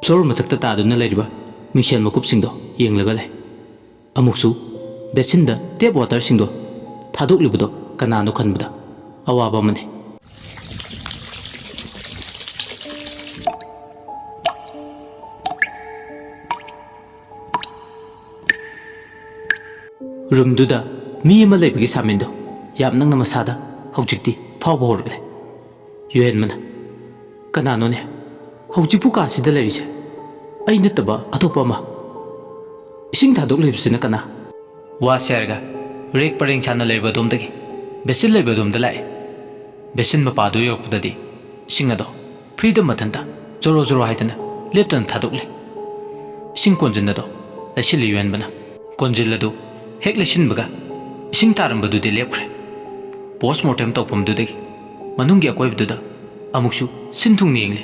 Floor मथक्ता तादुना लेरिबा मिंसेल मकुपसिंदो येंगलगा ले अमुकसु बेसिनदा tape water सिंदो थादोकलिबदो कनानो खनबदा अवाबा मने रूमदुदा मी अमा लेबगी सामिंदो याम नंगना मसादा हौजिक्ति फावबा होरगले युएन मना कनानोने हौजिकपु कासिदा लेरिसे अई नतबा अतोपा मा इसिंग थादोक लेबसिना कना वासियारगा रेक परेंग साना लेबा दोमदगी बेसिन लेबा दोमदा लाए बेसिन मपादु योकपददी इसिंग अदो फ्रीडम मथंदा जोरो जोरो हाइदना लेप्तन थादोकले इसिंग कोंजिनदो लेसिलि युएन बना कोंजिलदो हेक लेसिनबगा इसिंग तारंबदुदि लेपख्रे पोस्टमार्टम तौफमदुदगी मनुंगी अकोइबदुदा अमुकसु सिंथुंग येंगले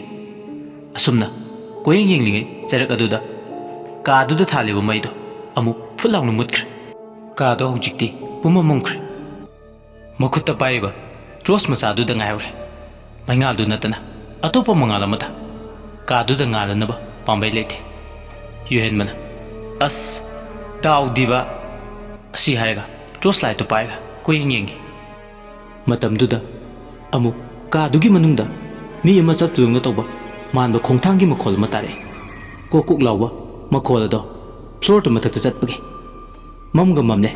असुमना कोयेंग येंगलिंगे जरक अदुदा कादुदा थालिबा मैदो अमुक फुलाउनु मुत्ख्रे कादो हौजिक्ति पुमा मंख्रे मखुत्ता पाइबा ट्रोस मसादुदा ngaयौरे मैंगालदु नतना अतोपा मंगाल अमदा कादुदा ngaलनबा पांबै लेते युहेन मना अस दाउदिबा असी हायगा ट्रोस लाइट तो पाएगा कोयेंग येंगे मतमदुदा अमु कादुगी मनुंगदा मी अमा चप्तुंग तौबा मानबा खोंथांगी मखोल मतारे कोकुक लावबा मखोल अदो फ्लोर तो मथक्ता चटपगे ममगा ममने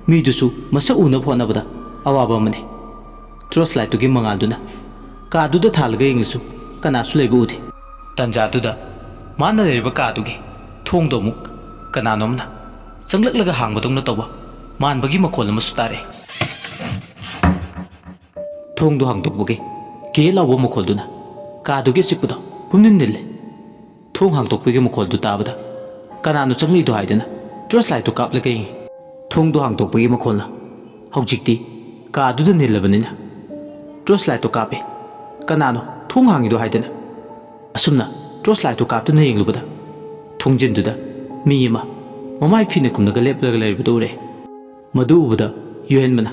मीदुसु मसक उना फोनबदा अवाबा मने ट्रोस लाइट तुगी मंगालदुना कादुदा थालगा येंगसु कनासु लेबु उदे तंजादुदा माना लेबा कादुगी थोंदो मुक कनानोमना चंगलकलगा हांगबदोंना तौबा मानबगी मखोल अमसु तारे थोंदो हांगतोकबगे के लावबा मखोलदुना कादुगे चिपदो पुमनिन निले थोंग हांगतोकबगे मखोलदु ताबदा कनानो चंगलिदो हाइदना ट्रोस लाइट तो कापलगा येंगे थोंदो हांगतोकबगे मखोलना हौजिक्ति कादुदा निलबनिना ट्रोस लाइट तो कापे कनानो थोंग हांगिदो हाइदना असुमना ट्रोस लाइट तो कापतुना येंगलुबदा थोंजिनदुदा मी अमा ममाई फिने कुमनगा लेपलगा लेरिबदो उरे मदु उबदा युहेन मना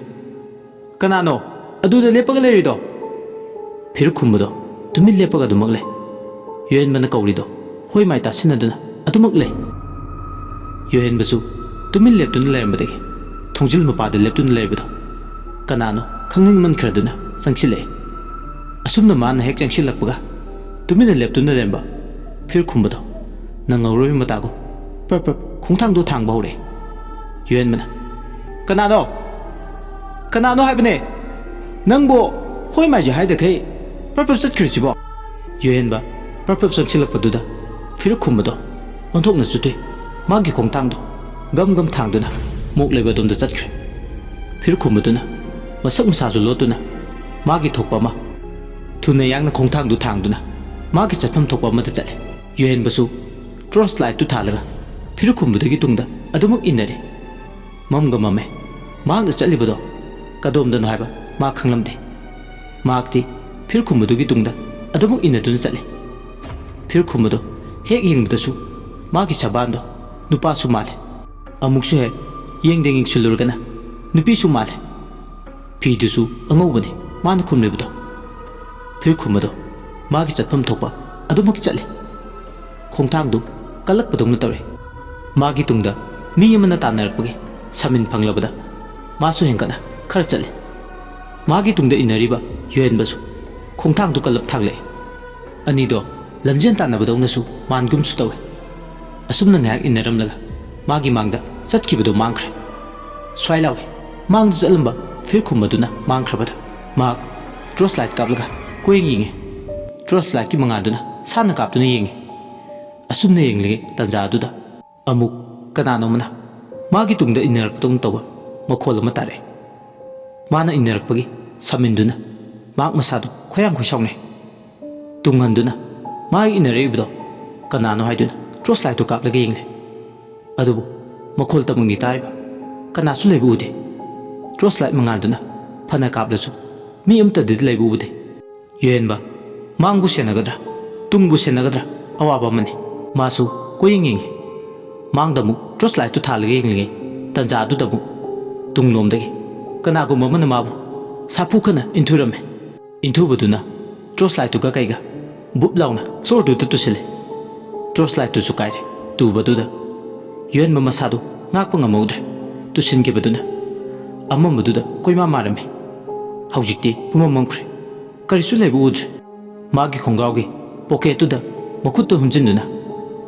कनानो अदुदा लेपगा लेरिदो फिर खुमबदो तुमिन लेपगा दुमगले युहेन मना कौरिदो होय माइ तासिनदुना अदुमगले युहेन बसु तुमिन लेपतुना लेरमबदगी थोंजिल मपादा लेपतुना लेरिबदो कनानो खंगनिंग मनख्रदुना संगसिले असुमना माना हेक चंगसिलकपगा तुमिन लेपतुना लेरमबा फिर खुमबदो नंगौरोय मतागो पर खोंथांदो थांबा हौरे युहेन मना कनानो कनानो हाइबने नंबो होय माइजे हाइदखै परपप चटख्रिसिबो युहेनबा परपप चंगसिलकपदुदा फिर खुमबदो ओंथोकना चुते मागी खोंथांदो गम गम थांदुना मोक लेबदोमदा चटख्रे फिर खुमबदुना मसक मसाजु लोतुना मागी थोकपमा थुना यांगना खोंथांदु थांदुना मागी चटफम थोकपा अमदा चले युहेनबसु ट्रोस लाइट तु थालगा फिर खुमबदगी तुंगदा अदुमक इनरे ममगा ममे मांग चलिबदो कदोमदनो हाइबा मा खंगलमदे मागती फिर खुमबदुगी तुंगदा अदुमक इनदुना चले फिर खुमबदो हेक येंगबदसु मागी सबानदो नुपासु माले अमुकसु हे येंगदेंगिंग सुलुरगना नुपीसु माले फीदुसु अंगौबने माना खुमलेबदो फिर खुमबदो मागी चटफम थोकपा अदुमक चले खोंथांदु कलकपदोंना तौरे मागी तुंगदा मी अमना तानरपगे सामिन फंगलबदा मासु हेंकना खर चले मागी तुंगदा इनरिबा युहेनबसु खोंथांदु कलप थांगले अनिदो लमजेन तानबदौनसु मानगुमसु तौवे असुमना ngayak इनरमलगा मागी मांगदा चटखिबदो मांगख्रे स्वाइलावे मांगदा चलंबा फिर खुमबदुना मांगख्रबदा माग ट्रोस लाइट कापलगा कोयेंग येंगे ट्रोस लाइट की मंगादुना साना कापतुना येंगे असुमना येंगले तंजादुदा अमुक कनानोमना मागी तुंगदा इनरपतों तौबा मखोल अमा तारे माना इनरपगी सामिंदुना माग मसादो खोयांग खोसावने तुंगहंदुना मागी इनरेबदो कनानो हाइदुना ट्रोस लाइट तो कापलगा येंगले अदुबु मखोल तमंगनि तारेबा कनासु लेबु उदे ट्रोस लाइट मंगालदुना फना कापलसु मी अमतदि लेबु उदे युहेनबा मांगबु सेनगद्रा तुंगबु सेनगद्रा अवाबा मने मासु कोयेंग येंगे मांगदमु ट्रोस लाइट तो थालगा येंगले तंजादुदमु तुंगलोमदगी कनागुम अमना माबु साफुखना इंथुरमे इंथुबदुना ट्रोस लाइट तो कईगा बुप लाउना फ्लोर तो तुसिले torchlight tu su kaire tu baduda yuen ma masadu ngak pa ngamodre tu sin ke baduna amma baduda koi ma marame haujikti puma mangkre karisu lebu udre magi khongraugi pocket tu da makut humjinduna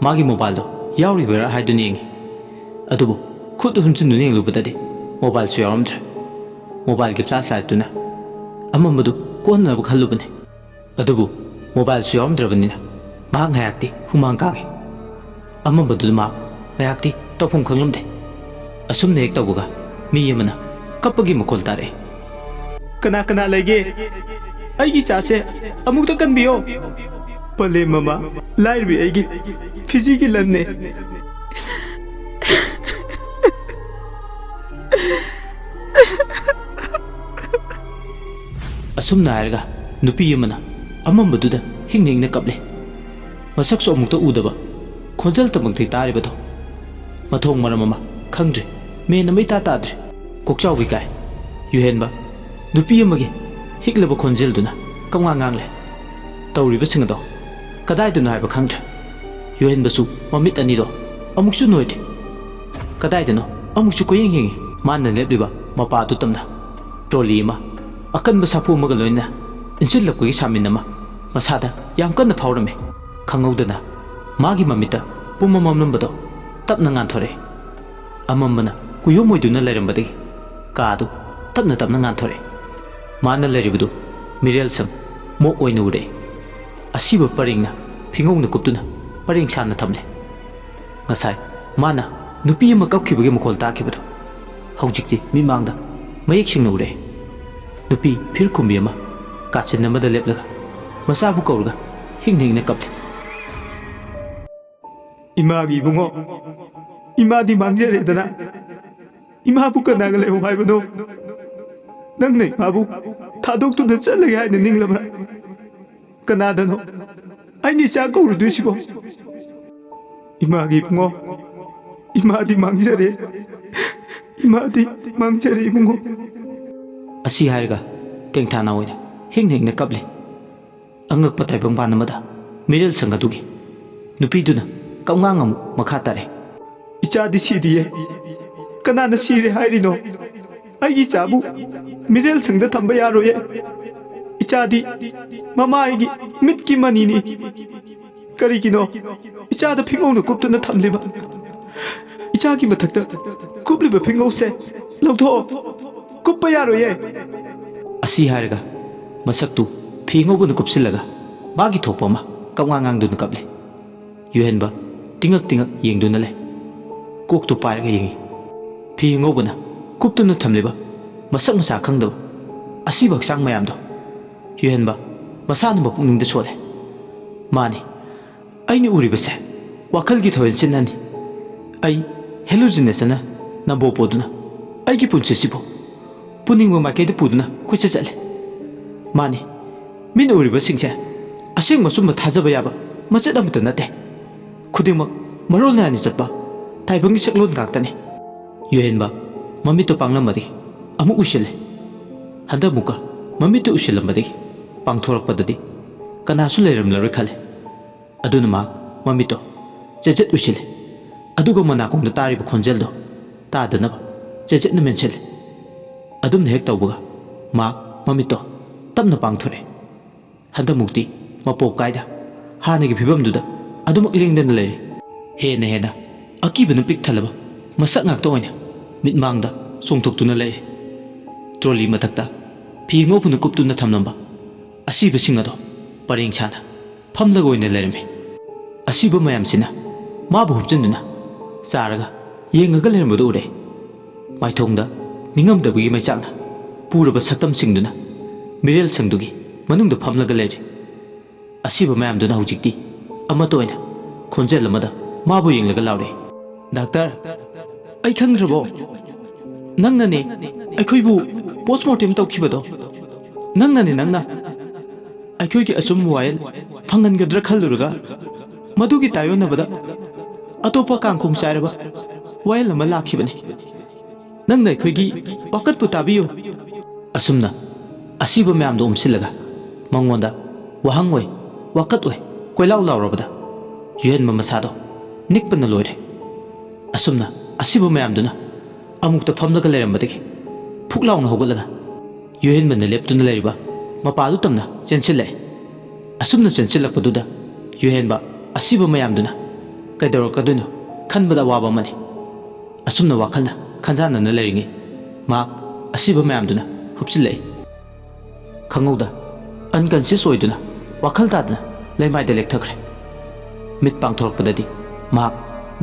magi mobile do yauri bera haiduni ngi adubu khut humjinduni ngi lubadadi mobile su yaramdre mobile ke flashlight tu na amma madu kon na bu khallubane adubu mobile su yaramdrabanina ma ngayakti humang kangi amma madu ma ngayakti topum khanglumde asum ne ek tabuga mi yamana kapagi makol tare kana kana lege aigi chache amukta kanbiyo pale mama lairbi aigi fiziki lanne asum nairga nupi yamana amma maduda hingning na kaple masak so amukta udaba khonjal tamangti tare bado mathong maramama khangdre me namai ta tadre kokchaw wi kai yuhenba nupi amage hiklaba khonjel duna kamnga ngangle tawriba singado kadai duna haiba khangdre yuhenba su mamit ani do amuksu noite kadai dano amuksu koyeng hingi manna lebliba mapa tu tamna troli ma akan basapu maga loina insil lapki saminama masada yam kan phawrame khangaudana magi mamita pumamam nambado tapna ngan thore amamana kuyo moiduna lerambadi kaadu tapna tapna ngan thore mana leribdu mirel sam mo oina ure asiba paringna phingong na kuptuna paring sana thamle ngasai mana nupi ma kapkhibage mukol takibadu haujikti mi mangda mayek singna ure nupi phir khumbi ama kachin namada leplaga masa bu kaurga hingning na kaple imagi bungo imadi mangjere dana ima bu kana gale ho bai bano nang nei babu thadok tu da chalage hai ning labra kana dano ai ni cha ko du sibo imagi bungo imadi mangjere bungo asi haiga tengthana oina hingning na kaple angak patai bangban amada mirel sangatugi nupi duna kamngang amu makha tare ichadi sidiye kanana sire hairino aigi chabu mirel sangda thamba yaroye ichadi mama aigi mitki manini karigino ichada phingong kuptuna thamliba ichagi mathakta kupliba phingong se lawtho kuppa yaroye asi haiga masaktu phingobun kupsilaga magi thopama kamngang dun kaple yuhenba tingak yengduna le kok tu parga yengi phingobuna kuptuna thamliba masak masa khangdaba asiba sang mayam do yuhenba masana bapungning de sole mani aini uribase wakal gi thoyen sinani ai hallucination na bo poduna ai gi punche sibo puning ma ke de puduna koche chale mani min uriba singse aseng masum ma thajaba yaba machet amta nate khudima marol na ni chatba taibang gi seklon gaktane yuhenba mami to panglam mari amu usile handa muka mami to usilam mari pangthorak padadi kana su leram lare khale aduna ma mami to chejet usile aduga mana kong da tari khonjel do ta dana chejet na menchel adum hek tawbuga ma mami to tamna pangthore handa mukti mapok kaida hanagi phibam duda adumak lingdana leri hena akibana pik thalaba masak ngak toina mitmangda songthoktuna leri troli mathakta phingo phuna kuptuna thamnamba asiba singado paring chana phamlaga oina lerme asiba mayam sina ma bu hupjinduna charaga yengaga lermadu ure maithongda ningamdabagi maichangna puraba saktam singduna mirel sangdugi manungda phamlaga leri asiba mayamduna hujikti amato oina khonjel amada mabu yenglaga laure doctor ai khangrabo nangnane aikhoibu postmortem tawkhibado nangna aikhoigi asum wail phangangadra khallurga madugi tayonabada atopa kangkhung sairaba wail ama lakhibani nangna aikhoigi wakatpu tabiyo asumna asiba mayamdo umsilaga mangonda wahangoi wakat oi koilaw lawrabada yuhen ma masado nikpana loire asumna asibu mayamduna amukta famlaga leirambadagi phuklauna hogalaga yuhen man leptuna leiriba mapadu tamna chenchile asumna chenchilakpaduda yuhen ba asibu mayamduna kaidorokadunu khanbada waba mani asumna wakhalna khanjana na leiringi ma asibu mayamduna hupchile khangouda unconscious oiduna wakhal tadna leimaida lekthakre mit pangthorokpadadi ma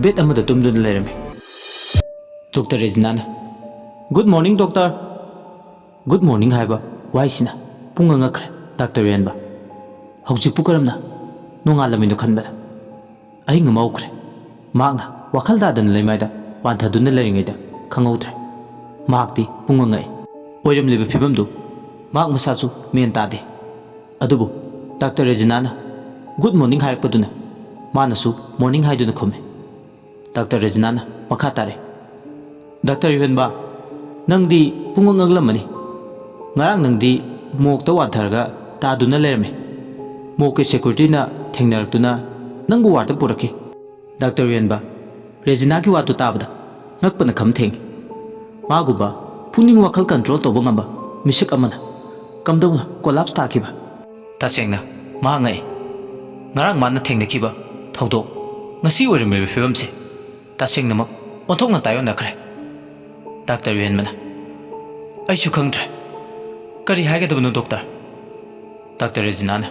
bed amada tumduna leirame Dr. Reginana Good morning doctor Good morning haiba waisina punga ngakre Dr. Renba hauji pukaramna nongalamino khanbada ahinga maukre magna wakhal dadan leimaida wanthaduna leiringaida khangoutre magti punga ngai oiram liba phibamdu mag masachu men tade adubu Dr. Reginana Good morning hairpaduna manasu morning haiduna khome Dr. Reginana makha tare Dr. Yuhenba nangdi punga ngaglamani ngarang nangdi mokta wantharaga taduna lerame mokke security na thengnarakuna nangbu warta puraki Dr. Yuhenba Regina ki watu tabada ngakpana kham theng maguba puning wakhal control toba ngamba misik amana kamdawna collapse takiba tasengna ma ngai ngarang manna thengnakiba thodok ngasi oirime fibamse tasengna mak onthokna tayo nakre Dr. Yuhenmana aishu khangdre kari haigadabano doctor Dr. Reginana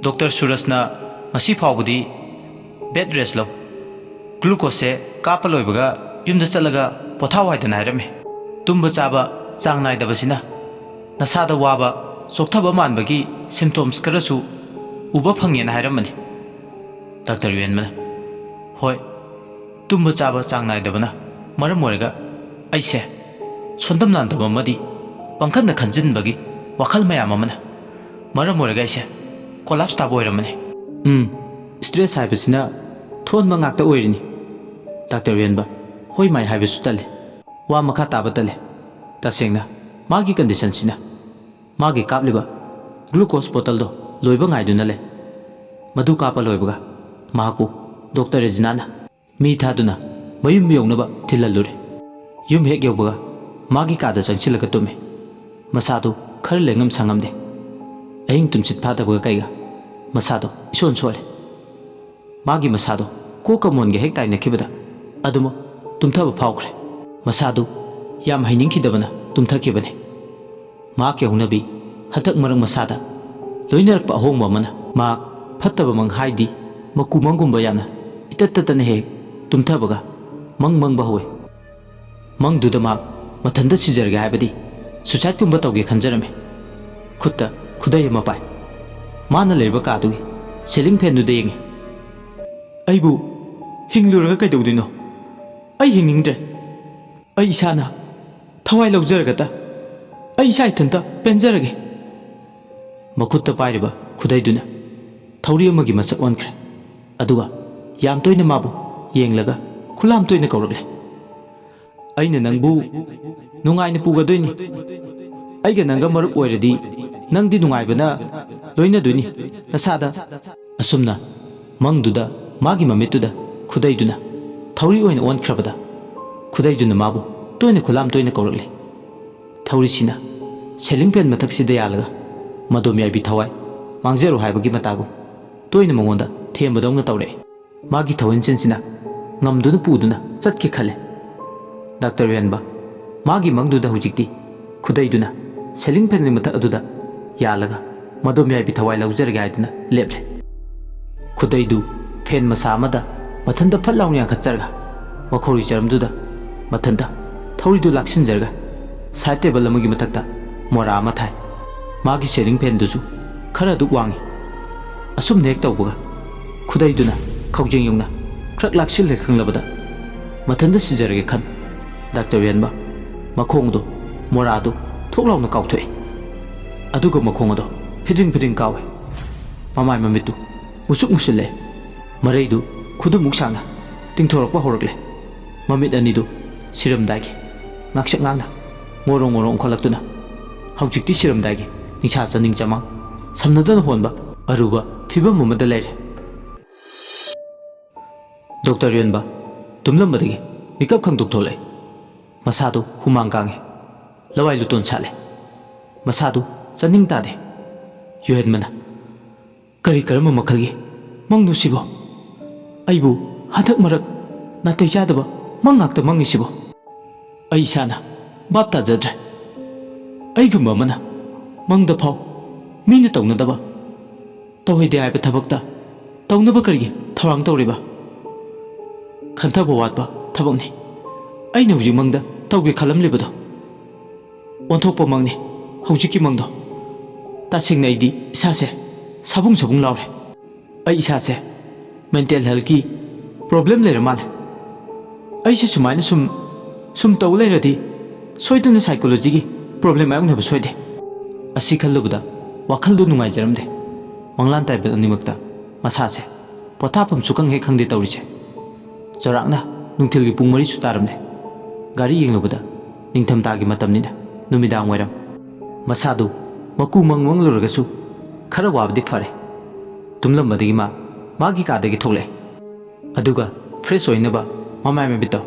Dr. Surasna ngasi phawbudi bed rest lo glucose kapa loibaga yumda chalaga pothaw haidana hairame tumba chaba chang naidabasina nasada waba sokthaba manbagi symptoms karasu uba phangena hairamani Dr. Yuhenmana hoi tumba chaba chang naidabana maram oiraga aise sondam nandaba madi pangkhanda khanjinbagi wakhal mayam amana maram oiraga aise collapse taba oiramani stress haibasina thonma ngakta oirini Dr. Yuhenba hoi mai haibasu tale wa makha taba tale tasengna magi condition sina magi kapliba glucose bottle do loiba ngaiduna le madu kapa loibaga mahaku Dr. Reginana mi thaduna mayum yongnaba thilalure yum hek yawbaga magi kada changchilaga tume masadu khar lengam sangamde aing tumchit phadabaga kaiga masado ison sole magi masado koka monge hek taina kibada adumo tumthaba phawkhre masadu yam hainingkhidabana tumthakibane ma ke hunabi hatak marang masada loinarak pa ahongma mana ma phattaba mang haidi makumangumba yana itattatane he tumthabaga mang bahowe mang dudama mathanda sijarga haibadi suicide kumba tawge khanjarame khutta khudai ma pai mana leba ka dugi ceiling fan du deyeng aibu hingluraga kaidodino ai hingningde ai isana thawai lawjarga ta ai sai thanta penjarage makutta pairiba khudai duna thawri amagi masak onkre aduga yam toina mabu yenglaga khulam toina kawrakle aina nangbu nungaina pugadoini aiga nanga marup oiradi nangdi nungaibana loina duni nasada asumna mangduda magi mamituda khudaiduna thawri oina onkrabada khudaiduna mabu toina khulam toina kawrakle thawri sina ceiling fan mathaksida yalaga madom yaibi thawai mangjeru haibagi matagu toina mongonda thembadongna tawre magi thawin sensina ngamduna puduna chatke khale Dr. Yuhenba magi mangduda hujikti khudaiduna ceiling fan matha aduda yalaga madom yaibi thawai lawjarga haiduna leple khudaidu fan masa amada mathanda phallauni ankhatjarga makhori charamduda mathanda thawridu laksinjarga side table amagi mathakta mora ama thai magi ceiling fan dusu khara du wangi asum nek tawbaga khudaiduna khaujeng yongna khrak laksil khanglabada mathanda sijarge khan Dr. Yuhenba makhongdo moradu thoklauna kauthoe aduga makhongdo fiding kawe mamai mamitu musuk musille maraidu khudu muksana tingthorokpa horakle mamit anidu siramdagi ngaksak ngangna ngorong kholaktuna haujikti siramdagi ningsa chaning chama samnadana honba aruba fibam amada leire Doctor Yuenba, tumlambadagi mikap khangdok thole. Masadu humang kange. Lawai luton chale. Masadu chaning tade. Yuhen mana. Kari karama makhalgi. Mang nusibo. Aibu hadak marak natai jadaba mang ngakta mangisibo. Ai sana bap ta jadre. Ai gumba mana mang da phau mina tawnadaba. Tawhide aiba thabakta tawnaba karigi thawang tawriba. Khantaba watba thabakni. Aina hujik mangda tawge khalamlibado. Onthokpa mangni hujikki mangdo. Tasingna idi isase sabung laure. Ai isase mental health ki problem lera male. Ai se sumaina sum taw leradi soidana psychology gi problem ayang naba soide. Asi khallubada wakhal du nungai jaramde. Manglan taibel animakta masase pothapam sukang he khangde tawrise. Jarakna nungthil gi pung 4 su taramne. Gari yenglubada ningtham tagi matamnina numidang wairam. Masadu maku mangwang luragasu khara wabdi fare. Tumlambadagi magi kadagi thole. Aduga fresh oinaba mamai mebito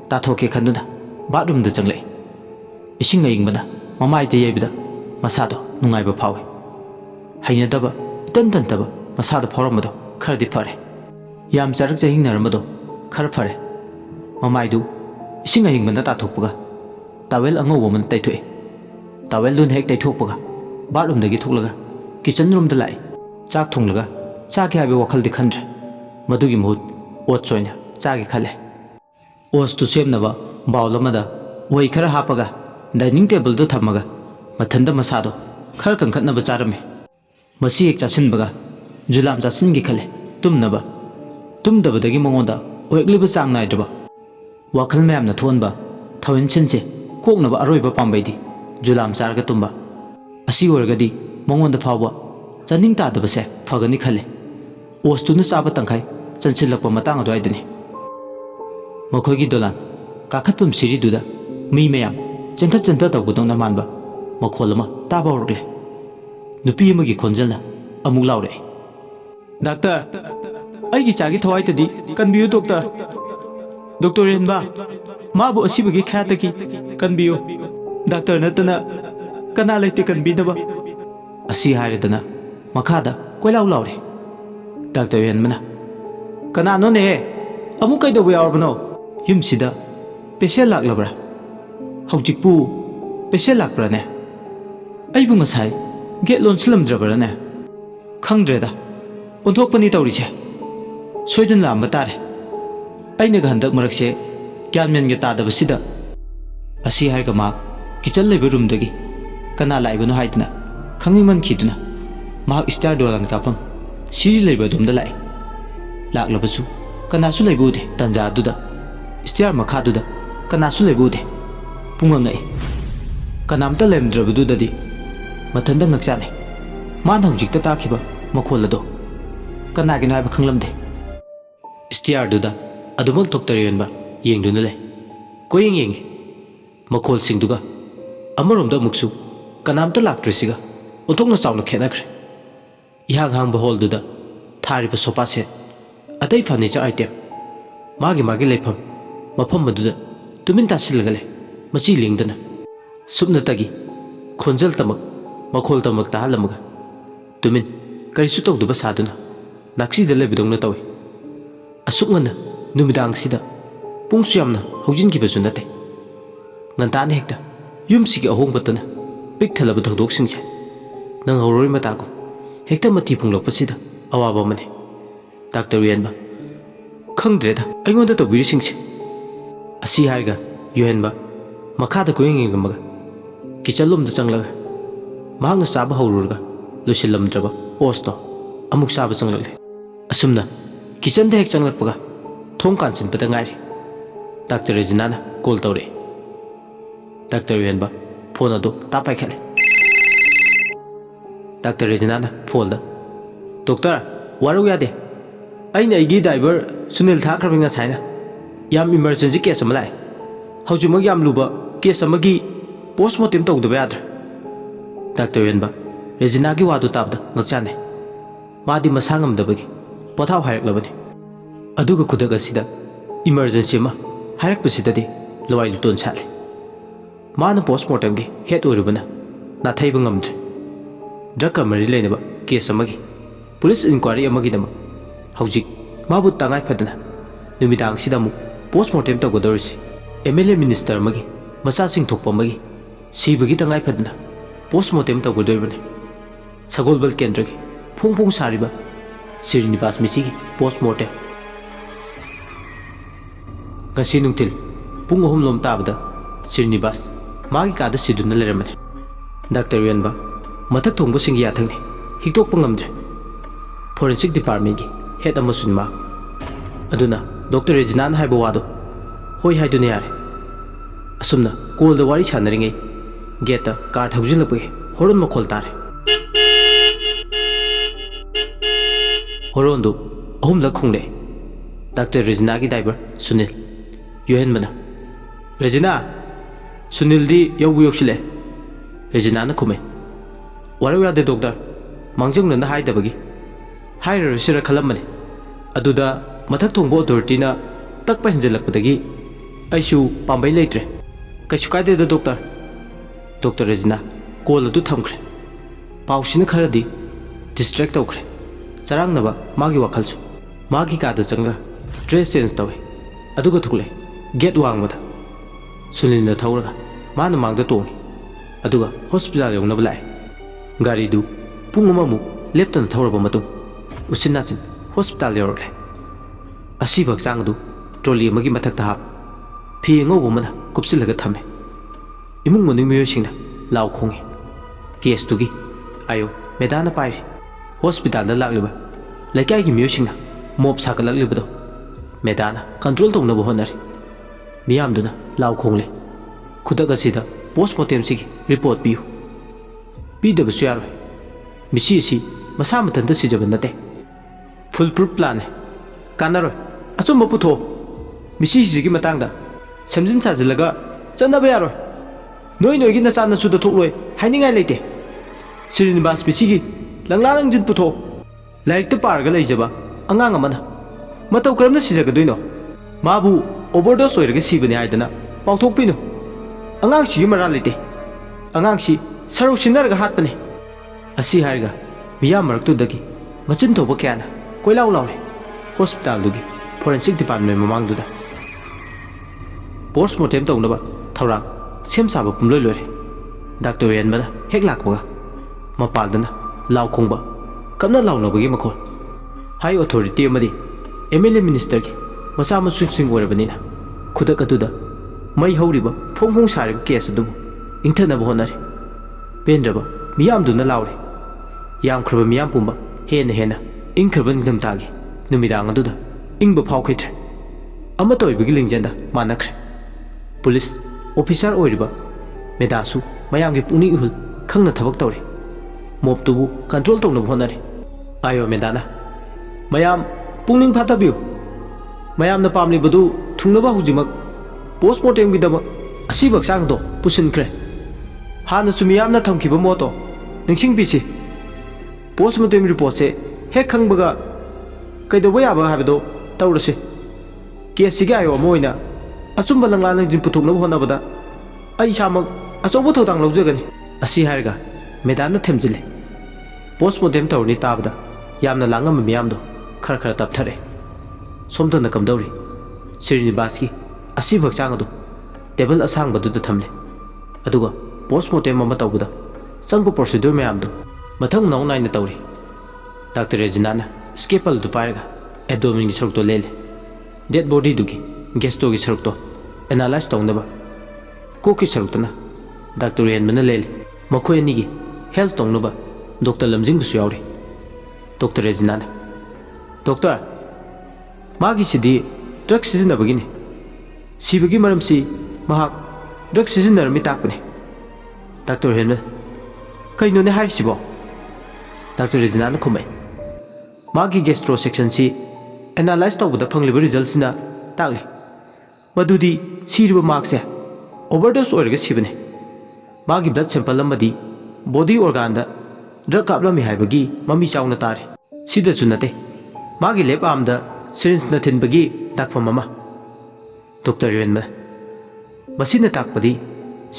tathoke khanduna bathroom da changle. Ising ayingbana mamai te yebida masado nungaiba phawe. Hainadaba tantaba masado phoramado khardi fare. Yam charak jahing naramado khar fare. Mamai du ising ayingbana tathokpaga tawel angowa man taithoi. Tawel dun hek taithokpaga bathroom dagi thoklaga kitchen room da lai. Chak thonglaga chak haibe wakhal di khandre. Madugi muhut oats oina chagi khale. Oats tu semnaba bowl amada wai khara hapaga dining table du thamaga mathanda masado khar kankhatnaba charame. Masi ek chasinbaga julam chasingi khale tumnaba. Tumdabadagi mangonda oekliba chang naidraba. Wakhal mayamna thonba thawin chinche koknaba aroiba pambaidi julam charga tumba. Asi wargadi mangonda phawba chaning tadabase phagani khale. Ostuna chaba tangkhai chanchilakpa matang adwaidani. Makhoigi dolan kakhatpam siri duda mi mayam chengkhat chenta tawbudongna manba makholama taba horgle. Nupi amagi khonjalna amuk laure. Doctor, aigi chagi thawai tadi kanbiyu doctor. Doctor Yenba, mabu asibagi khataki kanbiyu. Doctor natana kana laite kanbidaba. Asi hairedana makhada koilau laure. Doctor Yenmana kana no ne amu kai do yaarbano yumsida patient laklabra hawjikpu patient lakbra ne aibu ngasai get lon slamdrabra ne khangdreda onthokpani tawrise soidan lamba tare aina ga handak marakse kyanmen ge tadabasida asi harga ma kitchen lebe room dagi kana laibano haidna khangniman khiduna mak star dolan kapam siri lebe dumda lai laklabasu kanasu leibude tanja duda stiar makha duda kanasu leibude pungangai kanamta lemdrabdu dadi mathanda ngakchane man hawjikta takhiba makholado kanagin haiba khanglamde stiar duda adumak doctor yenba yengduna le koyeng makhol singduga amaromda muksu kanamta laktrisiga othokna chawna khenakre ihang hang bahol duda thariba sofa set atai furniture item magi lepham mafam maduda tumin tasilgale machi lingdana subna tagi khonjal tamak makhol tamak ta halamaga tumin karisu tawduba saduna naksi de lebidongna tawi asukngana numidang sida pungsu yamna hojin ki basunda te ngantane hekta yumsigi ahong batana pik thalaba thadok singse nang horoi mata ko hekta mati punglokpasida awaba mane. Doctor Yenba khangdreda aingonda tawbiri singse asi haiga Yuhenba makhada koyeng ngamaga kitchen da changlaga mahangna saba hawrurga losillamdraba osto amuk saba changlagle asumna kitchen da hek changlakpaga thong kansin pada ngairi. Doctor Reginana call tawre. Doctor Yuhenba phone ado tapai khale. Doctor Reginana phone da doctor waru yade aina igi driver Sunil thakrabinga saina yam emergency case amalai hawjumag yam luba case amagi postmortem tawdaba yadra. Doctor Yenba Regina gi wadu tabda ngakchane madi masangamdabagi pothaw hairak labani ꯑꯗꯨꯒ ꯈꯨꯗꯛ ꯑꯁꯤꯗ emergency ꯑꯃ ꯍꯥꯏꯔꯛꯄꯁꯤꯗꯗꯤ ꯂꯋꯥꯏ ꯂꯨꯇꯣꯟ ꯁꯥꯠꯂꯦ ꯃꯥꯅ ꯄꯣꯁꯠꯃꯣꯔꯇꯦꯝꯒꯤ ꯍꯦꯠ ꯑꯣꯏꯔꯨꯕꯅ ꯅꯥꯊꯩꯕ ꯉꯝꯗ꯭ꯔꯦ ꯗ꯭ꯔꯒꯀ ꯃꯔꯤ ꯂꯩꯅꯕ ꯀꯦꯁ ꯑꯃꯒꯤ ꯄꯨꯂꯤꯁ ꯏꯟꯀ꯭ꯋꯥꯏꯔꯤ ꯑꯃꯒꯤꯗꯃꯛ ꯍꯧꯖꯤꯛ ꯃꯥꯕꯨ ꯇꯉꯥꯏ ꯐꯗꯅ ꯅꯨꯃꯤꯗꯥꯡꯁꯤꯗ ꯑꯃꯨꯛ ꯄꯣꯁꯠꯃꯣꯔꯇꯦꯝ ꯇꯧꯒꯗꯧꯔꯤꯁꯤ MLA ꯃꯤꯅꯤꯁꯇꯔ ꯑꯃꯒꯤ ꯃꯆꯥꯁꯤꯡ ꯊꯣꯛꯄ ꯑꯃꯒꯤ ꯁꯤꯕꯒꯤ ꯇꯉꯥꯏ ꯐꯗꯅ ꯄꯣꯁꯠꯃꯣꯔꯇꯦꯝ ꯇꯧꯒꯗꯧꯔꯤꯕꯅꯤ ꯁꯒꯣꯜꯕꯜ ꯀꯦꯟꯗ꯭ꯔꯒꯤ ꯐꯣꯡ ꯐꯣꯡ ꯁꯥꯔꯤꯕ Srinivas ꯃꯤꯁꯤꯒꯤ ꯄꯣꯁꯠꯃꯣꯔꯇꯦꯝ ngasi nungtil pung 3 lom tabada Srinivas magi kada siduna leramane Dr. Yanba mathak thongba singi yathangni hiktok pangamdre forensic department gi head amasun ma aduna Dr. Rejinan haiba wado hoi haidune yare asumna call da wari chanaringai gate car thawjilapwe horon makhol tare horon do ahum la khungle Dr. Rejina gi driver Sunil Yohen mana Regina Sunil di yobu yoksile Regina na kume Warawa de doctor Mangjang na haidabagi Hairar sira khalamane Aduda mathak thongbo authority na takpa hinjalakpadagi Aishu pambai leitre Kaishu kaide da doctor Dr. Regina call adu thamkhre Pausina kharadi distract tawkhre Charangnaba magi wakhalsu Magi kada changa dress change tawe aduga thukle get wangmada Sunilna thauraga mana mangda tongi aduga hospital yongnaba lai gari du pung amamu leptana thauraba matung usinachin hospital yorle asibak changdu trolley amagi mathakta hap phi ngawba mana kupsilaga thame imung maning miyosingna law khongi case tugi ayo medana pai hospital da lagliba laikai gi miyosingna mob sakalaglibado medana control tongna honari miyamduna law khongle khudak asida postmortem sigi report piu pidabasu yaroi misi si masa matanda sijaba nate full proof plan kanaroi achumba putho misi sigi matangda samjin sajilaga chanaba yaroi noi gi na chana su da thokloi hainingai leite Srinivas misigi langlangjin putho laik ta parga leijaba angang amana matau karamna sijagadoi no mabu overdose oiraga sibani haidana pauthok pinu angang si mara lete angang si saru sinarga hatpane asi haiga miya maraktu dagi machin thoba kyana koilaw lawre hospital dugi forensic department mamang duda postmortem tawnaba thawrang sem saba pumloi lore Dr. Yanbana hek lakwaga mapaldana law khongba kamna lawnabagi makhol high authority amadi MLA minister ki macha ma sing orabanina khudak aduda mai horiba phong phong sarib case du ingthana bonari pendraba miyam duna lawre yam khruba miyam pumba hena ingkhruba ngam tagi numidang aduda ingba phawkhithre ama toibigi lingjanda manakre police officer oiriba medasu mayamgi pungni uhul khangna thabak tawre mob tubu control tawna bonari ayo medana mayam pungning phatabiu mayamna pamli badu thungnaba hujimak postmortem gidama asibak sangdo pusinkhre hana sumiyamna thamkiba moto ningsing bisi postmortem report se hek khangbaga kaidoba yaba habado tawrase case siga ayo moina achumba langlan jin puthokna honabada ai samak achobo thodang lawjagani asi harga medana themjile postmortem tawni tabada yamna langam miyamdo khara khara tapthare somtana kamdawri Srinivas ki asibak changadu table asang badu da thamle aduga postmortem ama tawbuda sangba procedure mayamdu mathang naw naina tawri Dr. Regina na scalpel du fire ga abdomen gi sarukto lele dead body dugi gesto gi sarukto analyze tawnaba ko ki saruktana Dr. Yanbana lele makhoi ani gi health tawnaba Dr. Lamjing du yawri Dr. Regina na Doctor magi sidi drug sizinabagini sibagi maramsi mahak drug sizinarami takpane Dr. Yanbana kaino ne haisibo Dr. Regina na khumai magi gastro section si analyze tawbada phangliba result sina takli madudi siriba marks se overdose oirga sibane magi blood sample amadi body organ da drug kaplami haibagi mami chauna tare sida chunate magi lab arm da सिरिंजना थिनबगी ताकफम अमा doctor युएनबा मसीना ताकपदी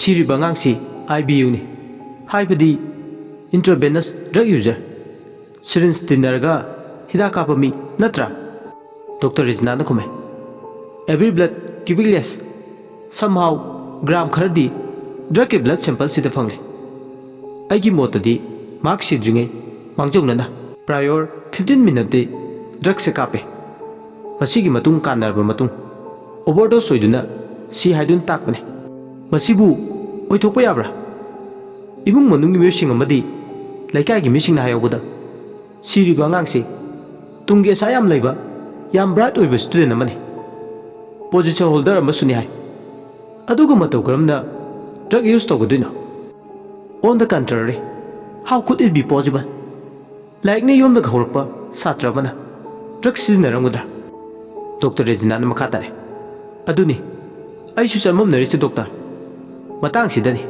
सिरिबा अंगांगसी IBU नि हाइबदी intravenous drug user syringe तिनरगा हिदा कापमी नत्रा doctor रिजना न खुमे every blood cubic somehow gram खरदी ड्रग के ब्लड सैंपल सिद फंगले आइगी मोतदी मार्क सिद्रिंगे मांगजौनना प्रायर 15 मिनट दे ड्रग से कापे मसीगी मतुंग कानरबा मतुंग ओवरडोस होइदुना सी हाइदुन ताकबने मसीबु ओइथोकपा याब्रा इमुंग मनुंगी मिसिंग अमदी लैकाइगी मिसिंग हायौबदा सिरिबा अंगांगसे तुंगे सा याम लैबा याम ब्राइट ओइबा स्टूडेंट अमने पोजिशन होल्डर अमसुनि हाय अदुगा मतौ करमना ड्रग यूज तौगदुनो on the country how could it be possible लाइकने योमदा हौरकपा सात्र अमना ड्रग सिजनरमगदरा डॉक्टर रेजिना मखा तारे अदुनि आइसु चममनरिसे डॉक्टर मतंग सिदनी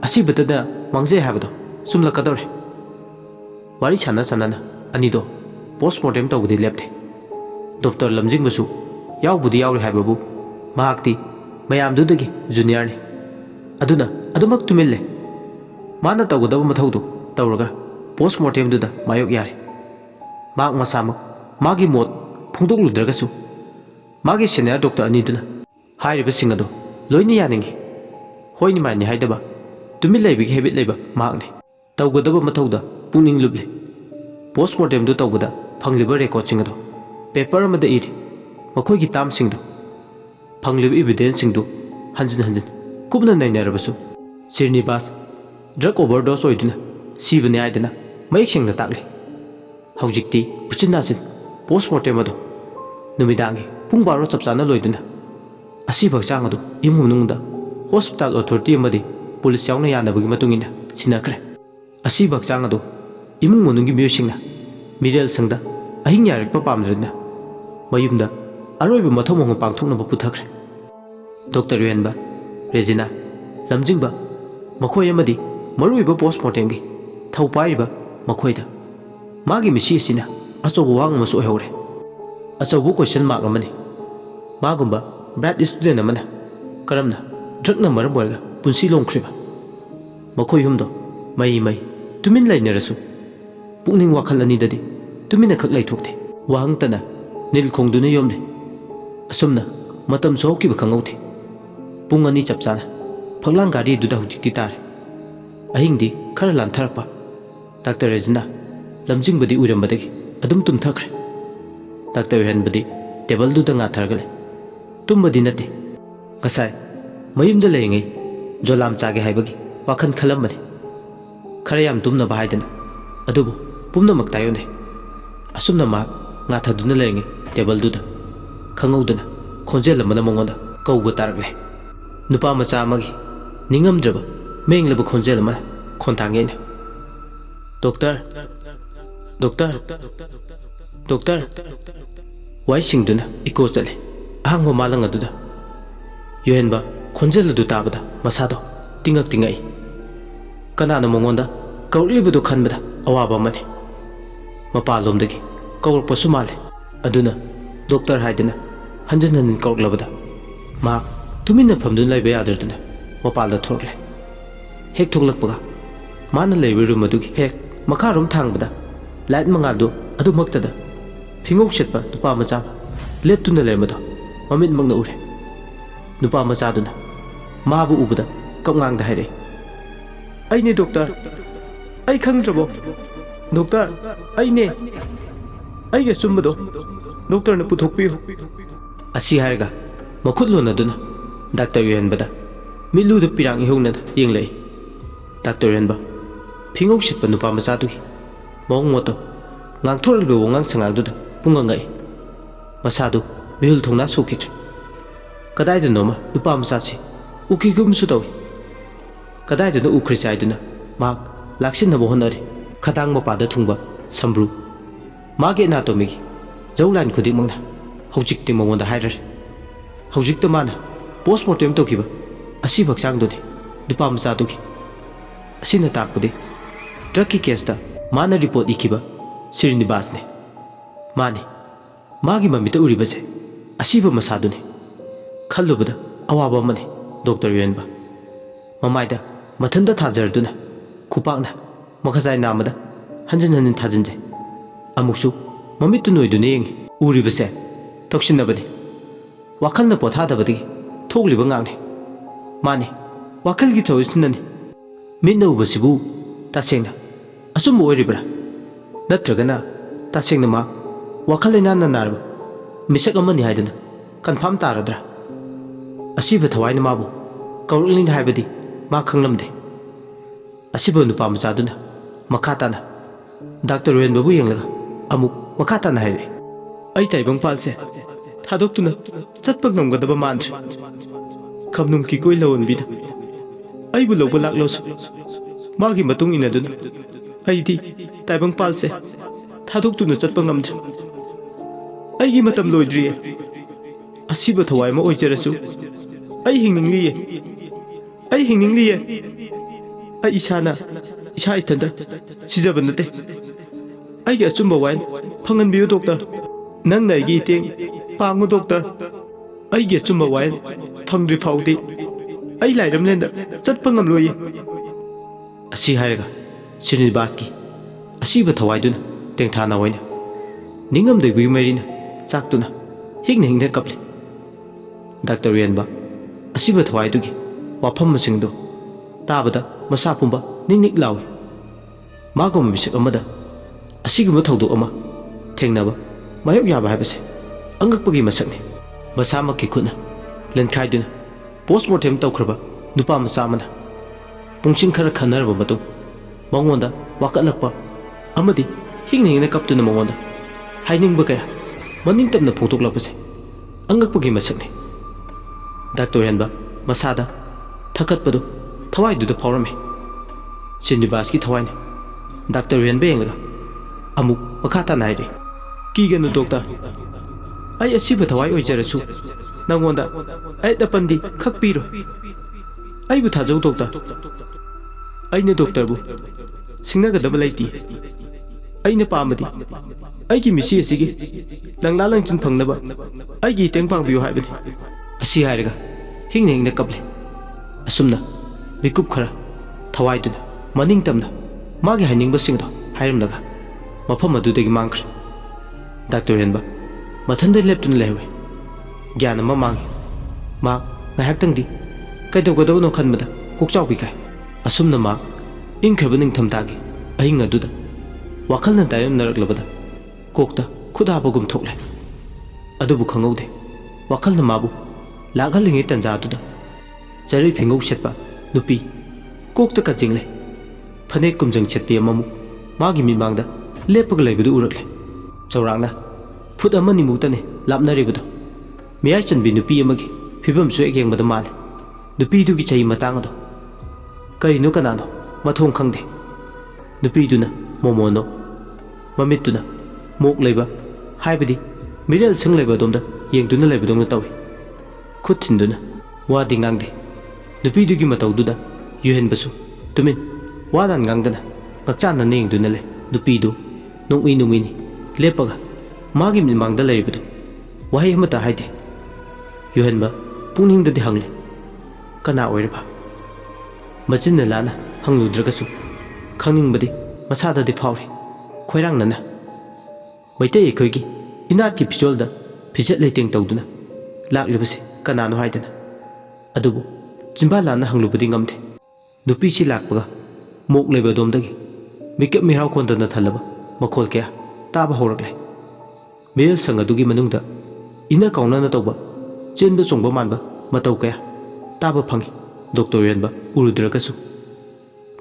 असिबतदा मांगजे हाबदो सुमलकदोरे वारी छाना सनाना अनिदो पोस्टमार्टम तौबदि लेप्थे डॉक्टर लमजिंगबसु यावबुदि यावरे हाबबु महाक्ति मयामदुदगी जूनियर ने अदुना अदुमक तुमिल्ले माना तौगदब मथौदु तौरगा पोस्टमार्टम दुदा मायोक यारे माक मसामक मागी मोत फोंदोकलुद्रगसु मागी सीनियर डॉक्टर अनिदुना हाइरिबसिंग अदो लोइनि यानिंगे होइनि माइनि हाइदबा तुमिल लैबिगे हेबिट लैबा माकने तौगदब मथौदा पुनिंग लुबले पोस्टमार्टम दु तौबदा फंगलिबा रेकॉर्डसिंग अदो पेपर अमदा इरि मखोइगी तामसिंगदो फंगलिबा एविडेंस सिंगदो हंजिन हंजिन कुबना नैनरबसु श्रीनिवास ड्रग ओवरडोस ओइदुना सीबने आइदना मयेक सिंगना ताकले हौजिक्ति उचिनासिन पोस्टमार्टम अदो नुमिदांगे पुंग 12 चपचाना लोइदुना असी भक्चांग अदो इमुंग मनुंगदा हॉस्पिटल अथॉरिटी अमदी पुलिस यावना यानबगी मतुंगिना सिनाखरे असी भक्चांग अदो इमुंग मनुंगी मियोसिंगना मिरेल संगदा अहिंग यारकपा पामद्रना मयुमदा अरोइबा मथौमंग पांगथोकनबा पुथखरे डॉक्टर युएनबा रेजिना लमजिंगबा मखोय अमदी मरुइबा पोस्टमार्टमगी थौ पाइबा मखोयदा मागी मिसी सिना अचौबा वांग मसु ओइहौरे अचौबा क्वेश्चन मार्क अमने मागुंबा ब्राइट स्टूडेंट अमना करमना ड्रगना मरम ओइरगा पुंसी लोंख्रिबा मखोय हुमदो मई मई तुमिन लैनरसु पुनिंग वाखल अनिददी तुमिना खक लैथोकते वाहंगतना नील खोंगदुना योमने असुमना मतम सोकिबा खंगौथे पुंग अनि चपचाना फंगलांग गाड़ी दुदा हुजिक्ति तारे अहिंगदी खर लांथरपा डॉक्टर रेजिना लमजिंगबदी उरमबदगी अदुम तुमथखरे डॉक्टर युएनबदी टेबल दुदा ngathरगले तुमबदी नते गसाय मयुमदा लेंगे जोलाम चागे हाइबगी वाखन खलमबने खर याम तुमना बाहायदना अदुबु पुमना मक्तायोने असुमना मा ngathaduna लेंगे टेबल दुदा खंगौदना खोंजेल अमना मंगोदा कौबा तारगले नुपा मचा अमगी निंगमद्रबा मेंगलबा खोंजेल अमना खोंतांगेने डॉक्टर डॉक्टर डॉक्टर वाइसिंगदुना इको चले अहांगो मालंग अदुदा युएनबा खोंजेल अदु ताबदा मसादो तिंगक तिंगई कनाना मंगोंदा कौरिबदो खनबदा अवाबा मने मपालोमदगी कौरपसु माले अदुना डॉक्टर हाइदना हंजन हंजन कौरलबदा मा तुमिना फमदुन लैबा यादरदना मपालदा थोरले हेक थोकलकपगा माना लैबा रूम अदुगी हेक मखारोम थांगबदा लाइट मंगादो अदु मक्तदा फिंगौ सेटपा नुपा मचा लेप्तुना लेमदो ममित मंगना उरे नुपा मचादुना माबु उबदा कमगांगदा हाइरे अइने डॉक्टर अइ खंगद्रबो डॉक्टर अइने अइगे सुम्बदो डॉक्टर ने पुथोकपियो असी हायगा मखुदलोन अदुना डॉक्टर युएनबदा मिलुदा पिरांग इहुंगना येंगलै डॉक्टर युएनबा फिंगौ सिटपा नुपा मचादुगी मौंग मोतो ngang wongang sangagduda pungangai masadu mihul thongna sukit kadai da noma nupa masasi ukigum su tawi kadai da ukri chaiduna ma laksin na bohonari khadang ma pada thungba sambru mage na tomi jaulan khuding mangna hojik te mongonda hairar hojik to mana postmortem to kiba asi baksang duni nupa masadu ki asina takpudi drug ki case da mana report ikiba Srinivas ने माने मागी ममित उरीबसे असीब मसादुने खल्लुबदा अवाबा मने doctor युएनबा ममाइदा मथंदा थाजरदुना खुपाकना मखजाय नामदा हंजन हंजन थाजनजे अमुक्सु ममित नोइदुने येंगे उरीबसे तोक्सिनबदे वाखलना पोथादबदि थोगलिबा ngang माने वाखलगी थोइसनने मिन्ना उबसिबु तासेंगना assume ओइरिब्रा नत्रगना तासेंगना मा वाखलैना नारबा मिसक अमनि हाइदना confirm तारद्रा असिब थवाइना माबु कौरलिन हाइबदि मा खंगलमदे असिब नुपा मचादुना मखाताना doctor रेनबबु येंगलगा अमुक मखाताना हाइरे आई ताइबंग पालसे थादोक्तुना चटपा ngमगदबा मानद्रे खमनुम की कोई लवनबिदा आइबु लौबा लाक्लोसु मागी मतुंग इनदुना आइदि ताइबंग पालसे थादोक्तुना चटपा ngमद्रे आइगी मतम लोइद्रिये असिब थवाइ मा ओइजरसु आई हिंगनिंगलिये आई इसाना इसा इथंदा सिजब नते आइगी अचुंबा वाइन फंगनबियो डॉक्टर नंग नाइगी इतेंग पांगो डॉक्टर आइगी अचुंबा वाइन फंगद्रि फाउदि आई लाइरमलेंदा चटपा ngमलोये असि हाइरगा श्रीनिवासकी असिब थवाइदुना तेंथाना वाइन निंगम दैबि मैरिना चाकतुना हिंगना कपले डॉक्टर रेनबा असिब थवाइदुगी वाफम मसिंगदो ताबदा मसा पुंबा निंगनिक लावे मागम मिसक अमदा असिगुम थौदो अमा थेंगनाबा मायोक याबा हाइबसे अंगकपगी मसकने मसामकी खुना लनखाइदुना पोस्टमार्टम तौखरबा नुपा मसा अमना पुंसिंग खरा खनरबा मतु मंगोंदा वाकलकपा अमदी हिंगना कपतुना मंगोंदा हाइनिंगबा कया मनिंग तमना फोंथोक्लपसे अंगकपगी मसकने डॉक्टर रेनबा मसादा थकतपदो थवाइदुदा फावरमे श्रीनिवासकी थवाइने डॉक्टर रेनबा येंगलगा अमुक मखाता नाइरे कीगनु डॉक्टर आई असिब थवाइ ओइजरसु नंगोंदा आई दपंदी खकपीरो आइबु थाजौ डॉक्टर आइने डॉक्टरबु सिंगनगदबा लैति आइने पामदी आइगी मिसी असिगी लंगला लंचिन फंगनबा आइगी तेंग पांगबियो हाइबने असि हाइरगा हिंगना कपले असुमना मिकुप खरा थवाइदुना मनिंग तमना मागे हाइनिंगबा सिंगदो हाइरमलगा मफम अदुदगी मांगख्रे डॉक्टर रेनबा मथंदा लेप्तुना लेहवे ज्ञान अमा मांगे मा ngahaktangdi kaidogadabono khanbada kokchawbi kai asumna ma ingkhaba ningthamtagi aing aduda wakhalna tayam naraklabada kokta khudabagum thokle adubu khangaude wakhalna mabu laghalinge tanja aduda jari phingau setpa nupi kokta ka jingle phane kumjang chetpi amamu magi mimangda lepag leibadu urakle chawrangna phut amani mutane lapnaribadu miyai chanbi nupi amagi phibam su ekyengbada male nupi du gi chai matang ado kaino kanano mathong khangde nupi duna momono mamituna mok leiba haibadi miral sing leiba domda yengduna leiba dongna tawi khuthinduna wadi ngangde nupi du gi matau duda yuhen basu tumin wadan ngangdana ngakchan na nengduna le nupi du nungui ni lepaga magi mimangda leibadu wahi hamata haide yuhen ba puningdadi hangle kana oiriba machinna lana hangludragasu khangningbadi masadadi fauri khoirang maitei ekhoigi inatki pijolda pijat leiting tawduna laklibase kanano haidana adubu chimba lana hanglubadi ngamde nupi si lakpaga mok leiba domdagi mikap mirau kondana thalaba makhol kya taba horakle mirel sangadugi manungda ina kaunana tawba chenba chongba manba matau kya taba phangi doctor renba urudragasu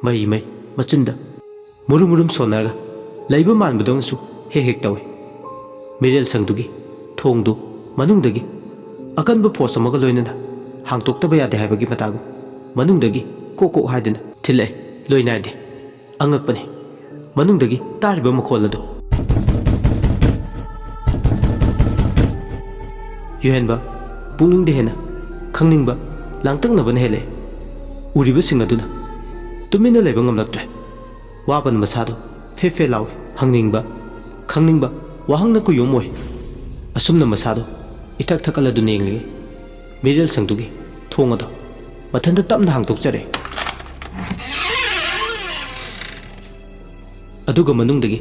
mai machinda murum sonarga leiba manbadongsu hek tawe mirel sangdugi thongdu manungdagi akanba force amaga loinana hangtoktaba yade haibagi matagu manungdagi koko haidana thile loinade angakpane manungdagi tariba makholado yuhenba puningde hena khangningba langtangnabana hele uriba singaduna tumina leiba ngamlaktre waban masado fe lawe hangningba khangningba wahangna ku yomoi asumna masado itak thakala du nengli mirel sangdugi thonga do mathanda tamna hangtok jare aduga manungdagi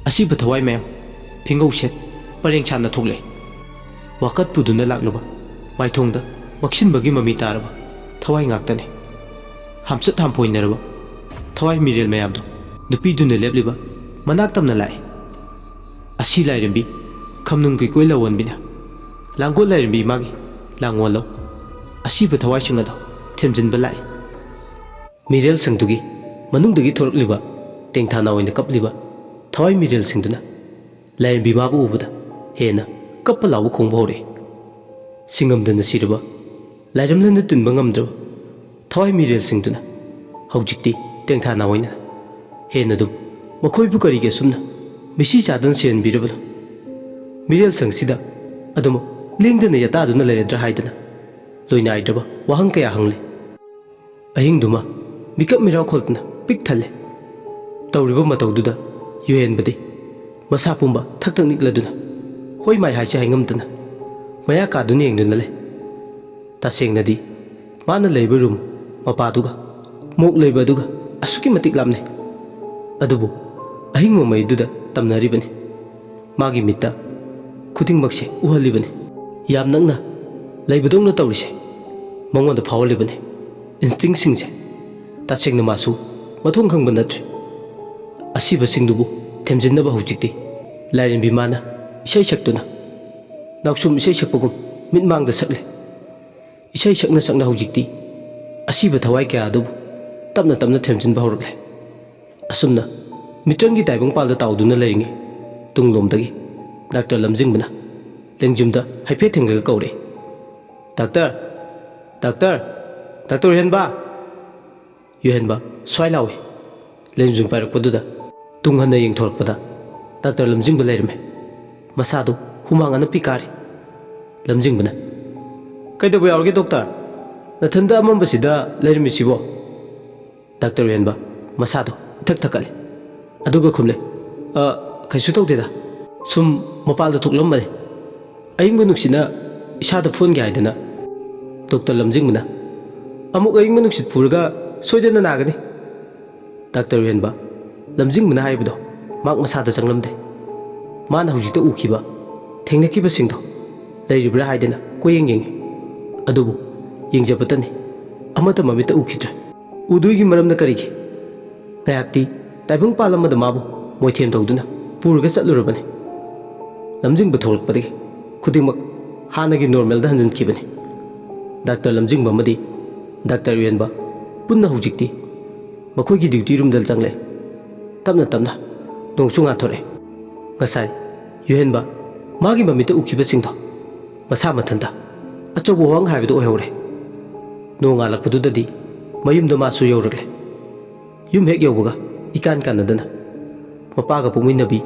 asiba thawai mayam phingau set pareng chana thokle wakat puduna lakluba maithongda maksinbagi mami taraba thawai ngaktane hamsat hampoineraba thawai mirel mayamdo nupiduna lebliba manak tamna lai asi lairimbi khamnung ki koila wonbina langgol lairimbi magi langwalo asiba thawai singado themjinba lai mirel sangdugi manungdagi thorokliba tengthana oina kapliba thawai mirel singduna lairimbi mabu ubuda hena kappa lawu khongba hore singamdana siraba lairamlana tunba ngamdro thawai mirel singduna haujikti tengthana oina hena dum makhoibu karige sumna misi chadan sen birabalo mirel sangsida adum lingdana yataduna leredra haidana loinaidaba wahang kaya hangle ahingduma mikap mira kholtna pik thale tawriba matawduda yuhenbadi masa pumba thaktak nikladuna hoi mai haise haingamdana maya kaduna yengduna le tasengnadi mana leiba room mapaduga mok leiba duga asuki matik lamne adubu ahingma maiduda tamnaribani magi mitta khudingmakse uhalibani yam nangna leibadongna tawrise mangonda phawalibani instinct singse tasengna masu mathong khangba natre asiba singdubu themjinnaba hujikti lairin bimana isai saktuna naksum isai sakpagum mitmangda sakle isai sakna sakna hujikti asiba thawai kya adubu tapna tapna themjinba horakle asumna mitrangi taibang palda tawduna leiringe tunglomdagi doctor lamjingbana lengjumda haife thengga kaure doctor doctor doctor yuhenba swai lawe lengjum parakpaduda tunghanna yengthorkpada doctor lamjingba leirme masadu humangana pikari lamjingbana kaidoba yaurge doctor nathanda amambasida leirmisibo doctor yuhenba masadu thak thakale aduga khumle kaisu tawdeda sum mapalda thuklambane ayingba nuksina isada phone gi haidana doctor lamjingbana amuk ayingba nuksit purga soidana nagani doctor yuhenba lamjingbana haibdo mak masada changlamde mana hujikta ukhiba thengnakiba singdo leiribra haidana koyeng yeng adubu yengjabatani amata mamita ukhidra uduigi maramna karigi ngayakti taibang palamada mabu moithem tawduna purga chatlurabani lamjingba tholakpadagi khudingmak hanagi normal da hanjin kibani doctor lamjingba madi doctor yuhenba punna hujikti makhoigi duty room dal changle tamna tamna nongchunga thore ngasai yuhenba magi mamita ukhiba singdo masa mathanda achobo wang haibido oyhore nonga lakpadudadi mayumda masu yawragle yum hek yawbaga ikan kanadana mapaga pungminabi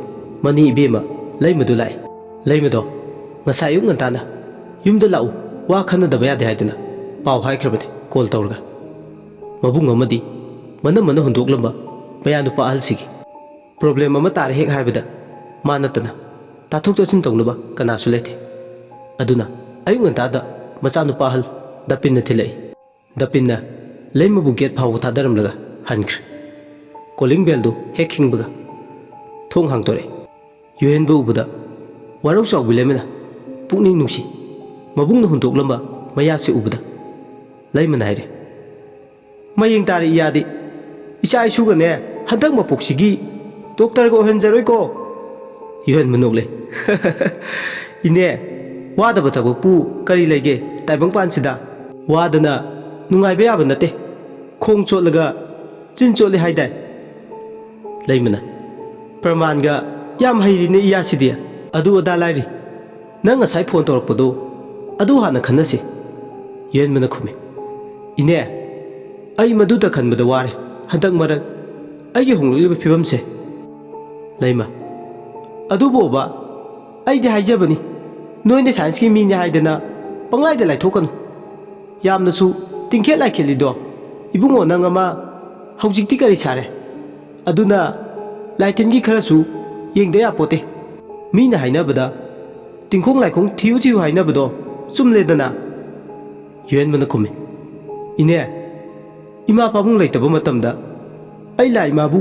mani ibema leimadu lai leimado ngasai yung ngantana yumda lau wa khanadaba yade haidana paw haikrabani call tawrga mabung amadi mana mana hundoklamba bayanu pa alsigi problem ama tar hek haibada manatana tathok tachin tawnaba kanasu lete aduna ayung ngantada machanu pa hal dapinna thilai dapinna leimabu gate phaw thadaramlaga hankr calling bell do hacking baga thong hangtore yuhenba ubuda warau chaw bilemena pukning nungsi mabungna hundoklamba mayase ubuda leimana haire mayeng tari yadi isa isugane handak mapoksigi doctor go henjaroi ko yuhen manokle ine wada batabu pu kari lege taibang pansida wadana nungai be yaba nate khong chotlaga chin chotle haidai leimana pramanga yam hairine iyasidia adu ada lairi nang asai phone torpado adu hana khanase yen mana khumi ine ai maduda khanbada ware handak marak ai hongliba phibamse leima adu boba ai di haijabani noine science ki mi nya haidana panglai da lai thokanu yamna su tingkhe lai khelido ibungo nangama haujikti kari sare aduna laitin gi khara su yengda ya pote mi na haina bada tingkhong laikhong thiu thiu hainabado chumledana yuhenbana khumi ine ima pabung leitaba matamda ai lai mabu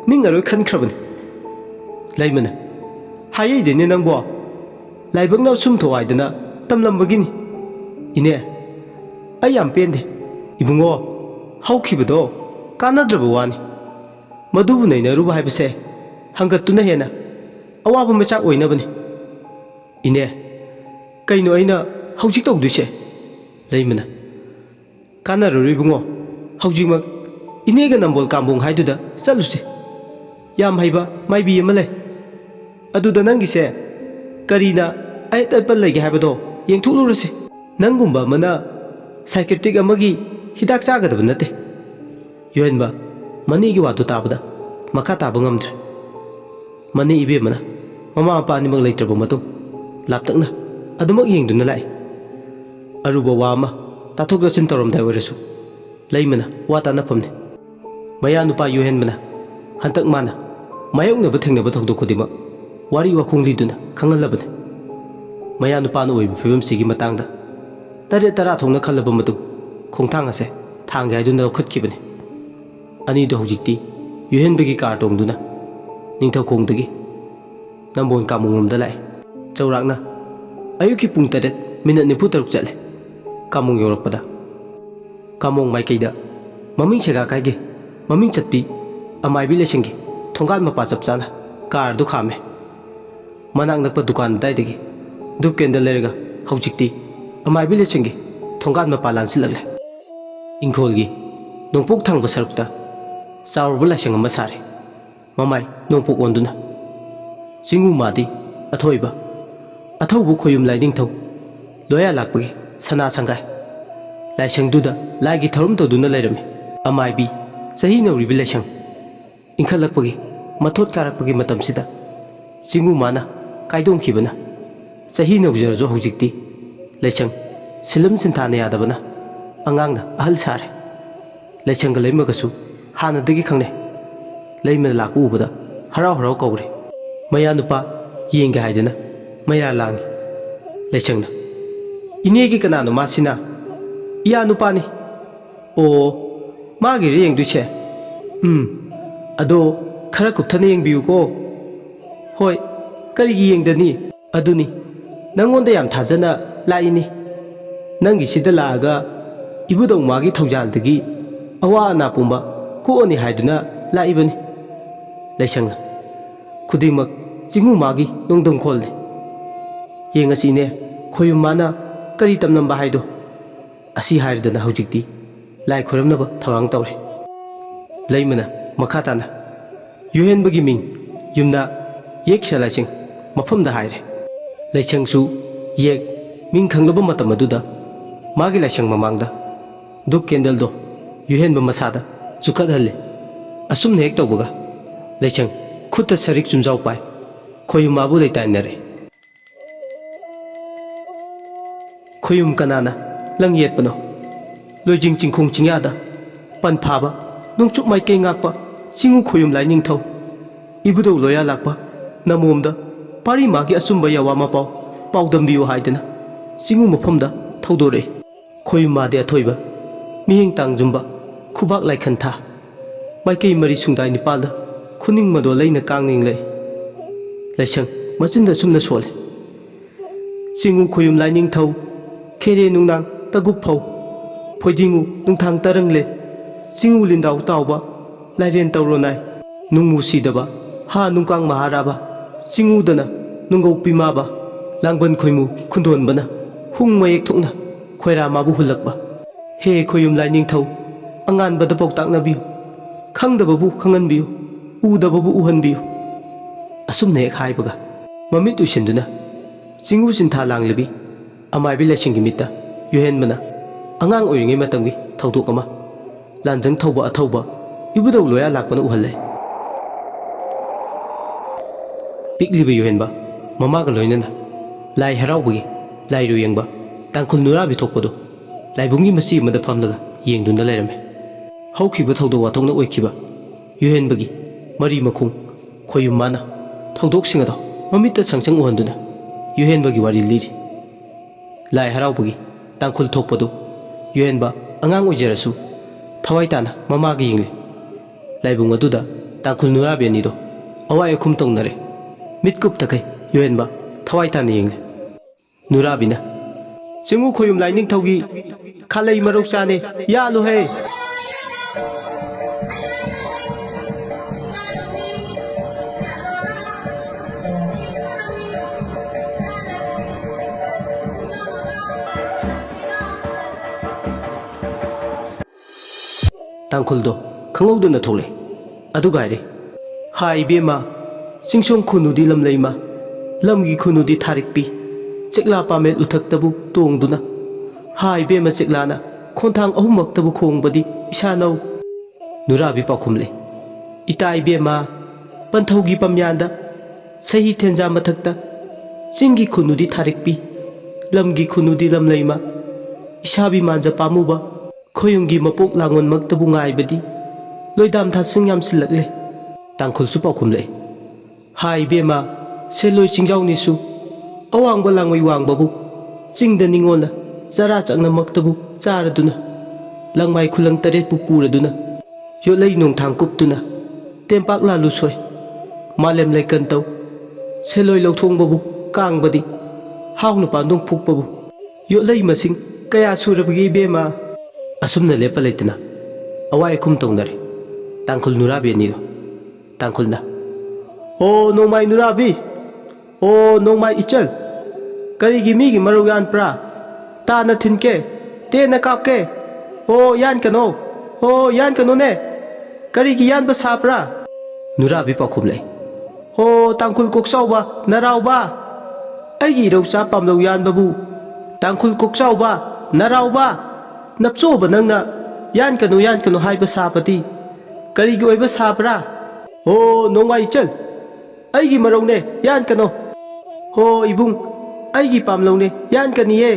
ningaroi khankrabani laimana hayai dene nangbo laibakna sum thoaidana tamlambagini ine ai yam pende ibungo haukhibado kanadraba wani madubu nainaruba haibase hangatuna hena awaba machak oinabani ine kaino aina haujik tawduse laimana kanaruri bungo haujikmak inega nambol kambong haiduda chaluse yam haiba maibi ama lei aduda nangise karina ai tapal lege haibado yengthulurase nangumba mana psychiatric amagi hidak chagadaba nate yoenba mani gi wadu tabada makha taba ngamdre mani ibe mana mama apa ni mag leitraba matung laptakna adumak yengduna lai aruba wama tathok dasin torom dai warasu laimana wata na pamne maya nupa yohen mana hantak mana mayong na batheng na bathok do khudima wari wa khongli duna khangal labane maya nupa no oibu phibam sigi matangda tare tara thongna khallaba matu khongthang ase thang gai duna khutki bane ani do hojikti yohen begi kar tong duna ningthau khongdagi nambon kamungrom da lai chaurakna ayuki pung taret minute nipu taruk chale kamung yorakpada kamung mai kaida maming chega kaige maming chatpi amai bi lesingi thongal mapa chap chana car du khame manang nakpa dukan dai degi dup kendal lerga hojikti amai bi lesingi thongal mapa lansilagle ingkholgi nongpok thangba sarukta saur bula sing ama sare mamai nongpok onduna singu madi athoiba athaubu khoyum laiding thau loya lakpagi sana sangai laisang duda lagi thorum to duna lairame amai bi sahi nori bi laisang ingkhalakpagi mathot karakpagi matam sida singu mana kaidom khibana sahi nokjar jo hojikti laisang silam sinthana yadabana angangna ahal sare laisang ga leimagasu hana dagi khangne leimana lakpu ubada harau harau kawre maya nupa yenga haidana mayra langi laisangna inegi kanano masina iya nupani o magi re yengduche ado khara kupthana yengbiu ko hoi karigi yengdani aduni nangonda yam thajana laini nangi sida laaga ibudong magi thawjaldagi awa na pumba ko ani haiduna laibani laisangna khudingmak jingu magi nongdong kholne yengasine khoyum mana kari tamnamba haido asi hairdana hojikti lai khoramnaba thawang tawre laimana makhatana yuhenbagi ming yumna yek shalaising mafamda haire laisangsu yek ming khanglaba matam aduda magi laisang mamangda dup kendal do yuhenba masada chukhat halle asumna hek tawbaga laisang khutta sarik chumjau pai khoyum mabu leitainare khoyum kanana lang yet pano lojing chingkhong chingyada pan phaba nongchuk mai ke ngakpa singu khoyum lai ning thau ibudo loya lakpa namomda pari magi asumba yawa ma paudam biu haidana singu mafamda thaudore khoyum ma de thoiba mihing tangjumba khubak lai khantha mai ke mari sungdai nipalda khuning mado leina kangning lei laisang machinda sumna sole singu khoyum lai ning thau khere nungnang tagup phau phoidingu nungthang tarangle singu lindau tauba lairen tauronai nungmu sidaba ha nungkang maharaba singu dana nungau pimaba langban khoimu khundon bana hung mayek thokna khoira mabu hulakba he khoyum laining thau angan bada poktak na biu khangdababu khangan biu udababu uhan biu asumne ek haibaga mamit usinduna singu sintha langlebi amai bi laisinggi mita yuhen mana angang oiringe matangi thawdok ama lanjang thawba athawba ibudau loya lakpana uhalle pikliba yuhenba mama ga loinana lai haraubagi lai ru yengba tangkhul nura bi thokpado laibungi masi mada famdaga yengduna lairame haukiba thawdok wathokna oikiba yuhenbagi mari makhung khoyum mana thawdok singado mamitta changchang uhanduna ꯌꯨꯍꯦꯟꯕꯒꯤ ꯋꯥꯔꯤ ꯂꯤꯔꯤ ꯂꯥꯏ ꯍꯔꯥꯎꯕꯒꯤ ꯇꯥꯡꯈꯨꯜ ꯊꯣꯛꯄꯗꯨ ꯌꯨꯍꯦꯟꯕ ꯑꯉꯥꯡ ꯑꯣꯏꯖꯔꯁꯨ ꯊꯋꯥꯏ ꯇꯥꯅ ꯃꯃꯥꯒ ꯌꯦꯡꯂꯤ ꯂꯥꯏꯕꯨꯡ ꯑꯗꯨꯗ ꯇꯥꯡꯈꯨꯜ ꯅꯨꯔꯥꯕꯤ ꯑꯅꯤꯗꯣ ꯑꯋꯥꯏ ꯑꯈꯨꯝ ꯇꯧꯅꯔꯦ ꯃꯤꯠ ꯀꯨꯞꯇꯈꯩ ꯌꯨꯍꯦꯟꯕ ꯊꯋꯥꯏ ꯇꯥꯅ ꯌꯦꯡꯂꯤ ꯅꯨꯔꯥꯕꯤꯅ ꯆꯤꯡꯃꯨ ꯈꯣꯌꯨꯝ ꯂꯥꯏ ꯅꯤꯡꯊꯧꯒꯤ ꯈꯥꯂꯩ ꯃꯔꯧ ꯆꯥꯅꯦ ꯌꯥꯜꯂꯨꯍꯦ ꯇꯥꯡꯈꯨꯜꯗꯣ ꯈꯪꯍꯧꯗꯅ ꯊꯣꯛꯂꯛꯑꯦ ꯑꯗꯨꯒ ꯍꯥꯏꯔꯦ ꯍꯥꯏ ꯏꯕꯦꯝꯃ ꯆꯤꯡꯁꯣꯡ ꯈꯨꯅꯨꯗꯤ ꯂꯝꯂꯩꯃ ꯂꯝꯒꯤ ꯈꯨꯅꯨꯗꯤ ꯊꯥꯔꯤꯛꯄꯤ ꯆꯦꯛꯂꯥ ꯄꯥꯃꯦꯜ ꯎꯊꯛꯇꯕꯨ ꯇꯣꯡꯗꯨꯅ ꯍꯥꯏ ꯏꯕꯦꯝꯃ ꯆꯦꯛꯂꯥꯅ ꯈꯣꯟꯊꯥꯡ ꯑꯍꯨꯝꯃꯛꯇꯕꯨ ꯈꯣꯡꯕꯗꯤ ꯏꯁꯥꯅꯧ ꯅꯨꯔꯥꯕꯤ ꯄꯥꯎꯈꯨꯝꯂꯦ ꯏꯇꯥ ꯏꯕꯦꯝꯃ ꯄꯟꯊꯧꯒꯤ ꯄꯝꯌꯥꯟꯗ ꯆꯍꯤ ꯊꯦꯟꯖꯥ ꯃꯊꯛꯇ ꯆꯤꯡꯒꯤ ꯈꯨꯅꯨꯗꯤ ꯊꯥꯔꯤꯛꯄꯤ ꯂꯝꯒꯤ ꯈꯨꯅꯨꯗꯤ ꯂꯝꯂꯩꯃ ꯏꯁꯥꯕꯤ ꯃꯥꯟꯖ ꯄꯥꯝꯃꯨꯕ ꯈꯣꯌꯨꯝꯒꯤ ꯃꯄꯣꯛ ꯂꯥꯡꯉꯣꯟꯃꯛꯇꯕꯨ ꯉꯥꯏꯕꯗꯤ ꯂꯣꯏꯗꯥꯝ ꯊꯥꯁꯤꯡ ꯌꯥꯝꯁꯤꯜꯂꯛꯂꯦ ꯇꯥꯡꯈꯨꯜꯁꯨ ꯄꯥꯎꯈꯨꯝꯂꯛꯑꯦ ꯍꯥꯏ ꯏꯕꯦꯝꯃ ꯁꯦꯂꯣꯏ ꯆꯤꯡꯖꯥꯎꯅꯤꯁꯨ ꯑꯋꯥꯡꯕ ꯂꯥꯡꯃꯩ ꯋꯥꯡꯕꯕꯨ ꯆꯤꯡꯗ ꯅꯤꯡꯉꯣꯜꯅ ꯆꯔꯥ ꯆꯥꯛꯅꯃꯛꯇꯕꯨ ꯆꯥꯔꯗꯨꯅ ꯂꯪꯃꯥꯏ ꯈꯨꯂꯪ ꯇꯔꯦꯠꯄꯨ ꯄꯨꯔꯗꯨꯅ ꯌꯣꯠꯂꯩ ꯅꯣꯡꯊꯥꯡ ꯀꯨꯞꯇꯨꯅ ꯇꯦꯝꯄꯥꯛ ꯂꯥꯂꯨ ꯁꯣꯏ ꯃꯥꯂꯦꯝ ꯂꯩꯀꯟ ꯇꯧ ꯁꯦꯂꯣꯏ ꯂꯧꯊꯣꯡꯕꯕꯨ ꯀꯥꯡꯕꯗꯤ ꯍꯥꯎꯅ ꯄꯥꯟꯗꯣꯡ ꯐꯨꯛꯄꯕꯨ ꯌꯣꯠꯂꯩ ꯃꯁꯤꯡ ꯀꯌꯥ ꯁꯨꯔꯕꯒꯦ ꯏꯕꯦꯝꯃ ꯑꯁꯨꯝꯅ ꯂꯦꯞꯄ ꯂꯩꯇꯅ ꯑꯋꯥꯏ ꯑꯈꯨꯝ ꯇꯧꯅꯔꯦ ꯇꯥꯡꯈꯨꯜ ꯅꯨꯔꯥꯕꯤ ꯑꯅꯤꯗꯣ ꯇꯥꯡꯈꯨꯜꯅ ꯑꯣ ꯅꯣꯡꯃꯥꯏ ꯅꯨꯔꯥꯕꯤ ꯑꯣ ꯅꯣꯡꯃꯥꯏ ꯏꯆꯜ ꯀꯔꯤꯒꯤ ꯃꯤꯒꯤ ꯃꯔꯧ ꯌꯥꯟꯄ꯭ꯔꯥ ꯇꯥꯅ ꯊꯤꯟꯀꯦ ꯇꯦꯟꯅ ꯀꯥꯞꯀꯦ ꯑꯣ ꯌꯥꯟꯀꯅꯣ ꯑꯣ ꯌꯥꯟꯀꯅꯣꯅꯦ ꯀꯔꯤꯒꯤ ꯌꯥꯟꯕ ꯁꯥꯕ꯭ꯔꯥ ꯅꯨꯔꯥꯕꯤ ꯄꯥꯎꯈꯨꯝꯂꯛꯏ ꯍꯣ ꯇꯥꯡꯈꯨꯜ ꯀꯣꯛꯆꯥꯎꯕ ꯅꯔꯥꯎꯕ ꯑꯩꯒꯤ ꯏꯔꯧꯆꯥ ꯄꯥꯝꯂꯧ ꯌꯥꯟꯕꯕꯨ ꯇꯥꯡꯈꯨꯜ ꯀꯣꯛꯆꯥꯎꯕ ꯅꯔꯥꯎꯕ ꯅꯞꯆꯣꯕ ꯅꯪꯅ ꯌꯥꯟꯀꯅꯨ ꯍꯥꯏꯕ ꯁꯥꯕꯗꯤ ꯀꯔꯤꯒꯤ ꯑꯣꯏꯕ ꯁꯥꯕ꯭ꯔꯥ ꯍꯣ ꯅꯣꯡꯃꯥꯏ ꯏꯆꯜ ꯑꯩꯒꯤ ꯃꯔꯧꯅꯦ ꯌꯥꯟꯀꯅꯣ ꯍꯣ ꯏꯕꯨꯡ ꯑꯩꯒꯤ ꯄꯥꯝꯂꯧꯅꯦ ꯌꯥꯟꯀꯅꯤꯌꯦ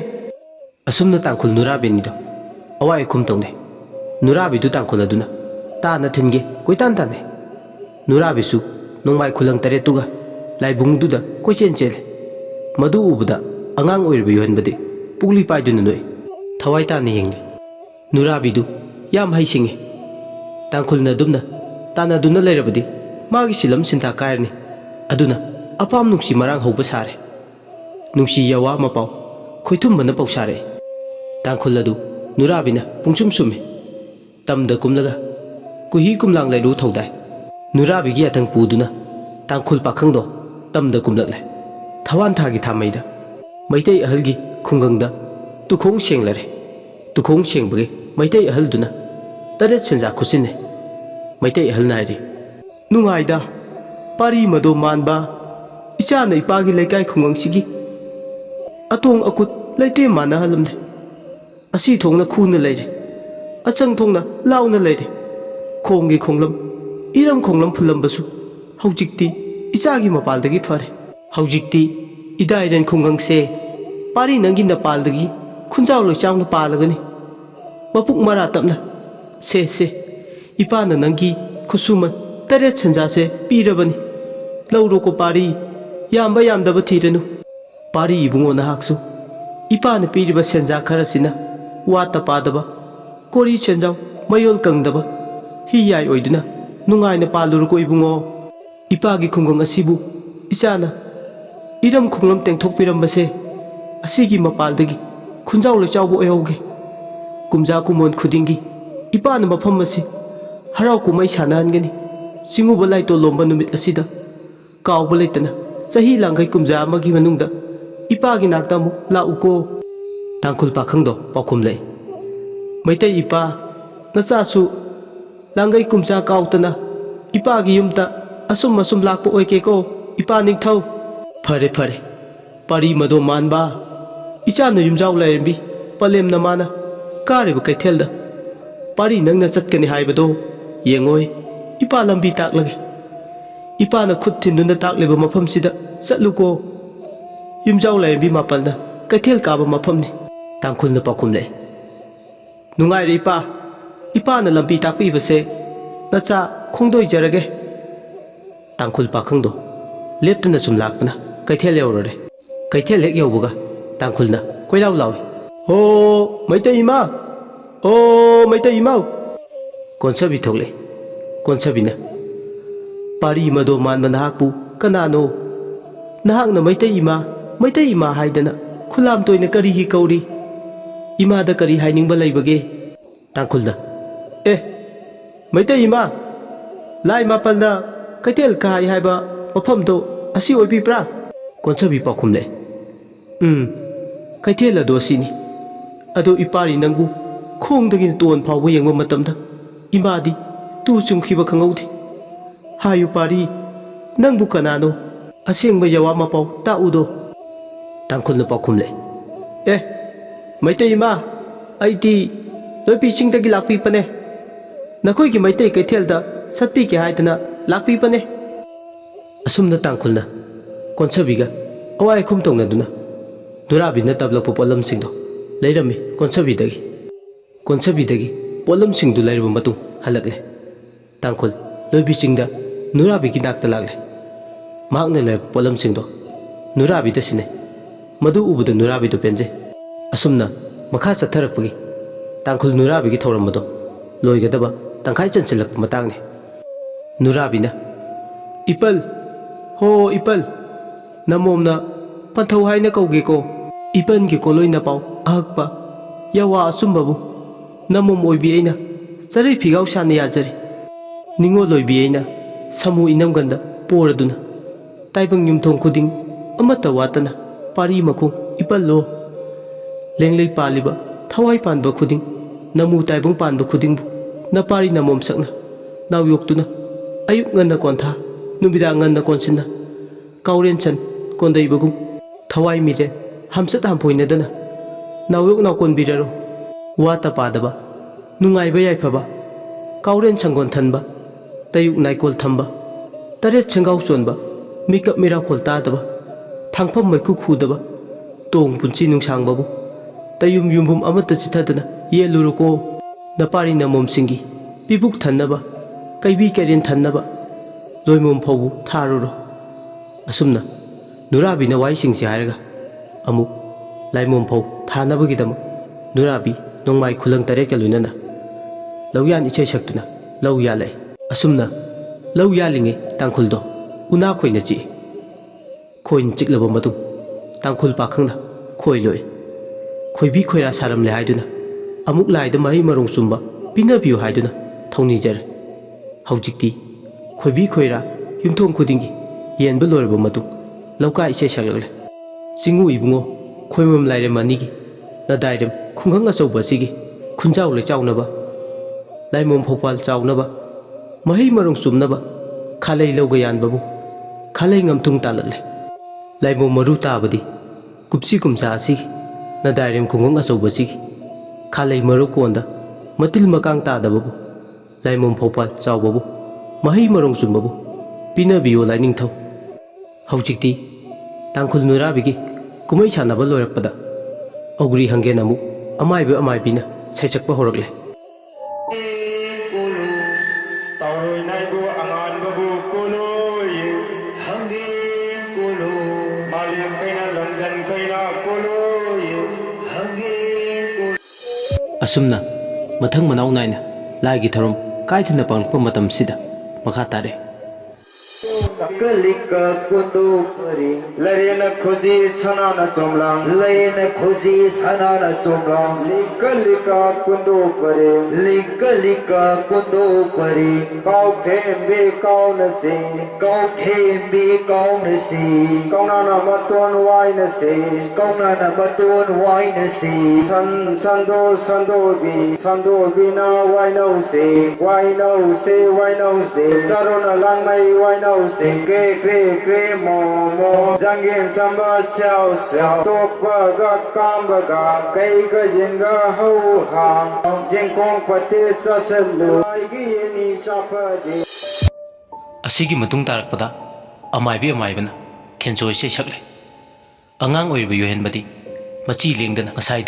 ꯑꯁꯨꯝꯅ ꯇꯥꯡꯈꯨꯜ ꯅꯨꯔꯥꯕꯤꯅꯤꯗꯣ ꯑꯋꯥꯏ ꯑꯈꯨꯝ ꯇꯧꯅꯩ ꯅꯨꯔꯥꯕꯤꯗꯨ ꯇꯥꯡꯈꯨꯜ ꯑꯗꯨꯅ ꯇꯥꯅ ꯊꯤꯟꯒꯦ ꯀꯣꯏꯇꯥꯟ ꯇꯥꯟꯅꯩ ꯅꯨꯔꯥꯕꯤꯁꯨ ꯅꯣꯡꯃꯥꯏ ꯈꯨꯂꯪ ꯇꯔꯦꯠꯇꯨꯒ ꯂꯥꯏꯕꯨꯡꯗꯨꯗ ꯀꯣꯏꯆꯦꯟ ꯆꯦꯜꯂꯦ ꯃꯗꯨ ꯎꯕꯗ ꯑꯉꯥꯡ ꯑꯣꯏꯔꯤꯕ ꯌꯨꯍꯟꯕꯗꯤ ꯄꯨꯛꯂꯤ ꯄꯥꯏꯗꯨꯅ ꯅꯣꯛꯏ ꯊꯋꯥꯏ ꯇꯥꯅ ꯌꯦꯡꯂꯤ ꯅꯨꯔꯥꯕꯤꯗꯨ ꯌꯥꯝ ꯍꯩꯁꯤꯡꯉꯤ ꯇꯥꯡꯈꯨꯜꯅ ꯑꯗꯨꯝꯅ ꯇꯥꯟꯅꯗꯨꯅ ꯂꯩꯔꯕꯗꯤ ꯃꯥꯒꯤ ꯁꯤꯂꯝ ꯁꯤꯟꯊꯥ ꯀꯥꯏꯔꯅꯤ ꯑꯗꯨꯅ ꯑꯄꯥꯝ ꯅꯨꯡꯁꯤ ꯃꯔꯥꯡ ꯍꯧꯕ ꯁꯥꯔꯦ ꯅꯨꯡꯁꯤ ꯌꯥꯋꯥ ꯃꯄꯥꯎ ꯈꯣꯏꯊꯨꯝꯕꯅ ꯄꯧꯁꯥꯔꯛꯏ ꯇꯥꯡꯈꯨꯜ ꯑꯗꯨ ꯅꯨꯔꯥꯕꯤꯅ ꯄꯨꯡꯁꯨꯝ ꯁꯨꯝꯃꯤ ꯇꯝꯗ ꯀꯨꯝꯂꯒ ꯀꯨꯍꯤ ꯀꯨꯝꯂꯥꯡ ꯂꯩꯔꯨ ꯊꯧꯗꯥꯏ ꯅꯨꯔꯥꯕꯤꯒꯤ ꯑꯇꯪ ꯄꯨꯗꯨꯅ ꯇꯥꯡꯈꯨꯜ ꯄꯥꯈꯪꯗꯣ ꯇꯝꯗ ꯀꯨꯝꯂꯛꯂꯦ ꯊꯋꯥꯟ ꯊꯥꯒꯤ ꯊꯥꯃꯩꯗ ꯃꯩꯇꯩ ꯑꯍꯜꯒꯤ ꯈꯨꯡꯒꯪꯗ ꯇꯨꯈꯣꯡ ꯁꯦꯡꯂꯔꯦ ꯇꯨꯈꯣꯡ ꯁꯦꯡꯕꯒꯤ ꯃꯩꯇꯩ ꯑꯍꯜꯗꯨꯅ ꯇꯔꯦꯠ ꯁꯦꯟꯖꯥ ꯈꯨꯠꯁꯤꯟꯅꯩ ꯃꯩꯇꯩ ꯑꯍꯜꯅ ꯍꯥꯏꯔꯤ ꯅꯨꯡꯉꯥꯏꯗ ꯄꯥꯔꯤ ꯃꯗꯣ ꯃꯥꯟꯕ ꯏꯆꯥꯅ ꯏꯄꯥꯒꯤ ꯂꯩꯀꯥꯏ ꯈꯨꯡꯒꯪꯁꯤꯒꯤ ꯑꯇꯣꯡ ꯑꯀꯨꯠ ꯂꯩꯇꯦꯝ ꯃꯥꯟꯅꯍꯜꯂꯝꯂꯦ ꯑꯁꯤ ꯊꯣꯡꯅ ꯈꯨꯅ ꯂꯩꯔꯦ ꯑꯆꯪ ꯊꯣꯡꯅ ꯂꯥꯎꯅ ꯂꯩꯔꯦ ꯈꯣꯡꯒꯤ ꯈꯣꯡꯂꯝ ꯏꯔꯝ ꯈꯣꯡꯂꯝ ꯐꯨꯜꯂꯝꯕꯁꯨ ꯍꯧꯖꯤꯛꯇꯤ ꯏꯆꯥꯒꯤ ꯃꯄꯥꯜꯗꯒꯤ ꯐꯔꯦ ꯍꯧꯖꯤꯛꯇꯤ ꯏꯗꯥꯏꯔꯦꯟ ꯈꯨꯡꯒꯪꯁꯦ ꯄꯥꯔꯤ ꯅꯪꯒꯤ ꯅꯄꯥꯜꯗꯒꯤ ꯈꯨꯟꯖꯥꯎ ꯂꯣꯏꯆꯥꯎꯅ ꯄꯥꯜꯂꯒꯅꯤ ꯃꯄꯨꯛ ꯃꯔꯥ ꯇꯞꯅ ꯁꯦ ꯏꯄꯥꯅ ꯅꯪꯒꯤ ꯈꯨꯠꯁꯨꯃꯟ ꯇꯔꯦꯠ ꯁꯦꯟꯖꯥꯁꯦ ꯄꯤꯔꯕꯅꯤ ꯂꯧꯔꯣꯀꯣ ꯄꯥꯔꯤ ꯌꯥꯝꯕ ꯌꯥꯝꯗꯕ ꯊꯤꯔꯅꯨ ꯄꯥꯔꯤ ꯏꯕꯨꯡꯉꯣ ꯅꯍꯥꯛꯁꯨ ꯏꯄꯥꯅ ꯄꯤꯔꯤꯕ ꯁꯦꯟꯖꯥ ꯈꯔꯁꯤꯅ ꯋꯥꯠꯇ ꯄꯥꯗꯕ ꯀꯣꯔꯤ ꯁꯦꯟꯖꯥꯎ ꯃꯌꯣꯜ ꯀꯪꯗꯕ ꯍꯤ ꯌꯥꯏ ꯑꯣꯏꯗꯨꯅ ꯅꯨꯡꯉꯥꯏꯅ ꯄꯥꯜꯂꯨꯔꯣꯀꯣ ꯏꯕꯨꯡꯉꯣ ꯏꯄꯥꯒꯤ ꯈꯨꯡꯒꯪ ꯑꯁꯤꯕꯨ ꯏꯆꯥꯅ ꯏꯔꯝ ꯈꯣꯡꯂꯝ ꯇꯦꯡꯊꯣꯛꯄꯤꯔꯝꯕꯁꯦ ꯑꯁꯤꯒꯤ ꯃꯄꯥꯜꯗꯒꯤ ꯈꯨꯟꯖꯥꯎ ꯂꯩꯆꯥꯎꯕ ꯑꯣꯏꯍꯧꯒꯦ ꯀꯨꯝꯖꯥ ꯀꯨꯃꯣꯟ ꯈꯨꯗꯤꯡꯒꯤ ꯏꯄꯥꯅ ꯃꯐꯝ ꯑꯁꯤ ꯍꯔꯥꯎ ꯀꯨꯝꯍꯩ ꯁꯥꯟꯅꯍꯟꯒꯅꯤ ꯆꯤꯡꯎꯕ ꯂꯥꯏꯇꯣ ꯂꯣꯝꯕ ꯅꯨꯃꯤꯠ ꯑꯁꯤꯗ ꯀꯥꯎꯕ ꯂꯩꯇꯅ ꯆꯍꯤ ꯂꯥꯡꯈꯩ ꯀꯨꯝꯖꯥ ꯑꯃꯒꯤ ꯃꯅꯨꯡꯗ ꯏꯄꯥꯒꯤ ꯅꯥꯛꯇ ꯑꯃꯨꯛ ꯂꯥꯛꯎꯀꯣ ꯇꯥꯡꯈꯨꯜ ꯄꯥꯈꯪꯗꯣ ꯄꯥꯎꯈꯨꯝꯂꯛꯏ ꯃꯩꯇꯩ ꯏꯄꯥ ꯅꯆꯥꯁꯨ ꯂꯥꯡꯒꯩ ꯀꯨꯝꯖꯥ ꯀꯥꯎꯇꯅ ꯏꯄꯥꯒꯤ ꯌꯨꯝꯗ ꯑꯁꯨꯝ ꯂꯥꯛꯄ ꯑꯣꯏꯒꯦꯀꯣ ꯏꯄꯥ ꯅꯤꯡꯊꯧ ꯐꯔꯦ ꯄꯥꯔꯤ ꯃꯗꯣ ꯃꯥꯟꯕ ꯏꯆꯥꯅ ꯌꯨꯝꯖꯥꯎ ꯂꯥꯏꯔꯦꯝꯕꯤ ꯄꯂꯦꯝꯅ ꯃꯥꯅ ꯀꯥꯔꯤꯕ ꯀꯩꯊꯦꯜꯗ ꯄꯥꯔꯤ ꯅꯪꯅ ꯆꯠꯀꯅꯤ ꯍꯥꯏꯕꯗꯣ ꯌꯦꯡꯉꯣꯏ ꯏꯄꯥ ꯂꯝꯕꯤ ꯇꯥꯛꯂꯒꯦ ꯏꯄꯥꯅ ꯈꯨꯠ ꯊꯤꯟꯗꯨꯅ ꯇꯥꯛꯂꯤꯕ ꯃꯐꯝꯁꯤꯗ ꯆꯠꯂꯨꯀꯣ ꯌꯨꯝꯖꯥꯎ ꯂꯥꯏꯔꯦꯝꯕꯤ ꯃꯥꯄꯜꯅ ꯀꯩꯊꯦꯜ ꯀꯥꯕ ꯃꯐꯝꯅꯤ ꯇꯥꯡꯈꯨꯜꯅ ꯄꯥꯎꯈꯨꯝꯂꯛꯏ ꯅꯨꯡꯉꯥꯏꯔꯦ ꯏꯄꯥꯅ ꯂꯝꯕꯤ ꯇꯥꯛꯄꯤꯕꯁꯦ ꯅꯆꯥ ꯈꯣꯡꯗꯣꯏꯖꯔꯒꯦ ꯇꯥꯡꯈꯨꯜ ꯄꯥꯈꯪꯗꯣ ꯂꯦꯞꯇꯅ ꯁꯨꯝ ꯂꯥꯛꯄꯅ ꯀꯩꯊꯦꯜ ꯌꯧꯔꯔꯦ Kaitel hek yaubaga tangkhulna koilau lawi. Ho maitai ima. O maitai imau. Konsabi thokle. Konsabina. Pari mado manba nahakpu kanano. Nahakna maitai ima haidana khulam toina karigi kauri. Imada kari hainingba laibage. Tangkhulna. Maitai ima. Lai mapalna kaitel kai haiba mafamdo asi oibibra. Konsabi pakhumle. Kaitel ado asini. Ado ipari nangbu khongdagi ton phawba yengba matamda imadi tu chumkhiba khangaude. Hayu pari nangbu kanano asengba yawa mapau taudo. Tangkhulna pakhumle. Maitai ima. Aiti loipi chingdagi lakpi pane. Nakoi ki maitai kaitel da satpi ki haidana lakpi pane. Asumna tangkhulna Konsabiga awai khum tongna Nurabi tablakpu polam singdo leirami Konsabidagi polam singdu leirba matung halakle. Tangkhul loibi chingda Nurabi ki nakta lagle. Makna leirba polam singdo Nurabi da sine. Madu ubuda Nurabi do penje. Asumna makha chatharakpagi Tangkhul Nurabi ki thauramado loigadaba tangkhai chanchilakpa matangni. Nurabina Ipal. Ho ipal. Namomna panthau haina kauge ko. Ipan ki koloi na pau ahakpa yawa asumbabu namom oibi aina chari phigau sani yajari ningo loibi aina samu inam ganda poraduna taibang yumthong khuding amata watana pari makhung ipal lo lenglei paliba thawai panba khuding namu taibang panba khuding bu na pari namom sakna naw yoktuna ayuk nganna kontha nubida nganna konsinna kauren chan kondai bagum thawai mire hamsat hampoina dana nawyok nakon biraro wata padaba nungai ba yai phaba kauren changon thanba tayuk naikol thamba taret changau chonba mikap mira kholta daba thangpham maiku khudaba tong punchi nungsang babu tayum yumbum amata chithadana yeluruko napari namom singi pibuk thannaba kaibi karen thannaba loimom phobu tharuro. Asumna Nurabi na wai singsi hairaga amuk laimom phau thanabagidama Nurabi nongmai khulang tare ka lunana lawyan ichei saktuna law yalai. Asumna law yalinge tangkhuldo una khoina chi khoin chiklaba matung tangkhul pakhangna khoi loi khoibi khoira saram le haiduna amuk laida mai marong sumba pinabiu haiduna thongni jar. Haujikti khoibi khoira yumthong khudingi yenba lorba matung lauka ichei saklagle. Singu ibungo khoimam laire manigi na dairem khungang achauba sigi khunjau le chaunaba laimom phopal chaunaba mahi marong sumnaba khalei lauga yanbabu khalei ngamtung talagle. Laimom maru tabadi kupsi kumsa sigi na dairem khungang achauba sigi khalei maru konda matil makang tadababu laimom phopal chaubabu mahi marong sumbabu pinabiyo laining thau. Haujikti Tangkhul Nurabigi kumai sanaba loirakpada ogri hangen amu amaibina saichakpa horakle. Asumna mathang manau naina laigi tharum kaithina pangpa matam sida makha tare. Kalika kundu pari Larina khuji sanana somlang Larina khuji sanana somlang Likalika kundu pari Likalika kundu pari Kau thembi kau nasi Kau thembi kau nasi Kau nana matun wai nasi Kau nana matun wai nasi Sando bi na wai no se Charona lang mai wai no se Kre mo Zangin samba xiao Tokpa ga kamba ga Kai ga jinga hau hang Jingkong pati chasalu Aigi yeni chapadi. Asigi matung tarakpada amaibana khenjoi se sakle. Angang oiriba yohenbadi machi lengdana ngasai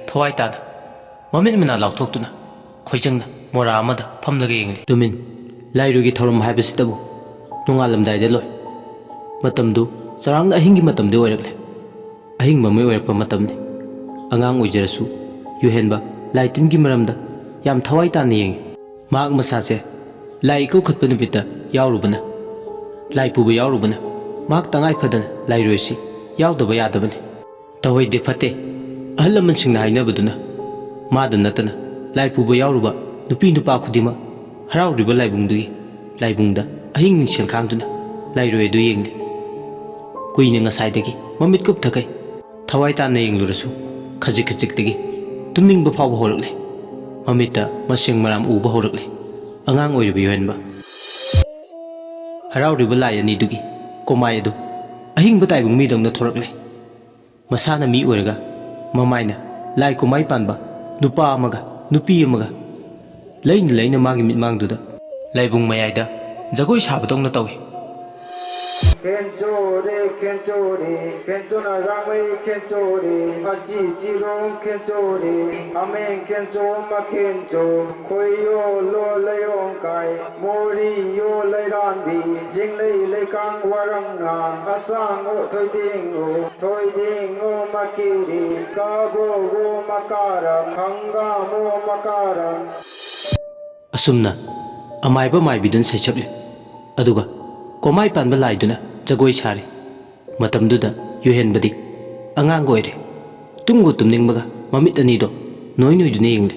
thawai tana mamin mina lauthoktuna khoijangna mora amada phamlaga yengli. Tumin lairugi thorum haibasitabu nungalamdai de loi matamdu sarangna ahingi matamdu oirakle ꯑꯍꯤꯡ ꯃꯃꯩ ꯑꯣꯏꯔꯛꯄ ꯃꯇꯝꯅꯤ ꯑꯉꯥꯡ ꯑꯣꯏꯖꯔꯁꯨ ꯌꯨꯍꯦꯟꯕ ꯂꯥꯏ ꯇꯤꯟꯒꯤ ꯃꯔꯝꯗ ꯌꯥꯝ ꯊꯋꯥꯏ ꯇꯥꯅ ꯌꯦꯡꯉꯤ ꯃꯍꯥꯛ ꯃꯁꯥꯁꯦ ꯂꯥꯏ ꯏꯀꯧꯈꯠꯄ ꯅꯨꯃꯤꯠꯇ ꯌꯥꯎꯔꯨꯕꯅ ꯂꯥꯏ ꯄꯨꯕ ꯌꯥꯎꯔꯨꯕꯅ ꯃꯍꯥꯛ ꯇꯉꯥꯏ ꯐꯗꯅ ꯂꯥꯏꯔꯣꯏꯁꯤ ꯌꯥꯎꯗꯕ ꯌꯥꯗꯕꯅꯤ ꯇꯧꯍꯩꯗꯦ ꯐꯠꯇꯦ ꯑꯍꯜ ꯂꯃꯟꯁꯤꯡꯅ ꯍꯥꯏꯅꯕꯗꯨꯅ ꯃꯥꯗ ꯅꯠꯇꯅ ꯂꯥꯏ ꯄꯨꯕ ꯌꯥꯎꯔꯨꯕ ꯅꯨꯄꯤ ꯅꯨꯄꯥ ꯈꯨꯗꯤꯡꯃꯛ ꯍꯔꯥꯎꯔꯤꯕ ꯂꯥꯏꯕꯨꯡꯗ ꯑꯍꯤꯡ ꯁꯦꯟꯈꯥꯡꯗꯨꯅ ꯂꯥꯏꯔꯣꯏ ꯑꯗꯨ ꯌꯦꯡꯂꯤ ꯀꯨꯏꯅ ꯉꯁꯥꯏꯗꯒꯤ ꯃꯃꯤꯠ ꯀꯨꯞꯊꯈꯩ ꯊꯋꯥꯏ ꯇꯥꯅ ꯌꯦꯡꯂꯨꯔꯁꯨ ꯈꯖꯤꯛ ꯈꯖꯤꯛꯇꯒꯤ ꯇꯨꯝꯅꯤꯡꯕ ꯐꯥꯎꯕ ꯍꯧꯔꯛꯂꯦ ꯃꯃꯤꯠꯇ ꯃꯁꯦꯡ ꯃꯔꯥꯝ ꯎꯕ ꯍꯧꯔꯛꯂꯦ ꯑꯉꯥꯡ ꯑꯣꯏꯔꯤꯕ ꯌꯨꯍꯦꯟꯕ ꯍꯔꯥꯎꯔꯤꯕ ꯂꯥꯏ ꯑꯅꯤꯗꯨꯒꯤ ꯀꯣꯃꯥꯏ ꯑꯗꯨ ꯑꯍꯤꯡꯕ ꯇꯥꯏꯕꯪ ꯃꯤꯗꯧꯅ ꯊꯣꯔꯛꯂꯦ ꯃꯁꯥꯅ ꯃꯤ ꯑꯣꯏꯔꯒ ꯃꯃꯥꯏꯅ ꯂꯥꯏ ꯀꯣꯃꯥꯏ ꯄꯥꯟꯕ ꯅꯨꯄꯥ ꯑꯃꯒ ꯅꯨꯄꯤ ꯑꯃꯒ ꯂꯩꯅ ꯃꯥꯒꯤ ꯃꯤꯠꯃꯥꯡꯗꯨꯗ ꯂꯥꯏꯕꯨꯡ ꯃꯌꯥꯏꯗ ꯖꯒꯣꯏ ꯁꯥꯕꯗꯧꯅ ꯇꯧꯏ Kenchore, kenchore, kenchona ramai kenchore, achi chirong kenchore, amen kencho ma kencho, koyo lo layong kai, mori yo layrambi, jing lay kang waranga, asang o toiding o makiri, kabo o makaram, kanga mo makaram. ꯑꯁꯨꯝꯅ ꯑꯃꯥꯏꯕ ꯃꯥꯏꯕꯤꯗꯨꯅ ꯁꯩꯁꯛꯂꯤ ꯑꯗꯨꯒ ꯀꯣꯃꯥꯏ ꯄꯥꯟꯕ ꯂꯥꯏꯗꯨꯅ ꯖꯒꯣꯏ ꯁꯥꯔꯤ ꯃꯇꯝꯗꯨꯗ ꯌꯨꯍꯦꯟꯕꯗꯤ ꯑꯉꯥꯡ ꯑꯣꯏꯔꯦ ꯇꯨꯝꯕꯨ ꯇꯨꯝꯅꯤꯡꯕꯒ ꯃꯃꯤꯠ ꯑꯅꯤꯗꯣ ꯅꯣꯏꯗꯨꯅ ꯌꯦꯡꯂꯤ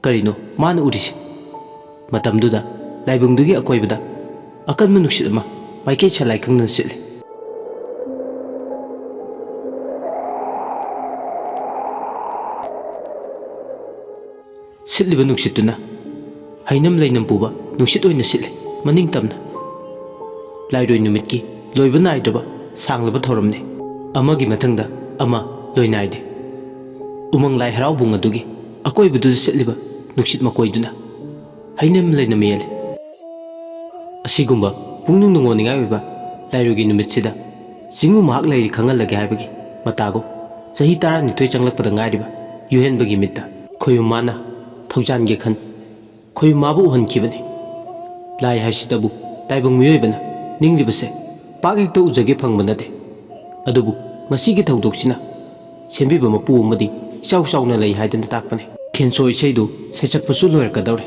ꯀꯔꯤꯅꯣ ꯃꯥꯅ ꯎꯔꯤꯁꯤ ꯃꯇꯝꯗꯨꯗ ꯂꯥꯏꯕꯨꯡꯗꯨꯒꯤ ꯑꯀꯣꯏꯕꯗ ꯑꯀꯟꯕ ꯅꯨꯡꯁꯤꯠ ꯑꯃ ꯃꯥꯏꯀꯩ ꯁꯂꯥꯏ ꯈꯪꯗꯅ ꯁꯤꯠꯂꯤ ꯁꯤꯠꯂꯤꯕ ꯅꯨꯡꯁꯤꯠꯇꯨꯅ ꯍꯩꯅꯝ ꯂꯩꯅꯝ ꯄꯨꯕ ꯅꯨꯡꯁꯤꯠ ꯑꯣꯏꯅ ꯁꯤꯠꯂꯤ ꯃꯅꯤꯡ ꯇꯝꯅ ꯂꯥꯏꯔꯣꯏ ꯅꯨꯃꯤꯠꯀꯤ ꯂꯣꯏꯕ ꯅꯥꯏꯗ꯭ꯔꯕ ꯁꯥꯡꯂꯕ ꯊꯧꯔꯝꯅꯤ ꯑꯃꯒꯤ ꯃꯊꯪꯗ ꯑꯃ ꯂꯣꯏ ꯅꯥꯏꯗꯦ ꯎꯃꯪ ꯂꯥꯏ ꯍꯔꯥꯎꯕꯨꯡ ꯑꯗꯨꯒꯤ ꯑꯀꯣꯏꯕꯗꯨꯗ ꯁꯤꯠꯂꯤꯕ ꯅꯨꯡꯁꯤꯠ ꯃꯀꯣꯏꯗꯨꯅ ꯍꯩꯅꯝ ꯂꯩꯅꯝ ꯌꯦꯜꯂꯤ ꯑꯁꯤꯒꯨꯝꯕ ꯄꯨꯛꯅꯤꯡ ꯅꯨꯡꯉꯣꯟꯅꯤꯡꯉꯥꯏ ꯑꯣꯏꯕ ꯂꯥꯏꯔꯣꯏꯒꯤ ꯅꯨꯃꯤꯠꯁꯤꯗ ꯆꯤꯡꯎ ꯃꯍꯥꯛ ꯂꯩꯔꯤ ꯈꯪꯍꯜꯂꯒꯦ ꯍꯥꯏꯕꯒꯤ ꯃꯇꯥꯒꯨꯝ ꯆꯍꯤ 12 ꯆꯪꯂꯛꯄꯗ ꯉꯥꯏꯔꯤꯕ ꯌꯨꯍꯦꯟꯕꯒꯤ ꯃꯤꯠꯇ ꯈꯣꯏꯌꯨꯝ ꯃꯥꯅ ꯊꯧꯖꯥꯟꯒꯦ ꯈꯟ ꯈꯣꯏꯌꯨꯝ ꯃꯥꯕꯨ ꯎꯍꯟꯈꯤꯕꯅꯤ ꯂꯥꯏ ꯍꯥꯏꯁꯤꯗꯕꯨ ꯇꯥꯏꯕꯪ ꯃꯤꯑꯣꯏꯕꯅ ꯅꯤꯡꯂꯤꯕꯁꯦ ꯄꯥꯛ ꯍꯦꯛꯇ ꯎꯖꯒꯦ ꯐꯪꯕ ꯅꯠꯇꯦ ꯑꯗꯨꯕꯨ ꯉꯁꯤꯒꯤ ꯊꯧꯗꯣꯛꯁꯤꯅ ꯁꯦꯝꯕꯤꯕ ꯃꯄꯨ ꯑꯃꯗꯤ ꯏꯆꯥꯎ ꯆꯥꯎꯅ ꯂꯩ ꯍꯥꯏꯗꯨꯅ ꯇꯥꯛꯄꯅꯤ ꯈꯦꯟꯁꯣ ꯏꯁꯩꯗꯨ ꯁꯩꯁꯛꯄꯁꯨ ꯂꯣꯏꯔꯛꯀꯗꯧꯔꯦ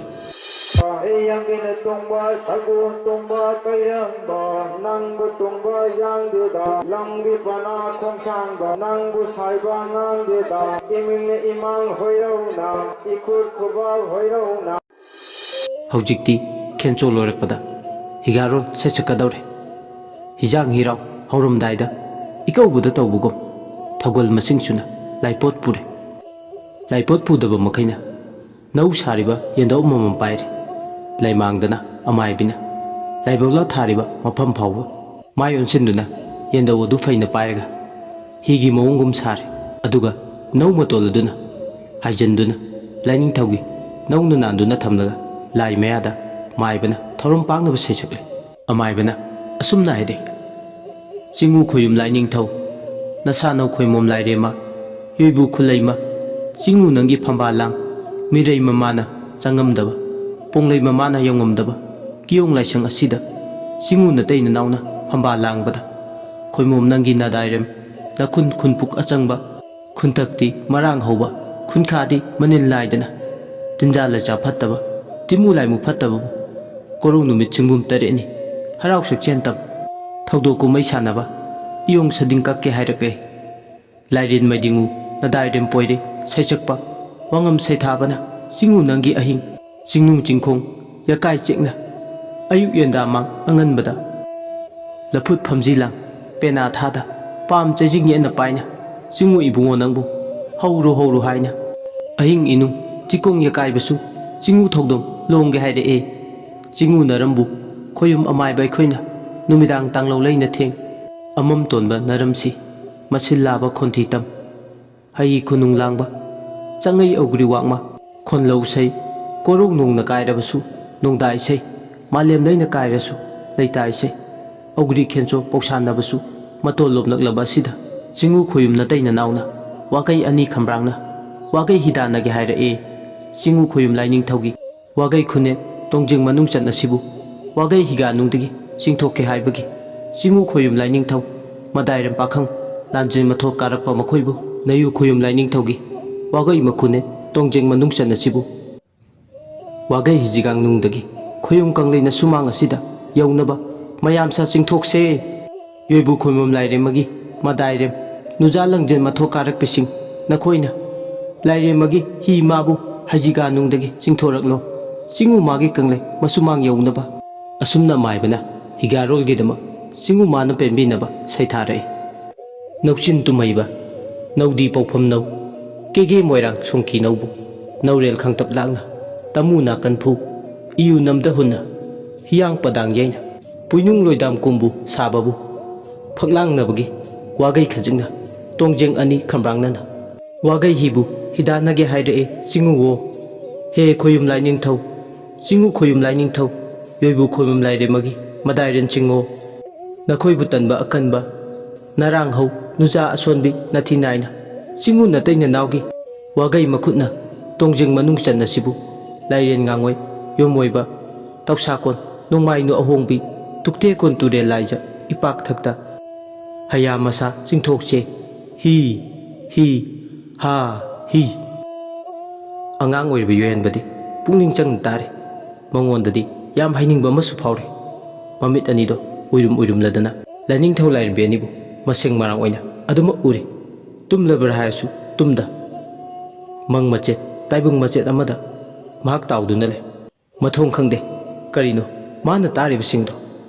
Yangina tumba sagu tumba kairamba nangbu tumba yangdeda lamgi bana khomsangba nangbu saiba nangdeda imingne imang hoirauna ikur kuba hoirauna ꯍꯧꯖꯤꯛꯇꯤ ꯈꯦꯟꯆꯣ ꯂꯣꯏꯔꯛꯄꯗ ꯍꯤꯒꯥꯔꯣꯜ ꯁꯩꯁꯛꯀꯗꯧꯔꯦ ꯍꯤꯖꯥꯡ ꯍꯤꯔꯥꯎ ꯍꯧꯔꯝꯗꯥꯏꯗ ꯏꯀꯧꯕꯗ ꯇꯧꯕꯒꯨꯝ ꯊꯧꯒꯜ ꯃꯁꯤꯡꯁꯨꯅ ꯂꯥꯏꯄꯣꯠ ꯄꯨꯔꯦ ꯂꯥꯏꯄꯣꯠ ꯄꯨꯗꯕ ꯃꯈꯩꯅ ꯅꯧ ꯁꯥꯔꯤꯕ ꯌꯦꯟꯗꯧ ꯑꯃꯃꯝ ꯄꯥꯏꯔꯦ ꯂꯩꯃꯥꯡꯗꯅ ꯑꯃꯥꯏꯕꯤꯅ ꯂꯥꯏꯕꯧꯂ ꯊꯥꯔꯤꯕ ꯃꯐꯝ ꯐꯥꯎꯕ ꯃꯥꯏ ꯑꯣꯟꯁꯤꯟꯗꯨꯅ ꯌꯦꯟꯗꯧ ꯑꯗꯨ ꯐꯩꯅ ꯄꯥꯏꯔꯒ ꯍꯤꯒꯤ ꯃꯑꯣꯡꯒꯨꯝ ꯁꯥꯔꯦ ꯑꯗꯨꯒ ꯅꯧ ꯃꯇꯣꯜ ꯑꯗꯨꯅ ꯍꯥꯏꯖꯟꯗꯨꯅ ꯂꯥꯏꯅꯤꯡꯊꯧꯒꯤ ꯅꯧꯅ ꯅꯥꯟꯗꯨꯅ ꯊꯝꯂꯒ ꯂꯥꯏ ꯃꯌꯥꯗ ꯃꯥꯏꯕꯅ ꯊꯧꯔꯝ ꯄꯥꯡꯅꯕ ꯁꯩꯁꯛꯂꯦ ꯑꯃꯥꯏꯕꯅ ꯑꯁꯨꯝꯅ ꯍꯥꯏꯔꯦ ꯆꯤꯡꯎ ꯈꯣꯏꯌꯨꯝ ꯂꯥꯏꯅꯤꯡꯊꯧ ꯅꯁꯥꯅꯧ ꯈꯣꯏꯃꯣꯝ ꯂꯥꯏꯔꯦꯝꯃ ꯌꯣꯏꯕꯨ ꯈꯨꯂꯩꯃ ꯆꯤꯡꯎ ꯅꯪꯒꯤ ꯐꯝꯕꯥꯜꯂꯥꯡ ꯃꯤꯔꯩ ꯃꯃꯥꯅ ꯆꯪꯉꯝꯗꯕ ꯄꯣꯡꯂꯩ ꯃꯃꯥꯅ ꯌꯧꯉꯝꯗꯕ ꯀꯤꯌꯣꯡ ꯂꯥꯏꯁꯪ ꯑꯁꯤꯗ ꯆꯤꯡꯎ ꯅꯇꯩ ꯅꯅꯥꯎꯅ ꯐꯝꯕꯥꯜ ꯂꯥꯡꯕꯗ ꯈꯣꯏꯃꯣꯝ ꯅꯪꯒꯤ ꯅꯗꯥꯏꯔꯦꯝ ꯅꯈꯨꯟ ꯈꯨꯟꯄꯨꯛ ꯑꯆꯪꯕ ꯈꯨꯟꯊꯛꯇꯤ ꯃꯔꯥꯡ ꯍꯧꯕ ꯈꯨꯟꯈꯥꯗꯤ ꯃꯅꯤꯜ ꯅꯥꯏꯗꯅ ꯇꯤꯟꯖꯥ ꯂꯩꯆꯥ ꯐꯠꯇꯕ ꯇꯤꯃꯨ ꯂꯥꯏꯃꯨ ꯐꯠꯇꯕꯕꯨ ꯀꯣꯔꯧ ꯅꯨꯃꯤꯠ ꯆꯤꯡꯒꯨꯝ 8ꯅꯤ ꯍꯔꯥꯎ ꯁꯛꯆꯦꯟꯇꯝ ꯊꯧꯗꯣꯛ ꯀꯨꯝꯃꯩ ꯁꯥꯟꯅꯕ ꯏꯌꯣꯡ ꯁꯗꯤꯡ ꯀꯛꯀꯦ ꯍꯥꯏꯔꯛꯂꯦ ꯂꯥꯏꯔꯦꯟ ꯃꯩꯗꯤꯡꯎ ꯅꯗꯥꯏꯔꯦꯝ ꯄꯣꯏꯔꯦ ꯁꯩꯁꯛꯄ ꯋꯥꯉꯝ ꯁꯩꯊꯥꯕꯅ ꯆꯤꯡꯎ ꯅꯪꯒꯤ ꯑꯍꯤꯡ ꯆꯤꯡꯅꯨꯡ ꯆꯤꯡꯈꯣꯡ ꯌꯥꯀꯥꯏ ꯆꯦꯛꯅ ꯑꯌꯨꯛ ꯌꯦꯟꯗꯥꯃꯥꯡ ꯑꯉꯟꯕꯗ ꯂꯐꯨꯠ ꯐꯝꯖꯤꯂꯥꯡ ꯄꯦꯅꯥ ꯊꯥꯗ ꯄꯥꯝ ꯆꯩꯖꯤꯡ ꯌꯦꯠꯅ ꯄꯥꯏꯅ ꯆꯤꯡꯎ ꯏꯕꯨꯡꯉꯣ ꯅꯪꯕꯨ ꯍꯧꯔꯨ ꯍꯧꯔꯨ ꯍꯥꯏꯅ ꯑꯍꯤꯡ ꯏꯅꯨꯡ ꯆꯤꯀꯣꯡ ꯌꯥꯀꯥꯏꯕꯁꯨ ꯆꯤꯡꯎ ꯊꯧꯗꯣꯝ ꯂꯣꯡꯒꯦ ꯍꯥꯏꯔꯛꯑꯦ ꯆꯤꯡꯎ ꯅꯔꯝꯕꯨ ꯈꯣꯏꯌꯨꯝ ꯑꯃꯥꯏꯕ ꯑꯩꯈꯣꯏꯅ ꯅꯨꯃꯤꯗꯥꯡ ꯇꯥꯡꯂꯧ ꯂꯩꯅ ꯊꯦꯡ ꯑꯃꯝ ꯇꯣꯟꯕ ꯅꯔꯝꯁꯤ ꯃꯁꯤꯜ ꯂꯥꯕ ꯈꯣꯟꯊꯤ ꯇꯝ ꯍꯩ ꯈꯨꯅꯨꯡ ꯂꯥꯡꯕ ꯆꯪꯉꯩ ꯑꯧꯒ꯭ꯔꯤ ꯋꯥꯛꯃ ꯈꯣꯟꯂꯧ ꯁꯩ ꯀꯣꯔꯧ ꯅꯣꯡꯅ ꯀꯥꯏꯔꯕꯁꯨ ꯅꯣꯡꯗꯥ ꯏꯁꯩ ꯃꯥꯂꯦꯝ ꯂꯩꯅ ꯀꯥꯏꯔꯁꯨ ꯂꯩꯇꯥ ꯏꯁꯩ ꯑꯧꯒ꯭ꯔꯤ ꯈꯦꯟꯆꯣ ꯄꯧꯁꯥꯟꯅꯕꯁꯨ ꯃꯇꯣꯜ ꯂꯣꯝꯂꯛꯂꯕ ꯑꯁꯤꯗ ꯆꯤꯡꯎ ꯈꯣꯏꯌꯨꯝ ꯅꯇꯩ ꯅꯅꯥꯎꯅ ꯋꯥꯒꯩ ꯑꯅꯤ ꯈꯝꯕ꯭ꯔꯥꯡꯅ ꯋꯥꯒꯩ ꯍꯤꯗꯥꯟꯅꯒꯦ ꯍꯥꯏꯔꯛꯑꯦ ꯆꯤꯡꯎ ꯈꯣꯏꯌꯨꯝ ꯂꯥꯏꯅꯤꯡꯊꯧꯒꯤ ꯋꯥꯒꯩ ꯈꯨꯅꯦꯠ ꯇꯣꯡꯖꯤꯡ ꯃꯅꯨꯡ ꯆꯠꯅꯁꯤꯕꯨ ꯋꯥꯒꯩ ꯍꯤꯒꯥꯅꯨꯡꯗꯒꯤ ꯆꯤꯡꯊꯣꯛꯀꯦ ꯍꯥꯏꯕꯒꯤ ꯆꯤꯡꯎ ꯈꯣꯏꯌꯨꯝ ꯂꯥꯏꯅꯤꯡꯊꯧ ꯃꯗꯥꯏꯔꯝ ꯄꯥꯈꯪ ꯂꯥꯟꯖꯦꯟ ꯃꯊꯣꯛ ꯀꯥꯔꯛꯄ ꯃꯈꯣꯏꯕꯨ ꯅꯌꯨ ꯈꯣꯌꯨꯝ ꯂꯥꯏꯅꯤꯡꯊꯧꯒꯤ ꯋꯥꯒꯩ ꯃꯈꯨꯅꯦ ꯇꯣꯡꯖꯦꯡ ꯃꯅꯨꯡ ꯆꯟꯅꯁꯤꯕꯨ ꯋꯥꯒꯩ ꯍꯤꯖꯤꯒꯥꯡ ꯅꯨꯡꯗꯒꯤ ꯈꯣꯌꯨꯝ ꯀꯪꯂꯩꯅ ꯁꯨꯃꯥꯡ ꯑꯁꯤꯗ ꯌꯧꯅꯕ ꯃꯌꯥꯝ ꯁꯥ ꯆꯤꯡꯊꯣꯛꯁꯦ ꯌꯣꯏꯕꯨ ꯈꯣꯏꯃꯝ ꯂꯥꯏꯔꯦꯝꯃꯒꯤ ꯃꯗꯥꯏꯔꯦꯝ ꯅꯨꯖꯥ ꯂꯪꯖꯦꯟ ꯃꯊꯣꯛ ꯀꯥꯔꯛꯄꯁꯤꯡ ꯅꯈꯣꯏꯅ ꯂꯥꯏꯔꯦꯝꯃꯒꯤ ꯍꯤ ꯃꯥꯕꯨ ꯍꯩꯖꯤꯒꯥ ꯅꯨꯡꯗꯒꯤ ꯆꯤꯡꯊꯣꯔꯛꯂꯣ ꯆꯤꯡꯎ ꯃꯥꯒꯤ ꯀꯪꯂꯩ ꯃꯁꯨꯃꯥꯡ ꯌꯧꯅꯕ ꯑꯁꯨꯝꯅ ꯃꯥꯏꯕꯅ ꯍꯤꯒꯥꯔꯣꯜꯒꯤꯗꯃꯛ ꯆꯤꯡꯎ ꯃꯥꯅ ꯄꯦꯟꯕꯤꯅꯕ ꯁꯩꯊꯥꯔꯛꯏ ꯅꯧꯆꯤꯟ ꯇꯨꯝꯍꯩꯕ ꯅꯧꯗꯤ ꯄꯧꯐꯝ ꯅꯧ ꯀꯦꯒꯦ ꯃꯣꯏꯔꯥꯡ ꯁꯣꯡꯀꯤ ꯅꯧꯕꯨ ꯅꯧꯔꯦꯜ ꯈꯪꯇꯞ ꯂꯥꯛꯅ ꯇꯃꯨ ꯅꯥꯀꯟ ꯐꯨ ꯏꯌꯨ ꯅꯝꯗ ꯍꯨꯟꯅ ꯍꯤꯌꯥꯡ ꯄꯗꯥꯡ ꯌꯩꯅ ꯄꯨꯏꯅꯨꯡ ꯂꯣꯏꯗꯥꯝ ꯀꯨꯝꯕꯨ ꯁꯥꯕꯕꯨ ꯐꯛꯂꯥꯡꯅꯕꯒꯤ ꯋꯥꯒꯩ ꯈꯖꯤꯡꯅ ꯇꯣꯡꯖꯦꯡ ꯑꯅꯤ ꯈꯝꯕ꯭ꯔꯥꯡꯅꯅ ꯋꯥꯒꯩ ꯍꯤꯕꯨ ꯍꯤꯗꯥꯅꯒꯦ ꯍꯥꯏꯔꯛꯑꯦ ꯆꯤꯡꯎꯋꯣ ꯍꯦ ꯈꯣꯌꯨꯝ ꯂꯥꯏꯅꯤꯡꯊꯧ ꯆꯤꯡꯎ ꯈꯣꯌꯨꯝ ꯂꯥꯏꯅꯤꯡꯊꯧ ꯌꯣꯏꯕꯨ ꯈꯣꯏꯃꯝ ꯂꯥꯏꯔꯦꯝꯃꯒꯤ ꯃꯗꯥꯏꯔꯦꯟ ꯆꯤꯡꯉꯣ ꯅꯈꯣꯏꯕꯨ ꯇꯟꯕ ꯑꯀꯟꯕ ꯅꯔꯥꯡꯍꯧ ꯅꯨꯖꯥ ꯑꯁꯣꯟꯕꯤ ꯅꯊꯤ ꯅꯥꯏꯅ ꯆꯤꯡꯎ ꯅꯇꯩ ꯅꯅꯥꯎꯒꯤ ꯋꯥꯒꯩ ꯃꯈꯨꯠꯅ ꯇꯣꯡꯖꯦꯡ ꯃꯅꯨꯡ ꯆꯟꯅꯁꯤꯕꯨ ꯂꯥꯏꯔꯦꯟ ꯉꯥꯡꯉꯣꯏ ꯌꯣꯝꯃꯣꯏꯕ ꯇꯧꯁꯥꯀꯣꯟ ꯅꯣꯡꯃꯥꯏꯅꯨ ꯑꯍꯣꯡꯕꯤ ꯇꯨꯛꯇꯦꯀꯣꯟ ꯇꯨꯔꯦꯜ ꯂꯥꯏꯖ ꯏꯄꯥꯛ ꯊꯛꯇ ꯍꯌꯥ ꯃꯁꯥ ꯆꯤꯡꯊꯣꯛꯁꯦ ꯍꯤ ꯍꯤ ꯍꯥ ꯍꯤ ꯑꯉꯥꯡ ꯑꯣꯏꯔꯤꯕ ꯌꯣꯏꯍꯟꯕꯗꯤ ꯄꯨꯛꯅꯤꯡ ꯆꯪꯅ ꯇꯥꯔꯦ ꯃꯉꯣꯟꯗꯗꯤ ꯌꯥꯝ ꯍꯩꯅꯤꯡꯕ ꯑꯃꯁꯨ ꯐꯥꯎꯔꯦ ꯃꯃꯤꯠ ꯑꯅꯤꯗꯣ ꯎꯏꯔꯨꯝ ꯎꯏꯔꯨꯝꯂꯗꯅ ꯂꯥꯏꯅꯤꯡꯊꯧ ꯂꯥꯏꯔꯦꯝꯕꯤ ꯑꯅꯤꯕꯨ ꯃꯁꯦꯡ ꯃꯔꯥꯡ ꯑꯣꯏꯅ ꯑꯗꯨꯃꯛ ꯎꯔꯦ ꯇꯨꯝꯂꯕ꯭ꯔꯥ ꯍꯥꯏꯔꯁꯨ ꯇꯨꯝꯗ ꯃꯪ ꯃꯆꯦꯠ ꯇꯥꯏꯕꯪ ꯃꯆꯦꯠ ꯑꯃꯗ ꯃꯍꯥꯛ ꯇꯥꯎꯗꯨꯅ ꯂꯩ ꯃꯊꯣꯡ ꯈꯪꯗꯦ ꯀꯔꯤꯅꯣ ꯃꯥꯅ ꯇꯥꯔꯤꯕꯁꯤꯡꯗꯣ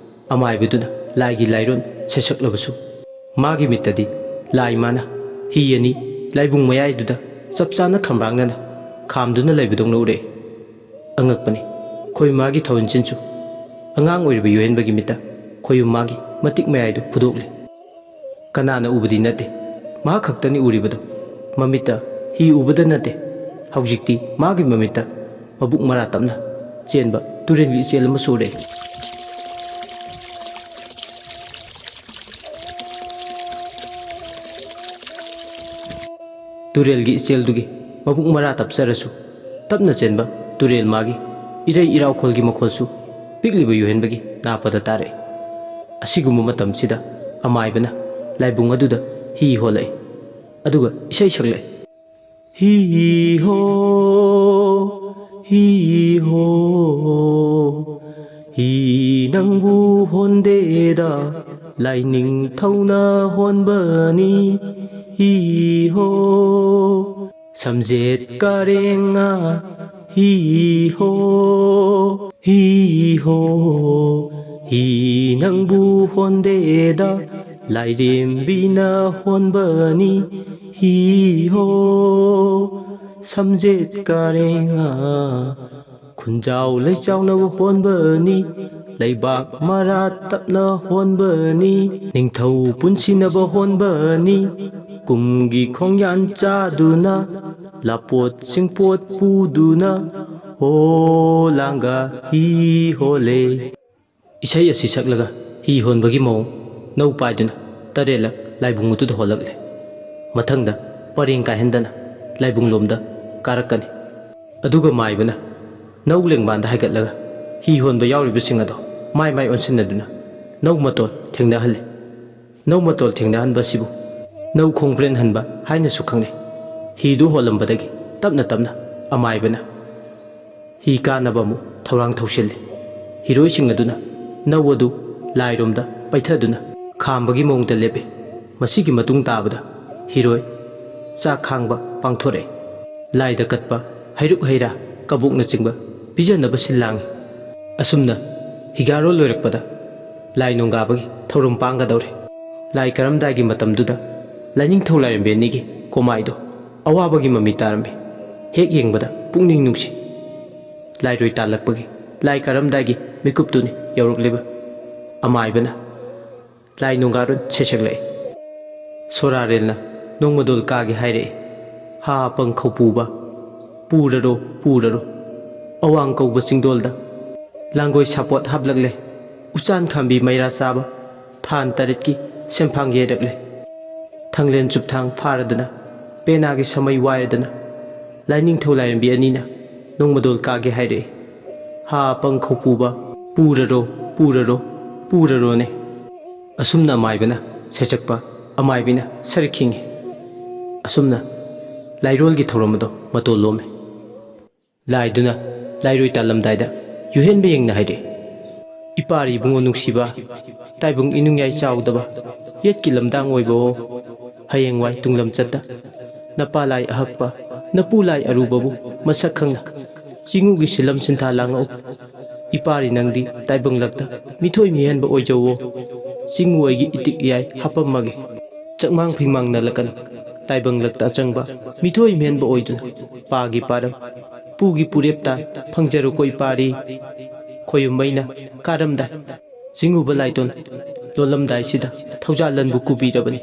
ꯑꯃꯥꯏꯕꯗꯨꯅ ꯂꯥꯏꯒꯤ ꯂꯥꯏꯔꯣꯟ ꯁꯩꯁꯛꯂꯕꯁꯨ ꯃꯥꯒꯤ ꯃꯤꯠꯇꯗꯤ ꯂꯥꯏ ꯃꯥꯅ ꯍꯤ ꯑꯅꯤ ꯂꯥꯏꯕꯨꯡ ꯃꯌꯥꯏꯗꯨꯗ ꯆꯞ ꯆꯥꯅ ꯈꯝꯕ꯭ꯔꯥꯡꯅꯅ ꯈꯥꯝꯗꯨꯅ ꯂꯩꯕꯗꯧꯅ ꯎꯔꯛꯏ ꯑꯉꯛꯄꯅꯤ ꯈꯣꯏ ꯃꯥꯒꯤ ꯊꯧꯟꯁꯤꯟꯁꯨ ꯑꯉꯥꯡ ꯑꯣꯏꯔꯤꯕ ꯌꯣꯏꯍꯟꯕꯒꯤ ꯃꯤꯠꯇ ꯈꯣꯏꯌꯨꯝ ꯃꯥꯒꯤ ꯃꯇꯤꯛ ꯃꯌꯥꯏꯗꯨ ꯐꯨꯗꯣꯛꯂꯤ ꯀꯅꯥꯅ ꯎꯕꯗꯤ ꯅꯠꯇꯦ ꯃꯍꯥꯛ ꯈꯛꯇꯅꯤ ꯎꯔꯤꯕꯗꯣ ꯃꯃꯤꯠꯇ ꯍꯤ ꯎꯕꯗ ꯅꯠꯇꯦ ꯍꯧꯖꯤꯛꯇꯤ ꯃꯥꯒꯤ ꯃꯃꯤꯠꯇ ꯃꯕꯨꯛ ꯃꯔꯥ ꯇꯞꯅ ꯆꯦꯟꯕ ꯇꯨꯔꯦꯟꯒꯤ ꯏꯆꯦꯜ ꯑꯃꯁꯨ ꯎꯔꯛꯏ ꯇꯨꯔꯦꯜꯒꯤ ꯏꯆꯦꯜꯗꯨꯒꯤ ꯃꯕꯨꯛ ꯃꯔꯥ ꯇꯞꯆꯔꯁꯨ ꯇꯞꯅ ꯆꯦꯟꯕ ꯇꯨꯔꯦꯜ ꯃꯥꯒꯤ ꯏꯔꯩ ꯏꯔꯥꯎꯈꯣꯜꯒꯤ ꯃꯈꯣꯜꯁꯨ ꯄꯤꯛꯂꯤꯕ ꯌꯣꯏꯍꯟꯕꯒꯤ ꯅꯥꯄꯗ ꯇꯥꯔꯛꯏ ꯑꯁꯤꯒꯨꯝꯕ ꯃꯇꯝꯁꯤꯗ ꯑꯃꯥꯏꯕꯅ ꯂꯥꯏꯕꯨꯡ ꯑꯗꯨꯗ ꯍꯤ ꯍꯣꯜꯂꯛꯏ ꯑꯗꯨꯒ ꯏꯁꯩ ꯁꯛꯂꯛꯏ ꯍꯤ ꯍꯣ ꯍꯤ ꯍꯣ ꯍꯤ ꯅꯪꯕꯨ ꯍꯣꯟꯗꯦꯗ ꯂꯥꯏꯅꯤꯡꯊꯧꯅ ꯍꯣꯟꯕꯅꯤ hi ho samjet karenga hi ho hi nangbu hondeda lairembina honbani hi ho samjet karenga khunjau leichawna honbani leibak marat tapna honbani ningthau punsinaba honbani ꯀꯨꯝꯒꯤ ꯈꯣꯡꯌꯥꯟ ꯆꯥꯗꯨꯅ ꯂꯥꯄꯣꯠ ꯁꯤꯡꯄꯣꯠ ꯄꯨꯗꯨꯅ ꯍꯣꯂꯥꯡꯒ ꯍꯤ ꯍꯣꯂꯦ ꯏꯁꯩ ꯑꯁꯤ ꯁꯛꯂꯒ ꯍꯤ ꯍꯣꯟꯕꯒꯤ ꯃꯑꯣꯡ ꯅꯧ ꯄꯥꯏꯗꯨꯅ ꯇꯔꯦꯠꯂꯛ ꯂꯥꯏꯕꯨꯡ ꯑꯗꯨꯗ ꯍꯣꯜꯂꯛꯂꯦ ꯃꯊꯪꯗ ꯄꯔꯦꯡ ꯀꯥꯏꯍꯟꯗꯅ ꯂꯥꯏꯕꯨꯡ ꯂꯣꯝꯗ ꯀꯥꯔꯛꯀꯅꯤ ꯑꯗꯨꯒ ꯃꯥꯏꯕꯅ ꯅꯧ ꯂꯦꯡꯕꯥꯟꯗ ꯍꯥꯏꯒꯠꯂꯒ ꯍꯤ ꯍꯣꯟꯕ ꯌꯥꯎꯔꯤꯕꯁꯤꯡ ꯑꯗꯣ ꯃꯥꯏ ꯃꯥꯏ ꯑꯣꯟꯁꯤꯟꯅꯗꯨꯅ ꯅꯧ ꯃꯇꯣꯜ ꯊꯦꯡꯅꯍꯜꯂꯤ ꯅꯧ ꯃꯇꯣꯜ ꯊꯦꯡꯅꯍꯟꯕꯁꯤꯕꯨ ꯅꯧ ꯈꯣꯡꯕ꯭ꯔꯦꯟ ꯍꯟꯕ ꯍꯥꯏꯅꯁꯨ ꯈꯪꯅꯩ ꯍꯤꯗꯨ ꯍꯣꯜꯂꯝꯕꯗꯒꯤ ꯇꯞꯅ ꯇꯞꯅ ꯑꯃꯥꯏꯕꯅ ꯍꯤ ꯀꯥꯅꯕ ꯑꯃꯨꯛ ꯊꯧꯔꯥꯡ ꯊꯧꯁꯤꯜꯂꯤ ꯍꯤꯔꯣꯏꯁꯤꯡ ꯑꯗꯨꯅ ꯅꯧ ꯑꯗꯨ ꯂꯥꯏꯔꯣꯝꯗ ꯄꯩꯊꯗꯨꯅ ꯈꯥꯝꯕꯒꯤ ꯃꯑꯣꯡꯗ ꯂꯦꯞꯄꯤ ꯃꯁꯤꯒꯤ ꯃꯇꯨꯡ ꯇꯥꯕꯗ ꯍꯤꯔꯣꯏ ꯆꯥꯛ ꯈꯥꯡꯕ ꯄꯥꯡꯊꯣꯔꯛꯏ ꯂꯥꯏꯗ ꯀꯠꯄ ꯍꯩꯔꯨꯛ ꯍꯩꯔꯥ ꯀꯕꯣꯛꯅꯆꯤꯡꯕ ꯄꯤꯖꯅꯕ ꯁꯤꯜ ꯂꯥꯡꯏ ꯑꯁꯨꯝꯅ ꯍꯤꯒꯥꯔꯣꯜ ꯂꯣꯏꯔꯛꯄꯗ ꯂꯥꯏ ꯅꯣꯡꯒꯥꯕꯒꯤ ꯊꯧꯔꯝ ꯄꯥꯡꯒꯗꯧꯔꯦ ꯂꯥꯏ ꯀꯔꯝꯗꯥꯏꯒꯤ ꯃꯇꯝꯗꯨꯗ ꯂꯥꯏꯅꯤꯡꯊꯧ ꯂꯥꯏꯔꯦꯝꯕꯤ ꯑꯅꯤꯒꯤ ꯀꯣꯃꯥꯏꯗꯣ ꯑꯋꯥꯕꯒꯤ ꯃꯃꯤ ꯇꯥꯔꯝꯃꯤ ꯍꯦꯛ ꯌꯦꯡꯕꯗ ꯄꯨꯛꯅꯤꯡ ꯅꯨꯡꯁꯤ ꯂꯥꯏꯔꯣꯏ ꯇꯥꯜꯂꯛꯄꯒꯤ ꯂꯥꯏ ꯀꯔꯝꯗꯥꯏꯒꯤ ꯃꯤꯀꯨꯞꯇꯨꯅꯤ ꯌꯧꯔꯛꯂꯤꯕ ꯑꯃꯥꯏꯕꯅ ꯂꯥꯏ ꯅꯣꯡꯒꯥꯔꯣꯟ ꯁꯩꯁꯛꯂꯛꯏ ꯁꯣꯔꯥꯔꯦꯜꯅ ꯅꯣꯡꯃꯗꯣꯜ ꯀꯥꯒꯦ ꯍꯥꯏꯔꯛꯏ ꯍꯥ ꯄꯪꯈꯧ ꯄꯨꯕ ꯄꯨꯔꯔꯣ ꯄꯨꯔꯔꯣ ꯑꯋꯥꯡ ꯀꯧꯕ ꯆꯤꯡꯗꯣꯜꯗ ꯂꯥꯡꯒꯣꯏ ꯁꯥꯄꯣꯠ ꯍꯥꯞꯂꯛꯂꯦ ꯎꯆꯥꯟ ꯈꯥꯝꯕꯤ ꯃꯩꯔꯥ ꯆꯥꯕ ꯊꯥꯟ ꯇꯔꯦꯠꯀꯤ ꯁꯦꯟꯐꯥꯡ ꯌꯩꯔꯛꯂꯦ ꯊꯪꯂꯦꯟ ꯆꯨꯞꯊꯥꯡ ꯐꯥꯔꯗꯅ ꯄꯦꯅꯥꯒꯤ ꯁꯃꯩ ꯋꯥꯏꯔꯗꯅ ꯂꯥꯏꯅꯤꯡꯊꯧ ꯂꯥꯏꯔꯦꯝꯕꯤ ꯑꯅꯤꯅ ꯅꯣꯡꯃꯗꯣꯜ ꯀꯥꯒꯦ ꯍꯥꯏꯔꯛꯏ ꯍꯥ ꯄꯪꯈꯧ ꯄꯨꯕ ꯄꯨꯔꯔꯣ ꯄꯨꯔꯔꯣ ꯄꯨꯔꯔꯣꯅꯦ ꯑꯁꯨꯝꯅ ꯑꯃꯥꯏꯕꯅ ꯁꯩꯁꯛꯄ ꯑꯃꯥꯏꯕꯤꯅ ꯁꯔꯤꯛ ꯈꯤꯡꯉꯤ ꯑꯁꯨꯝꯅ ꯂꯥꯏꯔꯣꯜꯒꯤ ꯊꯧꯔꯝ ꯑꯗꯨ ꯃꯇꯣꯜ ꯂꯣꯝꯃꯤ ꯂꯥꯏꯗꯨꯅ ꯂꯥꯏꯔꯣꯏ ꯇꯥꯜꯂꯝꯗꯥꯏꯗ ꯌꯨꯍꯦꯟꯕ ꯌꯦꯡꯅ ꯍꯥꯏꯔꯛꯏ ꯏꯄꯥꯔꯤ ꯏꯕꯨꯡꯉꯣ ꯅꯨꯡꯁꯤꯕ ꯇꯥꯏꯕꯨꯡ ꯏꯅꯨꯡꯌꯥꯏ ꯆꯥꯎꯗꯕ ꯌꯦꯠꯀꯤ ꯂꯝꯗꯥꯡ ꯑꯣꯏꯕꯋꯣ ꯍꯌꯦꯡꯋꯥꯏ ꯇꯨꯡꯂꯝꯆꯠꯇ ꯅꯄꯥ ꯂꯥꯏ ꯑꯍꯛꯄ ꯅꯄꯨ ꯂꯥꯏ ꯑꯔꯨꯕꯕꯨ ꯃꯁꯛ ꯈꯪꯅ ꯆꯤꯡꯎꯒꯤ ꯁꯤꯂꯝ ꯁꯤꯟꯊꯥ ꯂꯥꯡꯉꯛꯎ ꯏꯄꯥꯔꯤ ꯅꯪꯗꯤ ꯇꯥꯏꯕꯪꯂꯛꯇ ꯃꯤꯊꯣꯏ ꯃꯤꯍꯦꯟꯕ ꯑꯣꯏꯖꯧꯋꯣ ꯆꯤꯡꯎ ꯑꯩꯒꯤ ꯏꯇꯤꯛ ꯏꯌꯥꯏ ꯍꯥꯞꯄꯝꯃꯒꯦ ꯆꯛꯃꯥꯡ ꯐꯤꯡꯃꯥꯡ ꯅꯂꯛꯀꯅꯨ ꯇꯥꯏꯕꯪꯂꯛꯇ ꯑꯆꯪꯕ ꯃꯤꯊꯣꯏ ꯃꯤꯍꯦꯟꯕ ꯑꯣꯏꯗꯨꯅ ꯄꯥꯒꯤ ꯄꯥꯔꯝ ꯄꯨꯒꯤ ꯄꯨꯔꯦꯞꯇꯥꯟ ꯐꯪꯖꯔꯨꯀꯣ ꯏꯄꯥꯔꯤ ꯈꯣꯌꯨꯝꯃꯩꯅ ꯀꯥꯔꯝꯗꯥꯏ ꯆꯤꯡꯎꯕ ꯂꯥꯏꯇꯣꯟ ꯂꯣꯜꯂꯝꯗꯥꯏꯁꯤꯗ ꯊꯧꯖꯥꯜꯂꯟꯕꯨ ꯀꯨꯕꯤꯔꯕꯅꯤ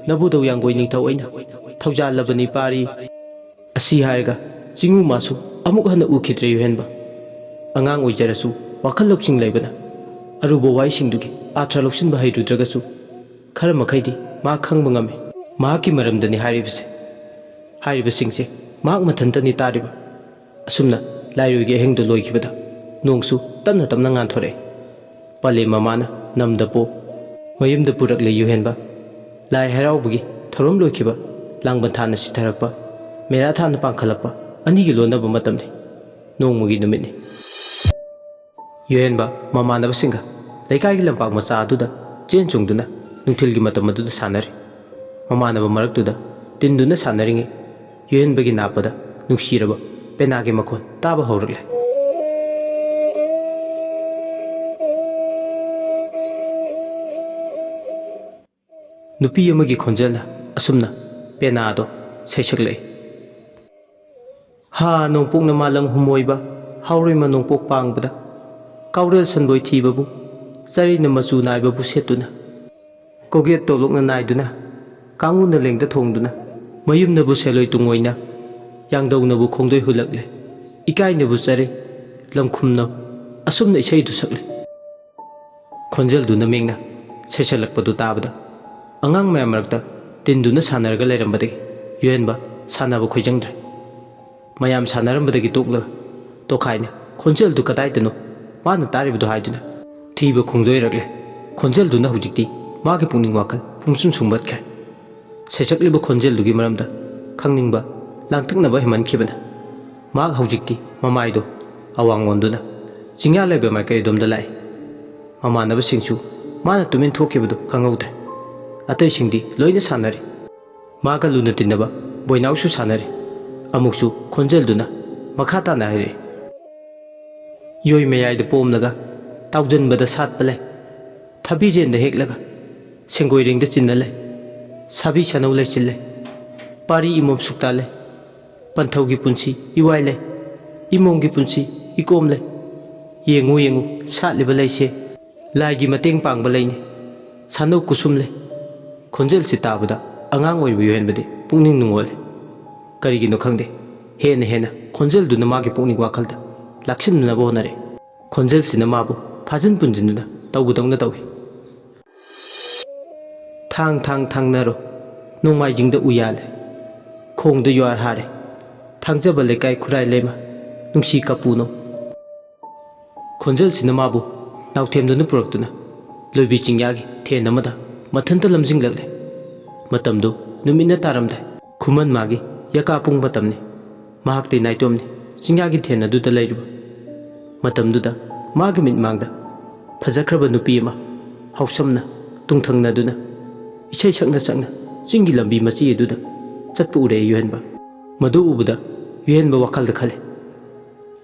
ꯅꯕꯨꯗꯧ ꯌꯥꯡꯒꯣꯏ ꯅꯤꯡꯊꯧ ꯑꯩꯅ ꯊꯧꯖꯥꯜꯂꯕꯅꯤ ꯄꯥꯔꯤ ꯑꯁꯤ ꯍꯥꯏꯔꯒ ꯆꯤꯡꯎ ꯃꯥꯁꯨ ꯑꯃꯨꯛ ꯍꯟꯅ ꯎꯈꯤꯗ꯭ꯔꯦ ꯌꯨꯍꯦꯟꯕ ꯑꯉꯥꯡ ꯑꯣꯏꯖꯔꯁꯨ ꯋꯥꯈꯜ ꯂꯧꯁꯤꯡ ꯂꯩꯕꯅ ꯑꯔꯨꯕ ꯋꯥꯍꯩꯁꯤꯡꯗꯨꯒꯤ ꯑꯥꯊ꯭ꯔ ꯂꯧꯁꯤꯟꯕ ꯍꯩꯔꯨꯗ꯭ꯔꯒꯁꯨ ꯈꯔ ꯃꯈꯩꯗꯤ ꯃꯥ ꯈꯪꯕ ꯉꯝꯃꯤ ꯃꯍꯥꯛꯀꯤ ꯃꯔꯝꯗꯅꯤ ꯍꯥꯏꯔꯤꯕꯁꯦ ꯍꯥꯏꯔꯤꯕꯁꯤꯡꯁꯦ ꯃꯍꯥꯛ ꯃꯊꯟꯇꯅꯤ ꯇꯥꯔꯤꯕ ꯑꯁꯨꯝꯅ ꯂꯥꯏꯔꯣꯏꯒꯤ ꯑꯍꯤꯡꯗꯨ ꯂꯣꯏꯈꯤꯕꯗ ꯅꯣꯡꯁꯨ ꯇꯞꯅ ꯇꯞꯅ ꯉꯥꯟꯊꯣꯔꯛꯏ ꯄꯥꯂꯦꯝ ꯃꯃꯥꯅ ꯅꯝꯗ ꯄꯣ ꯃꯌꯨꯝꯗ ꯄꯨꯔꯛꯂꯦ ꯌꯨꯍꯦꯟꯕ ꯂꯥꯏ ꯍꯔꯥꯎꯕꯒꯤ ꯊꯧꯔꯝ ꯂꯣꯏꯈꯤꯕ ꯂꯥꯡꯕꯟ ꯊꯥꯅ ꯁꯤꯊꯔꯛꯄ ꯃꯦꯔꯥ ꯊꯥꯅ ꯄꯥꯡꯈꯠꯂꯛꯄ ꯑꯅꯤꯒꯤ ꯂꯣꯟꯅꯕ ꯃꯇꯝꯅꯤ ꯅꯣꯡꯃꯒꯤ ꯅꯨꯃꯤꯠꯅꯤ ꯌꯨꯍꯦꯟꯕ ꯃꯃꯥꯟꯅꯕꯁꯤꯡꯒ ꯂꯩꯀꯥꯏꯒꯤ ꯂꯝꯄꯥꯛ ꯃꯆꯥ ꯑꯗꯨꯗ ꯆꯦꯟ ꯆꯣꯡꯗꯨꯅ ꯅꯨꯡꯊꯤꯜꯒꯤ ꯃꯇꯝ ꯑꯗꯨꯗ ꯁꯥꯟꯅꯔꯤ ꯃꯃꯥꯟꯅꯕ ꯃꯔꯛꯇꯨꯗ ꯇꯤꯟꯗꯨꯅ ꯁꯥꯟꯅꯔꯤꯉꯩ ꯌꯨꯍꯦꯟꯕꯒꯤ ꯅꯥꯞꯄꯗ ꯅꯨꯡꯁꯤꯔꯕ ꯄꯦꯅꯥꯒꯤ ꯃꯈꯣꯟ ꯇꯥꯕ ꯍꯧꯔꯛꯂꯦ ꯅꯨꯄꯤ ꯑꯃꯒꯤ ꯈꯣꯟꯖꯦꯜꯅ ꯑꯁꯨꯝꯅ ꯄꯦꯅꯥ ꯑꯗꯣ ꯁꯩꯁꯛꯂꯛꯏ ꯍꯥ ꯅꯣꯡꯄꯣꯛꯅ ꯃꯥꯂꯪ ꯍꯨꯝꯃꯣꯏꯕ ꯍꯥꯎꯔꯩꯃ ꯅꯣꯡꯄꯣꯛ ꯄꯥꯡꯕꯗ ꯀꯥꯎꯔꯦꯜ ꯁꯟꯕꯣꯏ ꯊꯤꯕꯕꯨ ꯆꯔꯤꯅ ꯃꯆꯨ ꯅꯥꯏꯕꯕꯨ ꯁꯦꯠꯇꯨꯅ ꯀꯣꯒꯦꯠ ꯇꯣꯂꯣꯛꯅ ꯅꯥꯏꯗꯨꯅ ꯀꯥꯡꯉꯨꯅ ꯂꯦꯡꯗ ꯊꯣꯡꯗꯨꯅ ꯃꯌꯨꯝꯅꯕꯨ ꯁꯦꯂꯣꯏ ꯇꯨꯡꯑꯣꯏꯅ ꯌꯥꯡꯗꯧꯅꯕꯨ ꯈꯣꯡꯗꯣꯏ ꯍꯨꯜꯂꯛꯂꯦ ꯏꯀꯥꯏꯅꯕꯨ ꯆꯔꯦ ꯂꯝꯈꯨꯝꯅ ꯑꯁꯨꯝꯅ ꯏꯁꯩꯗꯨ ꯁꯛꯂꯦ ꯈꯣꯟꯖꯦꯜꯗꯨꯅ ꯃꯦꯡꯅ ꯁꯩꯁꯛꯂꯛꯄꯗꯨ ꯇꯥꯕꯗ ꯑꯉꯥꯡ ꯃꯌꯥꯝ ꯃꯔꯛꯇ ꯇꯤꯟꯗꯨꯅ ꯁꯥꯟꯅꯔꯒ ꯂꯩꯔꯝꯕꯗꯒꯤ ꯌꯨꯍꯦꯟꯕ ꯁꯥꯟꯅꯕ ꯈꯣꯏꯖꯪꯗ꯭ꯔꯦ ꯃꯌꯥꯝ ꯁꯥꯟꯅꯔꯝꯕꯗꯒꯤ ꯇꯣꯛꯂꯒ ꯇꯣꯈꯥꯏꯅ ꯈꯣꯟꯖꯦꯜꯗꯨ ꯀꯗꯥꯏꯗꯅꯣ ꯃꯥꯅ ꯇꯥꯔꯤꯕꯗꯨ ꯍꯥꯏꯗꯨꯅ ꯊꯤꯕ ꯈꯣꯡꯗꯣꯏꯔꯛꯂꯦ ꯈꯣꯟꯖꯦꯜꯗꯨꯅ ꯍꯧꯖꯤꯛꯇꯤ ꯃꯥꯒꯤ ꯄꯨꯛꯅꯤꯡ ꯋꯥꯈꯜ ꯄꯨꯡꯁꯨꯝ ꯁꯨꯝꯕꯠꯈ꯭ꯔꯦ ꯁꯩꯁꯛꯂꯤꯕ ꯈꯣꯟꯖꯦꯜꯗꯨꯒꯤ ꯃꯔꯝꯗ ꯈꯪꯅꯤꯡꯕ ꯂꯥꯡꯇꯛꯅꯕ ꯍꯦꯃꯟꯈꯤꯕꯅ ꯃꯍꯥꯛ ꯍꯧꯖꯤꯛꯇꯤ ꯃꯃꯥꯏꯗꯣ ꯑꯋꯥꯡꯂꯣꯟꯗꯨꯅ ꯆꯤꯡꯌꯥ ꯂꯩꯕ ꯃꯥꯏꯀꯩ ꯂꯥꯛꯏ ꯃꯃꯥꯟꯅꯕꯁꯤꯡꯁꯨ ꯃꯥꯅ ꯇꯨꯃꯤꯟ ꯊꯣꯛꯈꯤꯕꯗꯨ ꯈꯪꯍꯧꯗ꯭ꯔꯦ ꯑꯇꯩꯁꯤꯡꯗꯤ ꯂꯣꯏꯅ ꯁꯥꯟꯅꯔꯤ ꯃꯥꯒ ꯂꯨꯅ ꯇꯤꯟꯅꯕ ꯕꯣꯏꯅꯥꯎꯁꯨ ꯁꯥꯟꯅꯔꯤ ꯑꯃꯨꯛꯁꯨ ꯈꯣꯟꯖꯦꯜꯗꯨꯅ ꯃꯈꯥ ꯇꯥꯅ ꯍꯥꯏꯔꯛꯏ ꯌꯣꯏ ꯃꯌꯥꯏꯗ ꯄꯣꯝꯂꯒ ꯇꯥꯎꯖꯟꯕꯗ ꯁꯥꯠꯄ ꯂꯩ ꯊꯕꯤꯔꯦꯟꯗ ꯍꯦꯛꯂꯒ ꯁꯦꯡꯒꯣꯏꯔꯦꯡꯗ ꯆꯤꯟꯅ ꯂꯩ ꯁꯥꯕꯤ ꯁꯅꯧ ꯂꯩꯆꯤꯜ ꯂꯩ ꯄꯥꯔꯤ ꯏꯃꯣꯝ ꯁꯨꯛꯇꯥ ꯂꯩ ꯄꯟꯊꯧꯒꯤ ꯄꯨꯟꯁꯤ ꯏꯋꯥꯏ ꯂꯩ ꯏꯃꯣꯝꯒꯤ ꯄꯨꯟꯁꯤ ꯏꯀꯣꯝ ꯂꯩ ꯌꯦꯡꯉꯨ ꯌꯦꯡꯉꯨ ꯁꯥꯠꯂꯤꯕ ꯂꯩꯁꯦ ꯂꯥꯏꯒꯤ ꯃꯇꯦꯡ ꯄꯥꯡꯕ ꯂꯩꯅꯤ ꯁꯥꯅꯧ ꯀꯨꯁꯨꯝ ꯂꯩ ꯈꯣꯟꯖꯦꯜꯁꯤ ꯇꯥꯕꯗ ꯑꯉꯥꯡ ꯑꯣꯏꯔꯤꯕ ꯌꯨꯍꯦꯟꯕꯗꯤ ꯄꯨꯛꯅꯤꯡ ꯅꯨꯡꯉꯣꯜꯂꯤ ꯀꯔꯤꯒꯤꯅꯣ ꯈꯪꯗꯦ ꯍꯦꯟꯅ ꯈꯣꯟꯖꯦꯜꯗꯨꯅ ꯃꯥꯒꯤ ꯄꯨꯛꯅꯤꯡ ꯋꯥꯈꯜꯗ ꯂꯥꯛꯁꯤꯟꯅꯅꯕ ꯍꯣꯠꯅꯔꯦ ꯈꯣꯟꯖꯦꯜꯁꯤꯅ ꯃꯥꯕꯨ ꯐꯥꯖꯤꯟ ꯄꯨꯟꯖꯤꯟꯗꯨꯅ ꯇꯧꯕꯗꯧꯅ ꯇꯧꯏ ꯊꯥꯡ ꯊꯥꯡ ꯊꯥꯡꯅꯔꯣ ꯅꯣꯡꯃꯥꯏꯖꯤꯡꯗ ꯎꯌꯥꯜꯂꯦ ꯈꯣꯡꯗ ꯌꯨꯍꯥꯔ ꯍꯥꯔꯦ ꯊꯥꯡꯖꯕ ꯂꯩꯀꯥꯏ ꯈꯨꯔꯥꯏ ꯂꯩꯃ ꯅꯨꯡꯁꯤ ꯀꯄꯨꯅꯣ ꯈꯣꯟꯖꯦꯜꯁꯤꯅ ꯃꯥꯕꯨ ꯅꯥꯎꯊꯦꯝꯗꯨꯅ ꯄꯨꯔꯛꯇꯨꯅ ꯂꯣꯏꯕꯤ ꯆꯤꯡꯌꯥꯒꯤ ꯊꯦꯟ ꯑꯃꯗ ꯃꯊꯟꯇ ꯂꯝꯖꯤꯡꯂꯛꯂꯦ ꯃꯇꯝꯗꯨ ꯅꯨꯃꯤꯠꯅ ꯇꯥꯔꯝꯗꯥꯏ ꯈꯨꯃꯟ ꯃꯥꯒꯤ ꯌꯀꯥ ꯄꯨꯡ ꯃꯇꯝꯅꯤ ꯃꯍꯥꯛꯇꯤ ꯅꯥꯏꯇꯣꯝꯅꯤ ꯆꯤꯡꯌꯥꯒꯤ ꯊꯦꯟ ꯑꯗꯨꯗ ꯂꯩꯔꯤꯕ ꯃꯇꯝꯗꯨꯗ ꯃꯥꯒꯤ ꯃꯤꯠꯃꯥꯡꯗ ꯐꯖꯈ꯭ꯔꯕ ꯅꯨꯄꯤ ꯑꯃ ꯍꯥꯎꯁꯝꯅ ꯇꯨꯡꯊꯪꯅꯗꯨꯅ ꯏꯁꯩ ꯁꯛꯅ ꯁꯛꯅ ꯆꯤꯡꯒꯤ ꯂꯝꯕꯤ ꯃꯆꯤ ꯑꯗꯨꯗ ꯆꯠꯄ ꯎꯔꯛꯏ ꯌꯨꯍꯦꯟꯕ ꯃꯗꯨ ꯎꯕꯗ ꯌꯨꯍꯦꯟꯕ ꯋꯥꯈꯜꯗ ꯈꯜꯂꯤ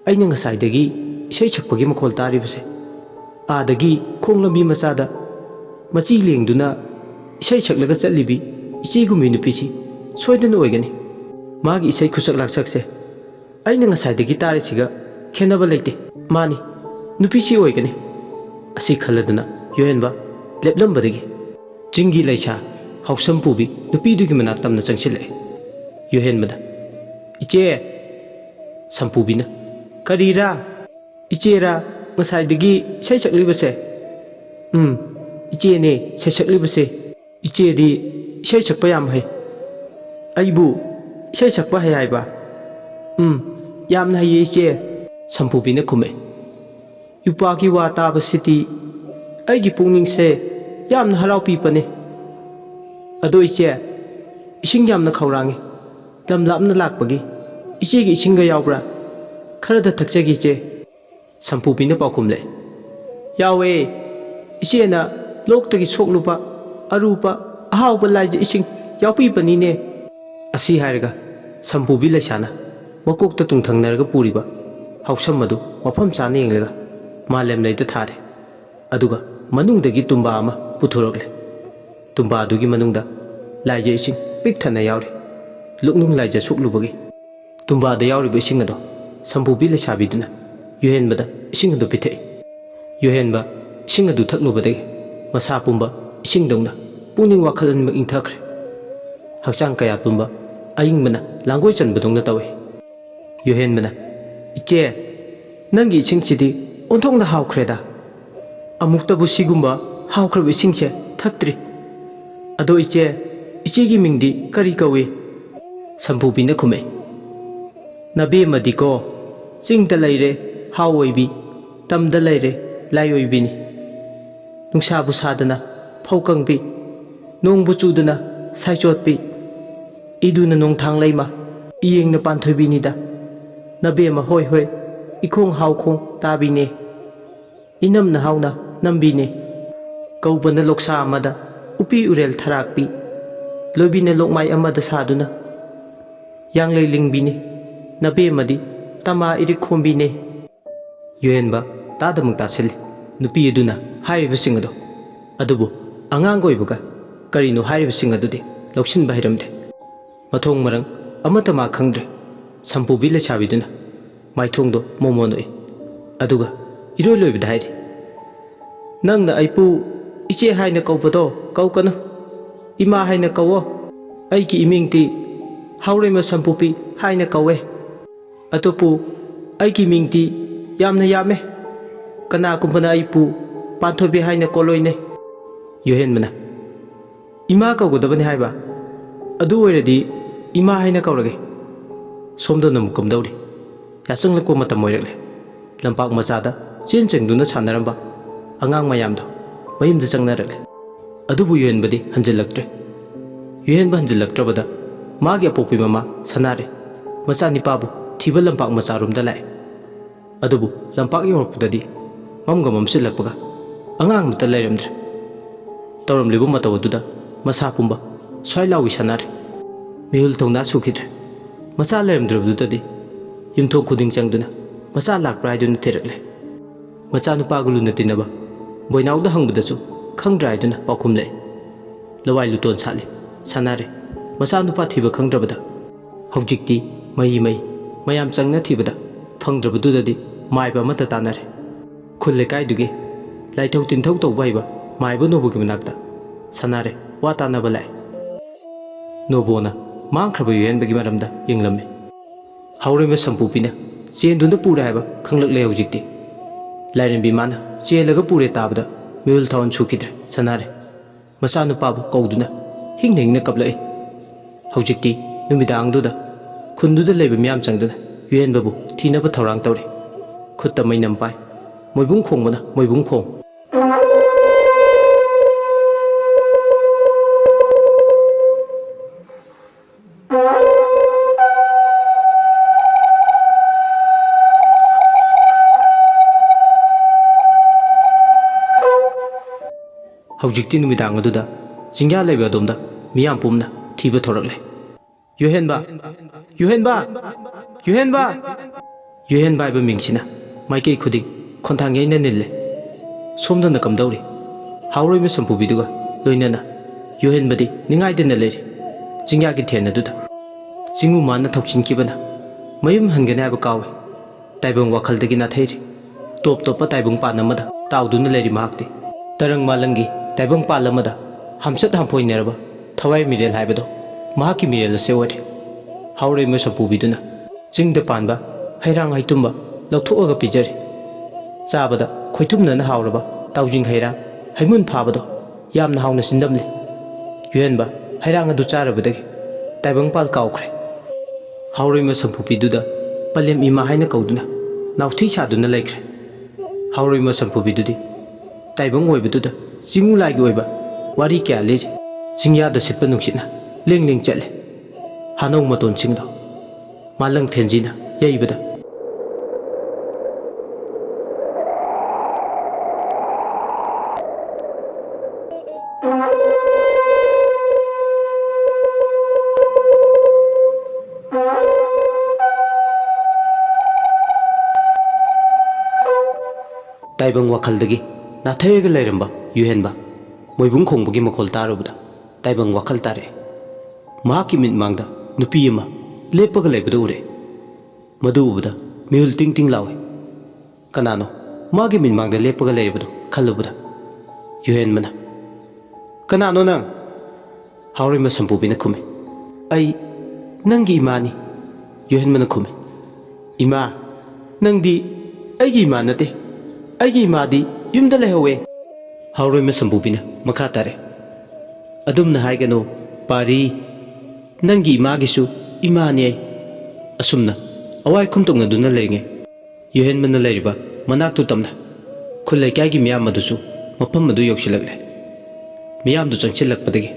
ꯑꯩꯅ ꯉꯁꯥꯏꯗꯒꯤ ꯏꯁꯩ ꯁꯛꯄꯒꯤ ꯃꯈꯣꯜ ꯇꯥꯔꯤꯕꯁꯦ ꯑꯥꯗꯒꯤ ꯈꯣꯡ ꯂꯝꯕꯤ ꯃꯆꯥꯗ ꯃꯆꯤ ꯂꯦꯡꯗꯨꯅ ꯏꯁꯩ ꯁꯛꯂꯒ ꯆꯠꯂꯤꯕꯤ ꯏꯆꯦꯒꯨꯝꯕꯤ ꯅꯨꯄꯤꯁꯤ ꯁꯣꯏꯗꯅ ꯑꯣꯏꯒꯅꯤ ꯃꯥꯒꯤ ꯏꯁꯩ ꯈꯨꯁꯛ ꯂꯥꯛꯁꯛꯁꯦ ꯑꯩꯅ ꯉꯁꯥꯏꯗꯒꯤ ꯇꯥꯔꯤꯁꯤꯒ ꯈꯦꯟꯅꯕ ꯂꯩꯇꯦ ꯃꯥꯅꯤ ꯅꯨꯄꯤꯁꯤ ꯑꯣꯏꯒꯅꯤ ꯑꯁꯤ ꯈꯜꯂꯗꯨꯅ ꯌꯨꯍꯦꯟꯕ ꯂꯦꯞꯂꯝꯕꯗꯒꯤ ꯆꯤꯡꯒꯤ ꯂꯩꯁꯥ ꯍꯥꯎꯁꯝ ꯄꯨꯕꯤ ꯅꯨꯄꯤꯗꯨꯒꯤ ꯃꯅꯥꯛ ꯇꯝꯅ ꯆꯪꯁꯤꯜꯂꯛꯑꯦ ꯌꯨꯍꯦꯟꯕꯗ ꯏꯆꯦ ꯁꯝꯄꯨꯕꯤꯅ ꯀꯔꯤꯔꯥ ꯏꯆꯦꯔꯥ ꯉꯁꯥꯏꯗꯒꯤ ꯏꯁꯩ ꯁꯛꯂꯤꯕꯁꯦ ꯏꯆꯦꯅꯦ ꯁꯩꯁꯛꯂꯤꯕꯁꯦ ꯏꯆꯦꯗꯤ ꯏꯁꯩ ꯁꯛꯄ ꯌꯥꯝ ꯍꯩ ꯑꯩꯕꯨ ꯏꯁꯩ ꯁꯛꯄ ꯍꯩ ꯍꯥꯏꯕ ꯌꯥꯝꯅ ꯍꯩꯌꯦ ꯏꯆꯦ ꯁꯝꯄꯨꯕꯤꯅ ꯈꯨꯝꯃꯦ ꯌꯨꯄꯥꯒꯤ ꯋꯥ ꯇꯥꯕꯁꯤꯗꯤ ꯑꯩꯒꯤ ꯄꯨꯛꯅꯤꯡꯁꯦ ꯌꯥꯝꯅ ꯍꯔꯥꯎꯄꯤꯕꯅꯦ ꯑꯗꯣ ꯏꯆꯦ ꯏꯁꯤꯡ ꯌꯥꯝꯅ ꯈꯧꯔꯥꯡꯉꯤ ꯂꯝ ꯂꯥꯞꯅ ꯂꯥꯛꯄꯒꯤ ꯏꯆꯦꯒꯤ ꯏꯁꯤꯡꯒ ꯌꯥꯎꯕ꯭ꯔꯥ ꯈꯔꯗ ꯊꯛꯆꯒꯦ ꯏꯆꯦ ꯁꯝꯄꯨꯕꯤꯅ ꯄꯥꯎꯈꯨꯝꯂꯦ ꯌꯥꯎꯋꯦ ꯏꯆꯦꯅ ꯂꯣꯛꯇꯒꯤ ꯁꯣꯛꯂꯨꯕ ꯑꯔꯨꯕ ꯑꯍꯥꯎꯕ ꯂꯥꯏꯖ ꯏꯁꯤꯡ ꯌꯥꯎꯕꯤꯕꯅꯤꯅꯦ ꯑꯁꯤ ꯍꯥꯏꯔꯒ ꯁꯝꯄꯨꯕꯤ ꯂꯩꯁꯥꯅ ꯃꯀꯣꯛꯇ ꯇꯨꯡꯊꯪꯅꯔꯒ ꯄꯨꯔꯤꯕ ꯍꯥꯎꯁꯝ ꯑꯗꯨ ꯃꯐꯝ ꯆꯥꯅ ꯌꯦꯡꯂꯒ ꯃꯥꯂꯦꯝ ꯂꯩꯗ ꯊꯥꯔꯦ ꯑꯗꯨꯒ ꯃꯅꯨꯡꯗꯒꯤ ꯇꯨꯝꯕꯥ ꯑꯃ ꯄꯨꯊꯣꯔꯛꯂꯦ ꯇꯨꯝꯕꯥ ꯑꯗꯨꯒꯤ ꯃꯅꯨꯡꯗ ꯂꯥꯏꯖ ꯏꯁꯤꯡ ꯄꯤꯛ ꯊꯟꯅ ꯌꯥꯎꯔꯤ ꯂꯨꯛꯅꯨꯡ ꯂꯥꯏꯖ ꯁꯣꯛꯂꯨꯕꯒꯤ ꯇꯨꯝꯕꯥꯗ ꯌꯥꯎꯔꯤꯕ ꯏꯁꯤꯡ ꯑꯗꯣ ꯁꯝꯄꯨꯕꯤ ꯂꯩꯁꯥꯕꯤꯗꯨꯅ ꯌꯨꯍꯦꯟꯕꯗ ꯏꯁꯤꯡ ꯑꯗꯨ ꯄꯤꯊꯛꯏ ꯌꯨꯍꯦꯟꯕ ꯏꯁꯤꯡ ꯑꯗꯨ ꯊꯛꯂꯨꯕꯗꯒꯤ ꯃꯁꯥ ꯄꯨꯝꯕ ꯏꯁꯤꯡꯗꯧꯅ ꯄꯨꯛꯅꯤꯡ ꯋꯥꯈꯜ ꯑꯅꯤꯃꯛ ꯏꯪꯊꯈ꯭ꯔꯦ ꯍꯛꯆꯥꯡ ꯀꯌꯥ ꯄꯨꯝꯕ ꯑꯏꯪꯕꯅ ꯂꯥꯡꯒꯣꯏ ꯆꯟꯕꯗꯧꯅ ꯇꯧꯏ ꯌꯨꯍꯦꯟꯕꯅ ꯏꯆꯦ ꯅꯪꯒꯤ ꯏꯁꯤꯡꯁꯤꯗꯤ ꯑꯣꯟꯊꯣꯛꯅ ꯍꯥꯎꯈ꯭ꯔꯦꯗ ꯑꯃꯨꯛꯇꯕꯨ ꯁꯤꯒꯨꯝꯕ ꯍꯥꯎꯈ꯭ꯔꯕ ꯏꯁꯤꯡꯁꯦ ꯊꯛꯇ꯭ꯔꯤ ꯑꯗꯣ ꯏꯆꯦ ꯏꯆꯦꯒꯤ ꯃꯤꯡꯗꯤ ꯀꯔꯤ ꯀꯧꯏ ꯁꯝꯄꯨꯕꯤꯅ ꯈꯨꯝꯃꯛꯏ ꯅꯕꯦꯝꯃꯗꯤꯀꯣ ꯆꯤꯡꯗ ꯂꯩꯔꯦ ꯍꯥꯎ ꯑꯣꯏꯕꯤ ꯇꯝꯗ ꯂꯩꯔꯦ ꯂꯥꯏ ꯑꯣꯏꯕꯤꯅꯤ ꯅꯨꯡꯁꯥꯕꯨ ꯁꯥꯗꯅ ꯐꯧ ꯀꯪꯕꯤ ꯅꯣꯡꯕꯨ ꯆꯨꯗꯅ ꯁꯥꯏꯆꯣꯠꯄꯤ ꯏꯗꯨꯅ ꯅꯣꯡꯊꯥꯡ ꯂꯩꯃ ꯏꯌꯦꯡꯅ ꯄꯥꯟꯊꯣꯏꯕꯤꯅꯤꯗ ꯅꯕꯦꯝꯃ ꯍꯣꯏ ꯍꯣꯏ इखों हाउखों ताबीने इनम नहाउना नंबीने कौबन लोकसा अमदा उपी उरेल थराकपी लोबीने लोकमाई अमदा सादुना यांगले लिंगबीने नबेमदी तमा इरिक खोंबीने युहेनबा तादमुक तासिल नुपी अदुना हाइरिबसिंग अदो अदुबु अंगांग ओइबगा करिनो हाइरिबसिंग अदुदि लौसिनबा हिरमदे मथोंग मरंग अमता मा खंगद्रे संपुबी लेसाबिदुना माइथोंदो मोमोनोइ अदुगा इरोय लोइबदा हाइरि नंगना अइपु इचे हाइना कौबदो कौकनु इमा हाइना कौओ अइकी इमिंगती हाउरेमा संपुपी हाइना कौवे अतोपु अइकी मिंगती यामना यामे कना कुंभना अइपु पांथोबी हाइना कोलोइने युहेनबना इमा कौगदबने हाइबा अदु ओइरदि इमा हाइना कौरगे सोमदो नमुकमदौरी याचंगलको मतम ओइरले लंपाक मचादा चेन चंगदुना सानरंबा अंगांग मयामदो मयिमदा चंगनरले अदुबु युहेनबदी हंजलक्त्रे युहेनबा हंजलक्त्रबदा मागी अपोपी ममा सनारे मचा निपाबु थीबा लंपाक मचारुमदा लाए अदुबु लंपाक योरपुददी ममगा ममसिलक्पगा अंगांग मता लेरमद्रे तौरमलिबु मतवदुदा मसा पुंबा स्वाइलावी सनारे मिहुल थोंना सुखिद्रे मचा लेरमद्रबदुददी युमथों खुदिंग चंगदुना मचा लाक्प्रा हाइदुना थिरकले मचा नुपागु लुना तिनबा बोइनाउदा हंगबदसु खंगद्रा हाइदुना पाउखुमले लवाई लुतोन साले सनारे मचा नुपा थीबा खंगद्रबदा हौजिक्ति मई मई मयाम चंगना थीबदा फंगद्रबदुददी माइबा मता तानारे खुले काइदुगे लाइथौ तिनथौ तौबा हाइबा माइबा नोबुगी मनाक्ता सनारे वा तानाबा लाए नोबोना मांगख्रबा युहेनबगी मरमदा यंगलमे हाउरेमा संपुपीना चेंदुना पुरा हाइबा खंगलकले हौजिक्ति लाइरंबी माना चेलगा पुरे ताबदा मिहुल थावन सुखिद्रे सनारे मचा नुपाबु कौदुना हिंगना हिंगना कपलई हौजिक्ति नुमिदांगदुदा खुंदुदा लेबा मियाम चंगदुना युहेनबाबु थीनबा थौरांग तौरे खुत्ता मैनम पाइ मोइबुंग खोंगबना मोइबुंग खोंग हौजिक्ति नुमिदांग अदुदा जिंग्या लेबा अदोमदा मियाम पुमना थीबा थोरकले युहेनबा युहेनबा युहेनबा युहेनबा हाइबा मिंगसिना माइकई खुदिंग खोंथांग यैना निल्ले सोमदना कमदौरी हाउरोइमा संपुबीदुगा लोइनना युहेनबदी निंगाइदना लेरि जिंग्यागी थेन अदुदा जिंगु माना थौचिनकिबना मयुम हनगने हाइबा कावे ताइबंग वाखलदगी नाथैरि टोप टोपा ताइबंग पानमदा ताउदुना लेरि माहक्ति तरंग मालंगी ताइबंग पालमदा हमसत हमफोइनेरबा थवाई मिरेल हाइबदो माकी मिरेल से ओरे हाउरेमा संपुबीदुना चिंगदा पानबा हैरांग हाइतुंबा लौथोअगा पिजरे चाबदा खोइथुमनना हाउरबा ताउजिंग हैरांग हैमुन फाबदो यामना हाउना सिंदमले युहेनबा हैरांग अदु चारबदगी ताइबंग पाल काउख्रे हाउरेमा संपुबीदुदा पलेम इमा हाइना कौदुना नाउथि सादुना लेख्रे हाउरेमा संपुबीदुदी ताइबंग ओइबदुदा चिंगु लाइगी ओइबा वारी क्या लेरि ꯆꯤꯡꯌꯥꯗ ꯁꯤꯠꯄ ꯅꯨꯡꯁꯤꯠꯅ ꯂꯦꯡ ꯂꯦꯡ ꯆꯠꯂꯦ ꯍꯥꯅꯧ ꯃꯇꯣꯟꯁꯤꯡꯗꯣ ꯃꯥꯂꯪ ꯊꯦꯟꯖꯤꯅ ꯌꯩꯕꯗ ताइबंग वाखलदगी नाथैरगा लेरंबा युहेनबा मोइबुंग खोंबगी मखोल तारुबदा ताइबंग वाखल तारे महाकी मिट मांगदा नुपी अमा लेपगा लेबदा उरे मदु उबदा मिहुल टिंग टिंग लावे कनानो मागी मिट मांगदा लेपगा लेबदो खल्लुबदा युहेनबना कनानो नंग हाउरिमा संपुबिना खुमे आई नंगी इमानी युहेनबना खुमे इमा नंगदी आईगी इमा नते आईगी इमादी युमदा लेहवे हाउरिमा संपुबिना मखा तारे अदुमना हाइगनो पारी नंगी इमागिसु इमानी असुमना अवाई खुमतोंगना दुना लेंगे युहेनबना लेरिबा मनाक्तु तमना खुल लैकाइगी मियाम मदुसु मफम मदु योक्सिलगले मियाम दु चंगसिलकपदगी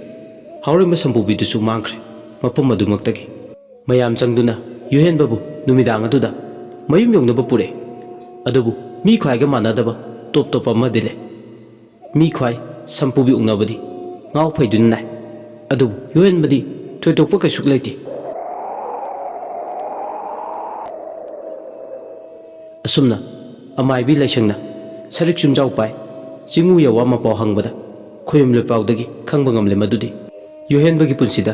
हाउरिमा संपुबिदुसु मांखरे मफम मदु मक्तगी मयाम चंगदुना युहेनबाबु नुमिदांग अदुदा मयुम योंगनबा पुरे अदुबु मी ख्वाइगा मानदबा टॉप टॉप अमा दिले मी ख्वाइ संपुबि उंगनबदी ngau faidun nai adu yuhen badi thoitokpa kaisuk leiti asumna amai bi laisangna sarik chumjau pai chingu yawa ma paw hangbada khoyum le pawdagi khangba ngamle madudi yuhen bagi punsida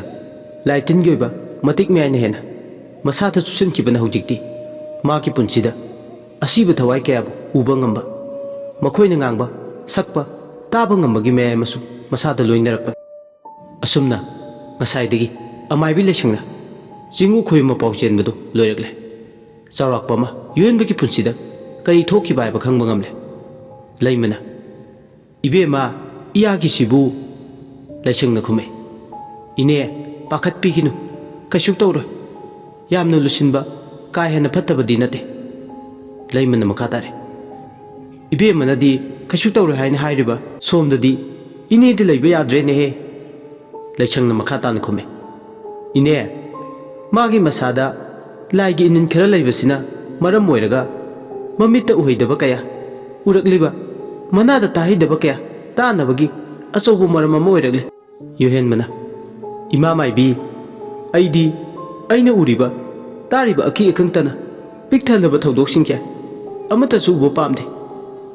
laitin gyoiba matik me aina hena masa tha chusin kibana hojikti ma ki punsida asiba thawai kyabu uba ngamba makhoina ngangba sakpa taba ngambagi me masu Masad लोइनरप असुमना ngसाइदगी अमाइबी लेसंगना चिंगु खोयम पाउचेनबदो लोइरगले चावराकपमा युएनबगी पुनसिदा कई थोकी बायबा खंगबा ngamle लेइमना इबेमा इयागी सिबु लेसंगना खुमे इने पाखत पिगिनु कशुक तौरो यामना लुसिनबा काय हेना फत्तबदी नते लेइमना मखातारे इबेमनादी कशुक तौरो हाइना हाइरिबा सोमददी इने दि लैबा याद्रेने हे लेसंगना मखातान खुमे इने मागी मसादा लाइगी इनिन खरा लैबसिना मरम मोइरगा ममित्ता उहैदबा कया उरकलिबा मनादा ताहिदबा कया तानबगी अचौबो मरम अमा ओइरगले युहेनबना इमा माइबी आइदी आइना उरिबा तारिबा अकी अखंगतना पिकथलबा थौदोकसिंग क्या अमता सुबो पामदे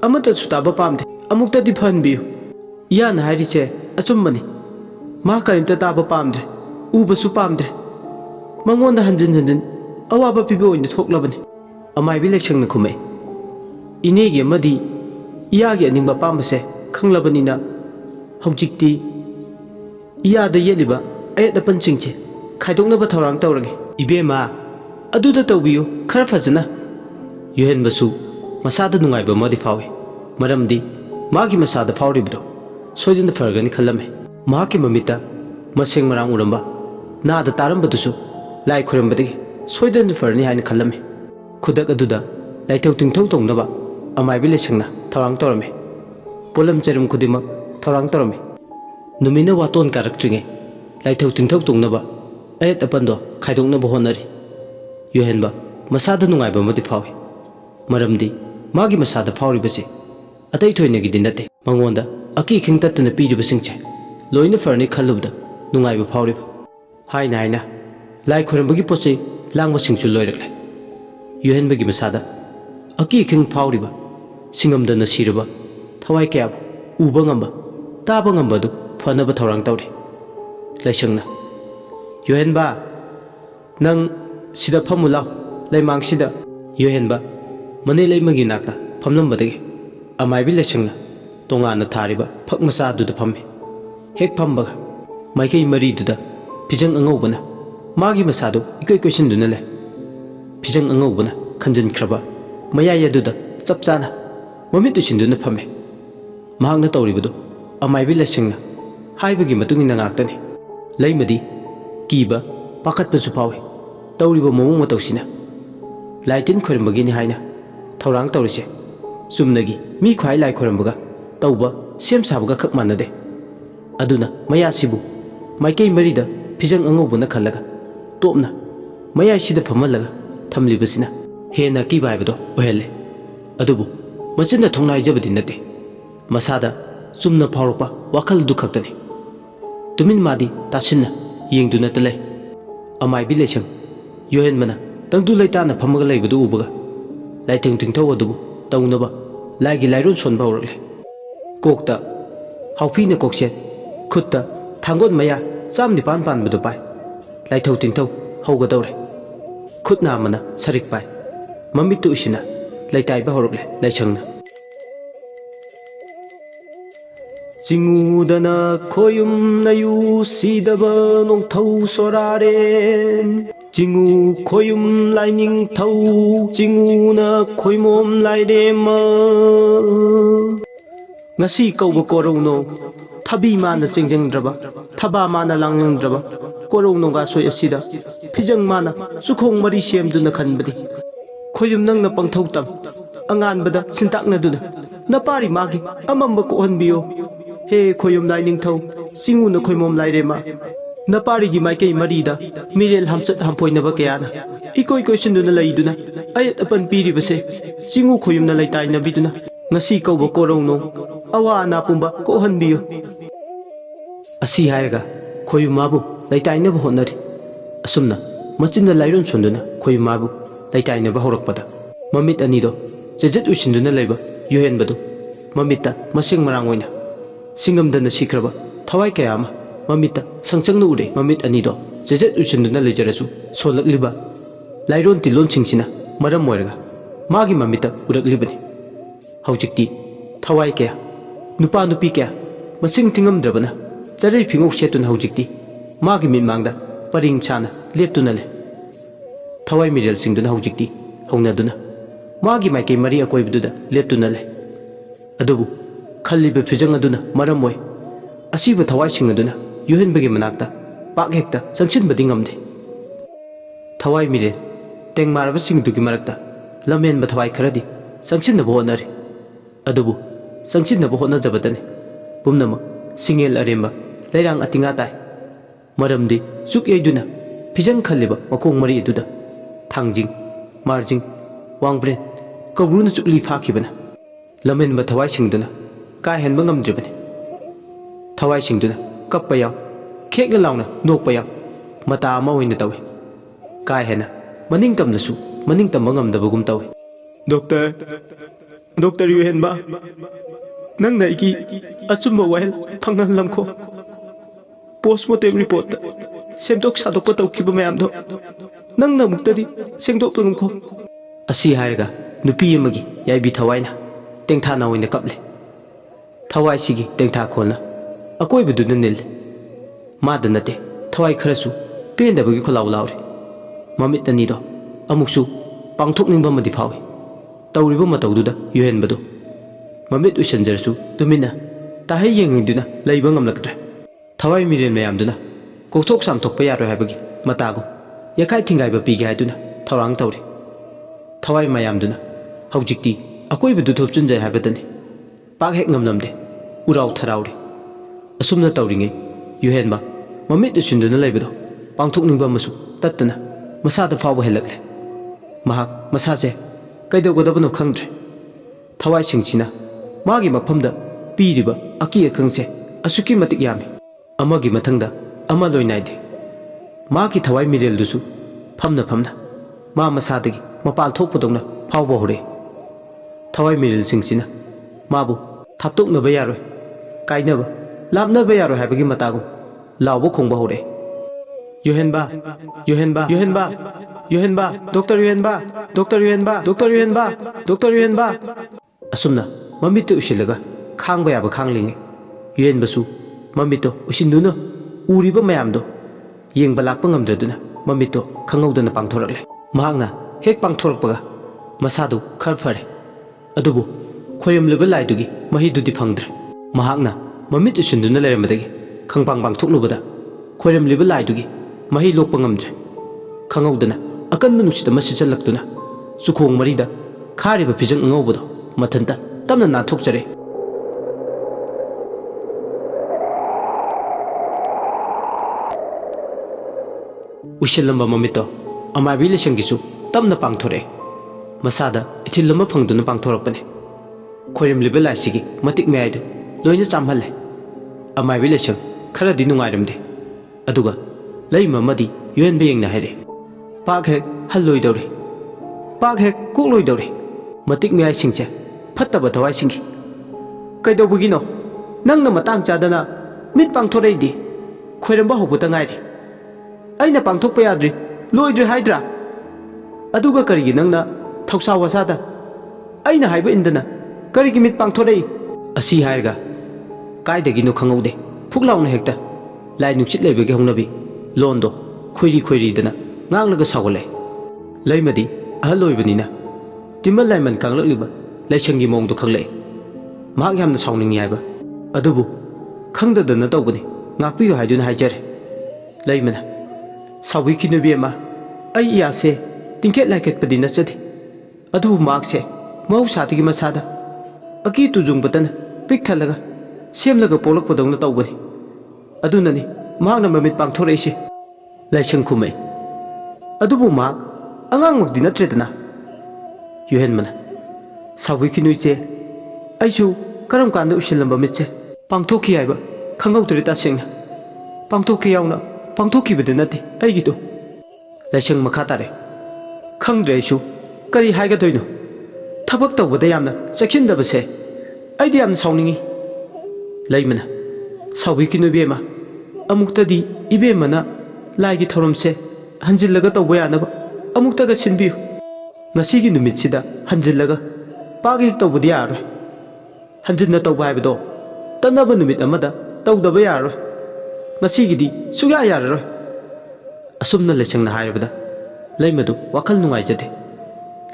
अमता सुताबा पामदे अमुक्तदि फनबियु यान हाइरिचे अचुम्बनी मा करिमता ताबा पामद्रे उबसु पामद्रे मंगोंदा हंजिन हंजिन अवाबा पिबे ओइना थोक्लबनी अमाइबी लेसंगना खुमे इनेगी अमदी इयागी अनिंबा पामबसे खंगलबनीना हौजिक्ति इयादा येलिबा अयत अपनसिंगचे खाइदोंनबा थौरांग तौरगे इबेमा अदुदा तौबियो खरा फजना युहेनबसु मसादा नुंगाइबा मदि फावे मरमदी मागी मसादा फावरिबदो सोजन फरगनी खलमे माकी ममिता मसेंग मरांग उरंबा नाद तारंबदुसु लाई खुरंबदगी सोजन फरनी हाइन खलमे खुदक अदुदा लाइथौ तिंथौ तौनबा अमाइबी लेसंगना थौरांग तौरमे पोलम चरम खुदिमक थौरांग तौरमे नुमिना वातोन कारक्ट्रिंगे लाइथौ तिंथौ तौनबा अयत अपंदो खाइदोंनबा होनरी युहेनबा मसादा नुंगाइबा मदि फावे मरमदी मागी मसादा फावरिबसे अतै थोइनगिदि नते मंगोंदा अकी खिंग तत्तन पीरिबसिंगचे लोइना फरनी खल्लुबदा नुंगाइबा फावरिबा हाइना हाइना लाई खुरंबगी पोचे लांगबसिंगसु लोइरगले युहेनबगी मसादा अकी खिंग फावरिबा सिंगमदना सिरबा थवाई कयाब उबा ngamba ताबा ngambadu फनबा थौरांग तौरे लेसंगना युहेनबा नंग सिदा फमुलाव लेमांगसिदा युहेनबा मने लेमगी नाका फमलंबदगी अमाइबी लेसंगना तोंगाना थारिबा फक मसा दुदा फम्मे हेक फम्बगा माइकई मरीदुदा फिजंग अंगौबना मागी मसादो इकै क्वेश्चनदुना ले फिजंग अंगौबना खंजनख्रबा मयायदुदा चपचाना ममित उसिनदुना फम्मे महांगना तौरिबदो अमाइबी लेसंगना हाइबगी मतुंगिना ngaktani लेइमदी कीबा पाखतपसु फावे तौरिबा ममु मतौसिना लाइटिन खोरमबगिनी हाइना थौरांग तौरिसे चुमनगी मी ख्वाइ लाई खोरमबगा तौबा सेम साबगा खक मानदे अदुना मयासिबु माइकई मरीदा फिजंग अंगौबना खलगा तोपना मयाइसिदा फमलगा थमलिबसिना हेना किबा हाइबदो ओहेले अदुबु मचिनदा थोंना हाइजबदि नते मसादा चुमना फावरपा वाखल दु खक्तनि तुमिन मादी तासिनना येंगदुना तले अमाइबि लेसम योहेनमना तंगदु लेताना फमगा लेबदु उबगा लाइथंग तिंथौ अदुबु तौनबा लाइगी लाइरोन सोनबा हौरले कोकता हाउफीना कोकसे खुत्ता थांगोन मया चाम निपान पानबदु पाइ लाइथौ तिंथौ हौगदौरे खुतना अमना सरिक पाइ ममितु उसिना लैताइबा हौरले लाइसंना चिंगुदना खोयुम नयु सीदबा नोंथौ सोरारेन चिंगु खोयुम लाइनिंग थौ चिंगुना खोइमोम लाइरेमा ngasi kauba korongno thabi mana chengjengdraba thaba mana langndraba korongno ga soi asida phijang mana sukhong mari semduna khanbadi khoyum nangna pangthau tam angan bada sintakna duna napari magi amamba ko hanbiyo he khoyum laining thau singu na khoimom lairema napari gi maikei marida mirel hamchat hampoina ba kayana ikoi question duna laiduna ayat apan piri base singu khoyum na laitai na biduna ngasi kauba korongno awa na pumba ko hanbiyo asi haiga khoyumabu laitaina ba honari asumna machinda lairon sonduna khoyumabu laitaina ba horakpada mamit anido jejet usinduna leiba yohenbadu mamita masing marang oina singamdana sikraba thawai kayama mamita sangchangna ure mamit anido jejet usinduna lejarasu solakliba lairon tilon singsina maram moirga magi mamita uraklibani haujikti thawai kaya nupa nupi kaya masing tingamdrabana charai phingok setun haujikti magi minmangda paring chana leptuna le thawai mirel singduna haujikti haunaduna magi maikei mari akoibduda leptuna le adubu khalliba phijang aduna maram moi asiba thawai singaduna yuhenbagi manakta pak hekta sangchinbadi ngamde thawai mirel tengmaraba singdugi marakta lamen ba thawai kharadi sangchinna bonari adubu sangchinna bohona jabadane pumnama singel aremba lairang atinga tai maramdi suk eiduna phijang khalliba makong mari eduda thangjing marjing wangbren kabruna chukli phakibana lamen ba thawai singduna ka henba ngamjabane thawai singduna kappa yaw khekna launa nokpa yaw mata ama oina tawe ka hena maning tamnasu maning tamba ngamdabagum tawe Dokter Yuhenba nang na iki achumba wahel phangal lamkho postmortem report semdok sadok pa tawkiba mayamdo nang na muktadi semdok lamkho asi haiga nupi amagi yaibi thawaina tengtha na oina kaple thawai sigi tengtha khona akoi buduna nil madanate thawai kharasu pendabagi kholaw lawre mamit ani do amuksu pangthokningba madi phawi tawriba matawduda yohenbadu mamit usanjarsu tumina tahai yengduna leiba ngamlaktre thawai miren mayamduna kokthok samthokpa yaro habagi matago yakai thingaiba pige haiduna thawrang tawri thawai mayamduna haujikti akoibudu thopchunjai habadani pak hek ngamnamde urau tharawri asumna tawringe yohenba mamit usinduna leibado pangthokningba masu tattana masada fawba helakle mahak masaje kaidogodabano khangdre thawai singchina magi mafamda piriba aki akhangse asuki matik yami amagi mathangda ama loinaide magi thawai mirel dusu famna ma masadagi mapal thokpadongna phawba hore thawai mirel singchina mabu thaptoknaba yaroi kainaba lapnaba yaroi habagi matagu lawbo khongba hore yohenba Dr. Yuhenba asumna mamito usilaga khangba yaba khanglinge yuhenbasu mamito usinduna uriba mayamdo yengba lakpa ngamdraduna mamito khangaudana pangthorakle mahakna hek pangthorakpaga masadu khar phare adubu khoyamliba laidugi mahidudi phangdre mahakna mamit usinduna lerambadagi khangpang pangthoknubada khoyamliba laidugi mahi lokpa ngamdre khangaudana akan manusida masichalakduna sukhong marida khariba phijang angawbado mathanta tamna nathokjare उइसिलंबा ममितो अमाबी लेशंगिसु तमना पांगथोरे मसादा इथिलमा फंगदुना पांगथोरकपने खोरिमलिबे लाइसिगी मतिक मेयाइदु लोइना चामहल्ले अमाबी लेशंग खरदी नुंगाइरमदे अदुगा लैमा मदी युएनबे यंगना हाइरे पाक हेक हल्लोइदौरे पाक हेक कोक्लोइदौरे मतिक मेयाइ सिंगसे फत्तबा थवाइ सिंगी कैदौबगिनो नंगना मतंग चादना मिट पांगथोरैदि खोइरमबा होबुता गाइरि अइना पांगथोकपा याद्रि लोइद्रि हाइद्रा अदुगा करिगि नंगना थौसा वसादा अइना हाइबा इंदना करिगि मिट पांगथोरै असि हाइरगा काइदगिनो खंगौदे फुकलाउना हेक्ता लाइ Nuchit लेबगे हौनबि लोंदो खोइरि खोइरिदना ngang sawale laimadi ahaloibaniina timal laiman kanglakliba laisangi mongdo khangle mahak yamna sawning yaiba adubu khangdadana tawbani ngakpiyo haiduna haijare laimana sawi kinubi ma ai yase tingket laiket padina chade adubu makse mau satigi masada aki tujung batana pik thalaga semlaga polak podongna tawbani adunani mahakna mamit pangthoreise laisang khumai अदुबु माक अंगांग मक्दि नत्रेदना युहेन मना सावि किनुइचे आइसु करम कांद उसिलंबा मिचे पांगथोखि हाइबा खंगौतरि तासेंना पांगथोखि यावना पांगथोखि बदि नति आइगिदो लाइसंग मखा तारे खंद्रे आइसु करि हाइगदोइनो थबक तौबदा यामना चेक्सिनदबसे आइदि यामना सावनिंगी लाइमना सावि किनुबेमा अमुक्तदि इबेमना लाइगि थौरमसे हंजिल्लगा तौबा यानबा अमुक्तगा सिनबियु ngasiगी numitsidा हंजिल्लगा पागे तौबदि यारोय हंजिन्ना तौबा हाइबदो तन्नबा नुमित अमदा तौदबा यारोय ngasiगिदि सुया याररोय असुमना लेसंगना हाइरबदा लैमदु वाखल नुंगाइजदे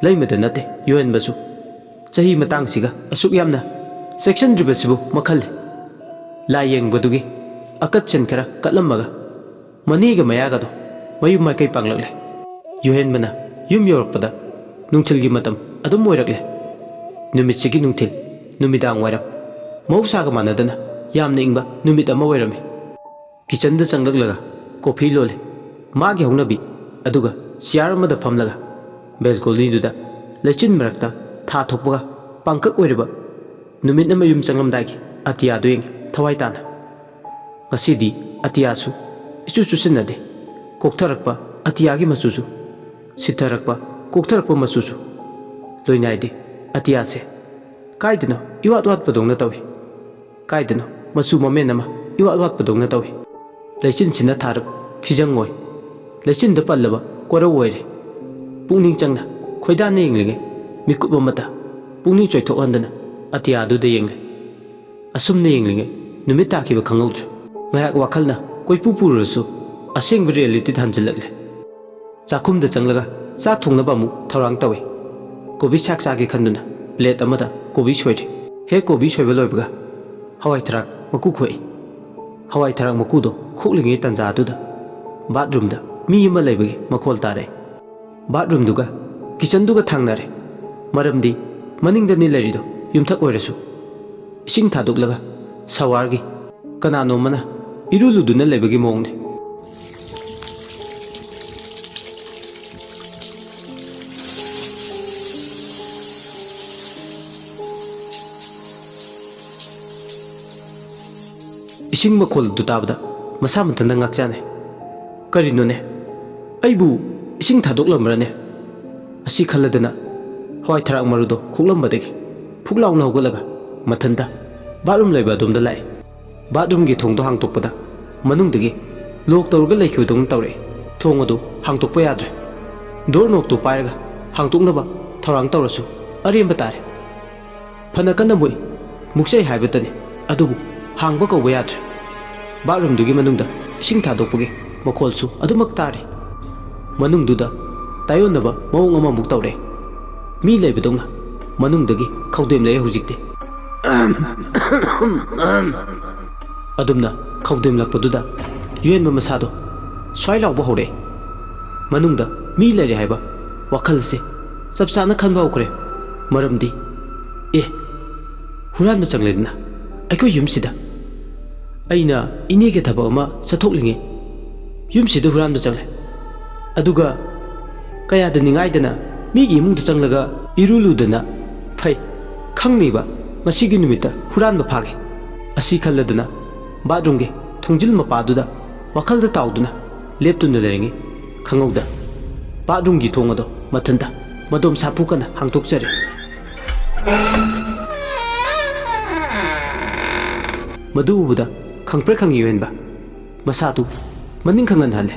लैमदा नते युएनबसु चही मतांगसिगा असुक यामना सेक्शन द्रिबसिबु मखल लायेंगबदुगी अकत चनखरा कलमगा मनीगा मयागदो मयुम माइकई पांगलकले युहेन मना युम योरपदा नुंथिलगी मतम अदुम ओइरकले नुमितसिगी नुंथिल नुमिदांग वाइरम मौसागा मानदना यामना इंबा नुमित अमा ओइरमे किचनदा चंगलगलगा कॉफी लोले मागी हौनबि अदुगा सियार अमदा फमलगा बेलकोनीदुदा लेचिन मरक्ता था थोकपगा पांकक ओइरबा नुमित अमा युम चंगलमदागी अतियादु येंगे थवाइ ताना ngasiदी अतियासु इचु चुसिनदे कोक्थरकपा अतियागी मचुसु सिथरकपा कोक्थरकपा मचुसु लोइनाइदे अतियासे काइदनो इवात वात पदोंना तवि काइदनो मचु ममेन अमा इवात वात पदोंना तवि लेचिन सिना थारक फिजंगोय लेचिन द पल्लबा कोरो ओइरे पुंगनिंग चंगना खोइदाने यंगलिगे मिकुप मता पुंगनिंग चोइथोकहंदना अतियादु दे यंगले असुमने यंगलिगे नुमित ताकिबा खंगौद्र ngayak wakalna koipupurusu aseng reality thanjilakle chakhumda changlага चा थोंगनबा मु थौरांग तवे कोबी साक सागे खंदुना प्लेट अमदा कोबी सोइरे हे कोबी सोइबा लोइबगा हवाई थराक मकु खोइ हवाई थराक मकुदो खोकलिङे तंजादुदा बाथरूमदा मी अमा लैबगे मखोल तारे बाथरूमदुगा किचनदुगा थांनारे मरमदि मनिंगदनि लैरिदो युमथक ओइरसु इसिंग थादुकलगा सवारगी कनानो मना इरुलुदुना लैबगे मोंगने इसिंग मखोल दुताबदा मसा मतंदा ngakchane करिनोने अइबु इसिंग थादोकलमरने असि खल्लदना हवाई थराक मरुदो खोकलमबदगे फुकलाउना होगलगा मथंदा बाथरूम लैबा दोमदा लाइ बाथरूम गी थोंदो हांगतोकपदा मनुंगदगे लोक तौरगा लैखिबदों तौरे थोंग अदु हांगतोकपा याद्रे डोर नोकतो पाइरगा हांगतोकनबा थौरांग तौरसु अरेंबा तारे फना कन्ना मोइ मुक्सै हाइबतने अदुबु हांगबा कौबा याद्रे बाथरूमदुगी मनुंगदा इसिंग थादोकपगे मखोलसु अदुमक तारे मनुंगदुदा तायोनबा मौंग अमा मुक तौरे मी लैबदोंगा मनुंगदगी खौदेम लैय हुजिकते अदुमना खौदेम लकपदुदा युएनबा मसादो स्वाइ लाउबा हौरे मनुंगदा मी लैरे हाइबा वाखलसे चपचाना खनबा हौखरे मरमदि ए हुरान चंगलेदना अखो युमसिदा अइना इनेगे थबक अमा चथोकलिङे युमसिदा हुरान चंगले aduga kaya da ningai dana migi imung da changlaga irulu dana phai khangni ba masigi numita huran ba phage asi khalladuna bathroom ge thongjil mapa duda wakal da tawduna leptuna leringi khangauda bathroom gi thongado mathanda madom sapu kana hangtok chare madu ubuda khangpre khangi wenba masatu maning khangan halle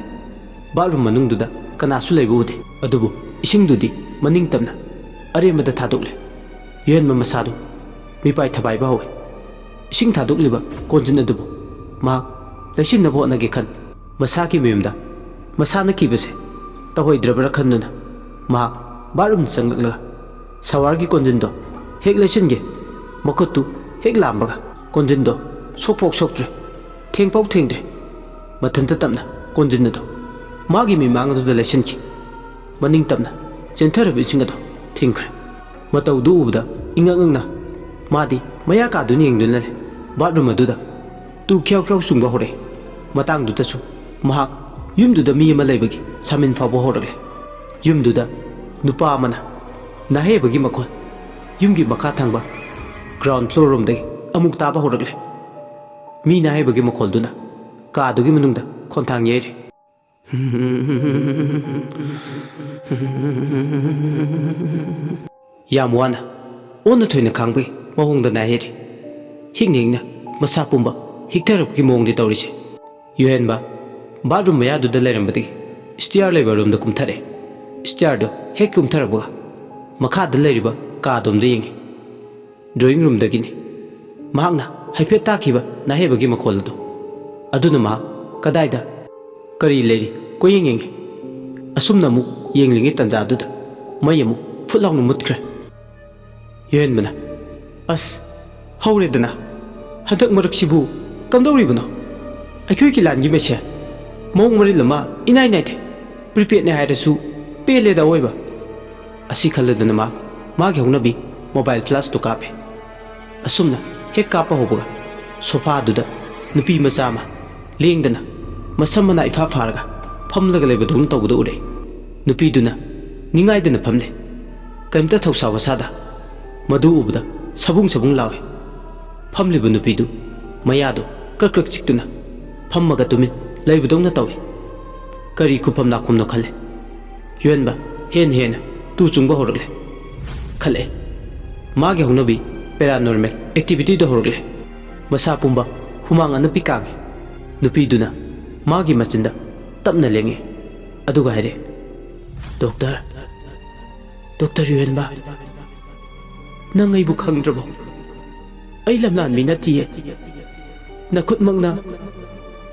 bathroom manung duda kana su leibu ude adubu ising dudi maning tamna are mada thadukle yen ma masadu mi pai thabai ba howe ising thadukliba konjin adubu ma lesin nabo na ge khan masa ki memda masa na ki bese tahoi drabra khanuna ma bathroom sangla sawar gi konjin do hek lesin ge makotu hek lambaga konjin do sokpok soktre thengpok thengdre mathanta tamna konjin do magi mi mang du lesin ki maning tamna center bi singa do thingkre matau du ubda ingangna madi maya ka du ning dun le bathroom aduda tu khyau khyau sungba hore matang du tasu mahak yum du da mi ma leibagi samin fa bo horale yum du da nupa amana na he bagi makhon yum gi makha thangba ground floor room dai amuk ta ba horale mi na he bagi makhol duna ka du gi manung da khonthang yeri Yamwana, on the twin kangbi, Mahong the Nahiri. Hinging Masapumba, Hictor of Kimong the Torish. Yuhenba, Badrum Mayadu the Lerambadi, Stiar labor room the Kumtare, Stiardo, Hekum Tarabuga, Makad the Leriba, Kadum the Ying. Drawing room the Guinea. Magna, Hypetakiba, Naheba Gimakolado. Adunama, Kadaida, Kari lady, Quinging. Asumnamu, Yingling it and Zaduda, Mayamu, Fulang Mutkre. Yenmana, Us, Howredana, Hadak Maraksibu, Kamdoribano. I quick land you may share. Mong Marilama, in I night. Prepare Nahadasu, Pele the Weber. A sikala than a mark, Mark Honabi, mobile class to copy. Asumna, Hekapa Hoboga, Sofa Duda, Nupi Masama, Ling Dana, Masamana Ifa Farga, Pumlagalebadun Tawude, Nupiduna, Ningai than a Pumle, Kamta Tosawasada, Madu Ubda, Sabung Sabung Lawe, Pumlibu Nupidu, Mayado, Kirkuk Chiktuna, Pummagatumi, Labadona Tawi, Kari Kupam Nakum no Kale, Yuenba, Hen, Tuchumba Horgle, Kale, Magi Hunabi, Paranormal Activity the Horgle, Masapumba, Humang and the Pikang, Nupiduna, Magi Machinda, Tamna Lengi, Adugahare, Doctor Yuenba. Nangai bukang drabo. Ay lamlan minati nakut magna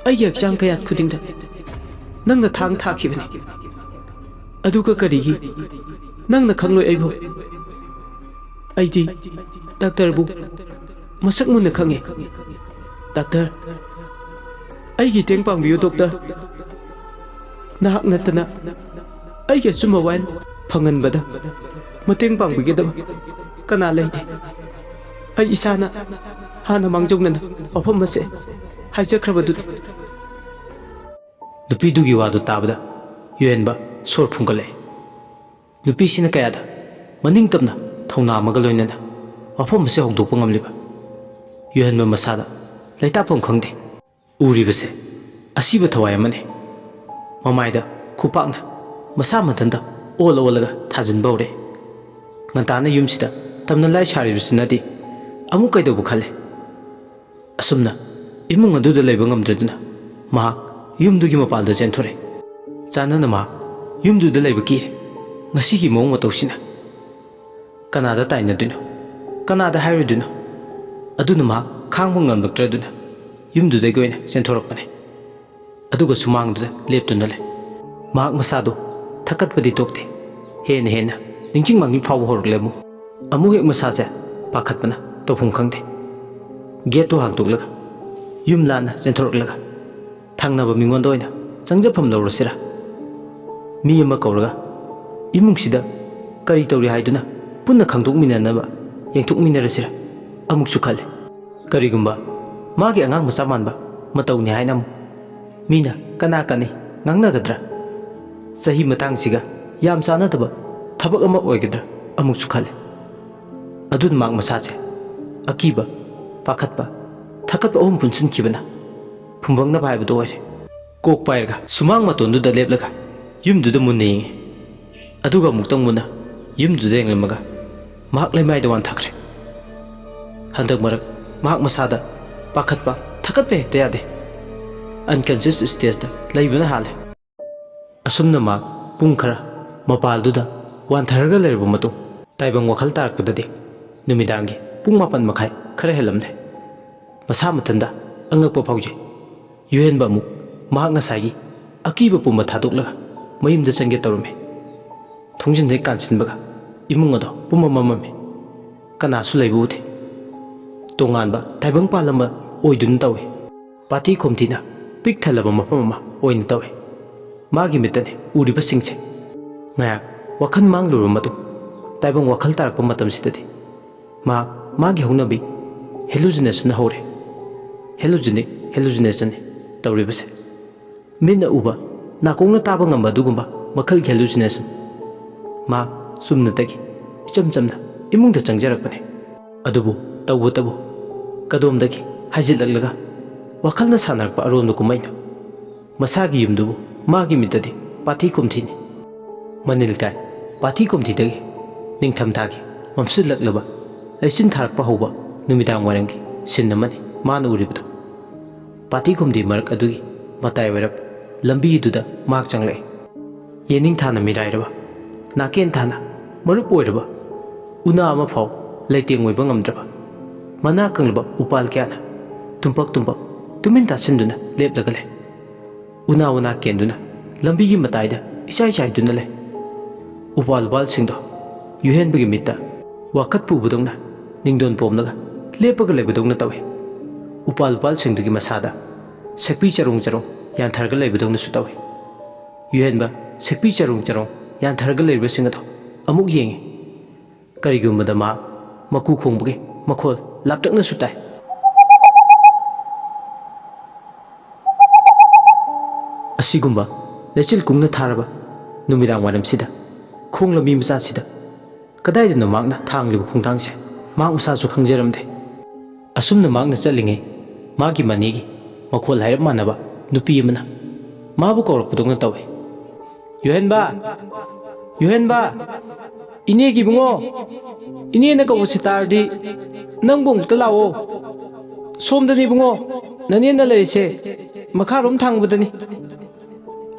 ay yak jang kayat kuding da nang na thang thaki bani aduga karigi nang na khangloi aibo aidi doctor bu masak mun na khange doctor ai gi teng pang biu doctor na hak natana ai ge suma wan phangan bada mateng pang bi ge da kana leite ai isana hana mangjongna ofam mase haijakrabadu nupi dugi wadu tabda yuenba sor phungale nupi sina kayada maning tamna thongna magaloinana ofam mase hogdokpa ngamliba yuenba masada leita phom khangde uri base asiba thawai amane mamaida khupakna masa mathanda olaga thajin bawre ngantana yumsida tamna lai shari bisinadi amu kaido bukhale asumna imung adu da leiba ngamdraduna ma yumdugi mapalda jenthore chanana ma yumdu da leiba ki ngasi gi mong matosina kanada taina duno kanada hairuduno aduna ma khangbu ngamdraduna yumdu da goina jenthorapane aduga sumangdu leptuna le mak masado thakatpadi tokte hena ningching mangi phaw horlemu amu hek masaje pakhatpana tofum khangde gate to hangtoklaga yumlana jenthorlaga thangnaba mingondoina changjapam lawrasira mi ama kauraga imungsida kari tawri haiduna punna khangdokminanaba yengthokminarasira amuksu khale karigumba magi angang masa manba matawni hainam mina kana kani ngangnagadra Sahi matangsiga yam chanadaba thabak ama oigedra amuksu khale. Adun mak masase akiba pakhatpa thakatpa ohum punsin kibana phumbangna bhai bdo oi kok pairga sumang matondu da leplaga yumdu da munne aduga muktang muna yumdu da englamaga mak lemai da wan thakre handak marak mak masada pakhatpa thakatpa hekta yade unconscious stage da laibana hale asumna mak pung khara mapal duda wan tharga lerbu matu taibang wakhal tarakpudade numidangi pung mapan makhai khara helamne masa matanda angakpa phauje yuhenba muk mahak ngasagi akiba pumba thadukla mayimda changge tawrme thongjin de kansinbaga imung ado pumma mamame kana su leibu the tonganba taibang palamba oidun tawe pati khomthina pik thalaba mafama oin tawe magi mitane uriba singche ngaya wakhan mangluru matu taibang wakhal tarakpa matam sidadi magi hongnabi hallucination hore hallucination tawribase minna uba nakongna taba ngamba dugumba makhal hallucination ma sumna tagi icham chamna imungda changjarakpane adubu tabu kadomdagi hajilaglaga wakhalna sanarpa aromdu kumaina masagi yumdubu magi mitadi pathi kumthini manil kai pathi kumthidagi ningthamthagi mamsilaglaba lechin tharakpa hoba numidang warangi sinnamani mana uribdu pati kumdi marak adugi matai warap lambi duda mak changle yening thana mirairaba naken thana marup oiraba una ama phau leiteng oiba ngamdraba mana kanglaba upal kyana tumpak tumin ta sinduna leplagale una kenduna lambi gi matai da isai duna le upal bal singdo yuhen bigi mitta wakat pu budongna ningdon pomnaga lepaga lebudongna tawe upal singdugi masada sekpi charung yan tharga leibudongna su tawe yuhenba sekpi charung yan tharga leiba singado amuk yenge karigumada ma maku khongbuge makhol laptakna su tai asigumba lechil kungna tharaba numidang waram sida khonglami masa sida kadai dino makna thanglibu khongtangse mak usa su khangjeramde asumna makna chalinge magi manigi makhol hairap manaba nupi amana mabu kawrakpudongna tawe yuhenba ine gi bungo ine na kawsi tardi nang bung talao somdani bungo nane na leise makharom thangbudani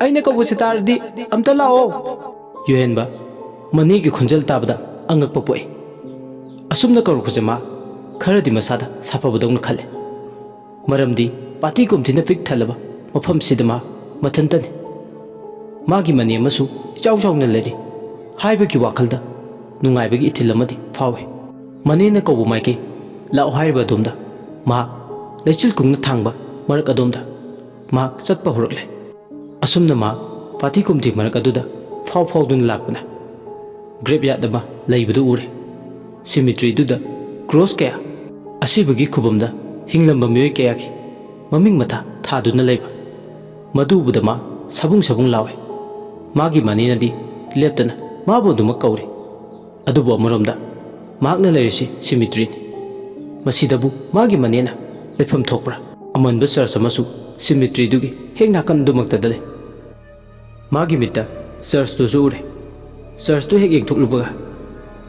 aina kawsi tardi amta lao yuhenba manigi khunjal tabda angakpa poi asumna kawrukujama kharadi masada sapabudongna khale maramdi pati kumthina pik thalaba mafam sidama mathantani magi mani amasu ichawchawna leri haibagi wakhalda nungaibagi ithilamadi fawe manena kawbu maike lao hairiba domda ma lechil kungna thangba marak adomda ma chatpa horakle asumna ma pati kumthi marak aduda faw dun lakpana graveyard ama leibadu ure cemetery duda cross kaya asibagi khubamda hinglamba myoy kaya ki maming matha thaduna leiba madubuda ma sabung lawe magi manina di leptana mabu duma kauri adubu amoromda magna leirisi cemetery masidabu magi manena lefam thokpra amanba church amasu cemetery dugi heng nakan dumakta dale magi mitta church tu ure church tu hek yengthoklubaga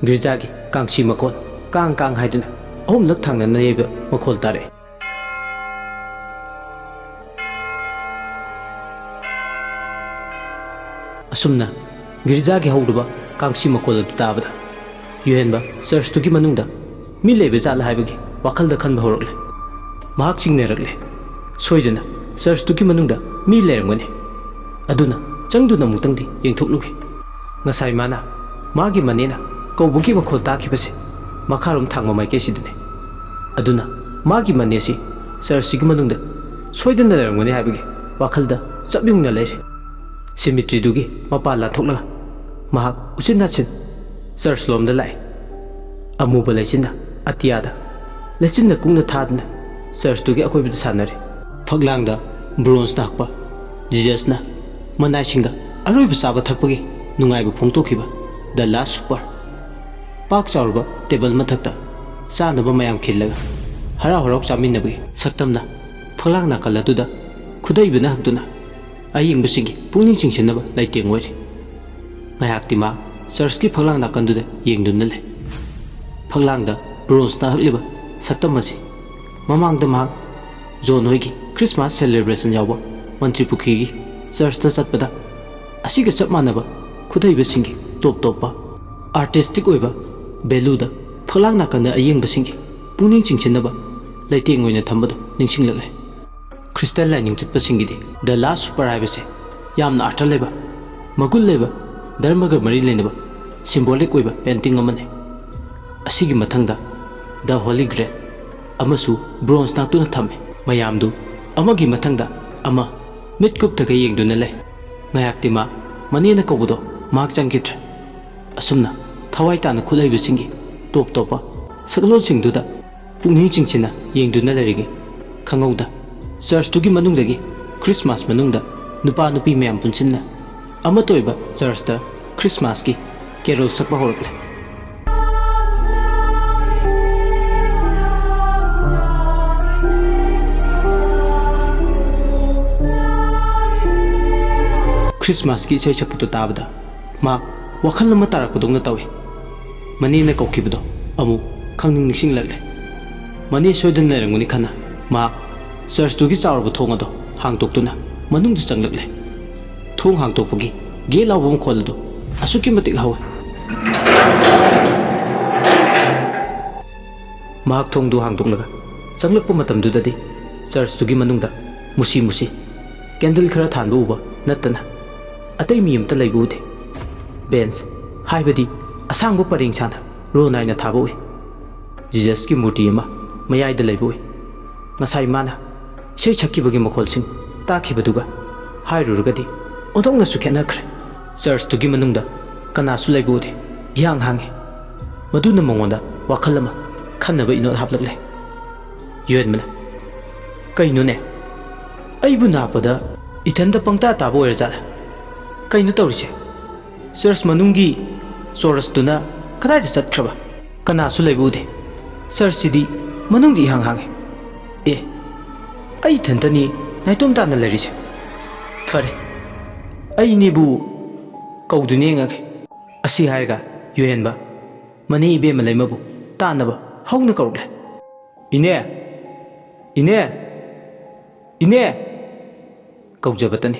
girjagi kangsi makol kang haiduna ahum lak thangna nayeba makol tare asumna girjagi hauduba kangsi makol adu tabada yuhenba church tu gi manungda mi lebe jala haibagi wakhalda khanba horokle mahak chingnerakle soidana church tu gi manungda mi lerangani aduna changduna mutangdi yengthokluge ngasai mana magi manena kawbugi makhol takibase makharom thangma maike sidune aduna magi manesi church gi manungda soidana lerangani haibagi wakhalda chabyungna leire cemetery dugi mapala thokla mahak usinachin church lomda lai amuba lechina atiada lechina kungna thadna church dugi akoibida sanare phaglangda bronze nakpa jesus na manai singa ꯑꯔꯣꯏꯕ ꯆꯥꯕ ꯊꯛꯄꯒꯤ ꯅꯨꯡꯉꯥꯏꯕ ꯐꯣꯡꯗꯣꯛꯈꯤꯕ ꯗ ꯂꯥꯁ super ꯄꯥꯛ ꯆꯥꯎꯔꯕ table ꯃꯊꯛꯇ ꯆꯥꯅꯕ ꯃꯌꯥꯝ ꯈꯤꯜꯂꯒ ꯍꯔꯥꯎ ꯍꯔꯥꯎ ꯆꯥꯃꯤꯟꯅꯕꯒꯤ ꯁꯛꯇꯝꯅ ꯐꯛꯂꯥꯡ ꯅꯥꯀꯜ ꯑꯗꯨꯗ ꯈꯨꯗꯩꯕꯅ ꯍꯛꯇꯨꯅ ꯑꯌꯦꯡꯕꯁꯤꯡꯒꯤ ꯄꯨꯛꯅꯤꯡ ꯆꯤꯡꯁꯤꯟꯅꯕ ꯂꯩꯇꯦꯡ ꯑꯣꯏꯔꯤ ꯉꯥꯏꯍꯥꯛꯇꯤ ꯃꯥ ꯆꯔꯆꯀꯤ ꯐꯛꯂꯥꯡ ꯅꯥꯀꯟꯗꯨꯗ ꯌꯦꯡꯗꯨꯅ ꯂꯩ ꯐꯛꯂꯥꯡꯗ ꯕ꯭ꯔꯣꯟꯖꯅ ꯍꯛꯂꯤꯕ ꯁꯛꯇꯝ ꯑꯁꯤ ꯃꯃꯥꯡꯗ ꯃꯍꯥꯛ ꯖꯣꯟ ꯍꯣꯏꯒꯤ ꯈ꯭ꯔꯤꯁꯃꯥꯁ ꯁꯦꯂꯦꯕ꯭ꯔꯦꯁꯟ ꯌꯥꯎꯕ ꯃꯟꯇ꯭ꯔꯤ ꯄꯨꯈ꯭ꯔꯤꯒꯤ ꯆꯔꯆꯇ ꯆꯠꯄꯗ ꯑꯁꯤꯒ ꯆꯞ ꯃꯥꯟꯅꯕ ꯈꯨꯗꯩꯕꯁꯤꯡꯒꯤ ꯇꯣꯞ ꯇꯣꯞꯄ ꯑꯥꯔꯇꯤꯁꯇꯤꯛ ꯑꯣꯏꯕ ꯚꯦꯂꯨꯗ ꯐꯛꯂꯥꯡ ꯅꯥꯀꯟꯗ ꯑꯌꯦꯡꯕꯁꯤꯡꯒꯤ ꯄꯨꯛꯅꯤꯡ ꯆꯤꯡꯁꯤꯟꯅꯕ ꯂꯩꯇꯦꯡ ꯑꯣꯏꯅ ꯊꯝꯕꯗꯨ ꯅꯤꯡꯁꯤꯡꯂꯛꯂꯦ ꯈ꯭ꯔꯤꯁꯇꯦꯟ ꯂꯥꯏꯅꯤꯡ ꯆꯠꯄꯁꯤꯡꯒꯤꯗꯤ ꯗ ꯂꯥꯁ ꯁꯨꯄꯔ ꯍꯥꯏꯕꯁꯤ ꯌꯥꯝꯅ ꯑꯔꯊ ꯂꯩꯕ ꯃꯒꯨꯟ ꯂꯩꯕ ꯙꯔꯃꯒ ꯃꯔꯤ ꯂꯩꯅꯕ ꯁꯤꯝꯕꯣꯂꯤꯛ ꯑꯣꯏꯕ ꯄꯦꯟꯇꯤꯡ ꯑꯃꯅꯤ ꯑꯁꯤꯒꯤ ꯃꯊꯪꯗ ꯗ ꯍꯣꯂꯤ ꯒ꯭ꯔꯦꯜ ꯑꯃꯁꯨ ꯕ꯭ꯔꯣꯟꯖ ꯉꯥꯛꯇꯨꯅ ꯊꯝꯃꯤ ꯃꯌꯥꯝꯗꯨ ꯑꯃꯒꯤ ꯃꯊꯪꯗ ꯑꯃ ꯃꯤꯠ ꯀꯨꯞꯊꯒ ꯌꯦꯡꯗꯨꯅ ꯂꯩ ꯉꯥꯏꯍꯥꯛꯇꯤ ꯃꯥ ꯃꯅꯦꯅ ꯀꯧꯕꯗꯣ ꯃꯍꯥꯛ ꯆꯪꯈꯤꯗ꯭ꯔꯦ ꯑꯁꯨꯝꯅ ꯊꯋꯥꯏ ꯇꯥꯅ ꯈꯨꯠꯂꯩꯕꯁꯤꯡꯒꯤ ꯇꯣꯞ ꯇꯣꯞꯄ ꯁꯛꯂꯣꯟꯁꯤꯡꯗꯨꯗ ꯄꯨꯛꯅꯤꯡ ꯆꯤꯡꯁꯤꯟꯅ ꯌꯦꯡꯗꯨꯅ ꯂꯩꯔꯤꯉꯩ ꯈꯪꯍꯧꯗ ꯆꯔꯆꯇꯨꯒꯤ ꯃꯅꯨꯡꯗꯒꯤ ꯈ꯭ꯔꯤꯁꯃꯥꯁ ꯃꯅꯨꯡꯗ ꯅꯨꯄꯥ ꯅꯨꯄꯤ ꯃꯌꯥꯝ ꯄꯨꯟꯁꯤꯟꯅ ꯑꯃꯠꯇ ꯑꯣꯏꯕ ꯆꯔꯆꯇ ꯈ꯭ꯔꯤꯁꯃꯥꯁꯀꯤ ꯀꯦꯔꯣꯜ ꯁꯛꯄ ꯍꯧꯔꯛꯂꯦ ꯈ꯭ꯔꯤꯁꯃꯥꯁꯀꯤ ꯏꯁꯩ ꯁꯛꯄꯗꯨ ꯇꯥꯕꯗ ꯃꯥ ꯋꯥꯈꯜ ꯑꯃ ꯇꯥꯔꯛꯄꯗꯧꯅ ꯇꯧꯏ ꯃꯅꯦꯅ ꯀꯧꯈꯤꯕꯗꯣ ꯑꯃꯨꯛ ꯈꯪꯅꯤꯡ ꯅꯤꯡꯁꯤꯡꯂꯛꯂꯦ ꯃꯅꯦ ꯁꯣꯏꯗꯅ ꯂꯩꯔꯝꯒꯅꯤ ꯈꯟꯅ ꯃꯍꯥꯛ ꯆꯔꯆꯇꯨꯒꯤ ꯆꯥꯎꯔꯕ ꯊꯣꯡ ꯑꯗꯣ ꯍꯥꯡꯇꯣꯛꯇꯨꯅ ꯃꯅꯨꯡꯗ ꯆꯪꯂꯛꯂꯦ ꯊꯣꯡ ꯍꯥꯡꯇꯣꯛꯄꯒꯤ ꯒꯦ ꯂꯥꯎꯕ ꯃꯈꯣꯜ ꯑꯗꯨ ꯑꯁꯨꯛꯀꯤ ꯃꯇꯤꯛ ꯍꯧꯋꯤ ꯃꯍꯥꯛ ꯊꯣꯡꯗꯨ ꯍꯥꯡꯗꯣꯛꯂꯒ ꯆꯪꯂꯛꯄ ꯃꯇꯝꯗꯨꯗꯗꯤ ꯆꯔꯆꯇꯨꯒꯤ ꯃꯅꯨꯡꯗ ꯃꯨꯁꯤ ꯃꯨꯁꯤ ꯀꯦꯟꯗꯜ ꯈꯔ ꯊꯥꯟꯕ ꯎꯕ ꯅꯠꯇꯅ ꯑꯇꯩ ꯃꯤ ꯑꯃꯇ ꯂꯩꯕ ꯎꯗꯦ ꯕꯦꯟꯁ ꯍꯥꯏꯕꯗꯤ ꯑꯁꯥꯡꯕ ꯄꯔꯦꯡ ꯁꯥꯅ ꯔꯣ ꯅꯥꯏꯅ ꯊꯥꯕ ꯎꯏ ꯖꯤꯖꯁꯀꯤ ꯃꯨꯔꯇꯤ ꯑꯃ ꯃꯌꯥꯏꯗ ꯂꯩꯕ ꯎꯏ ꯉꯁꯥꯏ ꯃꯥꯅ ꯏꯁꯩ ꯁꯛꯈꯤꯕꯒꯤ ꯃꯈꯣꯜꯁꯤꯡ ꯇꯥꯈꯤꯕꯗꯨꯒ ꯍꯥꯏꯔꯨꯔꯒꯗꯤ ꯑꯣꯟꯊꯣꯛꯅꯁꯨ ꯈꯦꯠꯅꯈ꯭ꯔꯦ ꯆꯔꯆꯇꯨꯒꯤ ꯃꯅꯨꯡꯗ ꯀꯅꯥꯁꯨ ꯂꯩꯕ ꯎꯗꯦ ꯏꯍꯥꯡ ꯍꯥꯡꯉꯤ ꯃꯗꯨꯅ ꯃꯉꯣꯟꯗ ꯋꯥꯈꯜ ꯑꯃ ꯈꯟꯅꯕ ꯏꯅꯣꯠ ꯍꯥꯞꯂꯛꯂꯦ ꯌꯨꯑꯦꯟꯕꯅ ꯀꯩꯅꯣꯅꯦ ꯑꯩꯕꯨ ꯅꯥꯞꯄꯗ ꯏꯊꯟꯗ ꯄꯪꯇꯥ ꯇꯥꯕ ꯑꯣꯏꯔꯖꯥꯠꯂ ꯀꯩꯅꯣ ꯇꯧꯔꯤꯁꯦ ꯆꯔꯆ ꯃꯅꯨꯡꯒꯤ ꯆꯣꯔꯁꯇꯨꯅ ꯀꯗꯥꯏꯗ ꯆꯠꯈ꯭ꯔꯕ ꯀꯅꯥꯁꯨ ꯂꯩꯕ ꯎꯗꯦ ꯆꯔꯆꯁꯤꯗꯤ ꯃꯅꯨꯡꯗ ꯏꯍꯥꯡ ꯍꯥꯡꯉꯤ ꯑꯦ ꯑꯩ ꯏꯊꯟꯇꯅꯤ ꯅꯥꯏꯇꯣꯝ ꯇꯥꯅ ꯂꯩꯔꯤꯁꯦ ꯐꯔꯦ ꯑꯩꯅꯦꯕꯨ ꯀꯧꯗꯨꯅ ꯌꯦꯡꯉꯒꯦ ꯑꯁꯤ ꯍꯥꯏꯔꯒ ꯌꯨꯑꯦꯟꯕ ꯃꯅꯦ ꯏꯕꯦꯝꯃ ꯂꯩꯃꯕꯨ ꯇꯥꯟꯅꯕ ꯍꯧꯅ ꯀꯧꯔꯛꯂꯦ ꯏꯅꯦ ꯏꯅꯦ ꯏꯅꯦ ꯀꯧꯖꯕꯇꯅꯤ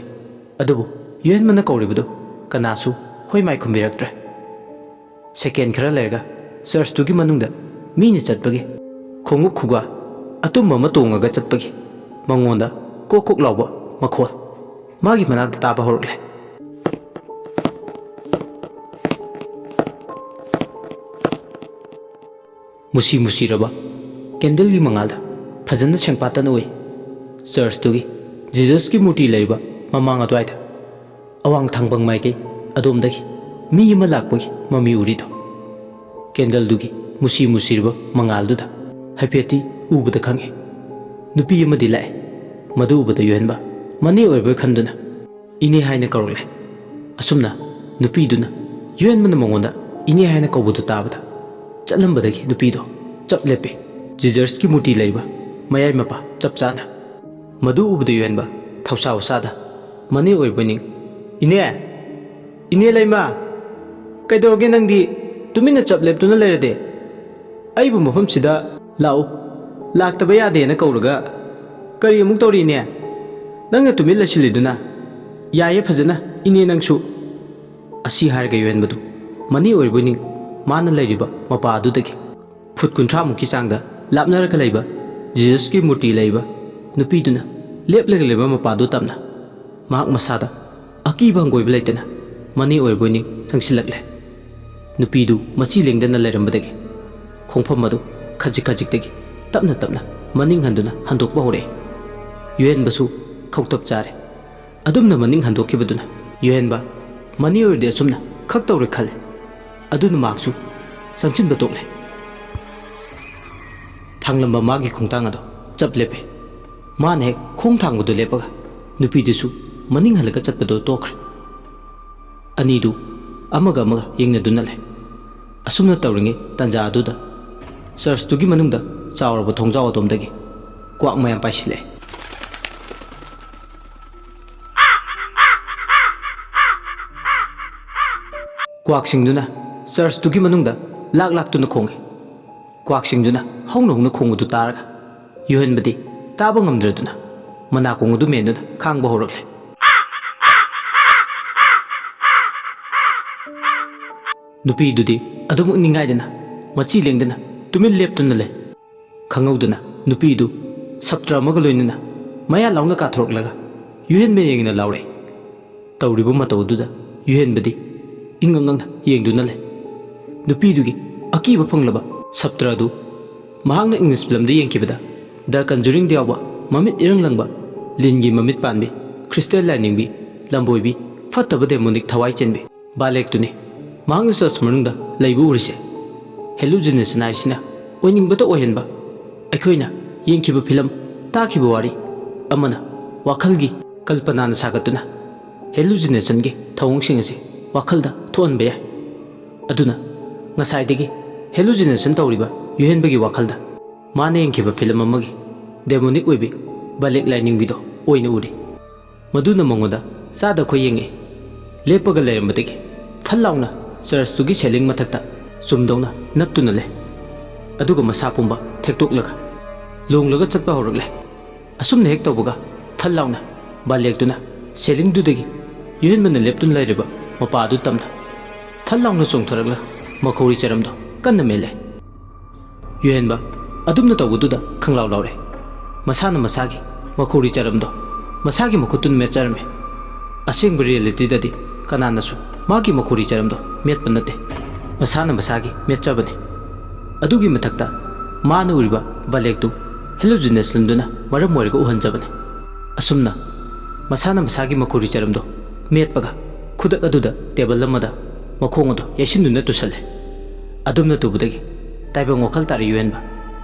ꯑꯗꯨꯕꯨ ꯌꯨꯑꯦꯟꯕꯅ ꯀꯧꯔꯤꯕꯗꯨ ꯀꯅꯥꯁꯨ ꯍꯣꯏ ꯃꯥꯏ ꯈꯨꯝꯕꯤꯔꯛꯇ꯭ꯔꯦ ꯁꯦꯀꯦꯟ ꯈꯔ ꯂꯩꯔꯒ ꯆꯔꯆꯇꯨꯒꯤ ꯃꯅꯨꯡꯗ ꯃꯤꯅ ꯆꯠꯄꯒꯤ ꯈꯣꯡꯎꯞ ꯈꯨꯒꯥ ꯑꯇꯨꯝꯕ ꯑꯃ ꯇꯣꯡꯉꯒ ꯆꯠꯄꯒꯤ ꯃꯉꯣꯟꯗ ꯀꯣꯛ ꯀꯣꯛ ꯂꯥꯎꯕ ꯃꯈꯣꯜ ꯃꯥꯒꯤ ꯃꯅꯥꯛꯇ ꯇꯥꯕ ꯍꯧꯔꯛꯂꯦ ꯃꯨꯁꯤ ꯃꯨꯁꯤꯔꯕ ꯀꯦꯟꯗꯜꯒꯤ ꯃꯉꯥꯜꯗ ꯐꯖꯅ ꯁꯦꯡꯄꯥꯠꯇꯅ ꯎꯏ ꯆꯔꯆꯇꯨꯒꯤ ꯖꯤꯖꯁꯀꯤ ꯃꯨꯔꯇꯤ ꯂꯩꯕ ꯃꯃꯥꯡ ꯑꯗꯨꯋꯥꯏꯗ ꯑꯋꯥꯡ ꯊꯪꯕꯪ ꯃꯥꯏꯀꯩ ꯑꯗꯣꯝꯗꯒꯤ ꯃꯤ ꯑꯃ ꯂꯥꯛꯄꯒꯤ ꯃꯃꯤ ꯎꯔꯤꯗꯣ ꯀꯦꯟꯗꯜꯗꯨꯒꯤ ꯃꯨꯁꯤ ꯃꯨꯁꯤꯔꯕ ꯃꯉꯥꯜꯗꯨꯗ ꯍꯥꯏꯐꯦꯠꯇꯤ ꯎꯕꯗ ꯈꯪꯉꯤ ꯅꯨꯄꯤ ꯑꯃꯗꯤ ꯂꯥꯛꯑꯦ ꯃꯗꯨ ꯎꯕꯗ ꯌꯨꯑꯦꯟꯕ ꯃꯅꯦ ꯑꯣꯏꯕꯣꯏ ꯈꯟꯗꯨꯅ ꯏꯅꯦ ꯍꯥꯏꯅ ꯀꯧꯔꯛꯂꯦ ꯑꯁꯨꯝꯅ ꯅꯨꯄꯤꯗꯨꯅ ꯌꯨꯑꯦꯟꯕꯅ ꯃꯉꯣꯟꯗ ꯏꯅꯦ ꯍꯥꯏꯅ ꯀꯧꯕꯗꯨ ꯇꯥꯕꯗ ꯆꯠꯂꯝꯕꯗꯒꯤ ꯅꯨꯄꯤꯗꯣ ꯆꯞ ꯂꯦꯞꯄꯤ ꯖꯤꯖꯁꯀꯤ ꯃꯨꯔꯇꯤ ꯂꯩꯕ ꯃꯌꯥꯏ ꯃꯄꯥ ꯆꯞ ꯆꯥꯅ ꯃꯗꯨ ꯎꯕꯗ ꯌꯨꯑꯦꯟꯕ ꯊꯧꯁꯥ ꯋꯥꯁꯥꯗ ꯃꯅꯦ ꯑꯣꯏꯕꯣꯏꯅꯤꯡ ꯏꯅꯦ ꯏꯅꯦ ꯂꯩꯃ ꯀꯩꯗꯧꯔꯒꯦ ꯅꯪꯗꯤ ꯇꯨꯃꯤꯟꯅ ꯆꯞ ꯂꯦꯞꯇꯨꯅ ꯂꯩꯔꯗꯤ ꯑꯩꯕꯨ ꯃꯐꯝꯁꯤꯗ ꯂꯥꯛꯎ ꯂꯥꯛꯇꯕ ꯌꯥꯗꯦꯅ ꯀꯧꯔꯒ ꯀꯔꯤ ꯑꯃꯨꯛ ꯇꯧꯔꯤꯅꯦ ꯅꯪꯅ ꯇꯨꯃꯤꯟ ꯂꯩꯁꯤꯜꯂꯤꯗꯨꯅ ꯌꯥꯏꯌꯦ ꯐꯖꯅ ꯏꯅꯦ ꯅꯪꯁꯨ ꯑꯁꯤ ꯍꯥꯏꯔꯒ ꯌꯨꯑꯦꯟꯕꯗꯨ ꯃꯅꯦ ꯑꯣꯏꯕꯣꯏꯅꯤꯡ ꯃꯥꯅ ꯂꯩꯔꯤꯕ ꯃꯄꯥ ꯑꯗꯨꯗꯒꯤ ꯐꯨꯠ 30ꯃꯨꯛꯀꯤ ꯆꯥꯡꯗ ꯂꯥꯞꯅꯔꯒ ꯂꯩꯕ ꯖꯤꯖꯁꯀꯤ ꯃꯨꯔꯇꯤ ꯂꯩꯕ ꯅꯨꯄꯤꯗꯨꯅ ꯂꯦꯞꯂꯒ ꯂꯩꯕ ꯃꯄꯥꯗꯨ ꯇꯝꯅ ꯃꯍꯥꯛ ꯃꯁꯥꯗ ꯑꯀꯤꯕ ꯍꯪꯒꯣꯏꯕ ꯂꯩꯇꯅ ꯃꯅꯦ ꯑꯣꯏꯕꯣꯏꯅꯤꯡ ꯆꯪꯁꯤꯜꯂꯛꯂꯦ ꯅꯨꯄꯤꯗꯨ ꯃꯆꯤ ꯂꯦꯡꯗꯅ ꯂꯩꯔꯝꯕꯗꯒꯤ ꯈꯣꯡꯐꯝ ꯑꯗꯨ ꯈꯖꯤꯛ ꯈꯖꯤꯛꯇꯒꯤ ꯇꯞꯅ ꯇꯞꯅ ꯃꯅꯤꯡ ꯍꯟꯗꯨꯅ ꯍꯟꯗꯣꯛꯄ ꯍꯧꯔꯛꯏ ꯌꯨꯑꯦꯟꯕꯁꯨ ꯈꯧꯇꯛ ꯆꯥꯔꯦ ꯑꯗꯨꯝꯅ ꯃꯅꯤꯡ ꯍꯟꯗꯣꯛꯈꯤꯕꯗꯨꯅ ꯌꯨꯑꯦꯟꯕ ꯃꯅꯦ ꯑꯣꯏꯔꯗꯤ ꯑꯁꯨꯝꯅ ꯈꯛ ꯇꯧꯔꯦ ꯈꯜꯂꯦ ꯑꯗꯨꯅ ꯃꯍꯥꯛꯁꯨ ꯆꯪꯁꯤꯟꯕ ꯇꯣꯛꯂꯦ ꯊꯥꯡꯂꯝꯕ ꯃꯥꯒꯤ ꯈꯣꯡꯊꯥꯡ ꯑꯗꯨ ꯆꯞ ꯂꯦꯞꯄꯦ ꯃꯥꯅ ꯍꯦꯛ ꯈꯣꯡ ꯊꯥꯡꯕꯗꯨ ꯂꯦꯞꯄꯒ ꯅꯨꯄꯤꯗꯨꯁꯨ ꯃꯅꯤꯡ ꯍꯜꯂꯒ ꯆꯠꯄꯗꯨ ꯇꯣꯛꯈ꯭ꯔꯦ ꯑꯅꯤꯗꯨ ꯑꯃꯒ ꯑꯃꯒ ꯌꯦꯡꯅꯗꯨꯅ ꯂꯩ ꯑꯁꯨꯝꯅ ꯇꯧꯔꯤꯉꯩ ꯇꯥꯟꯖꯥ ꯑꯗꯨꯗ ꯆꯔꯆꯇꯨꯒꯤ ꯃꯅꯨꯡꯗ ꯆꯥꯎꯔꯕ ꯊꯣꯡꯖꯥꯎ ꯑꯗꯣꯝꯗꯒꯤ ꯀ꯭ꯋꯥꯛ ꯃꯌꯥꯝ ꯄꯥꯏꯁꯤꯜꯂꯛꯑꯦ ꯀ꯭ꯋꯥꯛꯁꯤꯡꯗꯨꯅ ꯆꯔꯆꯇꯨꯒꯤ ꯃꯅꯨꯡꯗ ꯂꯥꯛꯇꯨꯅ ꯈꯣꯡꯉꯤ ꯀ꯭ꯋꯥꯛꯁꯤꯡꯗꯨꯅ ꯍꯧꯅ ꯈꯣꯡꯕꯗꯨ ꯇꯥꯔꯒ ꯌꯨꯍꯟꯕꯗꯤ ꯇꯥꯕ ꯉꯝꯗ꯭ꯔꯗꯨꯅ ꯃꯅꯥꯀꯣꯡ ꯑꯗꯨ ꯃꯦꯟꯗꯨꯅ ꯈꯥꯡꯕ ꯍꯧꯔꯛꯂꯦ ꯅꯨꯄꯤꯗꯨꯗꯤ ꯑꯗꯨꯃꯛ ꯅꯤꯡꯉꯥꯏꯗꯅ ꯃꯆꯤ ꯂꯦꯡꯗꯅ ꯇꯨꯃꯤꯟ ꯂꯦꯞꯇꯨꯅ ꯂꯩ ꯈꯪꯍꯧꯗꯅ ꯅꯨꯄꯤꯗꯨ ꯁꯞꯇ꯭ꯔ ꯑꯃꯒ ꯂꯣꯏꯅꯅ ꯃꯌꯥ ꯂꯥꯎꯅ ꯀꯥꯊꯣꯔꯛꯂꯒ ꯌꯨꯍꯦꯟꯕ ꯌꯦꯡꯅ ꯂꯥꯎꯔꯛꯏ ꯇꯧꯔꯤꯕ ꯃꯇꯧ ꯑꯗꯨꯗ ꯌꯨꯍꯦꯟꯕꯗꯤ ꯏꯪꯉꯪꯉꯪꯅ ꯌꯦꯡꯗꯨꯅ ꯂꯩ ꯅꯨꯄꯤꯗꯨꯒꯤ ꯑꯀꯤꯕ ꯐꯪꯂꯕ ꯁꯞꯇ꯭ꯔ ꯑꯗꯨ ꯃꯍꯥꯛꯅ ꯏꯪꯂꯤꯁ ꯐꯤꯂꯝꯗ ꯌꯦꯡꯈꯤꯕꯗ ꯗ ꯀꯟꯖꯨꯔꯤꯡꯗ ꯌꯥꯎꯕ ꯃꯃꯤꯠ ꯏꯔꯪ ꯂꯪꯕ ꯂꯤꯟꯒꯤ ꯃꯃꯤꯠ ꯄꯥꯟꯕꯤ ꯈ꯭ꯔꯤꯁꯇꯦꯟ ꯂꯥꯏꯅꯤꯡꯕꯤ ꯂꯝꯕꯣꯏꯕꯤ ꯐꯠꯇꯕ ꯗꯦꯃꯣꯅꯤꯛ ꯊꯋꯥꯏ ꯆꯦꯟꯕꯤ ꯕꯥꯂꯦꯛꯇꯨꯅꯤ ꯃꯍꯥꯛꯅ ꯆꯔꯆ ꯃꯅꯨꯡꯗ ꯂꯩꯕ ꯎꯔꯤꯁꯦ ꯍꯦꯂꯨꯖꯤꯅꯦꯁꯟ ꯍꯥꯏꯁꯤꯅ ꯑꯣꯏꯅꯤꯡꯕꯇ ꯑꯣꯏꯍꯟꯕ ꯑꯩꯈꯣꯏꯅ ꯌꯦꯡꯈꯤꯕ ꯐꯤꯂꯝ ꯇꯥꯈꯤꯕ ꯋꯥꯔꯤ ꯑꯃꯅ ꯋꯥꯈꯜꯒꯤ ꯀꯜꯄꯅꯥꯅ ꯁꯥꯒꯠꯇꯨꯅ ꯍꯦꯂꯨꯖꯤꯅꯦꯁꯟꯒꯤ ꯊꯧꯑꯣꯡꯁꯤꯡ ꯑꯁꯤ ꯋꯥꯈꯜꯗ ꯊꯣꯛꯍꯟꯕ ꯌꯥꯏ ꯑꯗꯨꯅ ꯉꯁꯥꯏꯗꯒꯤ ꯍꯦꯂꯨꯖꯤꯅꯦꯁꯟ ꯇꯧꯔꯤꯕ ꯌꯨꯍꯦꯟꯕꯒꯤ ꯋꯥꯈꯜꯗ ꯃꯥꯅ ꯌꯦꯡꯈꯤꯕ ꯐꯤꯂꯝ ꯑꯃꯒꯤ ꯗꯦꯃꯣꯅꯤꯛ ꯑꯣꯏꯕꯤ ꯕꯥꯂꯦꯛ ꯂꯥꯏꯅꯤꯡꯕꯤꯗꯣ ꯑꯣꯏꯅ ꯎꯔꯤ ꯃꯗꯨꯅ ꯃꯉꯣꯟꯗ ꯆꯥꯗ ꯈꯣꯏ ꯌꯦꯡꯉꯛꯏ ꯂꯦꯞꯄꯒ ꯂꯩꯔꯝꯕꯗꯒꯤ ꯐꯜ ꯂꯥꯎꯅ ꯆꯔꯆꯇꯨꯒꯤ ꯁꯦꯂꯤꯡ ꯃꯊꯛꯇ ꯆꯨꯝꯗꯧꯅ ꯅꯞꯇꯨꯅ ꯂꯩ ꯑꯗꯨꯒ ꯃꯁꯥ ꯄꯨꯝꯕ ꯊꯦꯛꯇꯣꯛꯂꯒ ꯂꯣꯡꯂꯒ ꯆꯠꯄ ꯍꯧꯔꯛꯂꯦ ꯑꯁꯨꯝꯅ ꯍꯦꯛ ꯇꯧꯕꯒ ꯐꯜ ꯂꯥꯎꯅ ꯕꯥꯂꯦꯛꯇꯨꯅ ꯁꯦꯂꯤꯡꯗꯨꯗꯒꯤ ꯌꯨꯍꯦꯟꯕꯅ ꯂꯦꯞꯇꯨꯅ ꯂꯩꯔꯤꯕ ꯃꯄꯥ ꯑꯗꯨ ꯇꯝꯅ ꯐꯜ ꯂꯥꯎꯅ ꯆꯣꯡꯊꯔꯛꯂ ꯃꯈꯧꯔꯤ ꯆꯔꯝꯗꯣ ꯀꯟꯅ ꯃꯦꯜꯂꯦ ꯌꯨꯍꯦꯟꯕ ꯑꯗꯨꯝꯅ ꯇꯧꯕꯗꯨꯗ ꯈꯪꯂꯥꯎ ꯂꯥꯎꯔꯦ ꯃꯁꯥꯅ ꯃꯁꯥꯒꯤ ꯃꯈꯧꯔꯤ ꯆꯔꯝꯗꯣ ꯃꯁꯥꯒꯤ ꯃꯈꯨꯠꯇꯨꯅ ꯃꯦꯠꯆꯔꯝꯃꯦ ꯑꯁꯦꯡꯕ ꯔꯤꯌꯦꯂꯤꯇꯤꯗꯗꯤ ꯀꯅꯥꯅꯁꯨ ꯃꯥꯒꯤ ꯃꯈꯧꯔꯤ ꯆꯔꯝꯗꯣ ꯃꯦꯠꯄ ꯅꯠꯇꯦ ꯃꯁꯥꯅ ꯃꯁꯥꯒꯤ ꯃꯦꯠꯆꯕꯅꯤ ꯑꯗꯨꯒꯤ ꯃꯊꯛꯇ ꯃꯥꯅ ꯎꯔꯤꯕ ꯕꯥꯂꯦꯛꯇꯨ ꯍꯦꯂꯨꯖꯤꯅꯦꯁꯟꯗꯨꯅ ꯃꯔꯝ ꯑꯣꯏꯔꯒ ꯎꯍꯟꯖꯕꯅꯤ ꯑꯁꯨꯝꯅ ꯃꯁꯥꯅ ꯃꯁꯥꯒꯤ ꯃꯈꯧꯔꯤ ꯆꯔꯝꯗꯣ ꯃꯦꯠꯄꯒ ꯈꯨꯗꯛ ꯑꯗꯨꯗ ꯇꯦꯕꯜ ꯑꯃꯗ ꯃꯈꯣꯡ ꯑꯗꯨ ꯌꯩꯁꯤꯟꯗꯨꯅ ꯇꯨꯁꯜꯂꯦ ꯑꯗꯨꯝꯅ ꯇꯨꯕꯗꯒꯤ ꯇꯥꯏꯕꯪ ꯋꯥꯈꯜ ꯇꯥꯔꯤ ꯌꯨꯍꯦꯟꯕ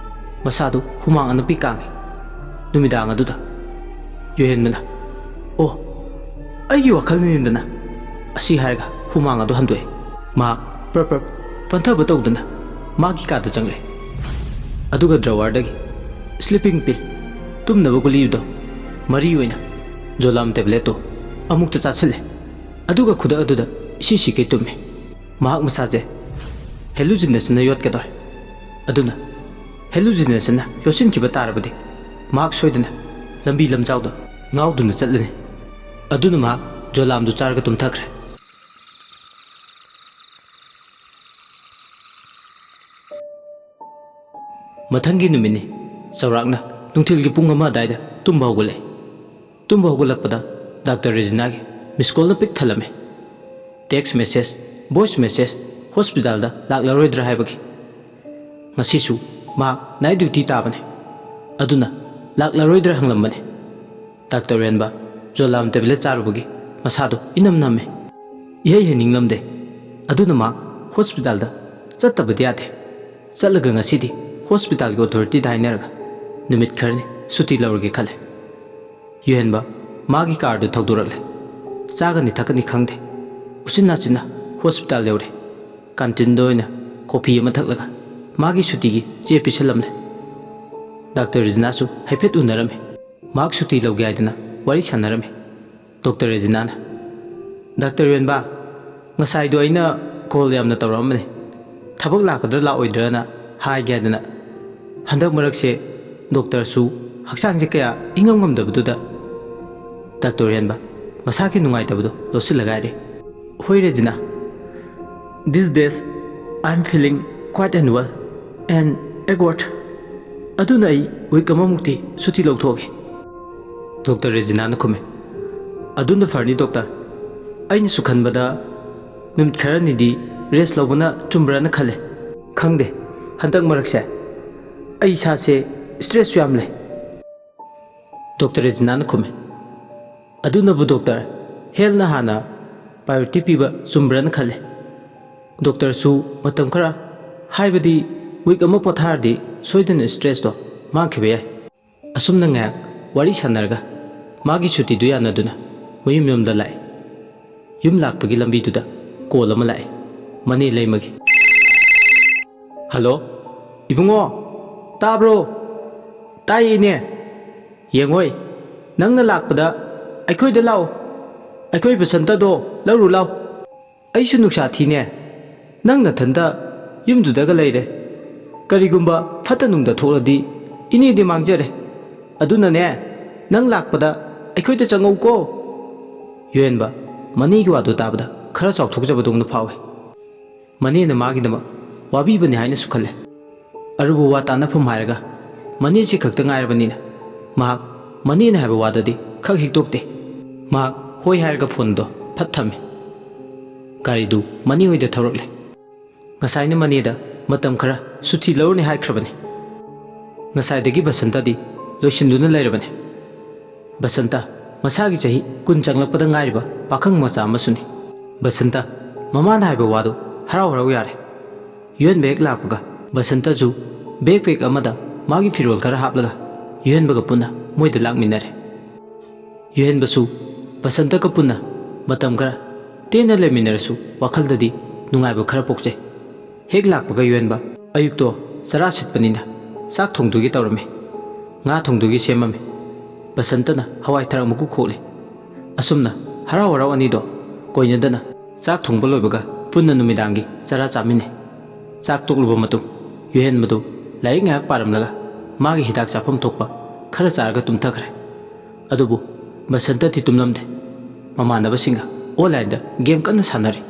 ꯃꯁꯥꯗꯨ ꯍꯨꯃꯥꯡ ꯑꯅꯞꯄꯤ ꯀꯥꯡꯉꯤ ꯅꯨꯃꯤꯗꯥꯡ ꯑꯗꯨꯗ ꯌꯨꯍꯦꯟꯕꯅ ꯑꯣ ꯑꯩꯒꯤ ꯋꯥꯈꯜꯅꯤꯗꯅ ꯑꯁꯤ ꯍꯥꯏꯔꯒ ꯍꯨꯃꯥꯡ ꯑꯗꯨ ꯍꯟꯗꯣꯛꯑꯦ ꯃꯍꯥꯛ ꯄ꯭ꯔꯞ ꯄꯟꯊꯕ ꯇꯧꯗꯨꯅ ꯃꯥꯒꯤ ꯀꯥꯗ ꯆꯪꯂꯦ ꯑꯗꯨꯒ ꯗ꯭ꯔꯋꯥꯔꯗꯒꯤ ꯁ꯭ꯂꯤꯄꯤꯡ ꯄꯤꯜ ꯇꯨꯝꯅꯕ ꯒꯨꯂꯤꯗꯣ ꯃꯔꯤ ꯑꯣꯏꯅ ꯖꯣꯂꯥꯝ ꯇꯦꯕ꯭ꯂꯦꯠꯇꯣ ꯑꯃꯨꯛꯇ ꯆꯥꯁꯤꯜꯂꯦ ꯑꯗꯨꯒ ꯈꯨꯗꯛ ꯑꯗꯨꯗ ꯏꯁꯤ ꯁꯤꯀꯩ ꯇꯨꯝꯃꯦ ꯃꯍꯥꯛ ꯃꯁꯥꯁꯦ ꯍꯦꯂꯨꯖꯤꯅꯦꯁꯟꯅ ꯌꯣꯠꯀꯗꯧꯔꯦ ꯑꯗꯨꯅ ꯍꯦꯂꯨꯖꯤꯅꯦꯁꯟꯅ ꯌꯣꯠꯁꯤꯟꯈꯤꯕ ꯇꯥꯔꯕꯗꯤ ꯃꯍꯥꯛ ꯁꯣꯏꯗꯅ ꯂꯝꯕꯤ ꯂꯝꯖꯥꯎꯗ ꯉꯥꯎꯗꯨꯅ ꯆꯠꯂꯅꯤ ꯑꯗꯨꯅ ꯃꯍꯥꯛ ꯖꯣꯂꯥꯝꯗꯨ ꯆꯥꯔꯒ ꯇꯨꯝꯊꯈ꯭ꯔꯦ ꯃꯊꯪꯒꯤ ꯅꯨꯃꯤꯠꯅꯤ ꯆꯥꯎꯔꯥꯛꯅ ꯅꯨꯡꯊꯤꯜꯒꯤ ꯄꯨꯡ 1 ꯑꯗꯥꯏꯗ ꯇꯨꯝꯕ ꯍꯧꯒꯠꯂꯛꯏ ꯇꯨꯝꯕ ꯍꯧꯒꯠꯂꯛꯄꯗ ꯗꯥꯛꯇꯔ ꯔꯦꯖꯤꯅꯥꯒꯤ ꯃꯤꯁꯀꯣꯜꯅ ꯄꯤꯛ ꯊꯜꯂꯝꯃꯤ ꯇꯦꯛꯁ ꯃꯦꯁꯦꯖ ꯚꯣꯏꯁ ꯃꯦꯁꯦꯖ ꯍꯣꯁꯄꯤꯇꯥꯜꯗ ꯂꯥꯛꯂꯔꯣꯏꯗ꯭ꯔꯥ ꯍꯥꯏꯕꯒꯤ ꯉꯁꯤꯁꯨ ꯃꯍꯥꯛ ꯅꯥꯏꯠ ꯗ꯭ꯌꯨꯇꯤ ꯇꯥꯕꯅꯤ ꯑꯗꯨꯅ ꯂꯥꯛꯂꯔꯣꯏꯗ꯭ꯔꯥ ꯍꯪꯂꯝꯕꯅꯤ ꯗꯥꯛꯇꯔ ꯔꯦꯟꯕ ꯖꯣꯂꯥꯝ ꯇꯦꯕ꯭ꯂꯦꯠ ꯆꯥꯔꯨꯕꯒꯤ ꯃꯁꯥꯗꯨ ꯏꯅꯝ ꯅꯝꯃꯦ ꯏꯍꯩ ꯍꯩꯅꯤꯡꯂꯝꯗꯦ ꯑꯗꯨꯅ ꯃꯍꯥꯛ ꯍꯣꯁꯄꯤꯇꯥꯜꯗ ꯆꯠꯇꯕꯗꯤ ꯌꯥꯗꯦ ꯆꯠꯂꯒ ꯉꯁꯤꯗꯤ ꯍꯣꯁꯄꯤꯇꯥꯜꯒꯤ ꯑꯣꯊꯣꯔꯤꯇꯤꯗ ꯍꯥꯏꯅꯔꯒ ꯅꯨꯃꯤꯠ ꯈꯔꯅꯤ ꯁꯨꯇꯤ ꯂꯧꯔꯒꯦ ꯈꯜꯂꯦ ꯌꯨꯍꯦꯟꯕ ꯃꯥꯒꯤ ꯀꯥꯔꯗꯨ ꯊꯧꯗꯣꯔꯛꯂꯦ ꯆꯥꯒꯅꯤ ꯊꯛꯀꯅꯤ ꯈꯪꯗꯦ ꯎꯆꯤꯟ ꯅꯥꯆꯤꯟꯅ ꯍꯣꯁꯄꯤꯇꯥꯜ ꯌꯧꯔꯦ ꯀꯥꯟꯇꯤꯟꯗ ꯑꯣꯏꯅ ꯀꯣꯐꯤ ꯑꯃ ꯊꯛꯂꯒ ꯃꯥꯒꯤ ꯁꯨꯇꯤꯒꯤ ꯆꯦ ꯄꯤꯁꯜꯂꯝꯂꯦ ꯗꯥꯛꯇꯔ ꯔꯦꯖꯤꯅꯥꯁꯨ ꯍꯥꯏꯐꯦꯠ ꯎꯅꯔꯝꯃꯤ ꯃꯍꯥꯛ ꯁꯨꯇꯤ ꯂꯧꯒꯦ ꯍꯥꯏꯗꯅ ꯋꯥꯔꯤ ꯁꯥꯟꯅꯔꯝꯃꯤ ꯗꯣꯛꯇꯔ ꯔꯦꯖꯤꯅꯥꯅ ꯗꯥꯛꯇꯔ ꯔꯦꯟꯕꯥ ꯉꯁꯥꯏꯗꯣ ꯑꯩꯅ ꯀꯣꯜ ꯌꯥꯝꯅ ꯇꯧꯔꯛꯑꯝꯕꯅꯤ ꯊꯕꯛ ꯂꯥꯛꯀꯗ꯭ꯔꯥ ꯂꯥꯛꯑꯣꯏꯗ꯭ꯔꯥꯅ ꯍꯥꯏꯒꯦ ꯍꯥꯏꯗꯅ ꯍꯟꯗꯛ ꯃꯔꯛꯁꯦ ꯗꯣꯛꯇꯔꯁꯨ ꯍꯛꯆꯥꯡꯁꯦ ꯀꯌꯥ ꯏꯉꯝ ꯉꯝꯗꯕꯗꯨꯗ ꯗꯥꯛꯇꯔ ꯔꯦꯟꯕꯥ ꯃꯁꯥꯒꯤ ꯅꯨꯡꯉꯥꯏꯇꯕꯗꯣ ꯂꯣꯠꯁꯤꯜꯂꯒ ꯍꯥꯏꯔꯦ ꯍꯣꯏ ꯔꯦꯖꯤꯅꯥ ꯗꯤꯁ ꯗꯦꯁ I am feeling quite unwell and awkward ꯑꯗꯨꯅ ꯑꯩ ꯋꯤꯛ ꯑꯃꯃꯨꯛꯇꯤ ꯁꯨꯇꯤ ꯂꯧꯊꯣꯛꯑꯒꯦ ꯗꯣꯛꯇꯔ ꯔꯦꯖꯤꯅꯥꯅ ꯈꯨꯝꯃꯦ ꯑꯗꯨꯅ ꯐꯔꯅꯤ ꯗꯣꯛꯇꯔ ꯑꯩꯅꯁꯨ ꯈꯟꯕꯗ ꯅꯨꯃꯤꯠ ꯈꯔꯅꯤꯗꯤ ꯔꯦꯁ ꯂꯧꯕꯅ ꯆꯨꯝꯕ꯭ꯔꯥꯅ ꯈꯜꯂꯦ ꯈꯪꯗꯦ ꯍꯟꯗꯛ ꯃꯔꯛꯁꯦ ꯑꯩ ꯏꯁꯥꯁꯦ ꯁ꯭ꯇ꯭ꯔꯦꯁꯁꯨ ꯌꯥꯝ ꯂꯩ ꯗꯣꯛꯇꯔ ꯔꯦꯖꯤꯅꯥꯅ ꯈꯨꯝꯃꯦ ꯑꯗꯨꯅꯕꯨ ꯗꯣꯛꯇꯔ ꯍꯦꯜꯊꯅ ꯍꯥꯟꯅ ꯄ꯭ꯔꯥꯏꯌꯣꯔꯤꯇꯤ ꯄꯤꯕ ꯆꯨꯝꯕ꯭ꯔꯥꯅ ꯈꯜꯂꯦ ꯗꯣꯛꯇꯔꯁꯨ ꯃꯇꯝ ꯈꯔ ꯍꯥꯏꯕꯗꯤ ꯋꯤꯛ ꯑꯃ ꯄꯣꯊꯥꯔꯗꯤ ꯁꯣꯏꯗꯅ ꯁ꯭ꯇ꯭ꯔꯦꯁꯇꯣ ꯃꯥꯡꯈꯤꯕ ꯌꯥꯏ ꯑꯁꯨꯝꯅ ꯉꯥꯏꯍꯥꯛ ꯋꯥꯔꯤ ꯁꯥꯟꯅꯔꯒ ꯃꯥꯒꯤ ꯁꯨꯇꯤꯗꯨ ꯌꯥꯅꯗꯨꯅ ꯃꯌꯨꯝ ꯌꯨꯝꯗ ꯂꯥꯛꯑꯦ ꯌꯨꯝ ꯂꯥꯛꯄꯒꯤ ꯂꯝꯕꯤꯗꯨꯗ ꯀꯣꯜ ꯑꯃ ꯂꯥꯛꯑꯦ ꯃꯅꯦ ꯂꯩꯃꯒꯤ ꯍꯜꯂꯣ ꯏꯕꯨꯡꯉꯣ ꯇꯥꯕ꯭ꯔꯣ ꯇꯥꯏꯌꯦꯅꯦ ꯌꯦꯡꯉꯣꯏ ꯅꯪꯅ ꯂꯥꯛꯄꯗ ꯑꯩꯈꯣꯏꯗ ꯂꯥꯛꯑꯣ ꯑꯩꯈꯣꯏ ꯕꯁꯟꯇꯗꯣ ꯂꯧꯔꯨ ꯂꯥꯎ ꯑꯩꯁꯨ ꯅꯨꯡꯁꯥ ꯊꯤꯅꯦ ꯅꯪ ꯅꯊꯟꯇ ꯌꯨꯝꯗꯨꯗꯒ ꯂꯩꯔꯦ ꯀꯔꯤꯒꯨꯝꯕ ꯐꯠꯇ ꯅꯨꯡꯗ ꯊꯣꯛꯂꯗꯤ ꯏꯅꯦꯗꯤ ꯃꯥꯡꯖꯔꯦ ꯑꯗꯨꯅꯅꯦ ꯅꯪ ꯂꯥꯛꯄꯗ ꯑꯩꯈꯣꯏꯗ ꯆꯪꯉꯧꯀꯣ ꯌꯨꯍꯦꯟꯕ ꯃꯅꯦꯒꯤ ꯋꯥꯗꯨ ꯇꯥꯕꯗ ꯈꯔ ꯆꯥꯎꯊꯣꯛꯆꯕꯗꯧꯅ ꯐꯥꯎꯏ ꯃꯅꯦꯅ ꯃꯥꯒꯤꯗꯃꯛ ꯋꯥꯕꯤꯕꯅꯤ ꯍꯥꯏꯅꯁꯨ ꯈꯜꯂꯦ ꯑꯔꯨꯕ ꯋꯥ ꯇꯥꯟꯅꯐꯝ ꯍꯥꯏꯔꯒ ꯃꯅꯦꯁꯤ ꯈꯛꯇ ꯉꯥꯏꯔꯕꯅꯤꯅ ꯃꯍꯥꯛ ꯃꯅꯦꯅ ꯍꯥꯏꯕ ꯋꯥꯗꯗꯤ ꯈꯛ ꯍꯤꯛꯇꯣꯛꯇꯦ ꯃꯍꯥꯛ ꯍꯣꯏ ꯍꯥꯏꯔꯒ ꯐꯣꯟꯗꯣ ꯐꯠ ꯊꯝꯃꯤ ꯒꯥꯔꯤꯗꯨ ꯃꯅꯦ ꯍꯣꯏꯗ ꯊꯧꯔꯛꯂꯦ ꯉꯁꯥꯏꯅ ꯃꯅꯦꯗ ꯃꯇꯝ ꯈꯔ ꯁꯨꯇꯤ ꯂꯧꯔꯅꯤ ꯍꯥꯏꯈ꯭ꯔꯕꯅꯤ ꯉꯁꯥꯏꯗꯒꯤ ꯕꯁꯟꯇꯗꯤ ꯂꯣꯏꯁꯤꯟꯗꯨꯅ ꯂꯩꯔꯕꯅꯤ ꯕꯁꯟꯇ ꯃꯁꯥꯒꯤ ꯆꯍꯤ 10 ꯆꯪꯂꯛꯄꯗ ꯉꯥꯏꯔꯤꯕ ꯄꯥꯈꯪ ꯃꯆꯥ ꯑꯃꯁꯨꯅꯤ ꯕꯁꯟꯇ ꯃꯃꯥꯅ ꯍꯥꯏꯕ ꯋꯥꯗꯨ ꯍꯔꯥꯎ ꯍꯔꯥꯎ ꯌꯥꯔꯦ ꯌꯨꯍꯦꯟꯕ ꯍꯦꯛ ꯂꯥꯛꯄꯒ ꯕꯁꯟꯇꯁꯨ ꯕꯦꯛ ꯄꯦꯛ ꯑꯃꯗ ꯃꯥꯒꯤ ꯐꯤꯔꯣꯜ ꯈꯔ ꯍꯥꯞꯂꯒ ꯌꯨꯍꯦꯟꯕꯒ ꯄꯨꯟꯅ ꯃꯣꯏꯗ ꯂꯥꯛꯃꯤꯟꯅꯔꯦ ꯌꯨꯍꯦꯟꯕꯁꯨ ꯕꯁꯟꯇꯒ ꯄꯨꯟꯅ ꯃꯇꯝ ꯈꯔ ꯇꯦꯟꯅ ꯂꯩꯃꯤꯟꯅꯔꯁꯨ ꯋꯥꯈꯜꯗꯗꯤ ꯅꯨꯡꯉꯥꯏꯕ ꯈꯔ ꯄꯣꯛꯆꯩ ꯍꯦꯛ ꯂꯥꯛꯄꯒ ꯌꯨꯍꯦꯟꯕ ꯑꯌꯨꯛꯇꯣ ꯆꯔꯥ ꯁꯤꯠꯄꯅꯤꯅ ꯆꯥꯛ ꯊꯣꯡꯗꯨꯒꯤ ꯇꯧꯔꯝꯃꯤ ꯉꯥ ꯊꯣꯡꯗꯨꯒꯤ ꯁꯦꯝꯃꯝꯃꯤ ꯕꯁꯟꯇꯅ ꯍꯋꯥꯏ ꯊꯔꯥꯛ ꯃꯀꯨ ꯈꯣꯛꯂꯤ ꯑꯁꯨꯝꯅ ꯍꯔꯥꯎ ꯍꯔꯥꯎ ꯑꯅꯤꯗꯣ ꯀꯣꯏꯅꯗꯅ ꯆꯥꯛ ꯊꯣꯡꯕ ꯂꯣꯏꯕꯒ ꯄꯨꯟꯅ ꯅꯨꯃꯤꯗꯥꯡꯒꯤ ꯆꯔꯥ ꯆꯥꯃꯤꯟꯅꯩ ꯆꯥꯛ ꯇꯣꯛꯂꯕ ꯃꯇꯨꯡ ꯌꯨꯍꯦꯟꯕꯗꯨ ꯂꯥꯏꯔꯤꯛ ꯉꯥꯏꯍꯥꯛ ꯄꯥꯔꯝꯂꯒ ꯃꯥꯒꯤ ꯍꯤꯗꯥꯛ ꯆꯥꯐꯝ ꯊꯣꯛꯄ ꯈꯔ ꯆꯥꯔꯒ ꯇꯨꯝꯊꯈ꯭ꯔꯦ ꯑꯗꯨꯕꯨ ꯕꯁꯟꯇꯗꯤ ꯇꯨꯝꯂꯝꯗꯦ ꯃꯃꯥꯟꯅꯕꯁꯤꯡꯒ ꯑꯣꯟꯂꯥꯏꯟꯗ ꯒꯦꯝ ꯀꯟꯅ ꯁꯥꯟꯅꯔꯤ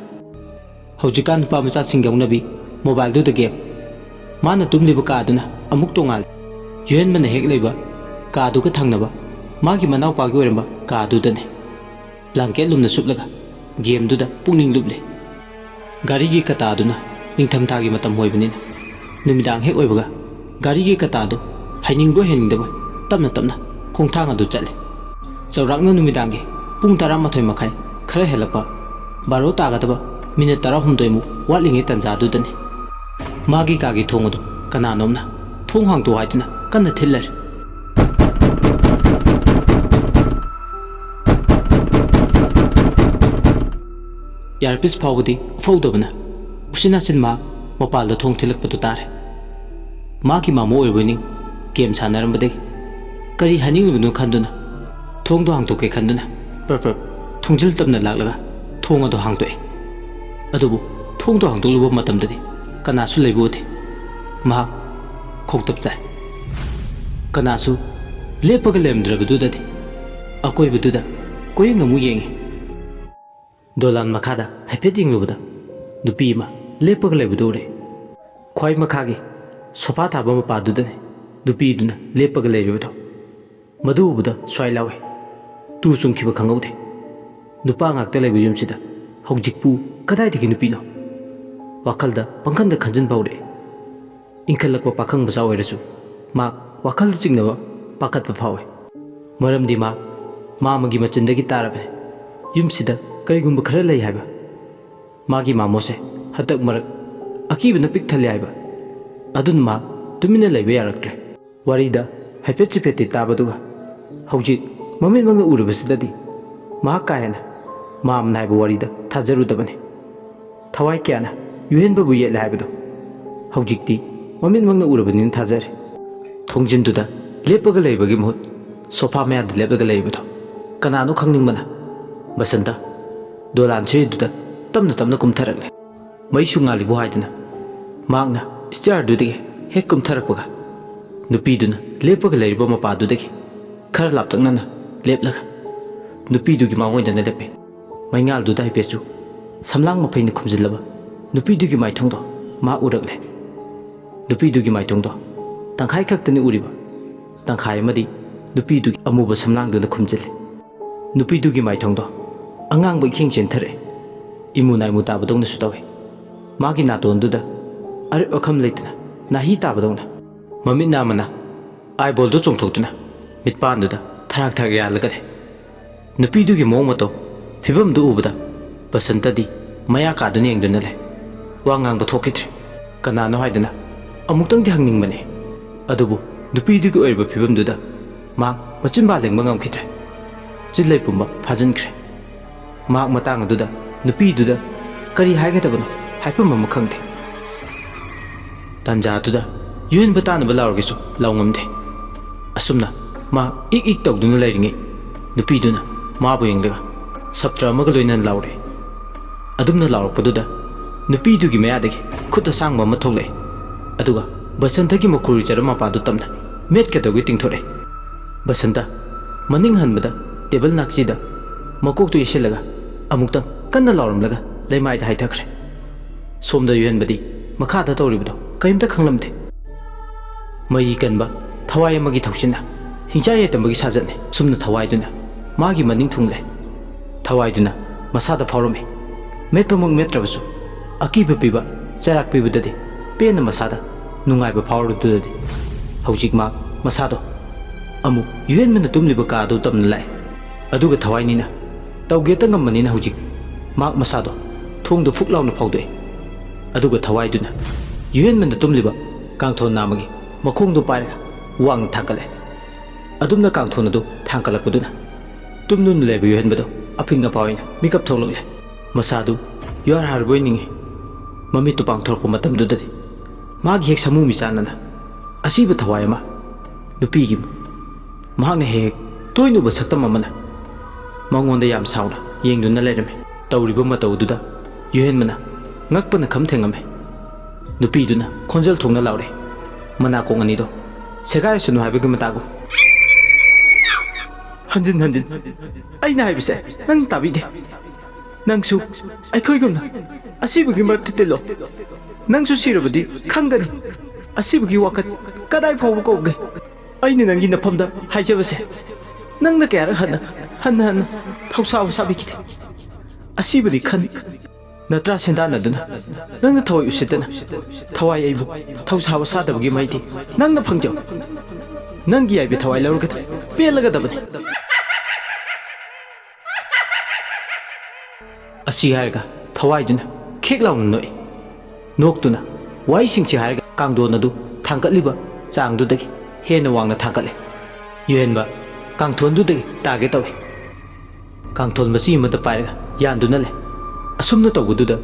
ꯍꯧꯖꯤꯛꯀꯥꯟ ꯅꯨꯄꯥ ꯃꯆꯥꯁꯤꯡ ꯌꯧꯅꯕꯤ ꯃꯣꯕꯥꯏꯜꯗꯨꯗ ꯒꯦꯝ ꯃꯥꯅ ꯇꯨꯝꯂꯤꯕ ꯀꯥꯗꯨꯅ ꯑꯃꯨꯛ ꯇꯣꯉꯥꯜꯂꯤ ꯌꯨꯍꯦꯟꯕꯅ ꯍꯦꯛ ꯂꯩꯕ ꯀꯥꯗꯨꯒ ꯊꯪꯅꯕ ꯃꯥꯒꯤ ꯃꯅꯥꯎꯄꯥꯒꯤ ꯑꯣꯏꯔꯝꯕ ꯀꯥꯗꯨꯗꯅꯤ ꯕ꯭ꯂꯥꯡꯀꯦꯠ ꯂꯨꯝꯅ ꯁꯨꯞꯂꯒ ꯒꯦꯝꯗꯨꯗ ꯄꯨꯛꯅꯤꯡ ꯂꯨꯞꯂꯤ ꯒꯥꯔꯤꯒꯤ ꯀꯇꯥꯗꯨꯅ ꯅꯤꯡꯊꯝꯊꯥꯒꯤ ꯃꯇꯝ ꯑꯣꯏꯕꯅꯤꯅ ꯅꯨꯃꯤꯗꯥꯡ ꯍꯦꯛ ꯑꯣꯏꯕꯒ ꯒꯥꯔꯤꯒꯤ ꯀꯇꯥꯗꯨ ꯍꯩꯅꯤꯡꯕꯣꯏ ꯍꯩꯅꯤꯡꯗꯕꯣꯏ ꯇꯞꯅ ꯇꯞꯅ ꯈꯣꯡꯊꯥꯡ ꯑꯗꯨ ꯆꯠꯂꯤ ꯆꯥꯎꯔꯥꯛꯅ ꯅꯨꯃꯤꯗꯥꯡꯒꯤ ꯄꯨꯡ 11:30 ꯈꯔ ꯍꯦꯜꯂꯛꯄ 12 ꯇꯥꯒꯗꯕ ꯃꯤꯅꯠ 19 ꯋꯥꯠꯂꯤꯉꯩ ꯇꯟꯖꯥꯗꯨꯗꯅꯤ ꯃꯥꯒꯤ ꯀꯥꯒꯤ ꯊꯣꯡ ꯑꯗꯨ ꯀꯅꯥꯅꯣꯝꯅ ꯊꯣꯡ ꯍꯥꯡꯇꯣꯛ ꯍꯥꯏꯗꯨꯅ ꯀꯟꯅ ꯊꯤꯜꯂꯔꯤ ꯏꯌꯥꯔꯄꯤꯁ ꯐꯥꯎꯕꯗꯤ ꯎꯐꯧꯗꯕꯅ ꯎꯆꯤꯟ ꯅꯥꯆꯤꯟ ꯃꯍꯥꯛ ꯃꯄꯥꯜꯗ ꯊꯣꯡ ꯊꯤꯜꯂꯛꯄꯗꯨ ꯇꯥꯔꯦ ꯃꯥꯒꯤ ꯃꯥꯃꯣ ꯑꯣꯏꯔꯕꯣꯏꯅꯤꯡ ꯒꯦꯝ ꯁꯥꯟꯅꯔꯝꯕꯗꯒꯤ ꯀꯔꯤ ꯍꯥꯏꯅꯤꯡꯂꯤꯕꯅꯣ ꯈꯟꯗꯨꯅ ꯊꯣꯡꯗꯣ ꯍꯥꯡꯇꯣꯛꯀꯦ ꯈꯟꯗꯨꯅ ꯄ꯭ꯔꯞ ꯊꯣꯡꯖꯤꯜ ꯇꯞꯅ ꯂꯥꯛꯂꯒ ꯊꯣꯡ ꯑꯗꯨ ꯍꯥꯡꯇꯣꯛꯑꯦ ꯑꯗꯨꯕꯨ ꯊꯣꯡꯗꯣ ꯍꯥꯡꯇꯣꯛꯂꯨꯕ ꯃꯇꯝꯗꯗꯤ ꯀꯅꯥꯁꯨ ꯂꯩꯕ ꯎꯗꯦ ꯃꯍꯥꯛ ꯈꯣꯡꯇꯞ ꯆꯥꯏ ꯀꯅꯥꯁꯨ ꯂꯦꯞꯄꯒ ꯂꯩꯔꯝꯗ꯭ꯔꯕꯗꯨꯗꯗꯤ ꯑꯀꯣꯏꯕꯗꯨꯗ ꯀꯣꯏꯌꯦꯡ ꯑꯃꯨꯛ ꯌꯦꯡꯉꯤ ꯗꯣꯂꯥꯟ ꯃꯈꯥꯗ ꯍꯥꯏꯐꯦꯠ ꯌꯦꯡꯂꯨꯕꯗ ꯅꯨꯄꯤ ꯑꯃ ꯂꯦꯞꯄꯒ ꯂꯩꯕꯗꯨ ꯎꯔꯦ ꯈ꯭ꯋꯥꯏ ꯃꯈꯥꯒꯤ ꯁꯣꯐꯥ ꯊꯥꯕ ꯃꯄꯥꯗꯨꯗꯅꯤ ꯅꯨꯄꯤꯗꯨꯅ ꯂꯦꯞꯄꯒ ꯂꯩꯔꯤꯕꯗꯣ ꯃꯗꯨ ꯎꯕꯗ ꯁ꯭ꯋꯥꯏ ꯂꯥꯎꯏ ꯇꯨ ꯆꯨꯡꯈꯤꯕ ꯈꯪꯍꯧꯗꯦ ꯅꯨꯄꯥ ꯉꯥꯛꯇ ꯂꯩꯕ ꯌꯨꯝꯁꯤꯗ ꯍꯧꯖꯤꯛꯄꯨ ꯀꯗꯥꯏꯗꯒꯤ ꯅꯨꯄꯤꯅꯣ ꯋꯥꯈꯜꯗ ꯄꯪꯈꯟꯗ ꯈꯟꯖꯤꯟꯕ ꯍꯧꯔꯛꯑꯦ ꯏꯟꯈꯠꯂꯛꯄ ꯄꯥꯈꯪ ꯃꯆꯥ ꯑꯣꯏꯔꯁꯨ ꯃꯍꯥꯛ ꯋꯥꯈꯜꯗ ꯆꯤꯡꯅꯕ ꯄꯥꯈꯠꯄ ꯐꯥꯎꯏ ꯃꯔꯝꯗꯤ ꯃꯍꯥꯛ ꯃꯥꯃꯒꯤ ꯃꯆꯤꯟꯗꯒꯤ ꯇꯥꯔꯕꯅꯤ ꯌꯨꯝꯁꯤꯗ ꯀꯔꯤꯒꯨꯝꯕ ꯈꯔ ꯂꯩ ꯍꯥꯏꯕ ꯃꯥꯒꯤ ꯃꯥꯃꯣꯁꯦ ꯍꯟꯗꯛ ꯃꯔꯛ ꯑꯀꯤꯕꯅ ꯄꯤꯛ ꯊꯜꯂꯦ ꯍꯥꯏꯕ ꯑꯗꯨꯅ ꯃꯍꯥꯛ ꯇꯨꯃꯤꯟꯅ ꯂꯩꯕ ꯌꯥꯔꯛꯇ꯭ꯔꯦ ꯋꯥꯔꯤꯗ ꯍꯥꯏꯐꯦꯠ ꯆꯤꯐꯦꯠꯇꯤ ꯇꯥꯕꯗꯨꯒ ꯍꯧꯖꯤꯛ ꯃꯃꯤꯠꯃꯛꯅ ꯎꯔꯕꯁꯤꯗꯗꯤ ꯃꯍꯥꯛ ꯀꯥ ꯍꯦꯟꯅ ꯃꯥꯝꯅ ꯍꯥꯏꯕ ꯋꯥꯔꯤꯗ ꯊꯥꯖꯔꯨꯗꯕꯅꯤ ꯊꯋꯥꯏ ꯀꯌꯥꯅ ꯌꯨꯍꯦꯟꯕꯕꯨ ꯌꯦꯠꯂꯦ ꯍꯥꯏꯕꯗꯣ ꯍꯧꯖꯤꯛꯇꯤ ꯃꯃꯤꯠꯃꯛꯅ ꯎꯔꯕꯅꯤꯅ ꯊꯥꯖꯔꯦ ꯊꯣꯡꯖꯤꯟꯗꯨꯗ ꯂꯦꯞꯄꯒ ꯂꯩꯕꯒꯤ ꯃꯍꯨꯠ ꯁꯣꯐꯥ ꯃꯌꯥꯗ ꯂꯦꯞꯂꯒ ꯂꯩꯕꯗꯣ ꯀꯅꯥꯅꯣ ꯈꯪꯅꯤꯡꯕꯅ ꯕꯁꯟꯇ ꯗꯣꯂꯥꯟ ꯁꯤꯔꯤꯗꯨꯗ ꯇꯞꯅ ꯇꯞꯅ ꯀꯨꯝꯊꯔꯛꯂꯦ ꯃꯩꯁꯨ ꯉꯥꯜꯂꯤꯕꯨ ꯍꯥꯏꯗꯅ ꯃꯍꯥꯛꯅ ꯁ꯭ꯇꯤꯌꯥꯔꯗꯨꯗꯒꯤ ꯍꯦꯛ ꯀꯨꯝꯊꯔꯛꯄꯒ ꯅꯨꯄꯤꯗꯨꯅ ꯂꯦꯞꯄꯒ ꯂꯩꯔꯤꯕ ꯃꯄꯥꯗꯨꯗꯒꯤ ꯈꯔ ꯂꯥꯞꯇꯛꯅꯅ ꯂꯦꯞꯂꯒ ꯅꯨꯄꯤꯗꯨꯒꯤ ꯃꯥꯡꯑꯣꯏꯗꯅ ꯂꯦꯞꯄꯦ ꯃꯩꯉꯥꯜꯗꯨꯗ ꯍꯥꯏꯐꯦꯠꯁꯨ ꯁꯝꯂꯥꯡ ꯃꯐꯩꯅ ꯈꯨꯝꯖꯤꯜꯂꯕ ꯅꯨꯄꯤꯗꯨꯒꯤ ꯃꯥꯏꯊꯣꯡꯗꯣ ꯃꯍꯥꯛ ꯎꯔꯛꯂꯦ ꯅꯨꯄꯤꯗꯨꯒꯤ ꯃꯥꯏꯊꯣꯡꯗꯣ ꯇꯪꯈꯥꯏ ꯈꯛꯇꯅꯤ ꯎꯔꯤꯕ ꯇꯪꯈꯥꯏ ꯑꯃꯗꯤ ꯅꯨꯄꯤꯗꯨꯒꯤ ꯑꯃꯨꯕ ꯁꯝꯂꯥꯡꯗꯨꯅ ꯈꯨꯝꯖꯤꯜꯂꯤ ꯅꯨꯄꯤꯗꯨꯒꯤ ꯃꯥꯏꯊꯣꯡꯗꯣ ꯑꯉꯥꯡꯕ ꯏꯈꯦꯡ ꯆꯦꯟꯊꯔꯛꯑꯦ ꯏꯃꯨ ꯅꯥꯏꯃꯨ ꯇꯥꯕꯗꯧꯅꯁꯨ ꯇꯧꯏ ꯃꯥꯒꯤ ꯅꯥꯇꯣꯟꯗꯨꯗ ꯑꯔꯦꯞ ꯑꯈꯝ ꯂꯩꯇꯅ ꯅꯥꯍꯤ ꯇꯥꯕꯗꯧꯅ ꯃꯃꯤꯠ ꯅꯥꯝꯃꯅ ꯑꯥꯏꯕꯣꯜꯗꯨ ꯆꯣꯡꯊꯣꯛꯇꯨꯅ ꯃꯤꯠꯄꯥꯟꯗꯨꯗ ꯊꯔꯥꯛ ꯊꯔꯥꯛ ꯌꯥꯜꯂꯒꯅꯤ ꯅꯨꯄꯤꯗꯨꯒꯤ ꯃꯑꯣꯡ ꯃꯇꯧ ꯐꯤꯕꯝꯗꯨ ꯎꯕꯗ ꯕꯁꯟꯇꯗꯤ ꯃꯌꯥ ꯀꯥꯗꯨꯅ ꯌꯦꯡꯗꯨꯅ ꯂꯩ ꯋꯥ ꯉꯥꯡꯕ ꯊꯣꯛꯈꯤꯗ꯭ꯔꯦ ꯀꯅꯥꯅꯣ ꯍꯥꯏꯗꯅ ꯑꯃꯨꯛꯇꯪꯗꯤ ꯍꯪꯅꯤꯡꯕꯅꯤ ꯑꯗꯨꯕు ꯅꯨꯄꯤꯗꯨꯒꯤ ꯑꯣꯏꯔꯤꯕ ꯐꯤꯕꯝꯗꯨꯗ ꯃꯥ ꯃꯆꯤꯟꯕꯥ ꯂꯦꯡꯕ ꯉꯝꯈꯤꯗ꯭ꯔꯦ ꯆꯤꯜꯂꯩ ꯄꯨꯝꯕ ꯐꯥꯖꯤꯟꯈ꯭ꯔꯦ ꯃꯍꯥꯛ ꯃꯇꯥꯡ ꯑꯗꯨꯗ ꯅꯨꯄꯤꯗꯨꯗ ꯀꯔꯤ ꯍꯥꯏꯒꯗꯕꯅꯣ ꯍꯥꯏꯐꯝ ꯑꯃ ꯈꯪꯗꯦ ꯇꯥꯟꯖꯥꯗꯨꯗ ꯌꯨꯍꯦꯟꯕ ꯇꯥꯅꯕ ꯂꯥꯎꯔꯒꯁꯨ ꯂꯥꯎ ꯉꯝꯗꯦ ꯑꯁꯨꯝꯅ ꯃꯥ ꯏꯛ ꯏꯛ ꯇꯧꯗꯨꯅ ꯂꯩꯔꯤꯉꯩ ꯅꯨꯄꯤꯗꯨꯅ ꯃꯥꯕꯨ ꯌꯦꯡꯂꯒ ꯁꯞꯇ꯭ꯔ ꯑꯃꯒ ꯂꯣꯏꯅꯅ ꯂꯥꯎꯔꯛꯏ ꯑꯗꯨꯝꯅ ꯂꯥꯎꯔꯛꯄꯗꯨꯗ ꯅꯨꯄꯤꯗꯨꯒꯤ ꯃꯌꯥꯗꯒꯤ ꯈꯨꯠ ꯑꯁꯥꯡꯕ ꯑꯃ ꯊꯣꯛꯂꯛꯏ ꯑꯗꯨꯒ ꯕꯁꯟꯇꯒꯤ ꯃꯈꯨꯔꯤ ꯆꯔꯝ ꯃꯄꯥꯗꯨ ꯇꯝꯅ ꯃꯦꯠꯀꯗꯧꯒꯤ ꯇꯤꯡꯊꯣꯔꯛꯏ ꯕꯁꯟꯇ ꯃꯅꯤꯡ ꯍꯟꯕꯗ ꯇꯦꯕꯜ ꯅꯥꯛꯁꯤꯗ ꯃꯀꯣꯛꯇꯨ ꯌꯩꯁꯤꯜꯂꯒ ꯑꯃꯨꯛꯇꯪ ꯀꯟꯅ ꯂꯥꯎꯔꯝꯂꯒ ꯂꯩꯃꯥꯏꯗ ꯍꯥꯏꯊꯈ꯭ꯔꯦ ꯁꯣꯝꯗ ꯌꯨꯍꯦꯟꯕꯗꯤ ꯃꯈꯥꯗ ꯇꯧꯔꯤꯕꯗꯣ ꯀꯔꯤꯝꯇ ꯈꯪꯂꯝꯗꯦ ꯃꯩ ꯀꯟꯕ ꯊꯋꯥꯏ ꯑꯃꯒꯤ ꯊꯧꯁꯤꯟꯅ ꯍꯤꯡꯆꯥ ꯌꯥꯏꯇꯝꯕꯒꯤ ꯁꯥꯖꯠꯅꯤ ꯁꯨꯝꯅ ꯊꯋꯥꯏꯗꯨꯅ ꯃꯥꯒꯤ ꯃꯅꯤꯡ ꯊꯨꯡꯂꯦ ꯊꯋꯥꯏꯗꯨꯅ ꯃꯁꯥꯗ ꯐꯥꯎꯔꯝꯃꯤ ꯃꯦꯠꯄꯃꯛ ꯃꯦꯠꯇ꯭ꯔꯕꯁꯨ ꯑꯀꯤꯕ ꯄꯤꯕ ꯆꯩꯔꯥꯛ ꯄꯤꯕꯗꯗꯤ ꯄꯦꯟꯅ ꯃꯁꯥꯗ ꯅꯨꯡꯉꯥꯏꯕ ꯐꯥꯎꯔꯗꯨꯗꯗꯤ ꯍꯧꯖꯤꯛ ꯃꯥ ꯃꯁꯥꯗꯣ ꯑꯃꯨꯛ ꯌꯨꯍꯦꯟꯕꯅ ꯇꯨꯝꯂꯤꯕ ꯀꯥꯗꯨ ꯇꯝꯅ ꯂꯥꯛꯑꯦ ꯑꯗꯨꯒ ꯊꯋꯥꯏꯅꯤꯅ ꯇꯧꯒꯦꯇ ꯉꯝꯕꯅꯤꯅ ꯍꯧꯖꯤꯛ ꯃꯥꯛ ꯃꯁꯥꯗꯣ ꯊꯣꯡꯗꯣ ꯐꯨꯛ ꯂꯥꯎꯅ ꯐꯥꯎꯗꯣꯛꯏ ꯑꯗꯨꯒ ꯊꯋꯥꯏꯗꯨꯅ ꯌꯨꯍꯦꯟꯕꯅ ꯇꯨꯝꯂꯤꯕ ꯀꯥꯡꯊꯣꯟ ꯅꯥꯝꯃꯒꯤ ꯃꯈꯣꯡꯗꯣ ꯄꯥꯏꯔꯒ ꯋꯥꯡꯅ ꯊꯥꯡꯀꯠꯂꯦ ꯑꯗꯨꯝꯅ ꯀꯥꯡꯊꯣꯟ ꯑꯗꯨ ꯊꯥꯡꯀꯠꯂꯛꯄꯗꯨꯅ ꯇꯨꯝꯗꯨꯅ ꯂꯩꯕ ꯌꯨꯍꯦꯟꯕꯗꯣ ꯑꯐꯤꯡ ꯑꯐꯥꯏ ꯑꯣꯏꯅ ꯃꯤꯀꯞ ꯊꯣꯛꯂꯛꯂꯦ ꯃꯁꯥꯗꯨ ꯌꯨꯍꯥꯔ ꯍꯥꯔꯕꯣꯏ ꯅꯤꯡꯉꯤ ꯃꯃꯤꯠꯇꯨ ꯄꯥꯡꯊꯣꯔꯛꯄ ꯃꯇꯝꯗꯨꯗꯗꯤ ꯃꯥꯒꯤ ꯍꯦꯛ ꯁꯃꯨ ꯃꯤꯆꯥꯟꯅꯅ ꯑꯁꯤꯕ ꯊꯋꯥꯏ ꯑꯃ ꯅꯨꯄꯤꯒꯤ ꯃꯍꯥꯛꯅ ꯍꯦꯛ ꯇꯣꯏꯅ ꯎꯕ ꯁꯛꯇꯝ ꯑꯃꯅ ꯃꯉꯣꯟꯗ ꯌꯥꯝ ꯁꯥꯎꯅ ꯌꯦꯡꯗꯨꯅ ꯂꯩꯔꯝꯃꯤ ꯇꯧꯔꯤꯕ ꯃꯇꯧꯗꯨꯗ ꯌꯨꯍꯦꯟꯕꯅ ꯉꯛꯄꯅ ꯈꯝ ꯊꯦꯡꯉꯝꯃꯤ ꯅꯨꯄꯤꯗꯨꯅ ꯈꯣꯟꯖꯦꯜ ꯊꯣꯛꯅ ꯂꯥꯎꯔꯦ ꯃꯅꯥꯀꯣꯡ ꯑꯅꯤꯗꯣ ꯁꯦꯒꯥꯏꯔꯁꯅꯨ ꯍꯥꯏꯕꯒꯤ ꯃꯇꯥꯒꯨꯝ ꯍꯟꯖꯤꯟ ꯍꯟꯖꯤꯟ ꯑꯩꯅ ꯍꯥꯏꯕꯁꯦ ꯅꯪ ꯇꯥꯕꯤꯗꯦ ꯅꯪꯁꯨ ꯑꯩꯈꯣꯏꯒꯨꯝꯅ ꯑꯁꯤꯕꯒꯤ ꯃꯔꯛꯇ ꯇꯤꯜꯂꯣ ꯅꯪꯁꯨ ꯁꯤꯔꯕꯗꯤ ꯈꯪꯒꯅꯤ ꯑꯁꯤꯕꯒꯤ ꯋꯥꯈꯜ ꯀꯗꯥꯏ ꯐꯥꯎꯕ ꯀꯧꯒꯦ ꯑꯩꯅ ꯅꯪꯒꯤ ꯅꯐꯝꯗ ꯍꯥꯏꯖꯕꯁꯦ ꯅꯪꯅ ꯀꯌꯥꯔꯛ ꯍꯟꯅ ꯊꯧꯁꯥꯕ ꯁꯥꯕꯤꯈꯤꯗꯦ ꯑꯁꯤꯕꯗꯤ ꯈꯟ ꯅꯠꯇ꯭ꯔꯥ ꯁꯦꯟꯗꯥꯟꯅꯗꯨꯅ ꯅꯪꯅ ꯊꯋꯥꯏ ꯎꯁꯤꯠꯇꯅ ꯊꯋꯥꯏ ꯑꯩꯕꯨ ꯊꯧꯁꯥꯕ ꯁꯥꯗꯕꯒꯤ ꯃꯍꯩꯗꯤ ꯅꯪꯅ ꯐꯪꯖꯧ ꯅꯪꯒꯤ ꯌꯥꯏꯕ ꯊꯋꯥꯏ ꯂꯧꯔꯒ ꯄꯦꯜꯂꯒꯗꯕꯅꯤ ꯑꯁꯤ ꯍꯥꯏꯔꯒ ꯊꯋꯥꯏꯗꯨꯅ ꯈꯦꯛ ꯂꯥꯎꯅ ꯅꯣꯛꯏ ꯅꯣꯛꯇꯨꯅ ꯋꯥꯍꯩꯁꯤꯡꯁꯤ ꯍꯥꯏꯔꯒ ꯀꯥꯡꯊꯣꯟ ꯑꯗꯨ ꯊꯥꯡꯀꯠꯂꯤꯕ ꯆꯥꯡꯗꯨꯗꯒꯤ ꯍꯦꯟꯅ ꯋꯥꯡꯅ ꯊꯥꯡꯀꯠꯂꯦ ꯌꯨꯍꯦꯟꯕ ꯀꯥꯡꯊꯣꯟꯗꯨꯗꯒꯤ ꯇꯥꯒꯦ ꯇꯧꯏ ꯀꯥꯡꯊꯣꯟ ꯃꯆꯤ ꯑꯃꯗ ꯄꯥꯏꯔꯒ ꯌꯥꯟꯗꯨꯅ ꯂꯩ ꯑꯁꯨꯝꯅ ꯇꯧꯕꯗꯨꯗ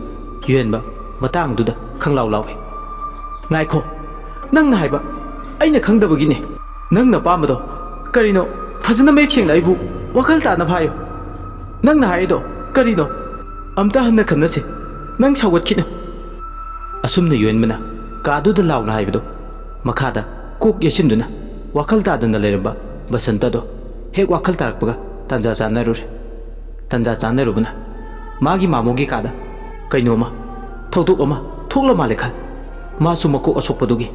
ꯌꯨꯍꯦꯟꯕ ꯃꯇꯥꯡꯗꯨꯗ ꯈꯪꯂꯥꯎ ꯂꯥꯎꯏ ꯉꯥꯏꯈꯣ ꯅꯪꯅ ꯍꯥꯏꯕ ꯑꯩꯅ ꯈꯪꯗꯕꯒꯤꯅꯦ ꯅꯪꯅ ꯄꯥꯝꯕꯗꯣ ꯀꯔꯤꯅꯣ ꯐꯖꯅ ꯃꯌꯦꯛ ꯁꯦꯡꯅ ꯑꯩꯕꯨ ꯋꯥꯈꯜ ꯇꯥꯅꯕ ꯍꯥꯏꯌꯨ ꯅꯪꯅ ꯍꯥꯏꯔꯤꯗꯣ ꯀꯔꯤꯅꯣ ꯑꯝꯇ ꯍꯟꯅ ꯈꯟꯅꯁꯤ ꯅꯪ ꯁꯥꯎꯒꯠꯈꯤꯅꯨ ꯑꯁꯨꯝꯅ ꯌꯨꯍꯦꯟꯕꯅ ꯀꯥꯗꯨꯗ ꯂꯥꯎꯅ ꯍꯥꯏꯕꯗꯣ ꯃꯈꯥꯗ ꯀꯣꯛ ꯌꯩꯁꯤꯟꯗꯨꯅ ꯋꯥꯈꯜ ꯇꯥꯗꯅ ꯂꯩꯔꯝꯕ ꯕꯁꯟꯇꯗꯣ ꯍꯦꯛ ꯋꯥꯈꯜ ꯇꯥꯔꯛꯄꯒ ꯇꯟꯖꯥ ꯆꯥꯟꯅꯔꯨꯔꯦ ꯇꯟꯖꯥ ꯆꯥꯟꯅꯔꯨꯕꯅ ꯃꯥꯒꯤ ꯃꯥꯃꯣꯒꯤ ꯀꯥꯗ ꯀꯩꯅꯣꯝꯃ ꯊꯧꯗꯣꯛ ꯑꯃ ꯊꯣꯛꯂ ꯃꯥꯜꯂꯦ ꯈꯜ ꯃꯥꯁꯨ ꯃꯀꯣꯛ ꯑꯁꯣꯛꯄꯗꯨꯒꯤ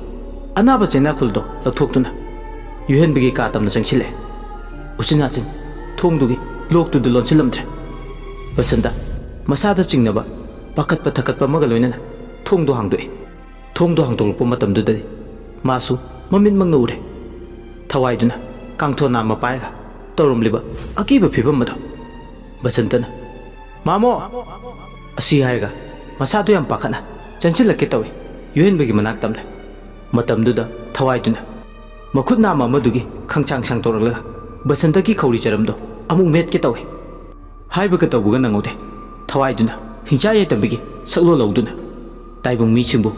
ꯑꯅꯥꯕ ꯆꯩꯅꯥꯈꯨꯜꯗꯣ ꯂꯧꯊꯣꯛꯇꯨꯅ ꯌꯨꯍꯦꯟꯕꯒꯤ ꯀꯥ ꯇꯝꯅ ꯆꯪꯁꯤꯜꯂꯛꯑꯦ ꯎꯆꯤꯟ ꯅꯥꯆꯤꯟ ꯊꯣꯡꯗꯨꯒꯤ ꯂꯣꯛꯇꯨꯗ ꯂꯣꯟꯁꯤꯜꯂꯝꯗ꯭ꯔꯦ ꯕꯁꯟꯇ ꯃꯁꯥꯗ ꯆꯤꯡꯅꯕ ꯄꯥꯈꯠꯄ ꯊꯀꯠꯄ ꯑꯃꯒ ꯂꯣꯏꯅꯅ ꯊꯣꯡꯗꯣ ꯍꯥꯡꯗꯣꯛꯑꯦ ꯊꯣꯡꯗꯣ ꯍꯥꯡꯗꯣꯛꯂꯛꯄ ꯃꯇꯝꯗꯨꯗꯗꯤ ꯃꯥꯁꯨ ꯃꯃꯤꯠꯃꯛꯅ ꯎꯔꯦ ꯊꯋꯥꯏꯗꯨꯅ ꯀꯥꯡꯊꯣꯟ ꯅꯥꯝꯃ ꯄꯥꯏꯔꯒ ꯇꯧꯔꯝꯂꯤꯕ ꯑꯀꯤꯕ ꯐꯤꯕꯝ ꯑꯗꯣ ꯕꯁꯟꯇꯅ ꯃꯥꯃꯣ ꯑꯁꯤ ꯍꯥꯏꯔꯒ ꯃꯁꯥꯗꯣ ꯌꯥꯝ ꯄꯥꯈꯠꯅ ꯆꯪꯁꯤꯜꯂꯛꯀꯦ ꯇꯧꯏ ꯌꯨꯍꯦꯟꯕꯒꯤ ꯃꯅꯥꯛ ꯇꯝꯅ ꯃꯇꯝꯗꯨꯗ ꯊꯋꯥꯏꯗꯨꯅ ꯃꯈꯨꯠ ꯅꯥꯝꯃ ꯑꯃꯗꯨꯒꯤ ꯈꯪꯁꯥꯡ ꯁꯥꯡꯇꯣꯔꯛꯂꯒ ꯕꯁꯟꯇꯒꯤ ꯈꯧꯔꯤ ꯆꯔꯝꯗꯣ ꯑꯃꯨꯛ ꯃꯦꯠꯀꯦ ꯇꯧꯏ ꯍꯥꯏꯕꯒ ꯇꯧꯕꯒ ꯅꯪꯍꯧꯗꯦ ꯊꯋꯥꯏꯗꯨꯅ ꯍꯤꯡꯆꯥ ꯌꯥꯏꯇꯝꯕꯤꯒꯤ ꯁꯛꯂꯣꯟ ꯂꯧꯗꯨꯅ ꯇꯥꯏꯕꯪ ꯃꯤꯁꯤꯡꯕꯨ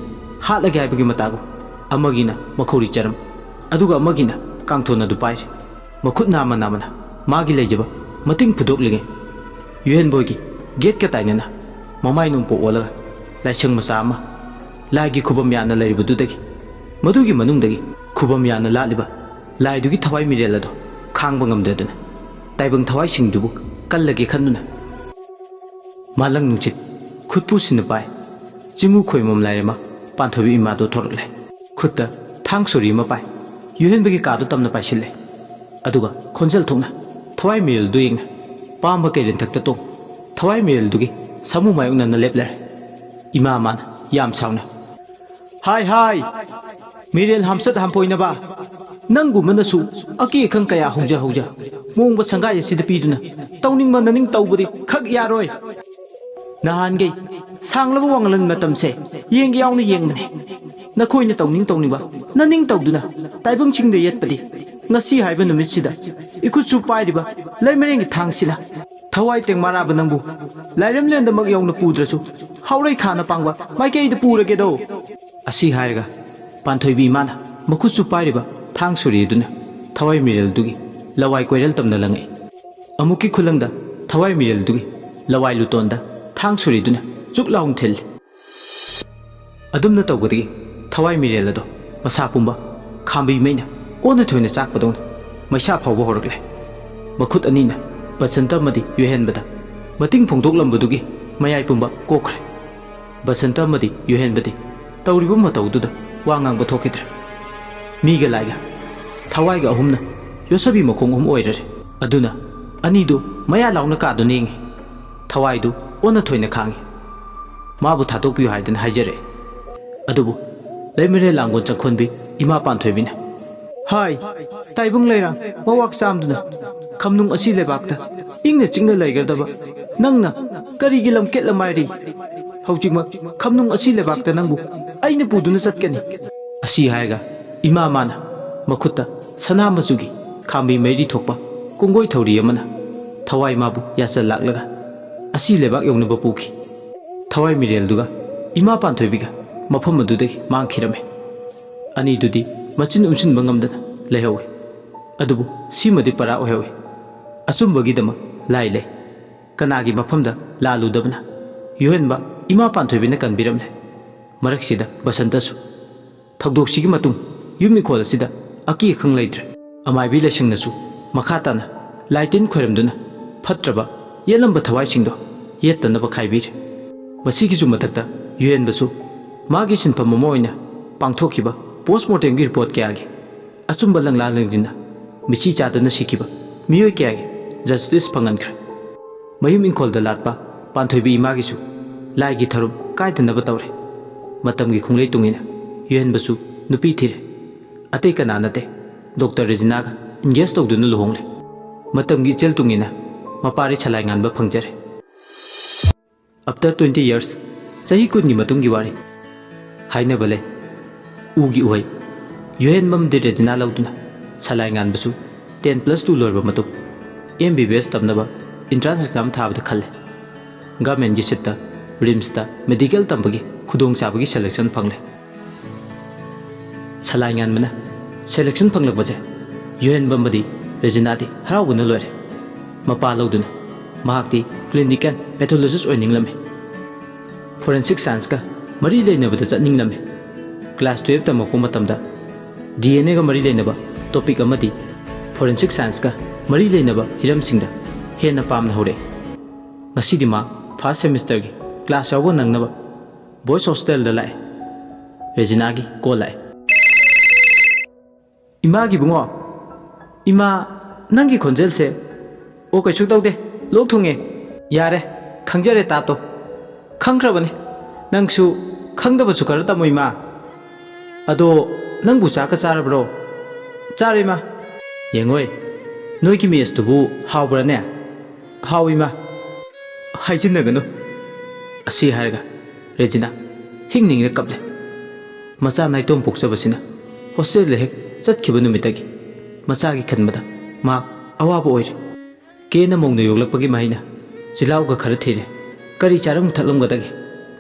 ꯍꯥꯠꯂꯒꯦ ꯍꯥꯏꯕꯒꯤ ꯃꯇꯥꯒꯨꯝ ꯑꯃꯒꯤꯅ ꯃꯈꯧꯔꯤ ꯆꯔꯝ ꯑꯗꯨꯒ ꯑꯃꯒꯤꯅ ꯀꯥꯡꯊꯣꯟ ꯑꯗꯨ ꯄꯥꯏꯔꯤ ꯃꯈꯨꯠ ꯅꯥꯝꯃ ꯅꯥꯝꯃꯅ ꯃꯥꯒꯤ ꯂꯩꯖꯕ ꯃꯇꯤꯡ ꯐꯨꯗꯣꯛꯂꯤꯉꯩ ꯌꯨꯍꯦꯟꯕꯣꯏꯒꯤ ꯒꯦꯠꯀ ꯇꯥꯏꯅꯅ ꯃꯃꯥꯏ ꯅꯣꯡꯄꯣꯛ ꯑꯣꯜꯂꯒ ꯂꯥꯏꯁꯪ ꯃꯆꯥ ꯑꯃ ꯂꯥꯏꯒꯤ ꯈꯨꯕꯝ ꯌꯥꯟꯅ ꯂꯩꯔꯤꯕꯗꯨꯗꯒꯤ ꯃꯗꯨꯒꯤ ꯃꯅꯨꯡꯗꯒꯤ ꯈꯨꯕꯝ ꯌꯥꯟꯅ ꯂꯥꯠꯂꯤꯕ ꯂꯥꯏꯗꯨꯒꯤ ꯊꯋꯥꯏ ꯃꯤꯔꯦꯜ ꯑꯗꯣ ꯈꯥꯡꯕ ꯉꯝꯗꯗꯅ ꯇꯥꯏꯕꯪ ꯊꯋꯥꯏꯁꯤꯡꯗꯨꯕꯨ ꯀꯜꯂꯒꯦ ꯈꯟꯗꯨꯅ ꯃꯥꯂꯪ ꯅꯨꯡꯁꯤꯠ ꯈꯨꯠꯄꯨꯁꯤꯅ ꯄꯥꯏ ꯆꯤꯡꯃꯨ ꯈꯣꯏꯃꯝ ꯂꯥꯏꯔꯦꯝꯃ ꯄꯥꯟꯊꯣꯏꯕꯤ ꯏꯃꯥꯗꯣ ꯊꯣꯔꯛꯂꯦ ꯈꯨꯠꯇ ꯊꯥꯡ ꯁꯣꯔꯤ ꯑꯃ ꯄꯥꯏ ꯌꯨꯍꯦꯟꯕꯒꯤ ꯀꯥꯗꯨ ꯇꯝꯅ ꯄꯥꯏꯁꯤꯜꯂꯦ ꯑꯗꯨꯒ ꯈꯣꯟꯖꯦꯜ ꯊꯣꯛꯅ ꯊꯋꯥꯏ ꯃꯤꯔꯦꯜꯗꯨ ꯌꯦꯡꯅ ꯄꯥꯝꯕ ꯀꯩꯔꯦꯟꯊꯛꯇ ꯇꯣꯡ ꯊꯋꯥꯏ ꯃꯤꯔꯦꯜꯗꯨꯒꯤ ꯁꯥꯃꯨ ꯃꯥꯌꯣꯛꯅꯅ ꯂꯦꯞꯂꯔꯦ ꯏꯃꯥ ꯃꯥꯅ ꯌꯥꯝ ꯁꯥꯎꯅ ꯍꯥꯏ ꯃꯤꯔꯦꯜ ꯍꯥꯝꯆꯠ ꯍꯥꯝꯄꯣꯏꯅꯕ ꯅꯪꯒꯨꯝꯕꯅꯁꯨ ꯑꯀꯤ ꯑꯈꯪ ꯀꯌꯥ ꯍꯧꯖ ꯃꯣꯡꯕ ꯁꯪꯒꯥꯏ ꯑꯁꯤꯗ ꯄꯤꯗꯨꯅ ꯇꯧꯅꯤꯡꯕ ꯅꯅꯤꯡ ꯇꯧꯕꯗꯤ ꯈꯛ ꯌꯥꯔꯣꯏ ꯅꯍꯥꯟꯒꯩ ꯁꯥꯡꯂꯕ ꯋꯥꯡꯂꯟ ꯃꯇꯝꯁꯦ ꯌꯦꯡꯒꯦ ꯌꯥꯎꯅ ꯌꯦꯡꯕꯅꯦ ꯅꯈꯣꯏꯅ ꯇꯧꯅꯤꯡꯕ ꯅꯅꯤꯡ ꯇꯧꯗꯨꯅ ꯇꯥꯏꯕꯪꯁꯤꯡꯗ ꯌꯦꯠꯄꯗꯤ ꯉꯁꯤ ꯍꯥꯏꯕ ꯅꯨꯃꯤꯠꯁꯤꯗ ꯏꯈꯨꯠꯁꯨ ꯄꯥꯏꯔꯤꯕ ꯂꯩꯃꯔꯦꯟꯒꯤ ꯊꯥꯡꯁꯤꯅ thawai teng maraba nangbu lairam lenda mak yong na pudrasu haurai khana pangba mai kei da purage do asi hairaga panthoi bi mana makutsu pairiba thang suri duna thawai mirel dugi lawai koirel tamna langai amuki khulangda thawai mirel dugi lawai lutonda thang suri duna chuk laung thil adumna tawgadi thawai mirel ado masa pumba khambi meina ona thoina chak padon maisa phawba horakle makhut anina basanta madi yuhenbada mating phongdok lambadugi mayai pumba kokre basanta madi yuhenbadi tawribu matawduda wangang ba thokidre miga laiga thawai ga ahumna yosabi makhong oirare aduna anidu maya launa ka do ningi thawai du ona thoina khangi mabu thadokpiu haidana haijare adubu leimere langon changkhonbi ima panthoibina hai taibung leirang mawak samduna khamnung asi lebakta ingna chingna leigardaba nangna karigi lamket lamairi haujikmak khamnung asi lebakta nangbu aina puduna chatkani asi haiga ima mana makhutta sana machugi khambi meri thokpa kungoi thori amana thawai mabu yasal laklaga asi lebak yongnaba puki thawai mirel duga ima panthoibiga mafam adudagi mangkhirame ani dudi machin umsin bangamdana lehawi adubu simadi para ohewi achumbagi dama lai le kanagi mafamda lalu dabna yuhenba ima panthoibina kanbiramle maraksida basantasu thagdoksigi matung yumni khol asida aki khang leitre amai bi lesingnasu makhatana laitin khoiramduna phatraba yelamba thawai singdo yettanaba khaibir masigi ju matakta yuhenbasu magi sinfam momoina pangthokiba postmortem gi report kyagi achumba langlang langdina michi chadana sikiba miyoi kyagi justice phangankre mayum inkol da latpa panthoibi imagi su laigi tharum kaidanaba tawre matamgi khunglei tungina yuhenbasu nupi thire atei kana nate Dr. Regina ga engage tawduna luhongle matamgi chel tungina mapari chalai nganba phangjare after 20 years sahi kunni matungi wari haina bale ugi uhai yuhen mam de Regina lauduna chalai nganbasu 10+2 lorba matu MBBS tamnaba entrance exam thabda khalle government gi sitta rims ta medical tambagi khudong chabagi selection phangle chalai nganbana selection phanglakbaje yuhen bambadi Regina di harawuna lore mapa lauduna mahakti clinical pathologist oininglame forensic science ka mari leinabada chatninglame class 12 tamako matamda DNA ga mari leinaba topic amadi forensic science ka mari leinaba hiram singda hena pamna hore ngasidi ma first semester gi class yawo nangnaba boys hostel da lai Regina gi ko lai ima gi bungo ima nangi khonjel se o kaisu tawde lok thunge yare khangjare ta to khangkrabane nangsu khangdaba chu kar tamoi ma ado nangbu chaka charabro chare ma yengoi noi ki mes tubu hawbra ne hawi ma haijin nagano asi harga Regina hingning re kaple macha naitom poksabasina hostel le hek chatkiba numitagi macha gi khanbada ma awaba oire kena mongna yoglakpagi mahina jilaw ga khara thire kari charam thaklum gadagi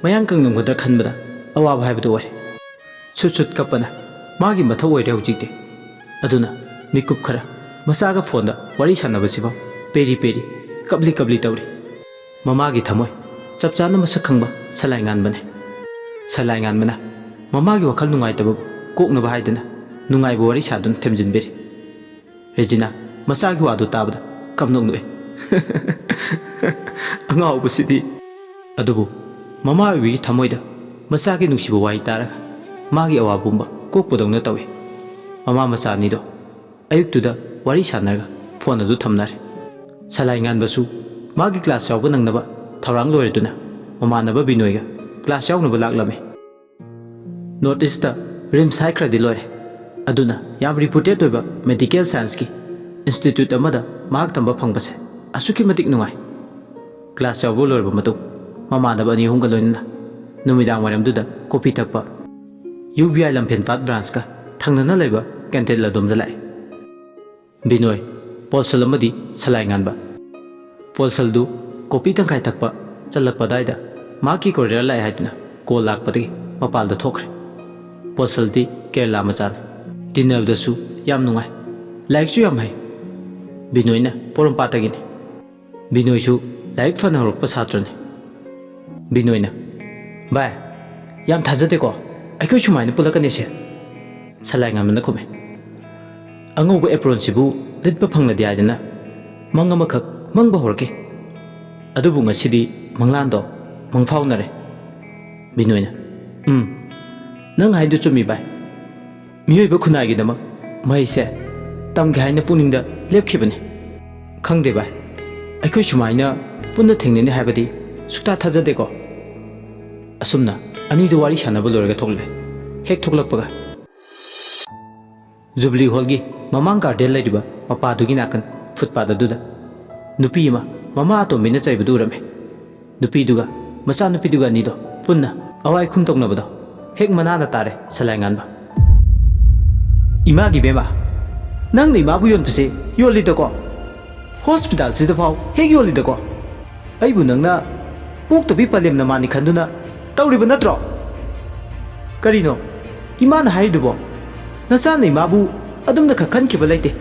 mayang kangnam gadar khanbada awaba haibadu oire chut kapana magi matha oire hujikte aduna mikup khara macha ga phone da wari sanabasiba peri kabli tawri mamagi thamoi chapchana masak khangba salai ngan bana mamagi wakhal nungai tabu kokna bahaidana nungai bo wari sadun themjinberi Regina masagi wadu tabda kamnong nue angau busidi adubu mama wi thamoida masagi nungsibo wai taraga magi awabumba kokpodongna tawi mama masani do ayuktuda wari sanarga phone adu thamnare salai ngan basu magi class yaw banangnaba thawrang loreduna mama naba binoiga class yaw naba laklame notice ta rim cycra dilore aduna yam reputed oiba medical science ki institute amada mark tamba phangbase asuki matik nungai class yaw lorba matu mama naba ni hunga loinna numidang waram duda kopi thakpa UBI lampen pat branch ka thangnana leba canteen ladom da lai binoi polsal amadi salai nganba ꯄꯣꯜꯁꯜꯗꯨ copy ꯇꯪꯈꯥꯏ ꯊꯛꯄ ꯆꯜꯂꯛꯄꯗꯥꯏꯗ ꯃꯥꯒꯤ courier ꯂꯥꯛꯑꯦ ꯍꯥꯏꯗꯨꯅ call ꯂꯥꯛꯄꯗꯒꯤ ꯃꯄꯥꯟꯗ ꯊꯣꯛꯈ꯭ꯔꯦ꯫ ꯄꯣꯜꯁꯜꯗꯤ ꯀꯦꯔꯂꯥ ꯃꯆꯥꯅꯤ, ꯇꯤꯟꯅꯕꯗꯁꯨ ꯌꯥꯝ ꯅꯨꯡꯉꯥꯏ, ꯂꯥꯏꯔꯤꯛꯁꯨ ꯌꯥꯝ ꯍꯩ꯫ ꯕꯤꯅꯣꯏꯅ ꯄꯣꯔꯣꯝꯄꯥꯠꯇꯒꯤꯅꯤ꯫ ꯕꯤꯅꯣꯏꯁꯨ ꯂꯥꯏꯔꯤꯛ ꯐꯅ ꯍꯧꯔꯛꯄ ꯁꯥꯇ꯭ꯔꯅꯤ꯫ ꯕꯤꯅꯣꯏꯅ, ꯚꯥꯏ ꯌꯥꯝ ꯊꯥꯖꯗꯦꯀꯣ ꯑꯩꯈꯣꯏ ꯁꯨꯃꯥꯏꯅ ꯄꯨꯜꯂꯛꯀꯅꯤꯁꯦ? ꯁꯂꯥꯏꯉꯥꯟꯕꯅ ꯈꯨꯝꯃꯦ꯫ ꯑꯉꯧꯕ ꯑꯦꯄ꯭ꯔꯣꯟꯁꯤꯕꯨ ꯂꯤꯠꯄ ꯐꯪꯂꯗꯤ ꯍꯥꯏꯗꯅ ꯃꯪ ꯑꯃꯈꯛ ꯃꯪꯕ ꯍꯧꯔꯛꯈꯤ, ꯑꯗꯨꯕꯨ ꯉꯁꯤꯗꯤ ꯃꯪꯂꯥꯟꯗꯣ ꯃꯪꯐꯥꯎꯅꯔꯦ꯫ ꯕꯤꯅꯣꯏꯅ, ꯅꯪ ꯍꯥꯏꯗꯨ ꯆꯨꯝꯃꯤ ꯚꯥꯏ, ꯃꯤꯑꯣꯏꯕ ꯈꯨꯟꯅꯥꯏꯒꯤꯗꯃꯛ ꯃꯍꯩꯁꯦ ꯇꯝꯒꯦ ꯍꯥꯏꯅ ꯄꯨꯛꯅꯤꯡꯗ ꯂꯦꯞꯈꯤꯕꯅꯤ꯫ ꯈꯪꯗꯦ ꯚꯥꯏ, ꯑꯩꯈꯣꯏ ꯁꯨꯃꯥꯏꯅ ꯄꯨꯟꯅ ꯊꯦꯡꯅꯅꯤ ꯍꯥꯏꯕꯗꯤ ꯁꯨꯛꯊꯥ ꯊꯥꯖꯗꯦꯀꯣ꯫ ꯑꯁꯨꯝꯅ ꯑꯅꯤꯗꯨ ꯋꯥꯔꯤ ꯁꯥꯟꯅꯕ ꯂꯣꯏꯔꯒ ꯊꯣꯛꯂꯛꯑꯦ꯫ ꯍꯦꯛ ꯊꯣꯛꯂꯛꯄꯒ ꯖꯨꯕꯂꯤ ꯍꯣꯜꯒꯤ ꯃꯃꯥꯡ ꯒꯥꯔꯗꯦꯟ ꯂꯩꯔꯤꯕ ꯃꯄꯥꯗꯨꯒꯤ ꯅꯥꯀꯟ ꯐꯨꯠꯄꯥꯠ ꯑꯗꯨꯗ ꯅꯨꯄꯤ ꯑꯃ ꯃꯃꯥ ꯑꯇꯣꯝꯕꯤꯅ ꯆꯩꯕꯗꯨ ꯎꯔꯝꯃꯦ꯫ ꯅꯨꯄꯤꯗꯨꯒ ꯃꯆꯥꯅꯨꯄꯤꯗꯨꯒ ꯑꯅꯤꯗꯣ ꯄꯨꯟꯅ ꯑꯋꯥꯏ ꯈꯨꯝ ꯇꯧꯅꯕꯗꯣ ꯍꯦꯛ ꯃꯅꯥꯗ ꯇꯥꯔꯦ ꯁꯂꯥꯏꯉꯥꯟꯕ꯫ ꯏꯃꯥꯒꯤ ꯕꯦꯝꯃ, ꯅꯪꯅ ꯏꯃꯥꯕꯨ ꯌꯣꯟꯕꯁꯦ ꯌꯣꯜꯂꯤꯗꯀꯣ, ꯍꯣꯁꯄꯤꯇꯥꯜꯁꯤꯗ ꯐꯥꯎ ꯍꯦꯛ ꯌꯣꯜꯂꯤꯗꯀꯣ꯫ ꯑꯩꯕꯨ ꯅꯪꯅ ꯄꯣꯛꯇꯕꯤ ꯄꯂꯦꯝꯅ ꯃꯥꯅꯤ ꯈꯟꯗꯨꯅ ꯇꯧꯔꯤꯕ ꯅꯠꯇ꯭ꯔꯣ? ꯀꯔꯤꯅꯣ ꯏꯃꯥꯅ ꯍꯥꯏꯔꯤꯗꯨꯕꯣ? ꯅꯆꯥꯅ ꯏꯃꯥꯕꯨ ꯑꯗꯨꯝꯅ ꯈꯛ ꯈꯟꯈꯤꯕ ꯂꯩꯇꯦ꯫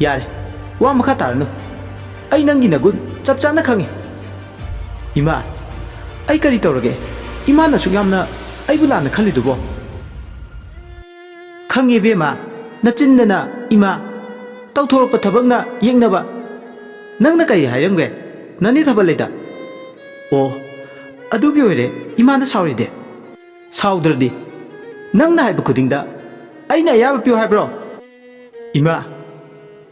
ꯌꯥꯔꯦ, ꯋꯥ ꯃꯈꯥ ꯇꯥꯔꯅꯨ, ꯑꯩ ꯅꯪꯒꯤ ꯅꯒꯨꯟ ꯆꯞ ꯆꯥꯅ ꯈꯪꯉꯤ꯫ ꯏꯃꯥ, ꯑꯩ ꯀꯔꯤ ꯇꯧꯔꯒꯦ ꯏꯃꯥꯅ ꯑꯁꯨꯛ ꯌꯥꯝꯅ ꯑꯩꯕꯨ ꯂꯥꯟꯅ ꯈꯜꯂꯤꯗꯨꯕꯣ? ꯈꯪꯉꯦ ꯕꯦꯝꯃ, ꯅꯆꯤꯟꯗꯅ ꯏꯃꯥ, ꯇꯧꯊꯣꯔꯛꯄ ꯊꯕꯛꯅ ꯌꯦꯛꯅꯕ꯫ ꯅꯪꯅ ꯀꯔꯤ ꯍꯥꯏꯔꯝꯒꯦ ꯅꯅꯤ ꯊꯕꯛꯂꯩꯗ? ꯑꯣ, ꯑꯗꯨꯒꯤ ꯑꯣꯏꯔꯦ ꯏꯃꯥꯅ ꯁꯥꯎꯔꯤꯗꯤ꯫ ꯁꯥꯎꯗ꯭ꯔꯗꯤ ꯅꯪꯅ ꯍꯥꯏꯕ ꯈꯨꯗꯤꯡꯗ ꯑꯩꯅ ꯑꯌꯥꯕ ꯄꯤꯌꯨ ꯍꯥꯏꯕ꯭ꯔꯣ? ꯏꯃꯥ,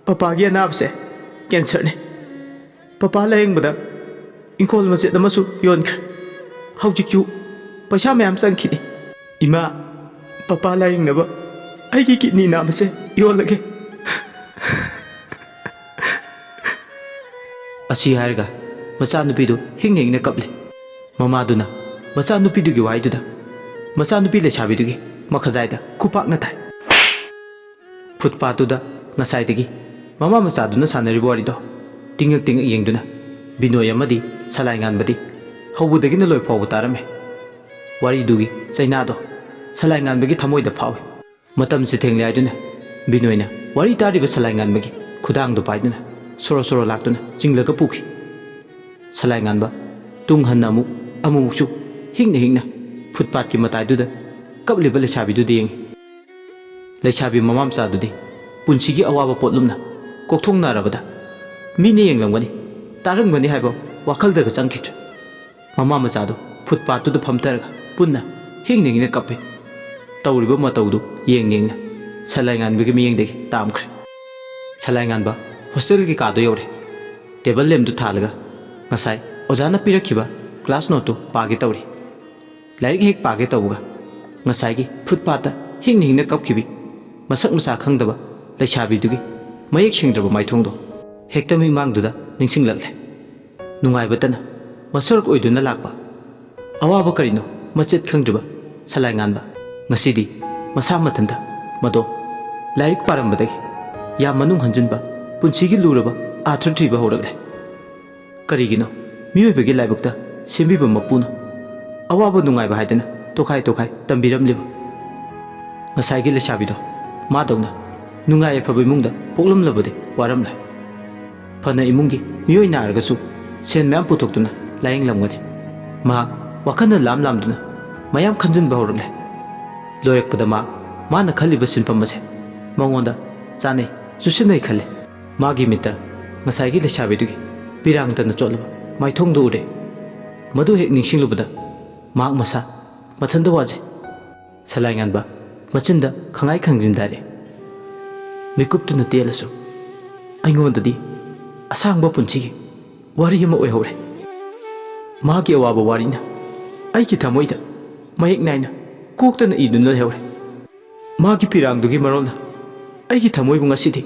ꯄꯄꯥꯒꯤ ꯑꯅꯥꯕꯁꯦ ꯀꯦꯟꯁꯔꯅꯤ꯫ ꯄꯄꯥ ꯂꯥꯌꯦꯡꯕꯗ ꯏꯪꯈꯣꯜ ꯃꯆꯦꯠ ꯑꯃꯁꯨ ꯌꯣꯟꯈ꯭ꯔꯦ, ꯍꯧꯖꯤꯛꯁꯨ ꯄꯩꯁꯥ ꯃꯌꯥꯝ ꯆꯪꯈꯤꯅꯤ꯫ ꯏꯃꯥ, ꯄꯄꯥ ꯂꯥꯌꯦꯡꯅꯕ ꯑꯩꯒꯤ ꯀꯤꯗꯅꯤ ꯅꯥꯝꯃꯁꯦ ꯌꯣꯜꯂꯒꯦ꯫ ꯑꯁꯤ ꯍꯥꯏꯔꯒ ꯃꯆꯥꯅꯨꯄꯤꯗꯨ ꯍꯤꯡꯅ ꯍꯤꯡꯅ ꯀꯞꯂꯤ꯫ ꯃꯃꯥꯗꯨꯅ ꯃꯆꯥꯅꯨꯄꯤꯗꯨꯒꯤ ꯋꯥꯍꯩꯗꯨꯗ ꯃꯆꯥꯅꯨꯄꯤ ꯂꯩꯁꯥꯕꯤꯗꯨꯒꯤ ꯃꯈꯖꯥꯏꯗ ꯈꯨꯄꯥꯛꯅ ꯊꯥꯏ꯫ ꯐꯨꯠꯄꯥꯠꯇꯨꯗ ꯉꯁꯥꯏꯗꯒꯤ ꯃꯃꯥ ꯃꯆꯥꯗꯨꯅ ꯁꯥꯟꯅꯔꯤꯕ ꯋꯥꯔꯤꯗꯣ ꯇꯤꯡꯉꯛ ꯇꯤꯡꯉꯛ ꯌꯦꯡꯗꯨꯅ ꯕꯤꯅꯣꯏ ꯑꯃꯗꯤ ꯁꯂꯥꯏꯉꯥꯟꯕꯗꯤ ꯍꯧꯕꯗꯒꯤꯅ ꯂꯣꯏ ꯐꯥꯎꯕ ꯇꯥꯔꯝꯃꯦ꯫ ꯋꯥꯔꯤꯗꯨꯒꯤ ꯆꯩꯅꯥꯗꯣ ꯁꯂꯥꯏꯉꯥꯟꯕꯒꯤ ꯊꯃꯣꯏꯗ ꯐꯥꯎꯏ꯫ ꯃꯇꯝꯁꯤ ꯊꯦꯡꯂꯦ ꯍꯥꯏꯗꯨꯅ ꯕꯤꯅꯣꯏꯅ ꯋꯥꯔꯤ ꯇꯥꯔꯤꯕ ꯁꯂꯥꯏꯉꯥꯟꯕꯒꯤ ꯈꯨꯗꯥꯡꯗꯨ ꯄꯥꯏꯗꯨꯅ ꯁꯣꯔꯣ ꯁꯣꯔꯣ ꯂꯥꯛꯇꯨꯅ ꯆꯤꯡꯂꯒ ꯄꯨꯈꯤ꯫ ꯁꯂꯥꯏꯉꯥꯟꯕ ꯇꯨꯡ ꯍꯟꯅ ꯑꯃꯨꯛꯁꯨ ꯍꯤꯡꯅ ꯍꯤꯡꯅ ꯐꯨꯠꯄꯥꯠꯀꯤ ꯃꯇꯥꯏꯗꯨꯗ ꯀꯞꯂꯤꯕ ꯂꯩꯁꯥꯕꯤꯗꯨꯗ ꯌꯦꯡꯉꯤ꯫ ꯂꯩꯁꯥꯕꯤ ꯃꯃꯥ ꯃꯆꯥꯗꯨꯗꯤ ꯄꯨꯟꯁꯤꯒꯤ ꯑꯋꯥꯕ ꯄꯣꯠꯂꯨꯝꯅ ꯀꯣꯛꯊꯣꯡꯅꯔꯕꯗ ꯃꯤꯅ ꯌꯦꯡꯂꯝꯒꯅꯤ ꯇꯥꯔꯝꯒꯅꯤ ꯍꯥꯏꯕ ꯋꯥꯈꯜꯗꯒ ꯆꯪꯈꯤꯗ꯭ꯔꯦ꯫ ꯃꯃꯥ ꯃꯆꯥꯗꯨ ꯐꯨꯠꯄꯥꯠꯇꯨꯗ ꯐꯝꯊꯔꯒ ꯄꯨꯟꯅ ꯍꯤꯡꯅ ꯍꯤꯡꯅ ꯀꯞꯄꯤ꯫ ꯇꯧꯔꯤꯕ ꯃꯇꯧꯗꯨ ꯌꯦꯡ ꯌꯦꯡꯅ ꯁꯂꯥꯏꯉꯥꯟꯕꯒꯤ ꯃꯤꯠꯌꯦꯡꯗꯒꯤ ꯇꯥꯝꯈ꯭ꯔꯦ꯫ ꯁꯂꯥꯏꯉꯥꯟꯕ ꯍꯣꯁꯇꯦꯜꯒꯤ ꯀꯥꯗꯨ ꯌꯧꯔꯦ꯫ ꯇꯦꯕꯜ ꯂꯦꯝꯞꯇꯨ ꯊꯥꯜꯂꯒ ꯉꯁꯥꯏ ꯑꯣꯖꯥꯅ ꯄꯤꯔꯛꯈꯤꯕ ꯀ꯭ꯂꯥꯁ ꯅꯣꯠꯇꯨ ꯄꯥꯒꯦ ꯇꯧꯔꯤ꯫ ꯂꯥꯏꯔꯤꯛ ꯍꯦꯛ ꯄꯥꯒꯦ ꯇꯧꯕꯒ ꯉꯁꯥꯏꯒꯤ ꯐꯨꯠꯄꯥꯠꯇ ꯍꯤꯡꯅ ꯍꯤꯡꯅ ꯀꯞꯈꯤꯕꯤ ꯃꯁꯛ ꯃꯁꯥ ꯈꯪꯗꯕ ꯂꯩꯁꯥꯕꯤꯗꯨꯒꯤ ꯃꯌꯦꯛ ꯁꯦꯡꯗ꯭ꯔꯕ ꯃꯥꯏꯊꯣꯡꯗꯣ ꯍꯦꯛꯇ ꯃꯤꯠꯃꯥꯡꯗꯨꯗ ꯅꯤꯡꯁꯤꯡꯂꯛꯂꯦ꯫ ꯅꯨꯡꯉꯥꯏꯕꯇꯅ ꯃꯁꯔꯨꯛ ꯑꯣꯏꯗꯨꯅ ꯂꯥꯛꯄ ꯑꯋꯥꯕ ꯀꯔꯤꯅꯣ ꯃꯆꯦꯠ ꯈꯪꯗ꯭ꯔꯤꯕ ꯁꯂꯥꯏꯉꯥꯟꯕ ꯉꯁꯤꯗꯤ ꯃꯁꯥ ꯃꯊꯟꯇ ꯃꯗꯣ ꯂꯥꯏꯔꯤꯛ ꯄꯥꯔꯝꯕꯗꯒꯤ ꯌꯥꯝ ꯃꯅꯨꯡ ꯍꯟꯖꯤꯟꯕ ꯄꯨꯟꯁꯤꯒꯤ ꯂꯨꯔꯕ ꯑꯥꯔꯊ ꯊꯤꯕ ꯍꯧꯔꯛꯂꯦ꯫ ꯀꯔꯤꯒꯤꯅꯣ ꯃꯤꯑꯣꯏꯕꯒꯤ ꯂꯥꯏꯕꯛꯇ ꯁꯦꯝꯕꯤꯕ ꯃꯄꯨꯅ ꯑꯋꯥꯕ ꯅꯨꯡꯉꯥꯏꯕ ꯍꯥꯏꯗꯅ ꯇꯣꯈꯥꯏ ꯇꯣꯈꯥꯏ ꯇꯝꯕꯤꯔꯝꯂꯤꯕ? ꯉꯁꯥꯏꯒꯤ ꯂꯩꯁꯥꯕꯤꯗꯣ ꯃꯥꯗꯧꯅ ꯅꯨꯡꯉꯥꯏ ꯌꯥꯏꯐꯕ ꯏꯃꯨꯡꯗ ꯄꯣꯛꯂꯝꯂꯕꯗꯤ ꯋꯥꯔꯝꯂꯣꯏ꯫ ꯐꯅ ꯏꯃꯨꯡꯒꯤ ꯃꯤꯑꯣꯏ ꯅꯥꯔꯒꯁꯨ ꯁꯦꯟ ꯃꯌꯥꯝ ꯄꯨꯊꯣꯛꯇꯨꯅ ꯂꯥꯌꯦꯡꯂꯝꯒꯅꯤ꯫ ꯃꯍꯥꯛ ꯋꯥꯈꯜꯅ ꯂꯥꯝ ꯂꯥꯝꯗꯨꯅ ꯃꯌꯥꯝ ꯈꯟꯖꯤꯟꯕ ꯍꯧꯔꯛꯂꯦ꯫ ꯂꯣꯏꯔꯛꯄꯗ ꯃꯥꯅ ꯈꯜꯂꯤꯕ ꯁꯤꯟꯐꯝ ꯑꯁꯦ ꯃꯉꯣꯟꯗ ꯆꯥꯅꯩ ꯆꯨꯁꯤꯟꯅꯩ ꯈꯜꯂꯦ꯫ ꯃꯥꯒꯤ ꯃꯤꯠꯇ ꯉꯁꯥꯏꯒꯤ ꯂꯩꯁꯥꯕꯤꯗꯨꯒꯤ ꯄꯤꯔꯥꯡꯇꯅ ꯆꯣꯠꯂꯕ ꯃꯥꯏꯊꯣꯡꯗꯨ ꯎꯔꯦ꯫ ꯃꯗꯨ ꯍꯦꯛ ꯅꯤꯡꯁꯤꯡꯂꯨꯕꯗ ꯃꯍꯥꯛ ꯃꯁꯥ ꯃꯊꯟꯇ ꯋꯥꯖꯩ꯫ ꯁꯂꯥꯏꯉꯥꯟꯕ ꯃꯆꯤꯟꯗ ꯈꯪꯉꯥꯏ ꯈꯪꯖꯤꯟꯗꯥꯔꯦ꯫ ꯃꯤꯀꯨꯞꯇꯨꯅ ꯇꯦꯜꯂꯁꯨ ꯑꯩꯉꯣꯟꯗꯗꯤ ꯑꯁꯥꯡꯕ ꯄꯨꯟꯁꯤꯒꯤ ꯋꯥꯔꯤ ꯑꯃ ꯑꯣꯏꯍꯧꯔꯦ꯫ ꯃꯥꯒꯤ ꯑꯋꯥꯕ ꯋꯥꯔꯤꯅ ꯑꯩꯒꯤ ꯊꯃꯣꯏꯗ ꯃꯌꯦꯛ ꯅꯥꯏꯅ ꯀꯣꯛꯇꯅ ꯏꯗꯨꯅ ꯂꯩꯍꯧꯔꯦ꯫ ꯃꯥꯒꯤ ꯄꯤꯔꯥꯡꯗꯨꯒꯤ ꯃꯔꯣꯜꯅ ꯑꯩꯒꯤ ꯊꯃꯣꯏꯕꯨ ꯉꯁꯤꯗꯤ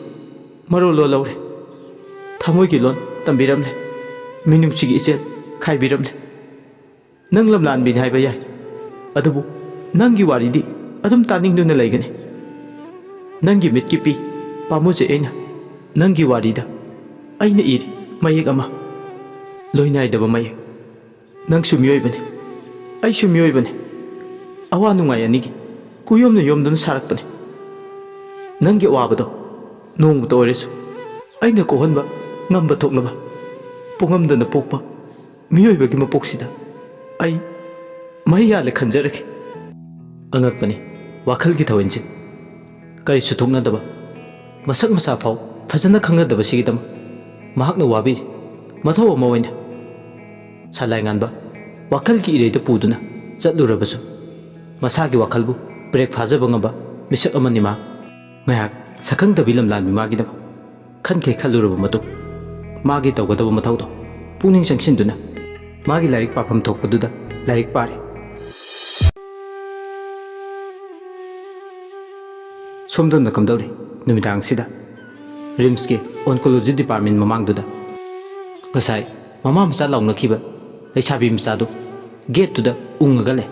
ꯃꯔꯣꯜ ꯂꯣꯜꯍꯧꯔꯦ꯫ ꯊꯃꯣꯏꯒꯤ ꯂꯣꯟ ꯇꯝꯕꯤꯔꯝꯂꯦ, ꯃꯤꯅꯨꯡꯁꯤꯒꯤ ꯏꯆꯦꯜ ꯈꯥꯏꯕꯤꯔꯝꯂꯦ꯫ ꯅꯪ ꯂꯝꯂꯥꯟꯕꯤꯅꯤ ꯍꯥꯏꯕ ꯌꯥꯏ, ꯑꯗꯨꯕꯨ ꯅꯪꯒꯤ ꯋꯥꯔꯤꯗꯤ ꯑꯗꯨꯝ ꯇꯥꯅꯤꯡꯗꯨꯅ ꯂꯩꯒꯅꯤ꯫ ꯅꯪꯒꯤ ꯃꯤꯠꯀꯤ ꯄꯤ ꯄꯥꯝꯃꯨꯖꯩ ꯑꯩꯅ ꯅꯪꯒꯤ ꯋꯥꯔꯤꯗ ꯑꯩꯅ ꯏꯔꯤ ꯃꯌꯦꯛ ꯑꯃ꯫ loinaidaba mayek nangsu miyoibane aishu miyoibane awa nungai anigi kuyomna yomduna sarakpane nangi awabado nongbuta oiresu aina kohanba ngamba thoklaba pongamdana pokpa miyoibagi mapoksida ai mahiyale khanjarake angakpane wakalgi thawinjin karisu thoknadaba masak masa faw fajana khangadaba sigidam mahakna wabi mathau ama oina salai nganba wakalgi ireida puduna chatlurabasu masagi wakalbu break phajaba ngaba misak amani ma ngayak sakang dabilam lan magi dam khan ke khaluraba matu magi tawgadaba mathaudo puning sangsinduna magi lairik pafam thokpaduda lairik pare somdon kamdori numidang sida rims ke oncology department mamangduda ngasai mama masa lawnakhiba leisabi msadu gate tuda ungagale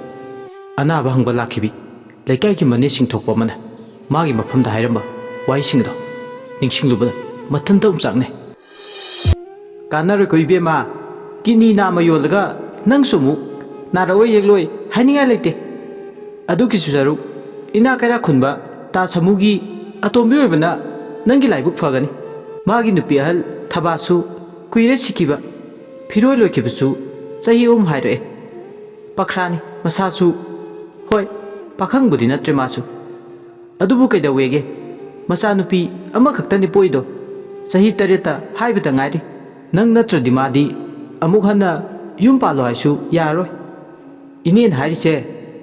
anaba hangba lakhibi leikai ki mane sing thokpa mana magi mafamda hairamba wai singdo ningsinglubada mathanta umchakne kanare koibe ma kini na mayolga nang sumu naroi yegloi haninga leite adu ki sujaru ina kara khunba ta samugi atombi oibana nangi laibuk phagani magi nupi ahal thabasu kuire sikiba phiroi loikibusu sahi haire pakhrani masasu hoi pakhang budi natre masu adubu kaida wege masa nupi ama khaktani poido sahi tareta haibata ngairi nang natradi madi amuk hana yum palo haisu yaroi inen hairise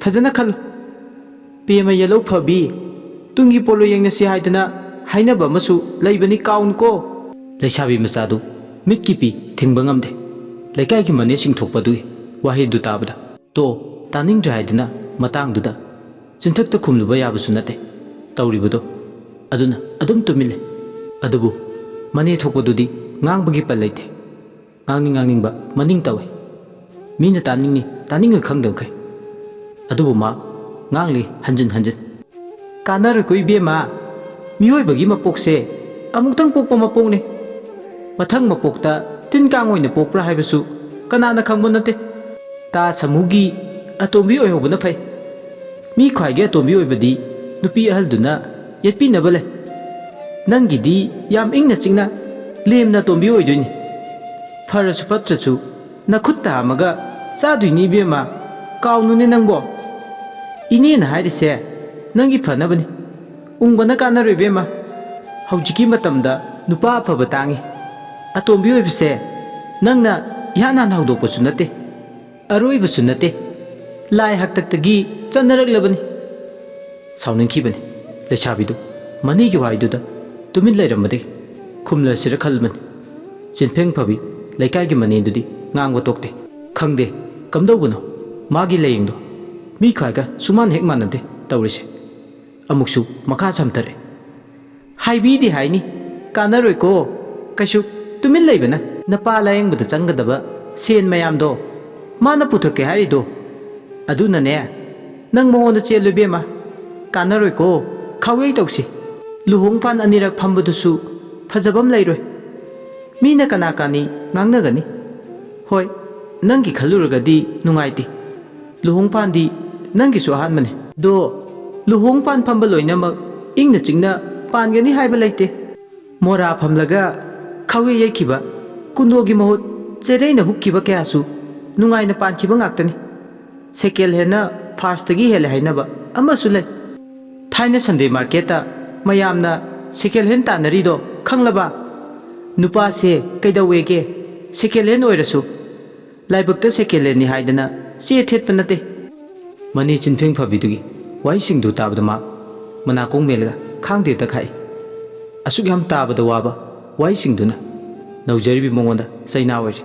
fajana khal pema yellow phabi tungi polo yengna si haidana hainaba masu leibani kaun ko leisabi masadu mitki pi thingba ngamde leikai ki mane sing thokpa du wahi du tabada to taning haidana matang duda chinthak ta khumluba yabusu nate tawribudo aduna adum tumile adubu mane thokpa dudi ngangbagi palaite ngangning ba maning tawe mina taninga khangdang khai adubu ma ngangli hanjin kanare koi bema mioi bagi mapokse amutang pokpa mapokne mathang mapokta tin kang oina pokpra haibasu kanana khangbo nate ta samugi atombi oihobuna fai mi khwaige atombi oibadi nupi ahalduna yetpi nabale nangidi yam ingna chingna lemna atombi oidoini farasu patrasu nakhutta amaga chaduini bema kaunune nangbo ine na hairise nangi fanabani ungbana kanaroi bema haujiki matamda nupa afaba tangi atombi oibse nangna ihana haudopasu nate aroibasu nate lai haktaktagi chanaraglabani sauningkhibani leisabidu manigi waiduda tumin leiramade khumla sira khalmani chinpheng phabi leikaigi manedudi ngangwa tokte khangde kamdaubuno magi leyingdo mi khaiga suman hek manade tawrise amuksu makha samtare haibi di haini kanaroi ko kaishu tumin leibana napa layeng bada changadaba sen mayamdo mana puthoke harido aduna ne nang monda chelubema kanaroi ko khawei tawsi luhung pan anirak phambudusu phajabam leiroi mina kana kani ngangnagani hoi nangi khaluragadi nungaiti luhung pandi nangi su ahan mane do luhung pan phamba loinamak ingna chingna pangani haiba leite mora phamlaga khawi yekiba kundogi mahut chereina hukkiba kyasu nungaina pankiba ngaktani sekel hena first tagi hele hainaba amasu le thaina sunday market ta mayamna sekel hen tanari do khanglaba nupa se kaidawege sekel hen oirasu laibakta sekel hen ni haidana che thetpa nate mani chinpheng phabidugi wai singdu tabada ma mana kong melga khangde ta khai asuk yam tabada waba wai singduna naujaribi mongonda saina wari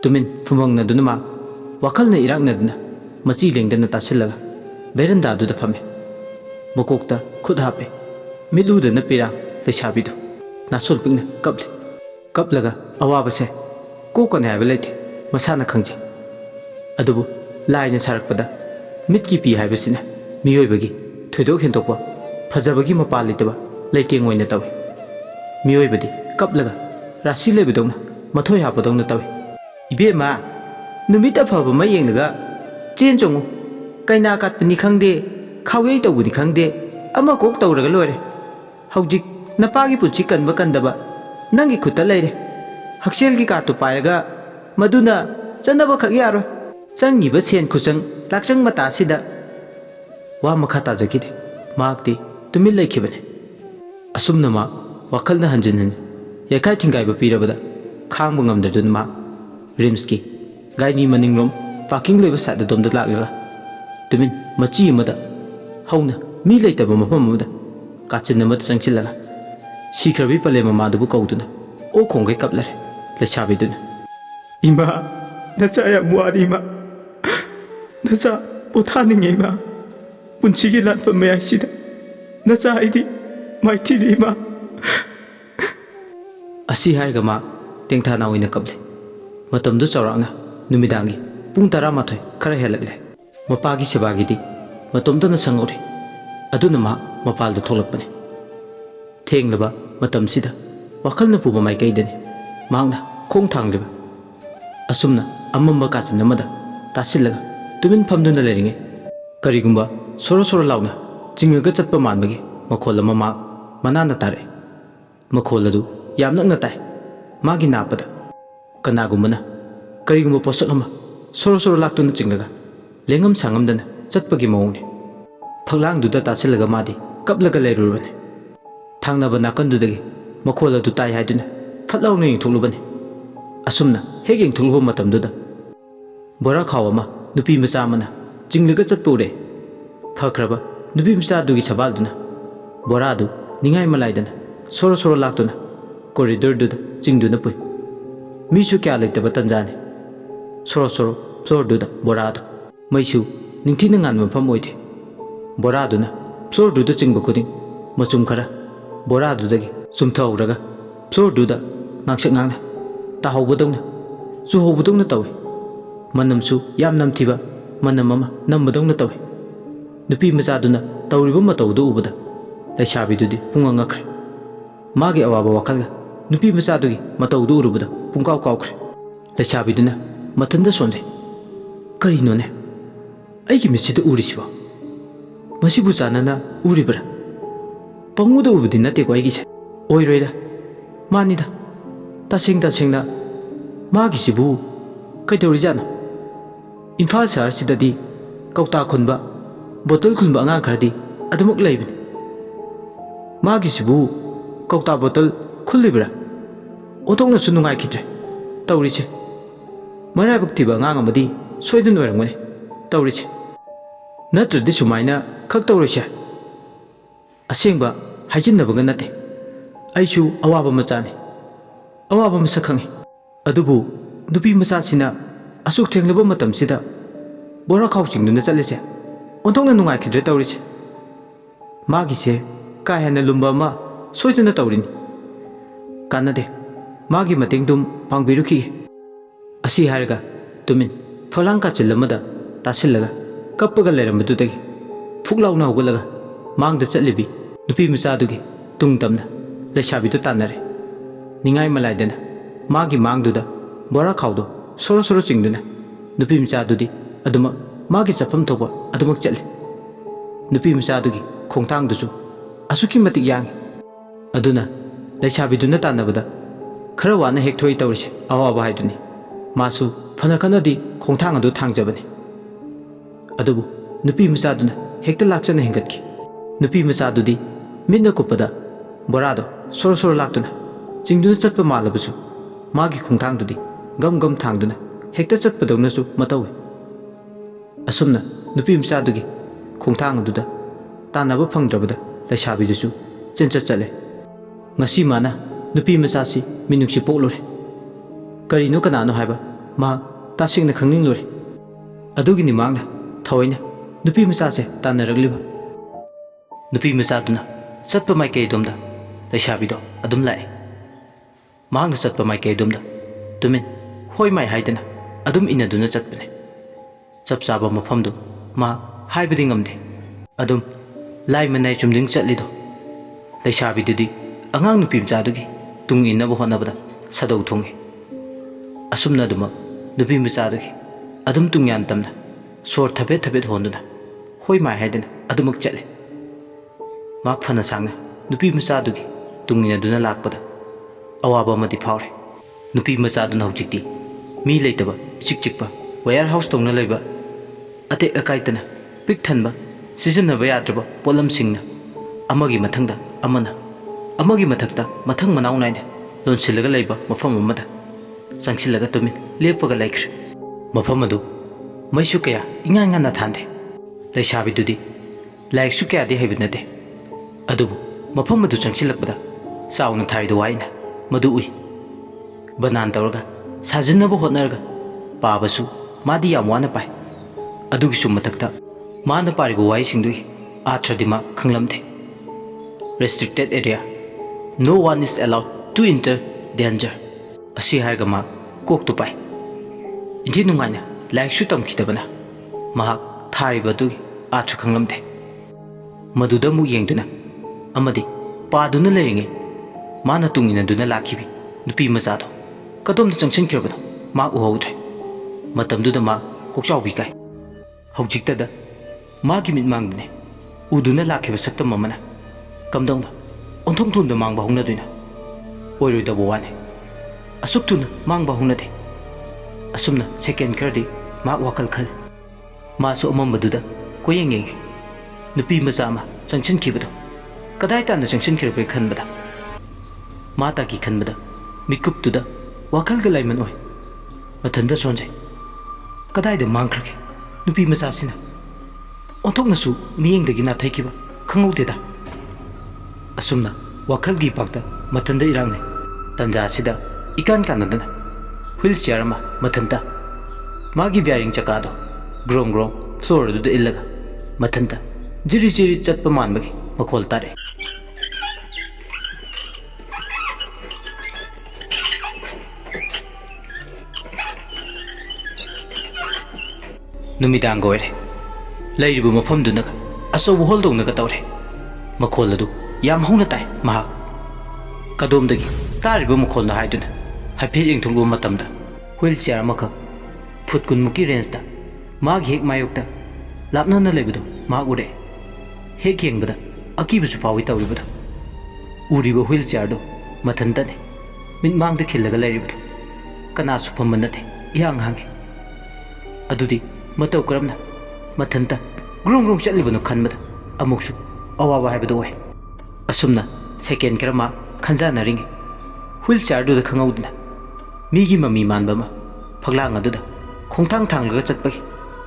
tumin phumang na duna ma wakal na irak na duna machi lengdana tasillaga beranda du da phame mokokta khud hape milu da na pira leisabidu nasol pingna kaplaga awaba se kokone haiba leite masana khangje adubu laina sarakpada mitki pi haibasina miyoibagi thoidok hentokpa phajabagi mapal litaba leiteng oina tawi miyoibadi kaplaga rasi lebidongna mathoi hapadongna tawi Ibema numit afaba ma yengnaga chen chongu kaina katpani khangde khawei tawbudi khangde ama kok tawraga loire haujik napagi punchi kanba kandaba nangi khutta leire hakshel gi ka to pairaga maduna chanaba khak yaro changiba sen khuchang lakchang mata sida wa makha ta jakide makti tumil laikhibane asumna ma wakhalna hanjin yakai thingai ba pirabada khangba ngamdadun ma rimski gaini maningrom parking leba sa da domda lagra tumin machi mada hauna mi leitaba mafam mada kachin mada changchilaga sikhrabi pale mama du kauduna o khongai kaplare le chabiduna Ima, nacha ya muari ma. Nacha pothaninge ma. Punchigi latpa maya sida. Nacha aidi maithiri ma. asi haiga ma tengtha na oina kable matam du chawranga numidangi pung 12 khara helagle mapagi sebagi di matom dana sangore aduna ma mapal da tholakpane thenglaba matam sida wakhalna puba mai kaidani mangna khong thangliba asumna amamba kachin namada tasillaga tumin phamduna leringe karigumba soro soro launa jingaga chatpa manbagi makhol ama ma manana tare makhol adu yamna na tai magi napada kanagumana karigumba posak ama soro soro laktuna jingaga lengam sangam dana chatpagi maungni phaglang duda tasillaga madi kaplaga leirurbane thangnaba nakandudagi makhol adu tai haiduna phatlawna yingtholubane asumna hegeng thulbo matamduda bora khawama nupi macha mana jinglaga chatpure phakraba nupi macha dugi sabalduna bora du ningai malaidana soro soro laktuna corridor duda jingduna pui misu kya leitaba tanjani soro soro floor duda bora du maisu ningthina ngan mafam oide bora duna floor duda jingba kuding machum khara bora dudagi sumthauraga floor duda ngaksak ngangna tahawbudongna zuhawbudongna tawi manamsu yam namthiba manam ama nambadongna tawi nupi macha tawriba matawdu ubada laisabidudi punga ngakre magi awaba wakalga nupi macha dugi matawdu urubada pungkaw kawkre laisabiduna mathanda sonje karinone aigi misida urisiba masibu chanana uribra panguda ubudi nate ko aigi se oiroida manida tasengna magisibu kaidaurijana imphal shahar sidadi kauta khunba bottle khunba angang khardi adumuk leibani magisibu kauta bottle khulibra otongna su nungai khidre tawrise marai baktiba angang amadi soidun oirangmani tawrise natradi sumaina khak tawrise asengba hajinnabaga nate aisu awaba machani awaba masakhangi adubu nupi macha sina asuk thenglaba matam sida bora khawchingduna chalise ontongna nungai khidre tawrise magi se ka hena lumba ma soiduna tawrini kanade magi matengdum pangbiruki asi harga tumin pholang ka chilamada tasillaga kappaga leramududagi phuklauna hogulaga mangda chalibi nupi macha dugi tungtamna lesabidu tanare ningai malaidana magi mangduda bora khawdo soro soro chingduna nupi macha dudi aduma magi chapam thoba adumak chale nupi macha dugi khongthang duchu asuki matik yang aduna laisabiduna tanabada khara wana hekthoi tawrise awaba haiduni masu phanakanadi khongthang adu thangjabani adubu nupi macha duna hekta lakchana hengatki nupi macha dudi minna kupada borado soro soro laktuna chingduna chatpa malabusu magi khongthang dudi gam gam thangduna hekta chatpadawnasu matawi asumna nupi macha dugi khongthang aduda tanaba phangdrabada laisabidusu chencha chale ngasi mana nupi macha si minungsi poklore karino kanano haiba ma tasingna khangning lore adugini mangna thawaina nupi macha se tanaragliba nupi macha duna chatpa mai kei domda laisabido adum lai mangna chatpa mai kei domda tumin hoi mai haidana adum inaduna chatpane chap chaba mafamdu ma haibadi ngamde adum lai manai chumding chatlido laisabidudi angang nupi mcha dugi tung inna bo honabada sadau thongi asumna duma nupi machadugi adum tungyan tamna sor thabet thabet honduna hoi mai haidana adumak chatle mak phana sangna nupi machadugi tungina duna lakpada awaba amadi phawre nupi machaduna hojikti mi leitaba chikchikpa warehouse tongna leiba ate akaitana pik thanba sisinaba yadraba polam singna amagi mathangda amana amagi mathakta mathang manaw naine lonsilaga leiba mafam amada sangsilaga tumin lepaga laikre mafam adu maisu kaya ingan ngana thande leisabi dudi laiksu kaya de hebinade adubu mafam adu sangsilakbada sauna thaidu waina madu ui banan tawraga sajinnabu hotnarga pabasu madi yam wana pai adugi sum mathakta mana paribu wai singdui athradima khanglamde restricted area no one is allowed to enter danger asi harga ma kok tu pai indi nungaina like shu tam kitabana mahak thariba du athra khanglamde maduda mu yengduna amadi paduna leringe mana tungina duna lakhibi nupi majado kadom da changsin kirbana ma uhowdre matamduda ma kokchawbi kai hojikta da ma gi mit mangdne uduna lakhiba saktam mamana kamdongna onthong thunda mangba hongna duina oiroi da bowane asuk tuna mangba hongna de asumna second kardi ma wakal khal ma so amambaduda koyenge nupi macha ma changsin kibado kadai ta na changsin kirbe khanbada mata ki khanbada mikup tuda wakal ga laiman oi mathanda sonjai kadai da mangkhre nupi macha sina onthok na su miyeng dagi na thaikiba khangau da asumna wakal gi pakta mathanda irangne tanja sida ikan kanadana wheelchair ma mathanda magi bearing chakado grong grong floor du illaga mathanda jiri jiri chatpa manbagi makhol tare numidang goire laibu mafam dunaga aso holdong naga tawre makhol adu yam hongna tai ma kadom dagi taribu makhol na haiduna hape ingthulu matamda wheelchair makha futkun muki range da ma hek mayokta lapna na lebudo ma ure hek yengbada akibu su pawi tawibada uriba wheelchair do mathanda ne min mang da khillaga laibudo kana su phammanate yang hange adudi matau karamna mathanda grung grung chatlibano khanbada amuksu awaba haibado wai asumna second karama khanjana ring wheelchair do da khangaudna migi mami manba ma phaglang adu da khongthang thanglaga chatpai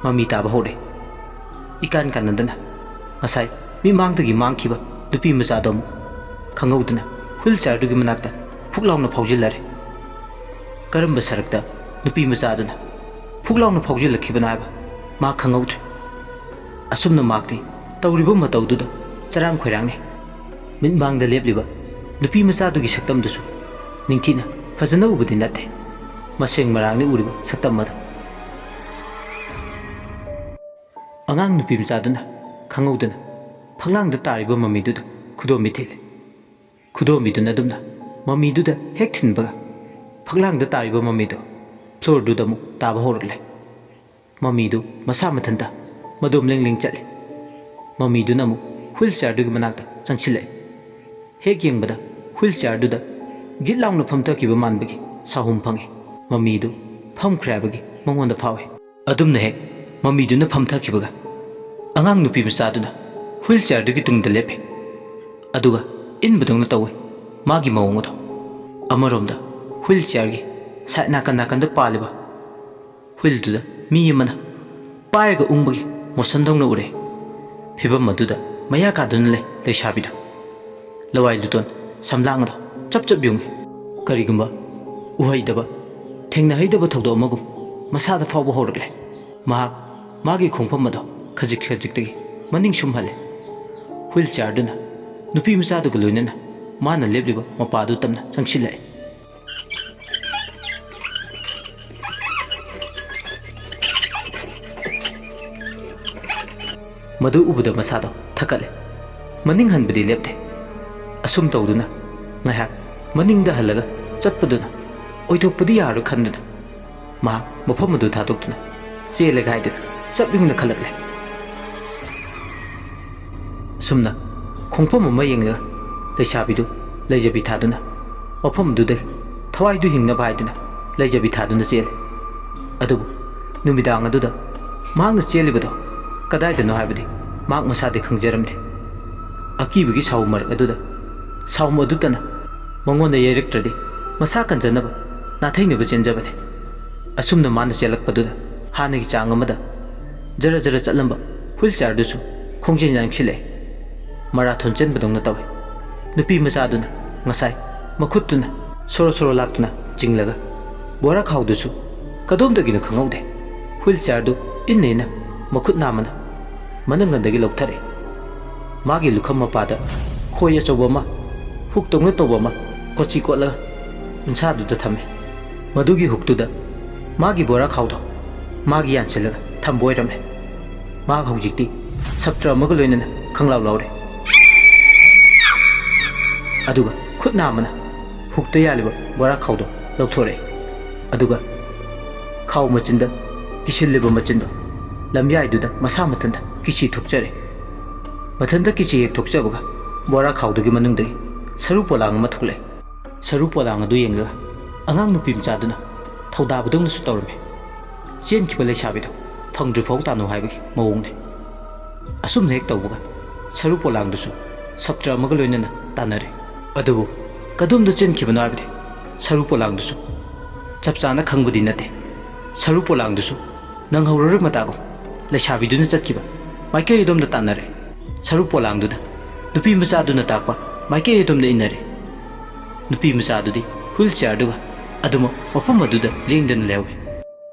mami taba hore ikan kanandana ngasai mi mangdagi mangkhiba dupi macha dom khangaudna wheelchair do gi manakta phuklauna phaujillare karamba sarakta dupi macha aduna phuklauna phaujillakibana ba ma khangaud asumna makti tawriba matawduda charang khoirang ne min bangda lepliba nupi macha dugi saktam dusu ningthina fajana ubudi nate maseng marang ni uriba saktam mada angang nupi macha duna khangauduna phaglang da tariba mami du khudomi thil khudomi duna dumna mami du da hek thinbaga phaglang da tariba mami du floor du da mu taba horle mami du masa mathanda madum lengling chatle mami du namu wheelchair du gi manakta changchile hek yengbada wheelchair du da git laungna phamta kiba manbagi sahum phange mami du pham khrabagi mangonda phawe adumna hek mami du na phamta kibaga angang nupi macha du na wheelchair du gi tungda lepe aduga in budong na tawe magi mawong do amaromda wheelchair gi saina kan da paliba wheel du da mi yamana pairga ungbagi mosandong na ure phibam maduda maya ka dun le leisabido lawai luton samlang do chap chap yung karigumba uhaidaba thengna haidaba thogdo magum masada fawba horle ma magi khongpham mado khajik khajik tagi maning sumhale wheelchair duna nupi macha du galoinana mana lebliba mapa du tamna changsilai madu ubuda masado thakale maning hanbadi lepte asum tawduna ngahak maning da halaga chatpaduna oithokpadi yaru khanduna ꯃꯍꯥꯛ ꯃꯐꯝ ꯑꯗꯨ ꯊꯥꯗꯣꯛꯇꯨꯅ ꯆꯦꯜꯂꯒ ꯍꯥꯏꯗꯨꯅ ꯆꯞ ꯌꯨꯡꯅ ꯈꯜꯂꯛꯂꯦ꯫ ꯑꯁꯨꯝꯅ ꯈꯣꯡꯐꯝ ꯑꯃ ꯌꯦꯡꯂꯒ ꯂꯩꯁꯥꯕꯤꯗꯨ ꯂꯩꯖꯕꯤ ꯊꯥꯗꯨꯅ ꯃꯐꯝ ꯑꯗꯨꯗꯒꯤ ꯊꯋꯥꯏꯗꯨ ꯍꯤꯡꯅꯕ ꯍꯥꯏꯗꯨꯅ ꯂꯩꯖꯕꯤ ꯊꯥꯗꯨꯅ ꯆꯦꯜꯂꯦ꯫ ꯑꯗꯨꯕꯨ ꯅꯨꯃꯤꯗꯥꯡ ꯑꯗꯨꯗ ꯃꯍꯥꯛꯅ ꯆꯦꯜꯂꯤꯕꯗꯣ ꯀꯗꯥꯏꯗꯅꯣ ꯍꯥꯏꯕꯗꯤ ꯃꯍꯥꯛ ꯃꯁꯥꯗꯤ ꯈꯪꯖꯔꯝꯗꯦ꯫ ꯑꯀꯤꯕꯒꯤ ꯁꯥꯎ ꯃꯔꯛ ꯑꯗꯨꯗ ꯁꯥꯎꯝ ꯑꯗꯨꯇꯅ ꯃꯉꯣꯟꯗ ꯌꯩꯔꯛꯇ꯭ꯔꯗꯤ ꯃꯁꯥ ꯀꯟꯖꯅꯕ ꯅꯥꯊꯩꯅꯕ ꯆꯦꯟꯖꯕꯅꯤ꯫ ꯑꯁꯨꯝꯅ ꯃꯥꯅ ꯆꯦꯜꯂꯛꯄꯗꯨꯗ ꯍꯥꯟꯅꯒꯤ ꯆꯥꯡ ꯑꯃꯗ ꯖꯔ ꯖꯔ ꯆꯠꯂꯝꯕ ꯍꯨꯏꯜ ꯆꯤꯌꯥꯔꯗꯨꯁꯨ ꯈꯣꯡꯖꯦꯜ ꯌꯥꯡꯁꯤꯜꯂꯛꯑꯦ꯫ ꯃꯔꯥꯊꯣꯟ ꯆꯦꯟꯕꯗꯧꯅ ꯇꯧꯏ꯫ ꯅꯨꯄꯤ ꯃꯆꯥꯗꯨꯅ ꯉꯁꯥꯏ ꯃꯈꯨꯠꯇꯨꯅ ꯁꯣꯔꯣ ꯁꯣꯔꯣ ꯂꯥꯛꯇꯨꯅ ꯆꯤꯡꯂꯒ ꯕꯣꯔꯥ ꯈꯥꯎꯗꯨꯁꯨ ꯀꯗꯣꯝꯗꯒꯤꯅꯣ ꯈꯪꯍꯧꯗꯦ ꯍꯨꯏꯜ ꯆꯤꯌꯥꯔꯗꯨ ꯏꯟꯅ ꯏꯟꯅ ꯃꯈꯨꯠ ꯅꯥꯝꯃꯅ ꯃꯅꯪꯒꯟꯗꯒꯤ ꯂꯧꯊꯔꯛꯏ꯫ ꯃꯥꯒꯤ ꯂꯨꯈꯝ ꯃꯄꯥꯗ ꯈꯣꯏ ꯑꯆꯧꯕ ꯑꯃ ꯍꯨꯛꯇꯧꯅ ꯇꯧꯕ ꯑꯃ ꯀꯣꯠꯆꯤ ꯀꯣꯠꯂꯒ ꯎꯟꯁꯥꯗꯨꯗ ꯊꯝꯃꯦ꯫ ꯃꯗꯨꯒꯤ ꯍꯨꯛꯇꯨꯗ ꯃꯥꯒꯤ ꯕꯣꯔꯥ ꯈꯥꯎꯗꯣ ꯃꯥꯒꯤ ꯌꯥꯟꯁꯤꯜꯂꯒ ꯊꯝꯕ ꯑꯣꯏꯔꯝꯃꯦ꯫ ꯃꯥ ꯍꯧꯖꯤꯛꯇꯤ ꯁꯞꯇ꯭ꯔ ꯑꯃꯒ ꯂꯣꯏꯅꯅ ꯈꯪꯂꯥꯎ ꯂꯥꯎꯔꯦ꯫ ꯑꯗꯨꯒ ꯈꯨꯠ ꯅꯥꯝꯃꯅ ꯍꯨꯛꯇ ꯌꯥꯜꯂꯤꯕ ꯕꯣꯔꯥ ꯈꯥꯎꯗꯣ ꯂꯧꯊꯣꯔꯛꯏ꯫ ꯑꯗꯨꯒ ꯈꯥꯎ ꯃꯆꯤꯟꯗ ꯀꯤꯁꯤꯜꯂꯤꯕ ꯃꯆꯤꯟꯗꯣ ꯂꯝꯌꯥꯏꯗꯨꯗ ꯃꯁꯥ ꯃꯊꯟꯇ ꯀꯤꯆꯤ ꯊꯣꯛꯆꯔꯦ꯫ ꯃꯊꯟꯇ ꯀꯤꯆꯤ ꯍꯦꯛ ꯊꯣꯛꯆꯕꯒ ꯕꯣꯔꯥ ꯈꯥꯎꯗꯨꯒꯤ ꯃꯅꯨꯡꯗꯒꯤ ꯁꯔꯨ ꯄꯣꯂꯥꯡ ꯑꯃ ꯊꯣꯛꯂꯛꯑꯦ꯫ ꯁꯔꯨ ꯄꯣꯂꯥꯡ ꯑꯗꯨ ꯌꯦꯡꯂꯒ ꯑꯉꯥꯡ ꯅꯨꯄꯤ ꯃꯆꯥꯗꯨꯅ ꯊꯧꯗꯥꯕꯗꯧꯅꯁꯨ ꯇꯧꯔꯝꯃꯤ꯫ ꯆꯦꯟꯈꯤꯕ ꯂꯩꯁꯥꯕꯤꯗꯣ ꯐꯪꯗ꯭ꯔꯤꯐꯥꯎ ꯇꯥꯅꯧ ꯍꯥꯏꯕꯒꯤ ꯃꯑꯣꯡꯅꯤ꯫ ꯑꯁꯨꯝꯅ ꯍꯦꯛ ꯇꯧꯕꯒ ꯁꯔꯨ ꯄꯣꯂꯥꯡꯗꯨꯁꯨ ꯁꯞꯇ꯭ꯔ ꯑꯃꯒ ꯂꯣꯏꯅꯅ ꯇꯥꯟꯅꯔꯦ꯫ ꯑꯗꯨꯕꯨ ꯀꯗꯣꯝꯗ ꯆꯦꯟꯈꯤꯕꯅꯣ ꯍꯥꯏꯕꯗꯤ ꯁꯔꯨ ꯄꯣꯂꯥꯡꯗꯨꯁꯨ ꯆꯞ ꯆꯥꯅ ꯈꯪꯕꯗꯤ ꯅꯠꯇꯦ꯫ ꯁꯔꯨ ꯄꯣꯂꯥꯡꯗꯨꯁꯨ ꯅꯪꯍꯧꯔꯔꯣꯏ ꯃꯇꯥꯒꯨꯝ ꯂꯩꯁꯥꯕꯤꯗꯨꯅ ꯆꯠꯈꯤꯕ ꯃꯥꯏꯀꯩ ꯑꯗꯣꯝꯗ ꯇꯥꯟꯅꯔꯦ꯫ ꯁꯔꯨ ꯄꯣꯂꯥꯡꯗꯨꯗ ꯅꯨꯄꯤ ꯃꯆꯥꯗꯨꯅ ꯇꯥꯛꯄ ꯃꯥꯏꯀꯩ ꯑꯗꯣꯝꯗ ꯏꯟꯅꯔꯦ꯫ ꯅꯨꯄꯤ ꯃꯆꯥꯗꯨꯗꯤ ꯍꯨꯏꯜ ꯆꯤꯌꯥꯔꯗꯨꯒ ꯑꯗꯨꯃꯛ ꯃꯐꯝ ꯑꯗꯨꯗ ꯂꯦꯡꯗꯅ ꯂꯩꯍꯧꯏ꯫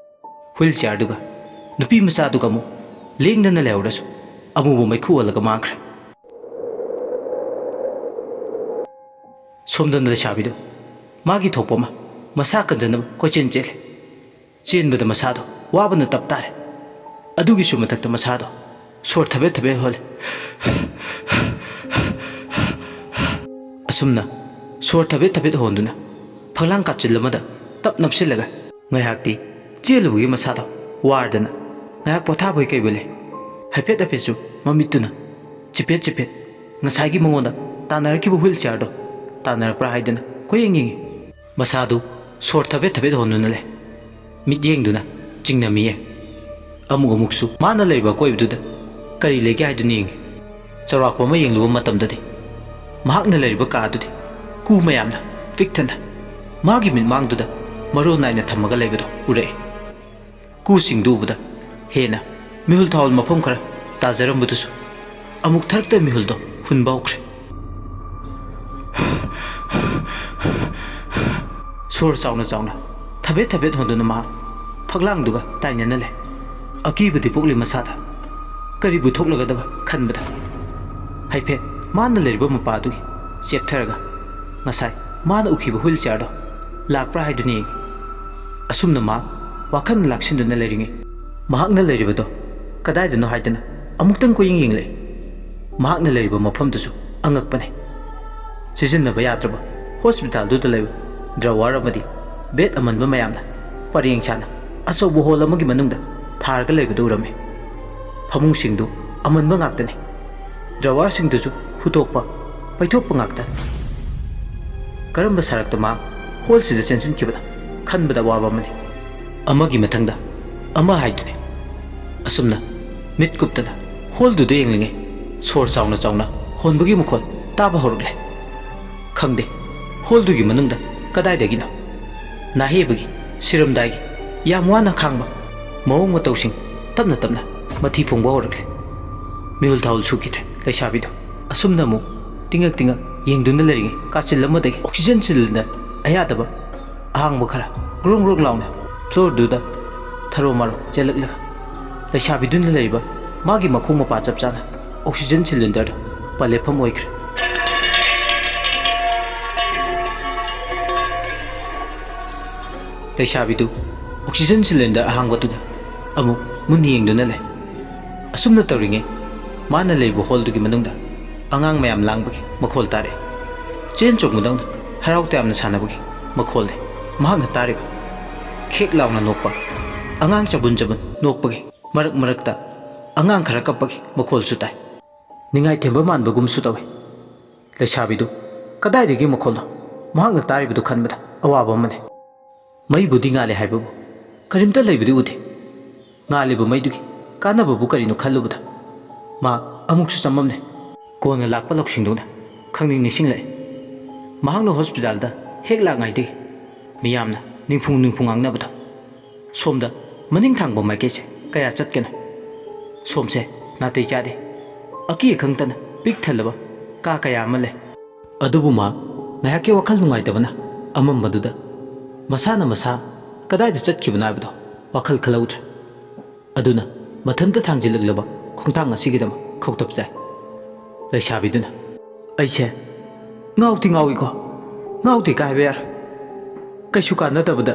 ꯍꯨꯏꯜ ꯆꯤꯌꯥꯔꯗꯨꯒ ꯅꯨꯄꯤ ꯃꯆꯥꯗꯨꯒ ꯑꯃꯨꯛ ꯂꯦꯡꯗꯅ ꯂꯩꯍꯧꯔꯁꯨ ꯑꯃꯨꯕ ꯃꯩꯈꯨ ꯑꯣꯜꯂꯒ ꯃꯥꯡꯈ꯭ꯔꯦ꯫ ꯁꯣꯝꯗꯅ ꯂꯩꯁꯥꯕꯤꯗꯨ ꯃꯥꯒꯤ ꯊꯣꯛꯄ ꯑꯃ ꯃꯁꯥ ꯀꯟꯖꯅꯕ ꯀꯣꯏꯆꯦꯟ ꯆꯦꯜꯂꯦ꯫ ꯆꯦꯟꯕꯗ ꯃꯁꯥꯗꯣ ꯋꯥꯕꯅ ꯇꯞ ꯇꯥꯔꯦ꯫ ꯑꯗꯨꯒꯤꯁꯨ ꯃꯊꯛꯇ ꯃꯁꯥꯗꯣ ꯁꯣꯔ ꯊꯕꯦꯠ ꯊꯕꯦꯠ ꯍꯣꯜꯂꯦ꯫ ꯑꯁꯨꯝꯅ ꯁꯣꯔ ꯊꯕꯦꯠ ꯊꯕꯦꯠ ꯍꯣꯟꯗꯨꯅ ꯐꯛꯂꯥꯡ ꯀꯥꯆꯤꯜ ꯑꯃꯗ ꯇꯞ ꯅꯞꯁꯤꯜꯂꯒ ꯉꯥꯏꯍꯥꯛꯇꯤ ꯆꯦꯜꯂꯨꯕꯒꯤ ꯃꯁꯥꯗꯣ ꯋꯥꯔꯗꯅ ꯉꯥꯏꯍꯥꯛ ꯄꯣꯊꯥꯕꯣꯏ ꯀꯩꯕꯣꯏ ꯂꯩ꯫ ꯍꯥꯏꯐꯦꯠ ꯍꯥꯏꯐꯦꯠꯁꯨ ꯃꯃꯤꯠꯇꯨꯅ ꯆꯤꯐꯦꯠ ꯆꯤꯐꯦꯠ ꯉꯁꯥꯏꯒꯤ ꯃꯉꯣꯟꯗ ꯇꯥꯟꯅꯔꯛꯈꯤꯕ ꯍꯨꯏꯜ ꯆꯤꯌꯥꯔꯗꯣ ꯇꯥꯟꯅꯔꯛꯄ꯭ꯔꯥ ꯍꯥꯏꯗꯅ ꯀꯣꯏꯌꯦꯡ ꯌꯦꯡꯉꯤ꯫ ꯃꯁꯥꯗꯨ ꯁꯣꯔ ꯊꯕꯦꯠ ꯊꯕꯦꯠ ꯍꯣꯟꯗꯨꯅ ꯂꯩ꯫ ꯃꯤꯠꯌꯦꯡꯗꯨꯅ ꯆꯤꯡꯅꯝꯃꯤꯌꯦ꯫ ꯑꯃꯨꯛ ꯑꯃꯨꯛꯁꯨ ꯃꯥꯅ ꯂꯩꯔꯤꯕ ꯑꯀꯣꯏꯕꯗꯨꯗ ꯀꯔꯤ ꯂꯩꯒꯦ ꯍꯥꯏꯗꯨꯅ ꯌꯦꯡꯉꯤ꯫ ꯆꯥꯎꯔꯥꯛꯄ ꯑꯃ ꯌꯦꯡꯂꯨꯕ ꯃꯇꯝꯗꯗꯤ ꯃꯍꯥꯛꯅ ꯂꯩꯔꯤꯕ ꯀꯥꯗꯨꯗꯤ ꯀꯨ ꯃꯌꯥꯝꯅ ꯄꯤꯛꯊꯟꯅ ꯃꯥꯒꯤ ꯃꯤꯠꯃꯥꯡꯗꯨꯗ ꯃꯔꯣꯜ ꯅꯥꯏꯅ ꯊꯝꯃꯒ ꯂꯩꯕꯗꯣ ꯎꯔꯛꯏ꯫ ꯀꯨꯁꯤꯡꯗꯨ ꯎꯕꯗ ꯍꯦꯟꯅ ꯃꯤꯍꯨꯜ ꯊꯥꯎꯜ ꯃꯐꯝ ꯈꯔ ꯇꯥꯖꯔꯝꯕꯗꯨꯁꯨ ꯑꯃꯨꯛ ꯊꯔꯛꯇ ꯃꯤꯍꯨꯜꯗꯣ ꯍꯨꯟꯕ ꯍꯧꯈ꯭ꯔꯦ꯫ ꯁꯣꯔ ꯆꯥꯎꯅ ꯆꯥꯎꯅ ꯊꯕꯦꯠ ꯊꯕꯦꯠ ꯍꯣꯟꯗꯨꯅ ꯃꯍꯥꯛ ꯐꯛꯂꯥꯡꯗꯨꯒ ꯇꯥꯏꯅꯅ ꯂꯩ꯫ ꯑꯀꯤꯕꯗꯤ ꯄꯣꯛꯂꯤ ꯃꯁꯥꯗ ꯀꯔꯤꯕꯨ ꯊꯣꯛꯂꯒꯗꯕ ꯈꯟꯕꯗ ꯍꯥꯏꯐꯦꯠ ꯃꯥꯅ ꯂꯩꯔꯤꯕ ꯃꯄꯥꯗꯨꯒꯤ ꯆꯦꯞꯊꯔꯒ ꯉꯁꯥꯏ ꯃꯥꯅ ꯎꯈꯤꯕ ꯍꯨꯏꯜ ꯆꯤꯌꯥꯔꯗꯣ ꯂꯥꯛꯄ꯭ꯔꯥ ꯍꯥꯏꯗꯨꯅ ꯌꯦꯡꯉꯤ꯫ ꯑꯁꯨꯝꯅ ꯃꯍꯥꯛ ꯋꯥꯈꯜ ꯂꯥꯛꯁꯤꯟꯗꯨꯅ ꯂꯩꯔꯤꯉꯩ ꯃꯍꯥꯛꯅ ꯂꯩꯔꯤꯕꯗꯣ ꯀꯗꯥꯏꯗꯅꯣ ꯍꯥꯏꯗꯅ ꯑꯃꯨꯛꯇꯪ ꯀꯣꯏꯌꯦꯡ ꯌꯦꯡꯂꯛꯏ꯫ ꯃꯍꯥꯛꯅ ꯂꯩꯔꯤꯕ ꯃꯐꯝꯗꯨꯁꯨ ꯑꯉꯛꯄꯅꯤ꯫ ꯁꯤꯖꯤꯟꯅꯕ ꯌꯥꯗ꯭ꯔꯕ ꯍꯣꯁꯄꯤꯇꯥꯜꯗꯨꯗ ꯂꯩꯕ ꯗ꯭ꯔꯋꯥꯔ ꯑꯃꯗꯤ ꯕꯦꯠ ꯑꯃꯟꯕ ꯃꯌꯥꯝꯅ ꯄꯔꯦꯡ ꯁꯥꯅ ꯑꯆꯧꯕ ꯍꯣꯜ ꯑꯃꯒꯤ ꯃꯅꯨꯡꯗ ꯊꯥꯔꯒ ꯂꯩꯕꯗꯨ ꯎꯔꯝꯃꯤ꯫ ꯐꯃꯨꯡꯁꯤꯡꯗꯨ ꯑꯃꯟꯕ ꯉꯥꯛꯇꯅꯤ꯫ ꯗ꯭ꯔꯋꯥꯔꯁꯤꯡꯗꯨꯁꯨ ꯍꯨꯠꯇꯣꯛꯄ ꯄꯩꯊꯣꯛꯄ ꯉꯥꯛꯇꯅꯤ꯫ ꯀꯔꯝꯕ ꯁꯔꯛꯇ ꯃꯍꯥꯛ ꯍꯣꯜꯁꯤꯗ ꯆꯦꯟꯁꯤꯟꯈꯤꯕꯅꯣ ꯈꯟꯕꯗ ꯑꯋꯥꯕ ꯑꯃꯅꯤ꯫ ꯑꯃꯒꯤ ꯃꯊꯪꯗ ꯑꯃ ꯍꯥꯏꯗꯨꯅꯤ꯫ ꯑꯁꯨꯝꯅ ꯃꯤꯠ ꯀꯨꯞꯇꯅ ꯍꯣꯜꯗꯨꯗ ꯌꯦꯡꯂꯤꯉꯩ ꯁꯣꯔ ꯆꯥꯎꯅ ꯆꯥꯎꯅ ꯍꯣꯟꯕꯒꯤ ꯃꯈꯣꯜ ꯇꯥꯕ ꯍꯧꯔꯛꯂꯦ꯫ ꯈꯪꯗꯦ ꯍꯣꯜꯗꯨꯒꯤ ꯃꯅꯨꯡꯗ ꯀꯗꯥꯏꯗꯒꯤꯅꯣ ꯅꯥꯍꯦꯕꯒꯤ ꯁꯤꯔꯝꯗꯥꯏꯒꯤ ꯌꯥꯝ ꯋꯥꯅ ꯈꯥꯡꯕ ꯃꯑꯣꯡ ꯃꯇꯧꯁꯤꯡ ꯇꯞꯅ ꯇꯞꯅ ꯃꯊꯤ ꯐꯣꯡꯕ ꯍꯧꯔꯛꯂꯦ꯫ ꯃꯤꯍꯨꯜ ꯊꯥꯎꯜ ꯁꯨꯈꯤꯗ꯭ꯔꯦ ꯂꯩꯁꯥꯕꯤꯗꯣ꯫ ꯑꯁꯨꯝꯅ ꯑꯃꯨꯛ ꯇꯤꯡꯉꯛ ꯇꯤꯡꯉꯛ ꯌꯦꯡꯗꯨꯅ ꯂꯩꯔꯤꯉꯩ ꯀꯥꯆꯤꯜ ꯑꯃꯗꯒꯤ ꯑꯣꯛꯁꯤꯖꯦꯟ ꯁꯤꯂꯤꯟꯗꯔ ꯑꯌꯥꯗꯕ ꯑꯍꯥꯡꯕ ꯈꯔ ꯒ꯭ꯔꯣꯡ ꯒ꯭ꯔꯣꯡ ꯂꯥꯎꯅ ꯐ꯭ꯂꯣꯔꯗꯨꯗ ꯊꯔꯣ ꯃꯥꯔꯣ ꯆꯦꯜꯂꯛꯂꯒ ꯂꯩꯁꯥꯕꯤꯗꯨꯅ ꯂꯩꯔꯤꯕ ꯃꯥꯒꯤ ꯃꯈꯣꯡ ꯃꯄꯥ ꯆꯞ ꯆꯥꯅ ꯑꯣꯛꯁꯤꯖꯦꯟ ꯁꯤꯂꯤꯟꯗꯔꯗꯣ ꯄꯜꯂꯦꯐꯝ ꯑꯣꯏꯈ꯭ꯔꯦ꯫ ꯂꯩꯁꯥꯕꯤꯗꯨ ꯑꯣꯛꯁꯤꯖꯦꯟ ꯁꯤꯂꯤꯟꯗꯔ ꯑꯍꯥꯡꯕꯗꯨꯗ ꯑꯃꯨꯛ ꯃꯨꯟꯅ ꯌꯦꯡꯗꯨꯅ ꯂꯩ꯫ ꯑꯁꯨꯝꯅ ꯇꯧꯔꯤꯉꯩ ꯃꯥꯅ ꯂꯩꯕ ꯍꯣꯜꯗꯨꯒꯤ ꯃꯅꯨꯡꯗ ꯑꯉꯥꯡ ꯃꯌꯥꯝ ꯂꯥꯡꯕꯒꯤ ꯃꯈꯣꯜ ꯇꯥꯔꯛꯏ꯫ ꯆꯦꯟ ꯆꯣꯡꯕꯗꯧꯅ ꯍꯔꯥꯎ ꯇꯌꯥꯝꯅ ꯁꯥꯟꯅꯕꯒꯤ ꯃꯈꯣꯜꯅꯤ ꯃꯍꯥꯛꯅ ꯇꯥꯔꯤꯕ꯫ हेक लाउना नोकपा अंगांग चबुन चबुन नोकपगी मरक मरकता अंगांग खरा कपगी मखोलसु ताई निंगाई थेंबा मानबगुमसु तवे लेसाबिदु कदाइदगी मखोलनो महांगना तारिबदु खनबदा अवाबा मने मई बुद्धि गाले हाइबबु करिमता लैबदु उदे गालेबु मईदुगी कानबबु करिनो खल्लुबदा मा अमुकसु चममने कोना लाकपा लौसिंदुना खंगनिंग निसिंगले महांगनो हॉस्पिटल दा हेक लांगाइदे मियामना निंफुंग निंफुंग आंगनाबदो सोमदा मनिंग थांगबो माइकेसे कया चटकेनो सोमसे नातै चादे अकी खंगतना पिक थलबा का कया मले अदुबु मा नायके वखल नुंगाइदबना अमम मदुदा मसाना मसा कदाइदा चटखिबना हाइबदो वखल खलौद्रे अदुना मथंता थांजिलगलबा खोंथांग असिगिदम खौतप जाय लैसाबिदुना अइसे ngauti ngawi ko ngauti kai ber kaisu kana tabada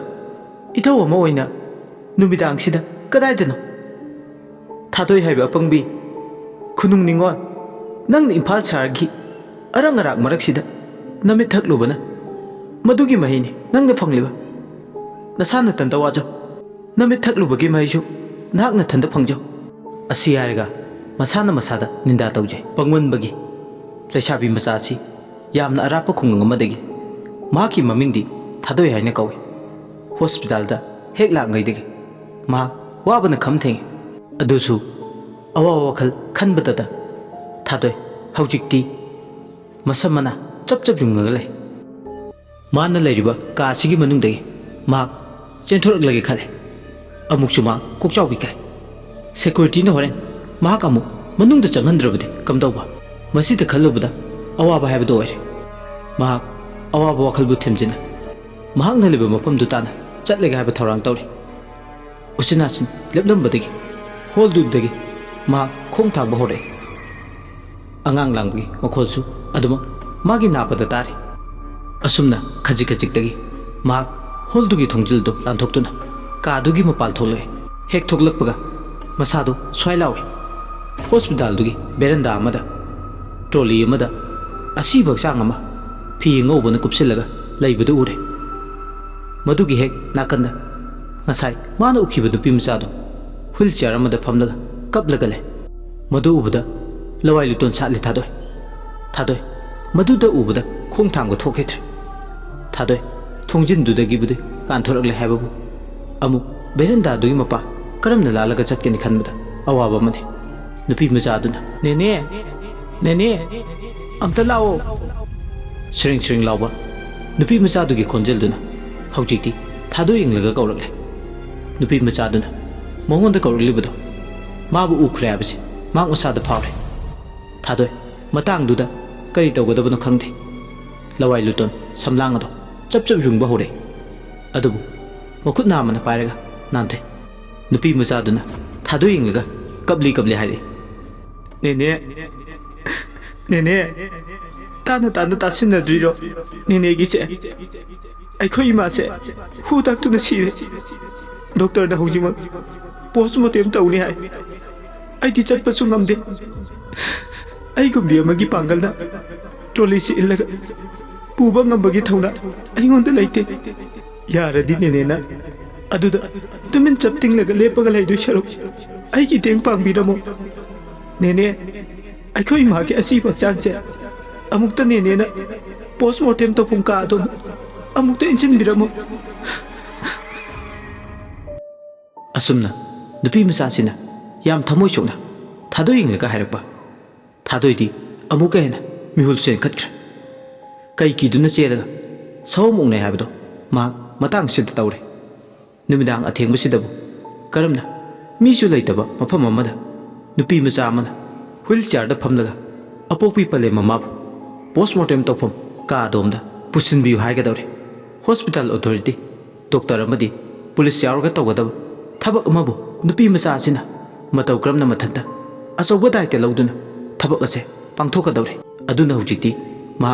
ithau ama oina numidang sida kadai dano thadoi haiba pangbi khunung ningon nang imphal sargi arang arak marak sida namit thaklubana madugi mahini nang na phangliba nasana tanda wajo namit thaklubagi mahisu nak na thanda phangjo asi yarga masana masada ninda tawje pangwan bagi laisabi masachi यामना Arap खुंगंग अमदगी माकी ममिंगदी थादोय हाइना कवे hospital दा हेक लांगैदगी मा वाबना खमथें अदुसु अवा वखल खनबददा थादोय हौजिक्ति मसमना चप चप जुंगग लै माना लैरिबा कासिगी मनुंगदगी मा चेंथोरगलगे खले अमुकसु मा कोकचाउबी काय सिक्योरिटी न होरेन मा कामु मनुंगदा चंगहनद्रबदि कमदौबा मसिदा खल्लुबदा अवाबा हाइबदो ओइरे महाक अवाबा वखलबु थेमजिना महांगना लेबा मफमदु ताना चटलेगा हाइबा थौरांग तौरी उचिनाचिन लेपलंबदगी होलदुदगी मा खोंग थांबा होरे अंगांग लांगबगी मखोलसु अदुमा मागी नापदा तारे असुमना खजिक खजिकदगी महाक होलदुगी थोंजिलदो लांथोक्तुना कादुगी मपाल थोलगे हेक थोकलकपगा मसादो स्वाइलावे हॉस्पिटल बेरंदा अमदा ट्रॉली अमदा असीबक चांग अमा फी ngौबना कुपसिलगा लैबदु उरे मदुगी हेक नाकंदा ngasai माना उखिब नुपी मचादो व्हील चेयर अमदा फमलगा कपलगा ले मदु उबदा लवाई लुतोन सातले थादोय थादोय मदुदा उबदा खोंग थांगो थोखेथ्रे थादोय थोंजिन दुदगिबुदि कानथोरगले हाइबबु अमु बेरंदा दुई मपा करमना लालगा चटकेनि खनबदा अवाबा मने नुपी मचादुना नेने नेने अमता लाओ श्रिंग श्रिंग लाउबा नुपी मचादुगी खोंजेलदुना हौजिक्ति थादो इंगलगा कौरगले नुपी मचादुना मौंगोंदा कौरगलिबदो माबु उखरे हाबसे मांग मसादा फावरे थादोय मतांगदुदा करी तौगदबनो खंगदे लवाई लुतोन समलांगदो चप चप जुंगबा होरे अदुबु मखुत नामना पायरगा नांथे नुपी मचादुना थादो इंगलगा कबली कबली हाइरे नेने नेने ताना ताना तासिनद्रिरो नेनेगिसे अखोई इमासे हु ताक्तुना सिरे डॉक्टर दा हौजिमक पोस्टमार्टम तौनी हाय आइदि चटपसु ngamde ai gumbi amagi pangalna trolley से इल्लगा पुबा ngambagi thawna aingonda leite yaradi नेनेना अदुदा Tumin चपटिंग लगा लेपगा लैदु शरु ai gi teng pangbiramo नेने अखोई मागे असीब चांसे अमुक्ता नेनेना पोस्टमार्टम तो पुंका दो अमुक्ता इंजिन बिरमो असुमना नुपी मसासिना याम थमोय सोना थादो इंगलगा हाइरपा थादोइदि अमुका हेना मिहुल सेन खटख्र कई किदुना चेलगा सौमुंगने हाइबदो मा मतांग सिद तौरे नुमिदांग अथेंगबसिदबु करमना मीसु लैतबा मफम अमदा नुपी मचा अमना व्हील चेयर फमलगा अपोपी पले ममाबु पोस्टमार्टम तौफम का अदोमदा पुसिनबियु हाइगदौरे हॉस्पिटल अथॉरिटी डॉक्टर अमदी पुलिस यावरगा तौगदब थबक अमबु नुपी मचासिना मतौ क्रमना मथंता अचौबा दायित्व लौदुना थबक असे पांथोकदौरे अदुना हुजिक्ति मा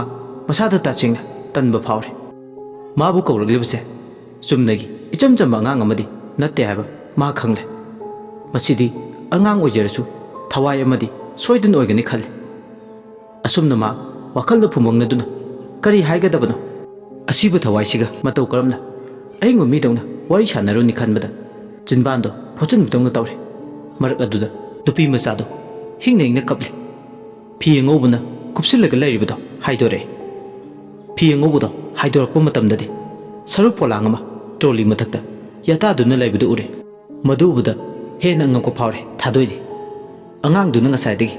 मसादा ताचिंगना तनबा फावरे माबु कौरगलिबसे चुमनगी इचम चम अंगांग अमदी नत्ते हाइबा मा खंगले मसिदि अंगांग ओइजरसु थवाई अमदी सोइदन ओइगनि खले असुमना मा वखलदा फुमंगनदुना करी हाइगदबनो असिबु थवाइसिगा मतौ करमना अहिंग मिदौना wari sanaruni khanbada jinbando phochin bitongna tawre marak aduda nupi machado hingna kaple phi ngobuna kupsilaga lairibado haidore phi ngobudo haidorakpa matamdadi saru polang ama troli mathakta yata duna laibadu ure madubuda hena ngako phawre thadoidi angang duna ngasaidagi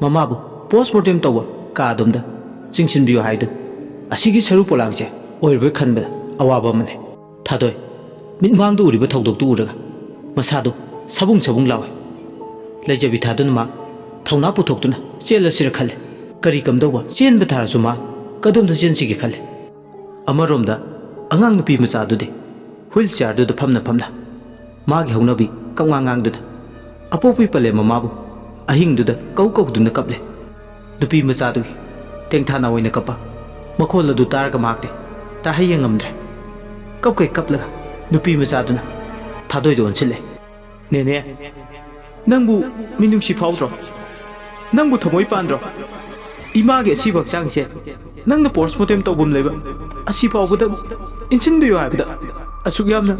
mamabu postmortem tawwa ka adumda chingsin biyo haidu asigi saru polangje oirbe khanbada awaba mane thadoi mitmang du uriba thodok tu uraga masadu sabung sabung lawe lejabi thadun ma thawna puthokduna chela sira khale kari kamdawwa chen ba tharasu ma kadum da chen sigi khale amaromda angang nupi machadu de wheelchair du da phamna magi haunabi kamngang du apopi pale mamabu ahing du da kau du na kaple nupi machadu tengthana oina kapa makhol adu targa makte ta hayeng amdre kai kaplaga nupi machaduna thadoi don chile Nene, nangbu minungsi faudro, nangbu thamoi pandro, image asibak changse, nangna postmortem tawbum leba, asi fawbada insin biyo haibada, asuk yamna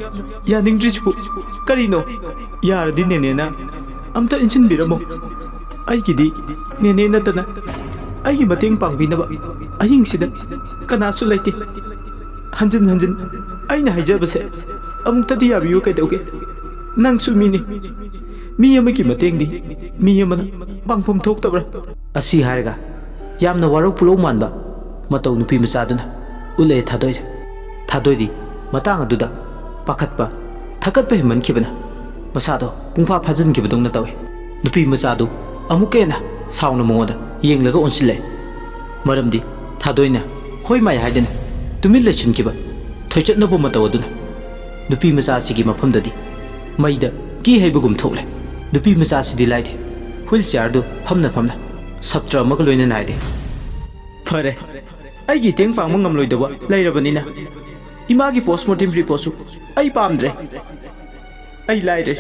yaningdrisipu karino yaradi nene na amta insin biramo, aigidi nene natana aigi mateng pangbinaba ahing sida kanasu laite hanjin aina haijabase amutadi yabiyo kaidauge nang sumini mi amaki matengdi mi amana bangphom thoktabra asi harga yamna warok pulo manba matau nupi machaduna ule thadoidi matang aduda pakhatpa thakatpa himan khibana masado pungpha phajin khibadongna tawe nupi machadu amukena sauna mongoda yenglaga onsile maramdi thadoina hoi mai haidena tumil lechin kiba thoichatna bo matawduna nupi macha sigi mafamdadi maida ki haibagum thokle nupi macha sidi laide wheelchair do phamna sabtra maga loina naide fare aigi teng pangma ngamloidaba lairabanina imagi postmortem report su ai pamdre ai laire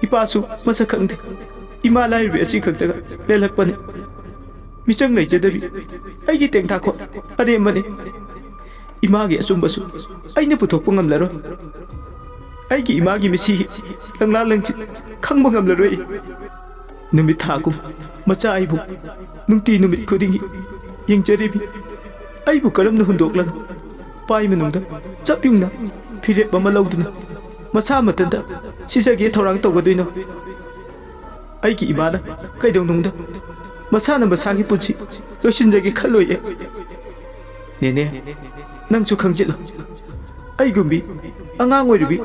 ipasu masa khangde ima lairbe asi khaktaga lelakpani michang leijadabi aigi teng thakho are mane imagi asumbasu aina puthokpa ngamlaro aigi imagi misi langla langchi khangba ngamlaroi numit thakum macha aibu nungti numit khudingi yengcharibi aibu karamna hundoklang pai manungda chapyungna phire bama lauduna masa matanda sisage thorang tawgadoino aigi imana kaidonungda masana masagi punsi losinjagi khalloye nene nangsu khangjilo aigumbi angang oiribi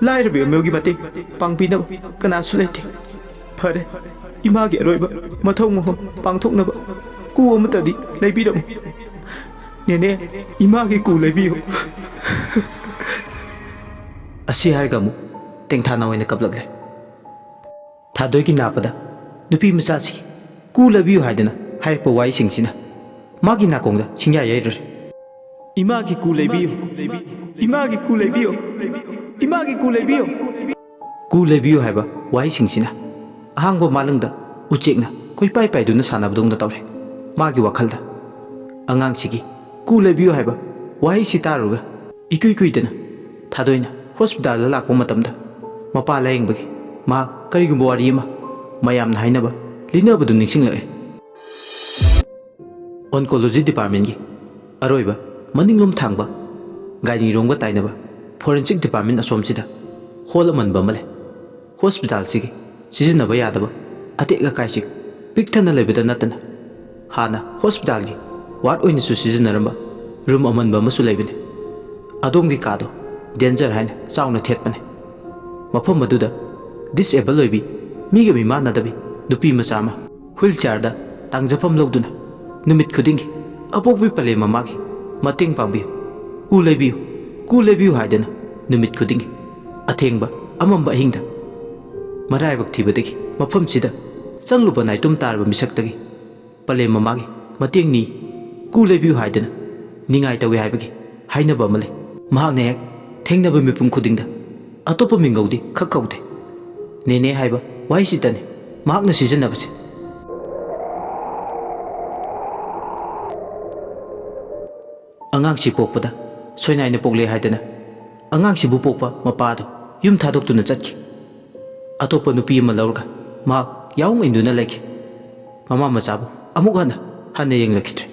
lairabi amogi mate pangpina kanasu leite fare imagi aroiba mathau mohom pangthoknaba ku amatadi leibiram nene imagi ku leibiyo asi harga mu tengthana oina kaplagle thadoi ki napada nupi macha si ku labiyo haidana hairpa wai singsina magi nakongda singya yairre imagi ku leibiyo imagi ku leibiyo imagi ku leibiyo ku leibiyo haiba wai singsina ahangba malangda uchekna koi pai duna sanabdongda tawre magi wakhalda angang sigi ku leibiyo haiba wai sitaruga ikuidana thadoina hospital la lakpa matamda mapa layengbagi ma karigumba wari ma mayamna hainaba linabadu ningsinglake oncology department gi aroiba maninglom thangba gaini rongba tainaba forensic department asomsida hol amanba male hospital sigi sizinaba yadaba ateka kaisik pikthana lebeda natana hana hospital gi ward oina su sizinaramba room amanba masu lebine adomgi kado danger haina chauna thetpane mafam maduda disable loibi miga mi manadabi nupi machama wheelchair da tangjapam logduna numit khudingi apokbi pale mamagi mating pangbi ku lebiu haidana numit khudingi athengba amamba hingda maraibak thibadagi mafam sida changluba naitum tarba misaktagi pale mamagi mating ni ku lebiu haidana ningai tawi haibagi hainaba male mahakne hek thengnaba mipum khudingda atopa mingaudi khakkaude nene haiba wai sitane mahakna sijanabase angang si pokpada soinaina pokle haidana ꯑꯉꯥꯡꯁꯤꯕꯨ ꯄꯣꯛꯄ ꯃꯄꯥꯗꯨ ꯌꯨꯝ ꯊꯥꯗꯣꯛꯇꯨꯅ ꯆꯠꯈꯤ ꯑꯇꯣꯞꯄ ꯅꯨꯄꯤ ꯑꯃ ꯂꯧꯔꯒ ꯃꯍꯥꯛ ꯌꯥꯎꯡ ꯏꯟꯗꯨꯅ ꯂꯩꯈꯤ ꯃꯃꯥ ꯃꯆꯥꯕꯨ ꯑꯃꯨꯛ ꯍꯟꯅ ꯌꯦꯡꯂꯛꯈꯤꯗ꯭ꯔꯦ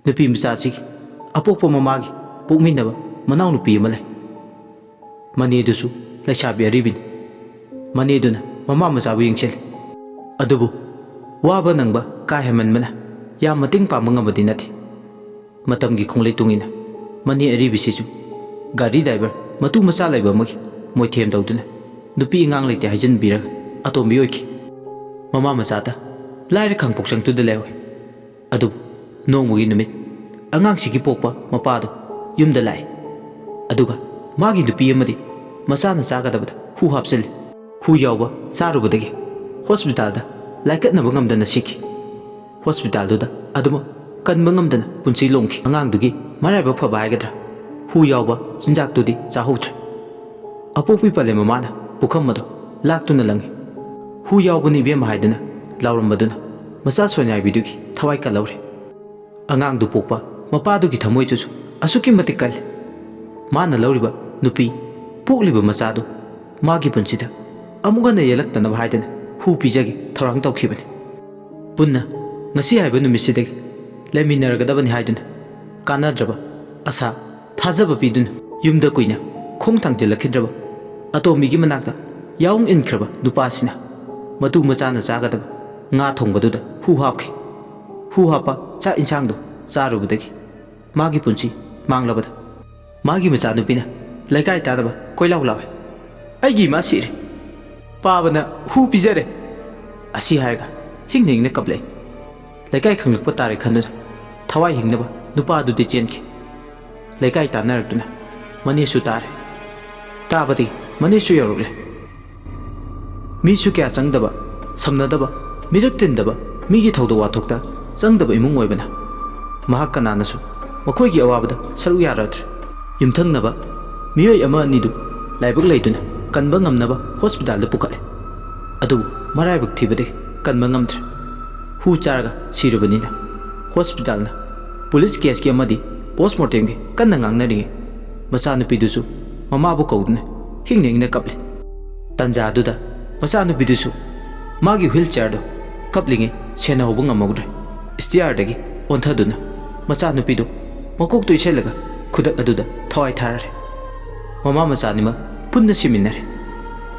ꯅꯨꯄꯤ ꯃꯆꯥꯁꯤꯒꯤ ꯑꯄꯣꯛꯄ ꯃꯃꯥꯒꯤ ꯄꯣꯛꯃꯤꯟꯅꯕ ꯃꯅꯥꯎꯅꯨꯄꯤ ꯑꯃ ꯂꯩ ꯃꯅꯦꯗꯨꯁꯨ ꯂꯩꯁꯥꯕꯤ ꯑꯔꯤꯕꯤꯅꯤ ꯃꯅꯦꯗꯨꯅ ꯃꯃꯥ ꯃꯆꯥꯕꯨ ꯌꯦꯡꯁꯤꯜꯂꯤ ꯑꯗꯨꯕꯨ ꯋꯥꯕ ꯅꯪꯕ ꯀꯥ ꯍꯦꯟꯃꯟꯕꯅ ꯌꯥꯝ ꯃꯇꯦꯡ ꯄꯥꯡꯕ ꯉꯝꯕꯗꯤ ꯅꯠꯇꯦ ꯃꯇꯝꯒꯤ ꯈꯣꯡꯂꯩ ꯇꯨꯡꯏꯟꯅ ꯃꯅꯦ ꯑꯔꯤꯕꯤꯁꯤꯁꯨ ꯒꯥꯔꯤ ꯗ꯭राꯏꯚꯔ ꯃꯇꯨ ꯃꯆꯥ ꯂꯩꯕ ꯑꯃꯒꯤ ꯃꯣꯏꯊꯦꯝ ꯇꯧꯗꯨꯅ ꯅꯨꯄꯤ ꯑꯉꯥꯡ ꯂꯩꯇꯦ ꯍꯥꯏꯖꯤꯟꯕꯤꯔꯒ ꯑꯇꯣꯝꯕꯤ ꯑꯣꯏꯈꯤ ꯃꯃꯥ ꯃꯆꯥꯗ ꯂꯥꯏꯔ ꯈꯥꯡꯄꯣꯛꯁꯪꯇꯨꯗ ꯂꯩꯍꯧꯏ ꯑꯗꯨꯕꯨ ꯅꯣꯡꯃꯒꯤ ꯅꯨꯃꯤꯠ ꯑꯉꯥꯡꯁꯤꯒꯤ ꯄꯣꯛꯄ ꯃꯄꯥꯗꯣ ꯌꯨꯝꯗ ꯂꯥꯛꯏ ꯑꯗꯨꯒ ꯃꯥꯒꯤ ꯅꯨꯄꯤ ꯑꯃꯗꯤ ꯃꯆꯥꯅ ꯆꯥꯒꯗꯕꯗ ꯍꯨ ꯍꯥꯞꯆꯤꯜꯂꯤ ꯍꯨ ꯌꯥꯎꯕ ꯆꯥꯔꯨꯕꯗꯒꯤ ꯍꯣꯁꯄꯤꯇꯥꯜꯗ ꯂꯥꯏꯀꯠꯅꯕ ꯉꯝꯗꯅ ꯁꯤꯈꯤ ꯍꯣꯁꯄꯤꯇꯥꯜꯗꯨꯗ ꯑꯗꯨꯃꯛ ꯀꯟꯕ ꯉꯝꯗꯅ ꯄꯨꯟꯁꯤ ꯂꯣꯝꯈꯤ ꯑꯉꯥꯡꯗꯨꯒꯤ ꯃꯔꯥꯏꯕꯛ ꯐꯕ ꯍꯥꯏꯒꯗ꯭ꯔꯥ ꯍꯨ ꯌꯥꯎꯕ ꯆꯤꯟꯖꯥꯛꯇꯨꯗꯤ ꯆꯥꯍꯧꯗ꯭ꯔꯦ ꯑꯄꯣꯛꯄꯤ ꯄꯂꯦꯝ ꯃꯃꯥꯅ ꯄꯨꯈꯝ ꯑꯗꯣ ꯂꯥꯛꯇꯨꯅ ꯂꯪꯉꯤ ꯍꯨ ꯌꯥꯎꯕꯅꯤ ꯏꯕꯦꯝꯃ ꯍꯥꯏꯗꯨꯅ ꯂꯥꯎꯔꯝꯕꯗꯨꯅ ꯃꯆꯥ ꯁꯣꯏꯅꯥꯏꯕꯤꯗꯨꯒꯤ ꯊꯋꯥꯏ ꯀꯜꯍꯧꯔꯦ ꯑꯉꯥꯡꯗꯨ ꯄꯣꯛꯄ ꯃꯄꯥꯗꯨꯒꯤ ꯊꯃꯣꯏꯗꯨꯁꯨ ꯑꯁꯨꯛꯀꯤ ꯃꯇꯤꯛ ꯀꯜꯂꯤ ꯃꯥꯅ ꯂꯧꯔꯤꯕ ꯅꯨꯄꯤ ꯄꯣꯛꯂꯤꯕ ꯃꯆꯥꯗꯨ ꯃꯥꯒꯤ ꯄꯨꯟꯁꯤꯗ ꯑꯃꯨꯛ ꯍꯟꯅ ꯌꯦꯜꯂꯛꯇꯅꯕ ꯍꯥꯏꯗꯅ ꯍꯨ ꯄꯤꯖꯒꯦ ꯊꯧꯔꯥꯡ ꯇꯧꯈꯤꯕꯅꯤ ꯄꯨꯟꯅ ꯉꯁꯤ ꯍꯥꯏꯕ ꯅꯨꯃꯤꯠꯁꯤꯗꯒꯤ ꯂꯩꯃꯤꯟꯅꯔꯒꯗꯕꯅꯤ ꯍꯥꯏꯗꯨꯅ ꯀꯥꯟꯅꯗ꯭ꯔꯕ ꯑꯁꯥ ꯊꯥꯖꯕ ꯄꯤꯗꯨꯅ ꯌꯨꯝꯗ ꯀꯨꯏꯅ ꯈꯣꯡ ꯊꯥꯡꯖꯤꯜꯂꯛꯈꯤꯗ꯭ꯔꯕ ꯑꯇꯣꯝꯕꯤꯒꯤ ꯃꯅꯥꯛꯇ ꯌꯥꯎꯡ ꯏꯟꯈ꯭ꯔꯕ ꯅꯨꯄꯥꯁꯤꯅ ꯃꯇꯨ ꯃꯆꯥꯅ ꯆꯥꯒꯗꯕ ꯉꯥ ꯊꯣꯡꯕꯗꯨꯗ ꯍꯨ ꯍꯥꯞꯈꯤ ꯍꯨ ꯍꯥꯞꯄ ꯆꯥꯛ ꯏꯟꯁꯥꯡꯗꯨ ꯆꯥꯔꯨꯕꯗꯒꯤ ꯃꯥꯒꯤ ꯄꯨꯟꯁꯤ ꯃꯥꯡꯂꯕꯗ ꯃꯥꯒꯤ ꯃꯆꯥꯅꯨꯄꯤꯅ ꯂꯩꯀꯥꯏ ꯇꯥꯗꯕ ꯀꯣꯏꯂꯥꯎ ꯂꯥꯎꯏ ꯑꯩꯒꯤ ꯏꯃꯥ ꯁꯤꯔꯦ ꯄꯥꯕꯅ ꯍꯨ ꯄꯤꯖꯔꯦ ꯑꯁꯤ ꯍꯥꯏꯔꯒ ꯍꯤꯡꯅ ꯍꯤꯡꯅ ꯀꯞꯂꯛꯏ ꯂꯩꯀꯥꯏ ꯈꯪꯂꯛꯄ ꯇꯥꯔꯦ ꯈꯟꯗꯨꯅ ꯊꯋꯥꯏ ꯍꯤꯡꯅꯕ ꯅꯨꯄꯥꯗꯨꯗꯤ ꯆꯦꯟꯈꯤ ꯂꯩꯀꯥꯏ ꯇꯥꯟꯅꯔꯛꯇꯨꯅ ꯃꯅꯦꯁꯨ ꯇꯥꯔꯦ ꯇꯥꯕꯗꯤ ꯃꯅꯦꯁꯨ ꯌꯧꯔꯛꯂꯦ ꯃꯤꯁꯨ ꯀꯌꯥ ꯆꯪꯗꯕ ꯁꯝꯅꯗꯕ ꯃꯤꯔꯛ ꯇꯤꯟꯗꯕ ꯃꯤꯒꯤ ꯊꯧꯗꯣꯛ ꯋꯥꯊꯣꯛꯇ ꯆꯪꯗꯕ ꯏꯃꯨꯡ ꯑꯣꯏꯕꯅ ꯃꯍꯥꯛ ꯀꯅꯥꯅꯁꯨ ꯃꯈꯣꯏꯒꯤ ꯑꯋꯥꯕꯗ ꯁꯔꯨꯛ ꯌꯥꯔꯗ꯭ꯔꯦ ꯌꯨꯝꯊꯪꯅꯕ ꯃꯤꯑꯣꯏ ꯑꯃ ꯑꯅꯤꯗꯨ ꯂꯥꯏꯕꯛ ꯂꯩꯗꯨꯅ ꯀꯟꯕ ꯉꯝꯅꯕ ꯍꯣꯁꯄꯤꯇꯥꯜꯗ ꯄꯨꯈꯠꯂꯦ ꯑꯗꯨꯕꯨ ꯃꯔꯥꯏꯕꯛ ꯊꯤꯕꯗꯒꯤ ꯀꯟꯕ ꯉꯝꯗ꯭ꯔꯦ ꯍꯨ ꯆꯥꯔꯒ ꯁꯤꯔꯕꯅꯤꯅ ꯍꯣꯁꯄꯤꯇꯥꯜꯅ ꯄꯨꯂꯤꯁ ꯀꯦꯁꯀꯤ ꯑꯃꯗꯤ ꯄꯣꯁꯃꯣꯔꯇꯦꯝꯒꯤ ꯀꯟꯅ ꯉꯥꯡꯅꯔꯤꯉꯩ ꯃꯆꯥꯅꯨꯄꯤꯗꯨꯁꯨ ꯃꯃꯥꯕꯨ ꯀꯧꯗꯨꯅ ꯍꯤꯡꯅ ꯍꯤꯡꯅ ꯀꯞꯂꯤ ꯇꯟꯖꯥꯗꯨꯗ ꯃꯆꯥꯅꯨꯄꯤꯗꯨꯁꯨ ꯃꯥꯒꯤ ꯍ꯭ꯋꯤꯜ ꯆꯦꯌꯔꯗꯨ ꯀꯞꯂꯤꯉꯩ ꯁꯦꯟꯅꯍꯧꯕ ꯉꯝꯍꯧꯗ꯭ꯔꯦ ꯁ꯭ꯇꯤꯌꯥꯔꯗꯒꯤ ꯑꯣꯟꯊꯗꯨꯅ ꯃꯆꯥꯅꯨꯄꯤꯗꯨ ꯃꯀꯣꯛꯇꯨ ꯏꯁꯜꯂꯒ ꯈꯨꯗꯛ ꯑꯗꯨꯗ ꯊꯋꯥꯏ ꯊꯥꯔꯔꯦ ꯃꯃꯥ ꯃꯆꯥꯅꯤꯃꯛ ꯄꯨꯟꯅ ꯁꯤꯃꯤꯟꯅꯔꯦ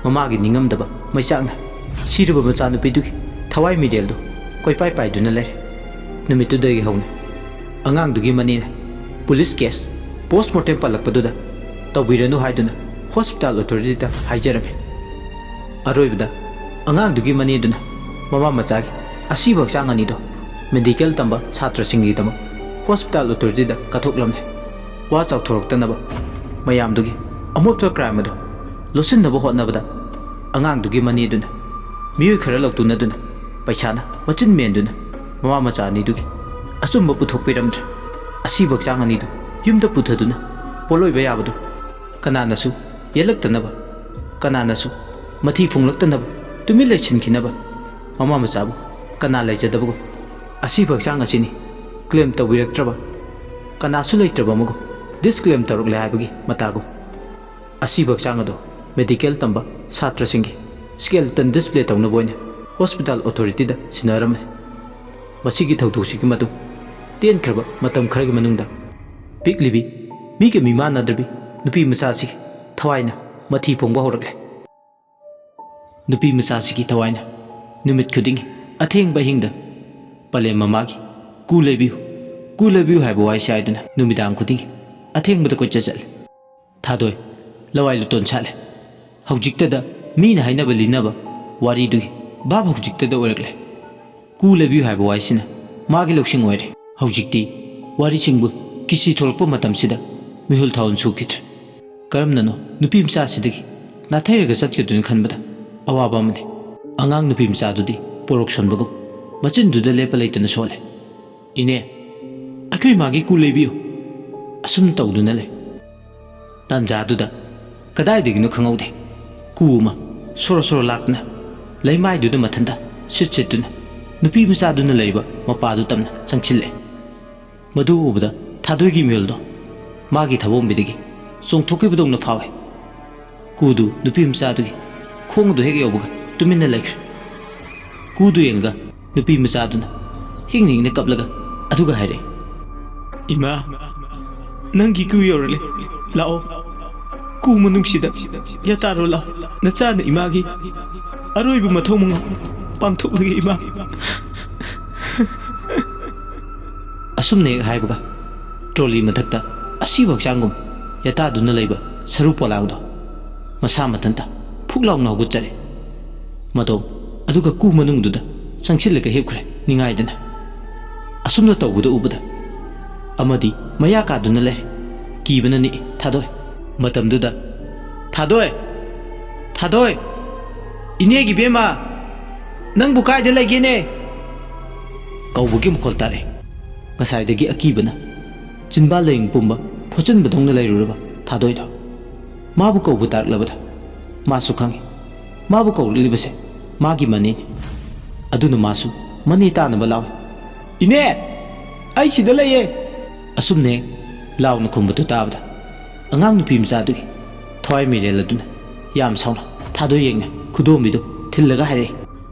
ꯃꯃꯥꯒꯤ ꯅꯤꯡꯉꯝꯗꯕ ꯃꯩꯆꯥꯛꯅ ꯁꯤꯔꯕ ꯃꯆꯥꯅꯨꯄꯤꯗꯨꯒꯤ ꯊꯋꯥꯏ ꯃꯤꯔꯦꯜꯗꯨ ꯀꯣꯏꯄꯥꯏ ꯄꯥꯏꯗꯨꯅ ꯂꯩꯔꯦ ꯅꯨꯃꯤꯠꯇꯨꯗꯒꯤ ꯍꯧꯅ ꯑꯉꯥꯡꯗꯨꯒꯤ ꯃꯅꯦꯅ ꯄꯨꯂꯤꯁ ꯀꯦꯁ ꯄꯣꯁꯃꯣꯔꯇꯦꯝ ꯄꯜꯂꯛꯄꯗꯨꯗ ꯇꯧꯕꯤꯔꯅꯨ ꯍꯥꯏꯗꯨꯅ ꯍꯣꯁꯄꯤꯇꯥꯜ ꯑꯣꯊꯣꯔꯤꯇꯤꯗ ꯍꯥꯏꯖꯔꯝꯃꯤ ꯑꯔꯣꯏꯕꯗ ꯑꯉꯥꯡꯗꯨꯒꯤ ꯃꯅꯦꯗꯨꯅ ꯃꯃꯥ ꯃꯆꯥꯒꯤ ꯑꯁꯤꯕ ꯍꯛꯆꯥꯡ ꯑꯅꯤꯗꯣ ꯃꯦꯗꯤꯀꯦꯜ ꯇꯝꯕ ꯁꯥꯇ꯭ꯔꯁꯤꯡꯒꯤꯗꯃꯛ ꯍꯣꯁꯄꯤꯇꯥꯜ ꯑꯣꯊꯣꯔꯤꯇꯤꯗ ꯀꯠꯊꯣꯛꯂꯝꯂꯦ ꯋꯥ ꯆꯥꯎꯊꯣꯔꯛꯇꯅꯕ ꯃꯌꯥꯝꯗꯨꯒꯤ ꯑꯃꯣꯠꯄ ꯀ꯭ꯔꯥꯏꯝ ꯑꯗꯨ ꯂꯣꯠꯁꯤꯟꯅꯕ ꯍꯣꯠꯅꯕꯗ ꯑꯉꯥꯡꯗꯨꯒꯤ ꯃꯅꯦꯗꯨꯅ ꯃꯤꯑꯣꯏ ꯈꯔ ꯂꯧꯇꯨꯅꯗꯨꯅ ꯄꯩꯁꯥꯅ ꯃꯆꯤꯟ ꯃꯦꯟꯗꯨꯅ ꯃꯃꯥ ꯃꯆꯥ ꯑꯅꯤꯗꯨꯒꯤ ꯑꯆꯨꯝꯕ ꯄꯨꯊꯣꯛꯄꯤꯔꯝꯗ꯭ꯔꯦ ꯑꯁꯤꯕ ꯍꯛꯆꯥꯡ ꯑꯅꯤꯗꯨ ꯌꯨꯝꯗ ꯄꯨꯊꯗꯨꯅ ꯄꯣꯂꯣꯏꯕ ꯌꯥꯕꯗꯨ ꯀꯅꯥꯅꯁꯨ ꯌꯦꯜꯂꯛꯇꯅꯕ ꯀꯅꯥꯅꯁꯨ ꯃꯊꯤ ꯐꯣꯡꯂꯛꯇꯅꯕ ꯇꯨꯃꯤꯟ ꯂꯩꯁꯤꯟꯈꯤꯅꯕ ꯃꯃꯥ ꯃꯆꯥꯕꯨ ꯀꯅꯥ ꯂꯩꯖꯗꯕꯒꯨꯝ ꯑꯁꯤꯕ ꯍꯛꯆꯥꯡ ꯑꯁꯤꯅꯤ ꯀ꯭ꯂꯦꯝ ꯇꯧꯕꯤꯔꯛꯇ꯭ꯔꯕ ꯀꯅꯥꯁꯨ ꯂꯩꯇ꯭ꯔꯕ ꯑꯃꯒꯨꯝ ꯗꯤꯁꯀ꯭ꯂꯦꯝ ꯇꯧꯔꯛꯂꯦ ꯍꯥꯏꯕꯒꯤ ꯃꯇꯥꯒꯨꯝ ꯑꯁꯤꯕ ꯍꯛꯆꯥꯡ ꯑꯗꯨ ꯃꯦꯗꯤꯀꯦꯜ ꯇꯝꯕ ꯁꯥꯇ꯭ꯔꯁꯤꯡꯒꯤ ꯁ꯭ꯀꯦꯜꯇꯟ ꯗꯤꯁꯄ꯭ꯂꯦ ꯇꯧꯅꯕ ꯑꯣꯏꯅ ꯍꯣꯁꯄꯤꯇꯥꯜ ꯑꯣꯊꯣꯔꯤꯇꯤꯗ ꯁꯤꯟꯅꯔꯝꯃꯤ ꯃꯁꯤꯒꯤ ꯊꯧꯗꯣꯛꯁꯤꯒꯤ ꯃꯇꯨꯡ ꯇꯦꯟꯈ꯭ꯔꯕ ꯃꯇꯝ ꯈꯔꯒꯤ ꯃꯅꯨꯡꯗ ꯄꯤꯛꯂꯤꯕꯤ ꯃꯤꯒ ꯃꯤꯃꯥꯟꯅꯗ꯭ꯔꯕꯤ ꯅꯨꯄꯤ ꯃꯆꯥꯁꯤꯒꯤ ꯊꯋꯥꯏꯅ ꯃꯊꯤ ꯐꯣꯡꯕ ꯍꯧꯔꯛꯂꯦ ꯅꯨꯄꯤ ꯃꯆꯥꯁꯤꯒꯤ ꯊꯋꯥꯏꯅ ꯅꯨꯃꯤꯠ ꯈꯨꯗꯤꯡꯒꯤ ꯑꯊꯦꯡꯕ ꯑꯍꯤꯡꯗ ꯄꯂꯦꯝ ꯃꯃꯥꯒꯤ ꯀꯨ ꯂꯩꯕꯤꯌꯨ ꯍꯥꯏꯕ ꯋꯥꯏꯁꯦ ꯍꯥꯏꯗꯨꯅ ꯅꯨꯃꯤꯗꯥꯡ ꯈꯨꯗꯤꯡꯒꯤ ꯑꯊꯦꯡꯕꯗ ꯀꯣꯏꯆꯠ ꯆꯠꯂꯦ ꯊꯥꯗꯣꯏ ꯂꯋꯥꯏ ꯂꯨꯇꯣꯟ ꯁꯥꯠꯂꯦ ꯍꯧꯖꯤꯛꯇꯗ ꯃꯤꯅ ꯍꯥꯏꯅꯕ ꯂꯤꯅꯕ ꯋꯥꯔꯤꯗꯨꯒꯤ ꯚꯥꯞ ꯍꯧꯖꯤꯛꯇꯗ ꯑꯣꯏꯔꯛꯂꯦ ꯀꯨ ꯂꯩꯕꯤꯌꯨ ꯍꯥꯏꯕ ꯋꯥꯏꯁꯤꯅ ꯃꯥꯒꯤ ꯂꯧꯁꯤꯡ ꯑꯣꯏꯔꯦ ꯍꯧꯖꯤꯛꯇꯤ ꯋꯥꯔꯤꯁꯤꯡꯕꯨ ꯀꯤꯁꯤ ꯊꯣꯛꯂꯛꯄ ꯃꯇꯝꯁꯤꯗ ꯃꯤꯍꯨꯜ ꯊꯥꯎꯟ ꯁꯨꯈꯤꯗ꯭ꯔꯦ ꯀꯔꯝꯅꯅꯣ ꯅꯨꯄꯤ ꯃꯆꯥꯁꯤꯗꯒꯤ ꯅꯥꯊꯩꯔꯒ ꯆꯠꯈꯤꯗꯨꯅ ꯈꯟꯕꯗ ꯑꯋꯥꯕ ꯑꯃꯅꯤ ꯑꯉꯥꯡ ꯅꯨꯄꯤ ꯃꯆꯥꯗꯨꯗꯤ ꯄꯣꯔꯣꯛ ꯁꯣꯟꯕꯒꯨꯝ ꯃꯆꯤꯟꯗꯨꯗ ꯂꯦꯞꯄ ꯂꯩꯇꯅ ꯁꯣꯜꯂꯦ ꯏꯅꯦ ꯑꯩꯈꯣꯏ ꯃꯥꯒꯤ ꯀꯨ ꯂꯩꯕꯤꯌꯨ ꯑꯁꯨꯝ ꯇꯧꯗꯨꯅ ꯂꯩ ꯇꯥꯟꯖꯥꯗꯨꯗ ꯀꯗꯥꯏꯗꯒꯤꯅꯣ ꯈꯪꯍꯧꯗꯦ ꯀꯨ ꯑꯃ ꯁꯣꯔꯣ ꯁꯣꯔꯣ ꯂꯥꯛꯇꯨꯅ ꯂꯩꯃꯥꯏꯗꯨꯗ ꯃꯊꯟꯇ ꯁꯤꯠꯇꯨꯅ ꯅꯨꯄꯤ ꯃꯆꯥꯗꯨꯅ ꯂꯩꯕ ꯃꯄꯥꯗꯨ ꯇꯝꯅ ꯆꯪꯁꯤꯜꯂꯦ ꯃꯗꯨ ꯎꯕꯗ ꯊꯥꯗꯣꯏꯒꯤ ꯃꯤꯍꯨꯜꯗꯣ ꯃꯥꯒꯤ ꯊꯕꯣꯡꯕꯤꯗꯒꯤ ꯆꯣꯡꯊꯣꯛꯈꯤꯕꯗꯧꯅ ꯐꯥꯎꯋꯦ ꯀꯨꯗꯨ ꯅꯨꯄꯤ ꯃꯆꯥꯗꯨꯒꯤ ꯈꯣꯡꯗꯨ ꯍꯦꯛ ꯌꯧꯕꯒ ꯇꯨꯃꯤꯟꯅ ꯂꯩꯈ꯭ꯔꯦ ꯀꯨꯗꯨ ꯌꯦꯡꯂꯒ ꯅꯨꯄꯤ ꯃꯆꯥꯗꯨꯅ ꯍꯤꯡꯅ ꯍꯤꯡꯅ ꯀꯞꯂꯒ ꯑꯗꯨꯒ ꯍꯥꯏꯔꯛꯏ Ima, nangi ku yorale, lao. Ku manungsida, yataro lao. Nachana imagi, aroibu mathong pangthok lagi ima. ꯑꯁꯨꯝꯅ ꯍꯦꯛ ꯍꯥꯏꯕꯒ ꯇ꯭ꯔꯣꯂꯤ ꯃꯊꯛꯇ ꯑꯁꯤꯕ ꯍꯛꯆꯥꯡꯒꯨꯝ ꯌꯥꯇꯥꯗꯨꯅ ꯂꯩꯕ ꯁꯔꯨ ꯄꯣꯂꯥꯡꯗꯣ ꯃꯁꯥ ꯃꯊꯟꯇ ꯐꯨꯛ ꯂꯥꯎꯅ ꯍꯧꯒꯠꯆꯔꯦ ꯃꯗꯣ ꯑꯗꯨꯒ ꯀꯨ ꯃꯅꯨꯡꯗꯨꯗ ꯆꯪꯁꯤꯜꯂꯒ ꯍꯤꯞꯈ꯭ꯔꯦ ꯅꯤꯡꯉꯥꯏꯗꯅ ꯑꯁꯨꯝꯅ ꯇꯧꯕꯗ ꯎꯕꯗ ꯑꯃꯗꯤ ꯃꯌꯥ ꯀꯥꯗꯨꯅ ꯂꯩꯔꯦ ꯀꯤꯕꯅ ꯅꯤꯛꯏ ꯊꯥꯗꯣꯏ ꯃꯇꯝꯗꯨꯗ ꯊꯥꯗꯣꯏ ꯊꯥꯗꯣꯏ ꯏꯅꯦꯒꯤ ꯕꯦꯝꯃ ꯅꯪꯕꯨ ꯀꯥꯏꯗ ꯂꯩꯒꯦꯅꯦ ꯀꯧꯕꯒꯤ ꯃꯈꯣꯜ ꯇꯥꯔꯦ ꯉꯁꯥꯏꯗꯒꯤ ꯑꯀꯤꯕꯅ ꯆꯤꯟꯕꯥ ꯂꯩꯡ ꯄꯨꯝꯕ ꯐꯣꯠꯆꯤꯟꯕꯗꯧꯅ ꯂꯩꯔꯨꯔꯕ ꯊꯥꯗꯣꯏꯗꯣ ꯃꯥꯕꯨ ꯀꯧꯕ ꯇꯥꯔꯛꯂꯕꯗ ꯃꯥꯁꯨ ꯈꯪꯉꯤ ꯃꯥꯕꯨ ꯀꯧꯔꯛꯂꯤꯕꯁꯦ ꯃꯥꯒꯤ ꯃꯅꯦꯅꯤ ꯑꯗꯨꯅ ꯃꯥꯁꯨ ꯃꯅꯦ ꯇꯥꯅꯕ ꯂꯥꯎꯏ ꯏꯅꯦ ꯑꯩ ꯁꯤꯗ ꯂꯩꯌꯦ ꯑꯁꯨꯝꯅ ꯍꯦꯛ ꯂꯥꯎꯅ ꯈꯨꯝꯕꯗꯨ ꯇꯥꯕꯗ ꯑꯉꯥꯡ ꯅꯨꯄꯤ ꯃꯆꯥꯗꯨꯒꯤ ꯊꯋꯥꯏ ꯃꯤꯔꯦꯜ ꯑꯗꯨꯅ ꯌꯥꯝ ꯁꯥꯎꯅ ꯊꯥꯗꯣꯏ ꯌꯦꯡꯅ ꯈꯨꯗꯣꯝꯕꯤꯗꯨ ꯊꯤꯜꯂꯒ ꯍꯥꯏꯔꯛꯏ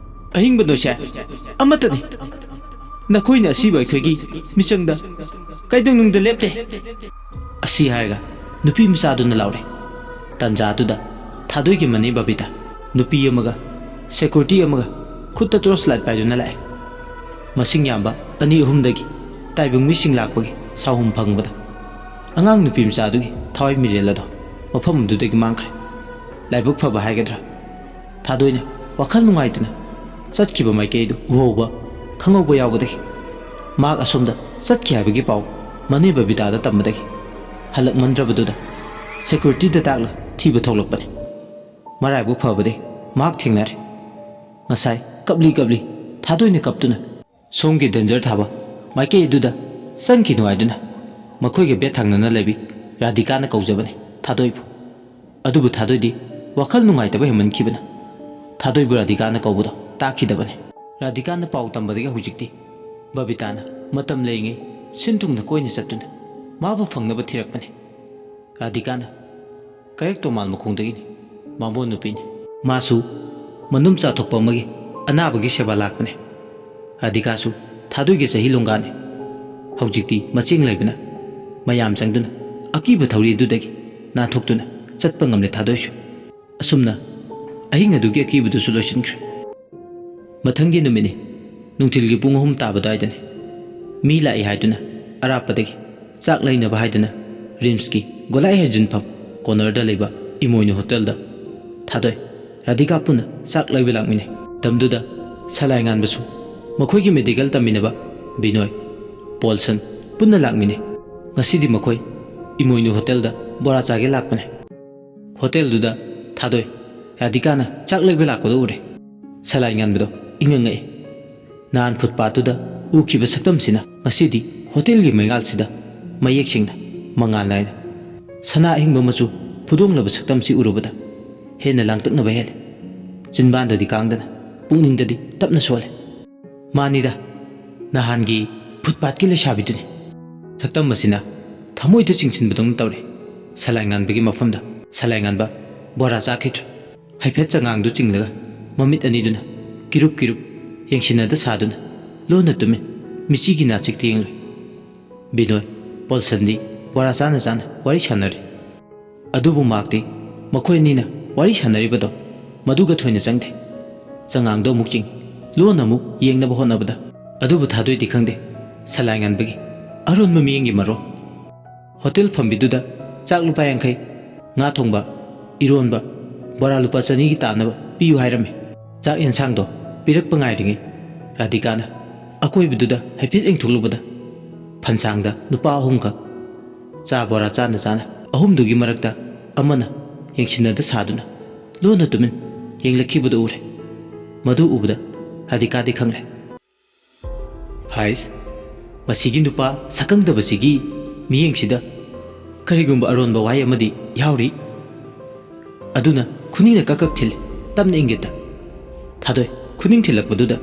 ꯑꯍꯤꯡꯕ ꯅꯣꯏꯁꯦ ꯑꯃꯠꯇꯅꯤ ꯅꯈꯣꯏꯅ ꯑꯁꯤꯕ ꯑꯩꯈꯣꯏꯒꯤ ꯃꯤꯆꯪꯗ ꯀꯩꯗꯧꯅꯨꯡꯗ ꯂꯦꯞꯇꯦ ꯑꯁꯤ ꯍꯥꯏꯔꯒ ꯅꯨꯄꯤ ꯃꯆꯥꯗꯨꯅ ꯂꯥꯎꯔꯦ ꯇꯟꯖꯥꯗꯨꯗ ꯊꯥꯗꯣꯏꯒꯤ ꯃꯅꯦ ꯕꯕꯤꯇꯥ ꯅꯨꯄꯤ ꯑꯃꯒ ꯁꯦꯀꯨꯔꯤꯇꯤ ꯑꯃꯒ ꯈꯨꯠꯇ ꯇꯣꯔꯆ ꯂꯥꯏꯠ ꯄꯥꯏꯗꯨꯅ ꯂꯥꯛꯑꯦ ꯃꯁꯤꯡ ꯌꯥꯝꯕ ꯑꯅꯤ ꯑꯍꯨꯝꯗꯒꯤ ꯇꯥꯏꯕꯪ ꯃꯤꯁꯤꯡ ꯂꯥꯛꯄꯒꯤ ꯁꯥꯎꯍꯨꯝ ꯐꯪꯕꯗ ꯑꯉꯥꯡ ꯅꯨꯄꯤ ꯃꯆꯥꯗꯨꯒꯤ ꯊꯋꯥꯏ ꯃꯤꯔꯦꯜ ꯑꯗꯣ ꯃꯐꯝ ꯑꯗꯨꯗꯒꯤ ꯃꯥꯡꯈ꯭ꯔꯦ ꯂꯥꯏꯕꯛ ꯐꯕ ꯍꯥꯏꯒꯗ꯭ꯔꯥ ꯊꯥꯗꯣꯏꯅ ꯋꯥꯈꯜ ꯅꯨꯡꯉꯥꯏꯇꯅ ꯆꯠꯈꯤꯕ ꯃꯥꯏꯀꯩꯗꯨ ꯎꯍꯧꯕ ꯈꯪꯍꯧꯕ ꯌꯥꯎꯕꯗꯒꯤ ꯃꯍꯥꯛ ꯑꯁꯣꯝꯗ ꯆꯠꯈꯤ ꯍꯥꯏꯕꯒꯤ ꯄꯥꯎ ꯃꯅꯦ ꯕꯕꯤꯇꯥꯗ ꯇꯝꯕꯗꯒꯤ ꯍꯜꯂꯛꯃꯟꯗ꯭ꯔꯕꯗꯨꯗ ꯁꯦꯀꯨꯔꯤꯇꯤꯗ ꯇꯥꯛꯂ ꯊꯤꯕ ꯊꯣꯛꯂꯛꯄꯅꯤ ꯃꯔꯥꯏꯕꯛ ꯐꯕꯗꯒꯤ ꯃꯍꯥꯛ ꯊꯦꯡꯅꯔꯦ ꯉꯁꯥꯏ ꯀꯞꯂꯤ ꯀꯞꯂꯤ ꯊꯥꯗꯣꯏꯅ ꯀꯞꯇꯨꯅ ꯁꯣꯝꯒꯤ ꯗꯦꯟꯖꯔ ꯊꯥꯕ ꯃꯥꯏꯀꯩ ꯑꯗꯨꯗ ꯆꯪꯈꯤꯅꯨ ꯍꯥꯏꯗꯨꯅ ꯃꯈꯣꯏꯒ ꯕꯦꯠ ꯊꯪꯅꯅ ꯂꯩꯕꯤ ꯔꯥꯙꯤꯀꯥꯅ ꯀꯧꯖꯕꯅꯤ ꯊꯥꯗꯣꯏꯕꯨ ꯑꯗꯨꯕꯨ ꯊꯥꯗꯣꯏꯗꯤ ꯋꯥꯈꯜ ꯅꯨꯡꯉꯥꯏꯇꯕ ꯍꯦꯟꯃꯟꯈꯤꯕꯅ ꯊꯥꯗꯣꯏꯕꯨ ꯔꯥꯙꯤꯀꯥꯅ ꯀꯧꯕꯗꯣ ꯇꯥꯈꯤꯗꯕꯅꯤ ꯔꯥꯙꯤꯀꯥꯅ ꯄꯥꯎ ꯇꯝꯕꯗꯒꯤ ꯍꯧꯖꯤꯛꯇꯤ ꯕꯕꯤꯇꯥꯅ ꯃꯇꯝ ꯂꯩꯔꯤꯉꯩ ꯁꯤꯟ ꯊꯨꯡꯅ ꯀꯣꯏꯅ ꯆꯠꯇꯨꯅ ꯃꯥꯕꯨ ꯐꯪꯅꯕ ꯊꯤꯔꯛꯄꯅꯤ ꯔꯥꯙꯤꯀꯥꯅ ꯀꯩꯔꯛ ꯇꯣꯃꯥꯜ ꯃꯈꯣꯡꯗꯒꯤꯅꯤ ꯕꯥꯃꯣꯟ ꯅꯨꯄꯤꯅꯤ ꯃꯥꯁꯨ ꯃꯅꯨꯡ ꯆꯥꯊꯣꯛꯄ ꯑꯃꯒꯤ ꯑꯅꯥꯕꯒꯤ ꯁꯦꯕꯥ ꯂꯥꯛꯄꯅꯤ ꯔꯥꯙꯤꯀꯥꯁꯨ ꯊꯥꯗꯣꯏꯒꯤ ꯆꯍꯤ ꯂꯣꯡꯒꯥꯅꯤ ꯍꯧꯖꯤꯛꯇꯤ ꯃꯆꯦꯡ ꯂꯩꯕꯅ ꯃꯌꯥꯝ ꯆꯪꯗꯨꯅ ꯑꯀꯤꯕ ꯊꯧꯔꯤ ꯑꯗꯨꯗꯒꯤ ꯅꯥꯟꯊꯣꯛꯇꯨꯅ ꯆꯠꯄ ꯉꯝꯂꯦ ꯊꯥꯗꯣꯏꯁꯨ ꯑꯁꯨꯝꯅ ꯑꯍꯤꯡ ꯑꯗꯨꯒꯤ ꯑꯀꯤꯕꯗꯨꯁꯨ ꯂꯣꯏꯁꯤꯟꯈ꯭ꯔꯦ ꯃꯊꯪꯒꯤ ꯅꯨꯃꯤꯠꯅꯤ ꯅꯨꯡꯊꯤꯜꯒꯤ ꯄꯨꯡ 3 ꯇꯥꯕ ꯑꯗꯨꯋꯥꯏꯗꯅꯤ ꯃꯤ ꯂꯥꯛꯏ ꯍꯥꯏꯗꯨꯅ ꯑꯔꯥꯞꯄꯗꯒꯤ ꯆꯥꯛ ꯂꯩꯅꯕ ꯍꯥꯏꯗꯨꯅ ꯔꯤꯝꯁꯀꯤ ꯒꯣꯂꯥꯏ ꯍꯩꯖꯤꯟꯐꯝ ꯀꯣꯅꯔꯗ ꯂꯩꯕ ꯏꯃꯣꯏꯅꯨ ꯍꯣꯇꯦꯜꯗ ꯊꯥꯗꯣꯏ ꯔꯥꯙꯤꯀꯥ ꯄꯨꯟꯅ ꯆꯥꯛ ꯂꯩꯕ ꯂꯥꯛꯃꯤꯟꯅꯩ ꯃꯇꯝꯗꯨꯗ ꯁꯂꯥꯏ ꯉꯥꯟꯕꯁꯨ ꯃꯈꯣꯏꯒꯤ ꯃꯦꯗꯤꯀꯦꯜ ꯇꯝꯃꯤꯟꯅꯕ ꯕꯤꯅꯣꯏ ꯄꯣꯜꯁꯟ ꯄꯨꯟꯅ ꯂꯥꯛꯃꯤꯟꯅꯩ ꯉꯁꯤꯗꯤ ꯃꯈꯣꯏ ꯏꯃꯣꯏꯅꯨ ꯍꯣꯇꯦꯜꯗ ꯕꯣꯔꯥ ꯆꯥꯒꯦ ꯂꯥꯛꯄꯅꯦ ꯍꯣꯇꯦꯜꯗꯨꯗ ꯊꯥꯗꯣꯏ ꯔꯥꯙꯤꯀꯥꯅ ꯆꯥꯛ ꯂꯩꯕ ꯂꯥꯛꯄꯗ ꯎꯔꯦ ꯁꯂꯥꯏ ꯉꯥꯟꯕꯗꯣ ꯏꯉꯛꯉꯛꯏ ꯅꯍꯥꯟ ꯐꯨꯠꯄꯥꯠꯇꯨꯗ ꯎꯈꯤꯕ ꯁꯛꯇꯝꯁꯤꯅ ꯉꯁꯤꯗꯤ ꯍꯣꯇꯦꯜꯒꯤ ꯃꯩꯉꯥꯜꯁꯤꯗ ꯃꯌꯦꯛ ꯁꯦꯡꯅ ꯃꯉꯥꯜ ꯅꯥꯏꯅ ꯁꯅꯥ ꯑꯍꯤꯡꯕ ꯃꯆꯨ ꯐꯨꯗꯣꯡꯂꯕ ꯁꯛꯇꯝꯁꯤ ꯎꯔꯨꯕꯗ ꯍꯦꯟꯅ ꯂꯥꯡꯇꯛꯅꯕ ꯍꯦꯜꯂꯦ ꯆꯤꯟꯕꯥꯟꯗꯗꯤ ꯀꯥꯡꯗꯅ ꯄꯨꯛꯅꯤꯡꯗꯗꯤ ꯇꯞꯅ ꯁꯣꯜꯂꯦ ꯃꯥꯅꯤꯗ ꯅꯍꯥꯟꯒꯤ ꯐꯨꯠꯄꯥꯠꯀꯤ ꯂꯩꯁꯥꯕꯤꯗꯨꯅꯤ ꯁꯛꯇꯝ ꯑꯁꯤꯅ ꯊꯃꯣꯏꯗ ꯆꯤꯡꯁꯤꯟꯕꯗꯧꯅ ꯇꯧꯔꯦ ꯁꯂꯥꯏ ꯉꯥꯟꯕꯒꯤ ꯃꯐꯝꯗ ꯁꯂꯥꯏ ꯉꯥꯟꯕ ꯕꯣꯔꯥ ꯆꯥꯈꯤꯗ꯭ꯔꯦ ꯍꯥꯏꯐꯦꯠ ꯆꯉꯥꯡꯗꯨ ꯆꯤꯡꯂꯒ ꯃꯃꯤꯠ ꯑꯅꯤꯗꯨꯅ ꯀꯤꯔꯨꯞ ꯀꯤꯔꯨꯞ ꯌꯦꯡꯁꯤꯟꯅꯗ ꯁꯥꯗꯨꯅ ꯂꯣꯟꯅ ꯇꯨꯃꯤꯟ ꯃꯤꯆꯤꯒꯤ ꯅꯥꯆꯤꯛꯇ ꯌꯦꯡꯂꯨꯏ ꯕꯤꯅꯣꯏ ꯄꯣꯜꯁꯟꯗꯤ ꯕꯣꯔꯥ ꯆꯥꯅ ꯆꯥꯅ ꯋꯥꯔꯤ ꯁꯥꯟꯅꯔꯤ ꯑꯗꯨꯕꯨ ꯃꯥꯛꯇꯤ ꯃꯈꯣꯏ ꯑꯅꯤꯅ ꯋꯥꯔꯤ ꯁꯥꯟꯅꯔꯤꯕꯗꯣ ꯃꯗꯨꯒ ꯊꯣꯏꯅ ꯆꯪꯗꯦ ꯆꯉꯥꯡꯗꯣ ꯑꯃꯨꯛ ꯆꯤꯡ ꯂꯣꯟꯅ ꯑꯃꯨꯛ ꯌꯦꯡꯅꯕ ꯍꯣꯠꯅꯕꯗ ꯑꯗꯨꯕꯨ ꯊꯥꯗꯣꯏꯗꯤ ꯈꯪꯗꯦ ꯁꯂꯥꯏ ꯉꯥꯟꯕꯒꯤ ꯑꯔꯣꯟꯕ ꯃꯤꯠꯌꯦꯡꯒꯤ ꯃꯔꯣꯜ ꯍꯣꯇꯦꯜ ꯐꯝꯕꯤꯗꯨꯗ ꯆꯥꯛ ꯂꯨꯄꯥ 50 ꯉꯥ ꯊꯣꯡꯕ ꯏꯔꯣꯟꯕ ꯕꯣꯔꯥ ꯂꯨꯄꯥ 200ꯒꯤ ꯇꯥꯅꯕ ꯄꯤꯌꯨ ꯍꯥꯏꯔꯝꯃꯤ ꯆꯥꯛ ꯌꯦꯟꯁꯥꯡꯗꯣ ꯄꯤꯔꯛꯄ ꯉꯥꯏꯔꯤꯉꯩ ꯔꯥꯙꯤꯀꯥꯅ ꯑꯀꯣꯏꯕꯗꯨꯗ ꯍꯥꯏꯐꯦꯠ ꯌꯦꯡꯊꯣꯛꯂꯨꯕꯗ ꯐꯟꯁꯥꯡꯗ ꯅꯨꯄꯥ 3ꯈꯛ ꯆꯥ ꯕꯣꯔꯥ ꯆꯥꯅ ꯆꯥꯅ 3ꯗꯨꯒꯤ ꯃꯔꯛꯇ ꯑꯃꯅ ꯌꯦꯡꯁꯤꯟꯅꯗ ꯁꯥꯗꯨꯅ ꯂꯣꯟꯅ ꯇꯨꯃꯤꯟ ꯌꯦꯡꯂꯛꯈꯤꯕꯗꯨ ꯎꯔꯦ ꯃꯗꯨ ꯎꯕꯗ ꯔꯥꯙꯤꯀꯥꯗꯤ ꯈꯪꯂꯦ ꯍꯥꯏꯁ ꯃꯁꯤꯒꯤ ꯅꯨꯄꯥ ꯁꯛꯈꯪꯗꯕꯁꯤꯒꯤ ꯃꯤꯠꯌꯦꯡꯁꯤꯗ ꯀꯔꯤꯒꯨꯝꯕ ꯑꯔꯣꯟꯕ ꯋꯥꯍꯩ ꯑꯃꯗꯤ ꯌꯥꯎꯔꯤ ꯑꯗꯨꯅ ꯈꯨꯅꯤꯡꯅ ꯀꯛ ꯊꯤꯜꯂꯤ ꯇꯞꯅ ꯏꯪꯒꯤꯠꯇ ꯊꯥꯗꯣꯏ ꯈꯨꯅꯤꯡ ꯊꯤꯜꯂꯛꯄꯗꯨꯗ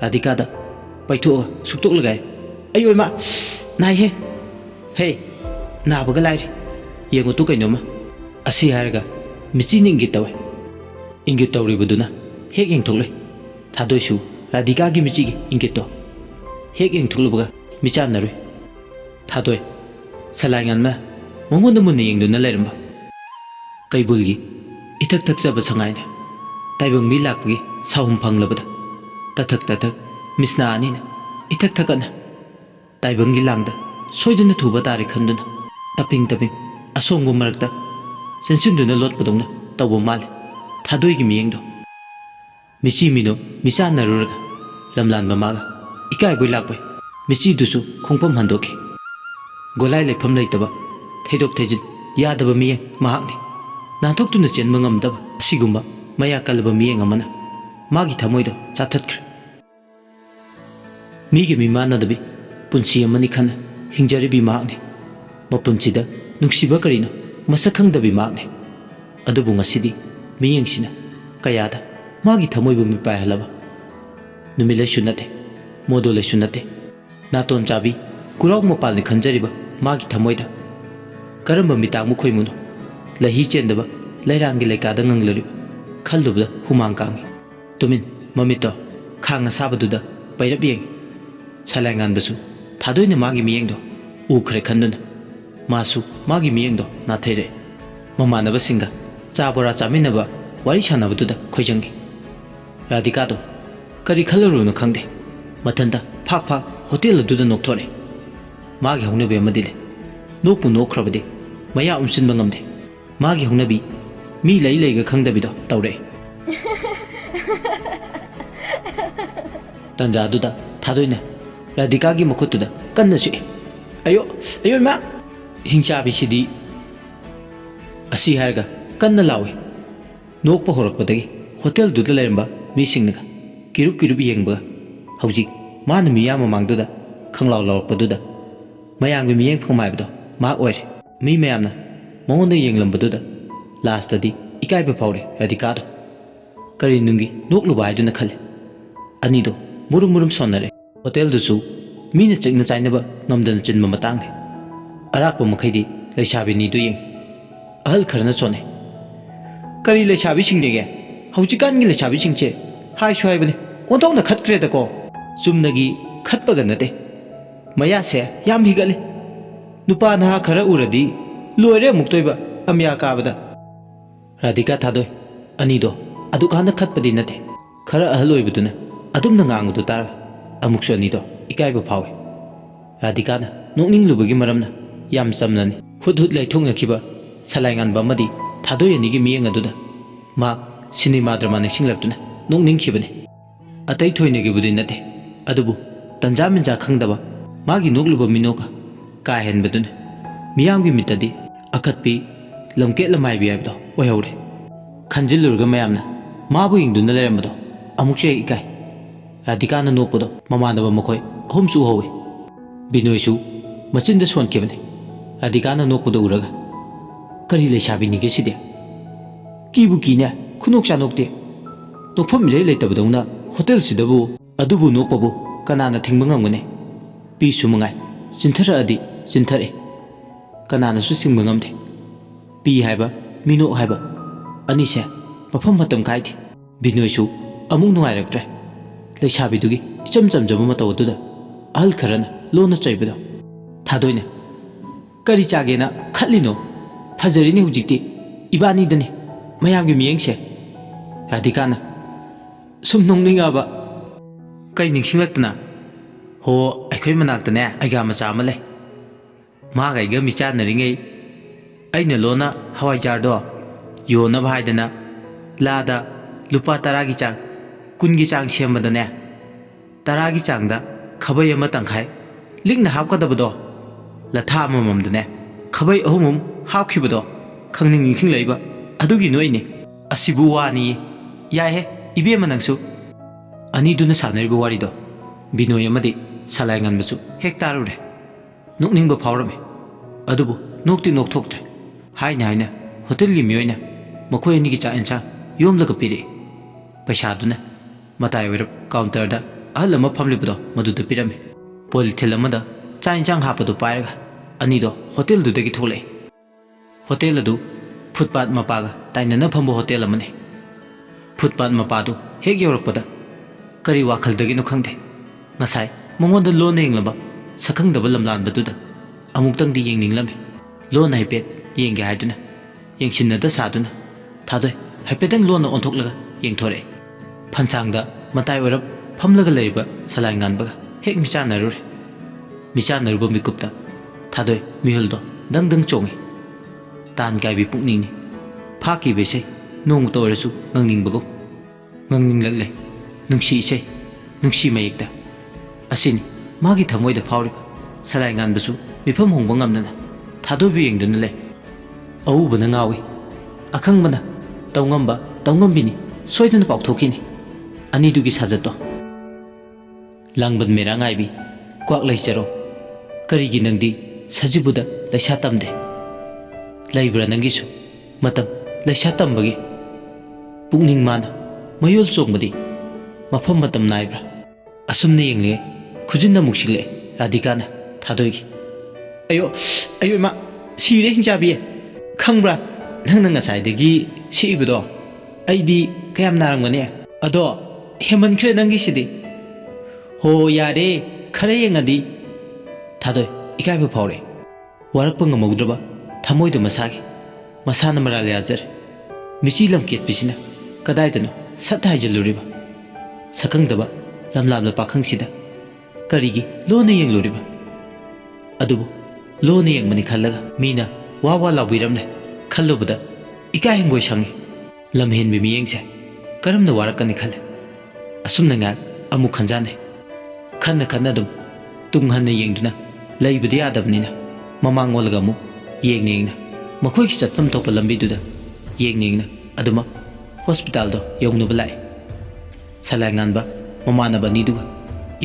ꯔꯥꯙꯤꯀꯥꯗ ꯄꯩꯊꯣꯛꯑꯒ ꯁꯨꯛꯇꯣꯛꯂꯒ ꯑꯩ ꯑꯣꯏꯃ ꯅꯥꯏꯍꯦ ꯍꯦ ꯅꯥꯕꯒ ꯂꯥꯏꯔꯤ yengo tu kainoma asi harga michi ningi tawe ingi tawri buduna hek yeng thokloi thadoi su radika gi michi gi ingi to hek yeng thoklubaga micha narui thadoi salangan ma mongon mun yeng duna leramba kaibulgi ithak thak jaba sangai ne taibang mi lakgi sahum phanglabada tathak misna ani na ithak thakana taibangi langda soiduna thuba tari khanduna taping asongbo marakta sensinduna lot padongna tawbo male thadoi gi miyeng do michi mino micha naruraga lamlan mamaga ikai boi lakbai michi dusu khongpam handoki golai lepham leitaba theidok theijin yadaba miyeng mahakni nanthoktuna chenba ngamdaba asigumba maya kalba miyeng amana magi thamoido chathatkre migi mimanadabi punsi amani khana hingjaribi mahakni mapunsida nungsiba karino masakhangdabi mahakni adubu ngasidi miyengsina kayada magi thamoibu mipai halaba numilaisu nate modolaisu nate naton chabi kurau mopalni khanjariba magi thamoida karamba mitang mu khoimuno lahi chendaba lairangi laikada nganglariba khallubda humang kangi tumin mamito khanga sabaduda pairab yeng salangan basu thadoina magi miyengdo ukhre khanduna masu magi miyengdo na thaire mamanaba singa chabora chaminaba wari sanabaduda khoijangi radika do kari khalurunu khangde mathanda phak hotel aduda nokthore magi hongnabe amadile nokpu nokhrabade maya umsinba ngamde magi hongnabi mi leiga khangdabido tawre tanja aduda thadoina radika gi mukhutuda kanna si ayo ma hingchabi sidi asi harga kanna lawe nokpa horakpadagi hotel duda leramba mi singnaga kirup yengba hauji mana miya mamangduda khanglaw lawpaduda mayangbi miyeng phamaibdo ma oire mi mayamna mongonda yenglambaduda last tadi ikaiba phawre radika do kari nungi nokluba haiduna khale anido murum sonnare hotel dusu mina chekna chainaba ngamdana chinma matangni arakpa makhaidi leisabi ni du yeng ahal kharna chone kari leisabi singnege haujikan gi leisabi singche hai shuaibane ontongna khatkre da ko chumnagi khatpaga nate maya se yam higale nupa na khara uradi loire muktoiba amya kabada radika thadoi anido adukana khatpadi nate khara ahaloibuduna adumna ngangudu tar amuksu anido ikaiba phawe radika na nokning lubagi maramna yam samnani hut laithongna khiba salaingan bamadi thadoi ani gi miyeng aduda ma cinema drama ne singlaktuna nokning khibane atai thoine gi budi nate adubu tanja minja khangdaba magi nokluba minoka ka henbaduna miyamgi mitadi akatpi lamke lamai bi abdo oyhore khanjilurga mayamna mabu ingduna lerambado amukse ikai radika na nokpodo mamanaba makhoi ahumsu howe binoisu machinda sonkebane radika na nokpodo uraga kari leisabi ni ge side kibu kine khunok chanokte nokpham mirei leitabadongna hotel sidabu adubu nokpabu kanana thingba ngamgane pi sumangai sinthara adi sinthare kanana su singba ngamde pi haiba mino haiba anise mafam matam kaiti binoisu amung nungairaktre leisabidugi icham chamjaba matawduda ahal kharana lona chaibado thadoine kari chagena khatlino fajarini hujikti ibani dani mayamgi miyengse radikana sum nonglingaba kai ningsinglaktana ho aikhoi manaktane aiga macha ama lei ma gaiga micha naringai aina lona hawai jardo yona bhaidana lada lupa 10 gi chang 10 gi chang sembadane 10 gi changda khabai ama tangkhai lingna hapkadabado latha amamamdane khabai ahumum hapkhibado khangning ningsing leiba adugi noine asibu wani yahe ibe manangsu ani duna sanariba warido binoy amadi salaingan basu hektarure nokningba phawrame adubu nokti nokthoktre haina hotel gi miyoina makhoi ani gi cha ensa yomlaga piri paisa duna matai werap counter da alama phamlibdo maduda pirame polythene amada cha enjang hapadu pairaga ani do hotel du dagi tholai hotel adu footpath mapaga tainana phambo hotel amane footpath mapadu hek yorakpada kari wakhaldagi no khangde ngasai mongonda lon yenglaba sakhangdaba lamlan baduda amuktang di yengninglam lon haipet yengge haiduna yengsinada saduna thadoi haipetang lon onthoklaga yengthore phansangda matai orap phamlaga leiba salai nganbaga hek michanarure michanarbo mikupta thadoi mihuldo dangdang chongi tan kaibi pukningni phaki bese nong torasu ngangningbago ngangninglalle nungsi ise nungsi mayekta asini magi thamoida phawriba salai nganbasu mifam hongba ngamnana thadobi yengduna le awubana ngawi akhangbana tawngamba tawngambini soidana pauthokini ani dugi sajatto langban mera ngaibi kwak leicharo karigi nangdi sajibuda laisa tamde laibra nangisu matam laisa tambagi pukning mana mayol chongmadi mafam matam naibra asumne yengle khujinna muksile radikana thadoigi ayo ayo ma sire hinjabi khangbra nangna ngasaidagi siibdo aidi kayam narangmani ado heman khre nangi sidi ho yare khare yengadi thadoi ikaiba phawre warakpa ngamogdraba thamoida masagi masana maral yajar michi lamket pisina kadaidano sat haijaluriba sakangdaba lamlamla pakhangsida karigi lona yengluriba adubu lona yengmani khallaga mina wawa lawiramne khallubada ikai hengoi sangi lamhenbi miyengse karamna warakani khalle asumna nga amu khanjane khanna khanna dum tunghanna yengduna laibadi adabnina mamangolga mu yengningna makhoi ki chatpam topa lambi duda yengningna aduma hospital do yongnu balai salanganba mamana bani duga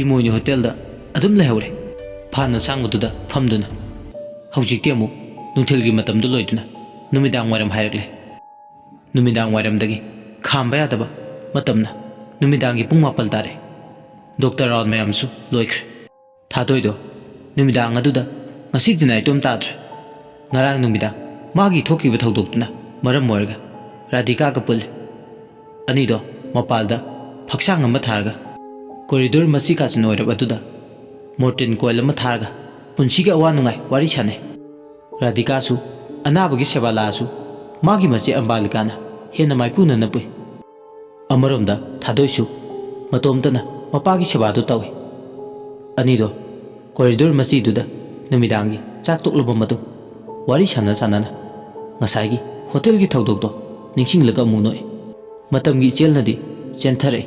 imoini hotel da adum lehore phana sangbuda phamduna hawjike mu nungthelgi matam do loiduna numidang waram hairakle numidang waram dagi khamba yadaba matamna numidangi pung mapal tare doctor raul mayamsu loikre thadoido numidang aduda ngasi dinai tom tadre ngarang numidang magi thokiba thodokna maram moirga radhika ka pul anido mapalda phaksang amma tharga corridor masi ka chnoirab aduda morten coil amma tharga punsiga awanungai wari sane radhika su anabagi sebala su magi machi ambalikana hena maipuna napui amaromda thadoisu matomtana mapagi sebadu tawi anido corridor masi duda numidangi chak tokloba matu wari sana sanana ngasai hotel gi thodokdo ningsinglaga munoi matamgi chelnadi chenthare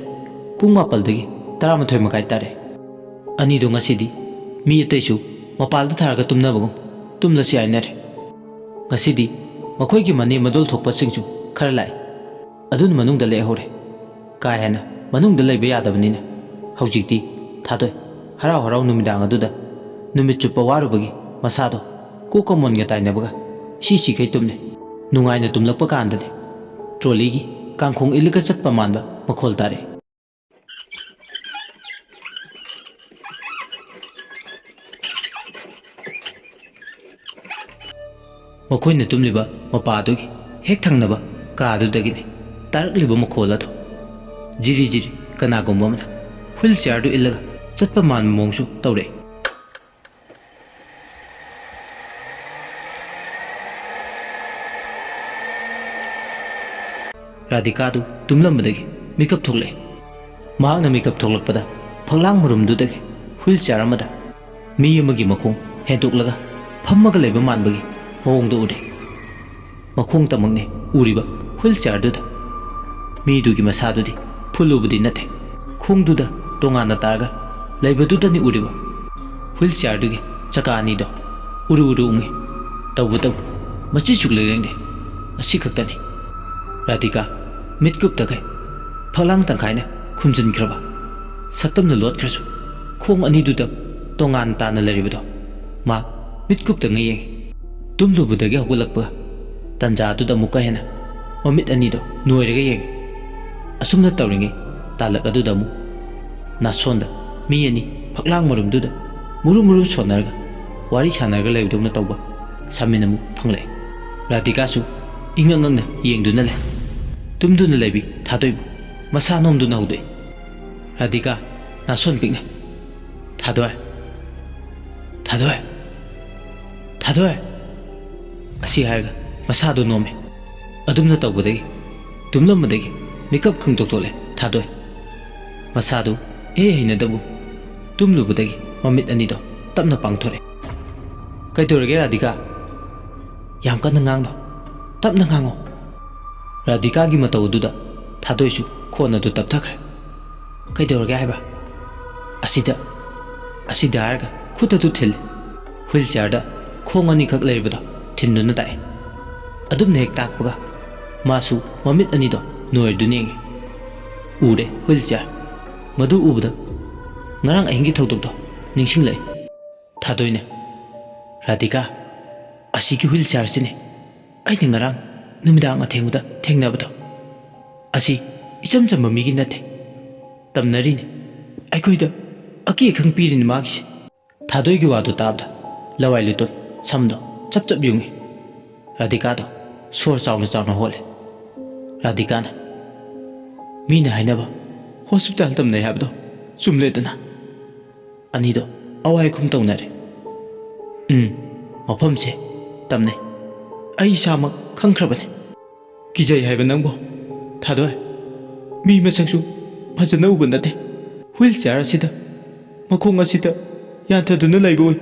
pung mapal dagi 13 makai tare ani do ngasidi mi ataisu mapalda tharga tumnabagum tumlasi ainare ngasidi makhoi gi mani madol thokpa singsu khar lai adun manungda le hore ka hena manungda leiba yadabnina haujikti thadoi harau harau numidang aduda numit chupa warubagi masado ko common ga tainabaga si kai tumne nungaina tumlakpa kandane trolley gi kangkhong ilga chatpa manba makhol tare makoina tumliba mapadugi hek thangnaba kaadudagini tarakliba makhol adu jiri jiri kanagomba mana wheelchair du illaga chatpa man mongsu tawre radhika du tumlambadagi makeup thokle mahakna makeup thoklakpada phanglang marumdudagi wheelchair amada mi amagi makhong hentoklaga phammaga leiba manbagi mawongdo ude makhong tamakne uriba wheelchair duda mi dugi masadudi phulubudi nate khongduda tongana targa leibadudani uriba wheelchair dugi chakani do uru uru ungi tawbu machi chukle rengde asi khaktani radhika mitkup takai phalang tangkhaina khumjin khraba saktamna lot khrasu khong ani duda tongan tana leribado ma mitkup tangai yeng tumlubudagi hagulakpa tanja duda muka hena mamit ani do noiraga yeng asumna tawringe talak aduda mu nasonda mi ani phaklang marum duda muru muru sonarga wari sanarga leibdongna tawba samina mu phangle Radhikasu ingang yengduna le tumduna lebi thadoibu masa nomduna hudoi Radhika nason pikne thadoi asi harga masado nome adumna tawbadagi tumlamadagi makeup khangtoktole thadoi masado heina dabu tumlubadagi mamit anido tapna pangthore kaidorage Radhika yam kana ngangno tapna ngango Radhika gi matawduda thadoisu khona du tapthakre kaidorage haiba asida harga khuta du thil wheelchair da khongani khak leibado thinuna tai adum nek takpaga masu mamit anido noir duning ure wheelchair madu ubda ngarang ahingi thodok do ningsing lai thadoine Radhika asigi wheelchair sine aini ngarang numidang athenguda thengnabado asi icham cham migi nate tamnarini aikoida aki khang pirin magis thadoi gi wadu tabda lawai liton samdo chap chap yungi Radhika do sor chawna hole Radhika na mina hainaba hospital tamne habdo sumle dana anido awai khum tawnare mafam se tamne ai samak khangkhrabane kijai haiba nangbo thadoi mi masaksu phajana uba nate wheelchair asida makhong asida yanthaduna laiboi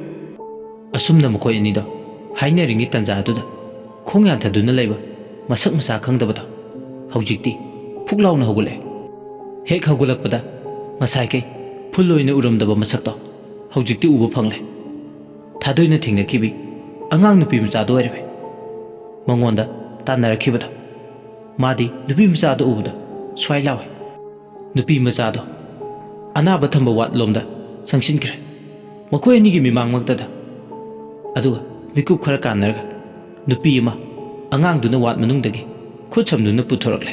asumna makoi anido hainaringi tanja aduda khong yanthaduna laiba masak masa khangdabada haujikti phuklauna hogule hek hogulakpada ngasai kai phuloina uramdaba masakto haujikti uba phangle thadoina thingna kibi angang nupi macha do airbe mangonda tanarakibada madi nupi macha do ubda swai lawe nupi macha do anaba thamba wat lomda sangsinkre makoi ani gi mimang maktada aduga mikup khara kanarga nupi ama angang duna wat manungdagi khutsamduna puthorakle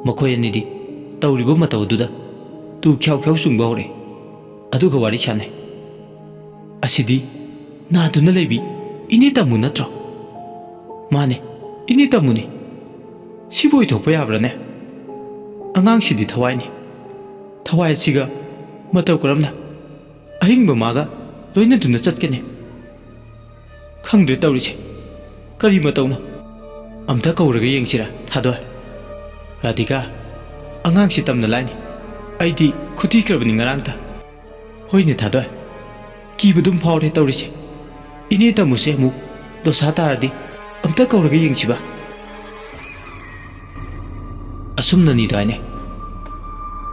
makoi ani di tawriba matawduda tu khyau sungba hore aduga wari chane asidi na duna lebi ini tamu natro mane ini tamuni siboi thopa yabrane angang sidi thawai siga mataw karamna ahingba maga loina duna chatkene khangde tawrise kari matawna amta kauraga yengsira thadoi Radhika angang si tamna laini aidi khuti krabani ngarangta hoine thadoi kibudum phawre tawrise ini tamuse mu dosa taradi amta kauraga yengsiba asumna ni daine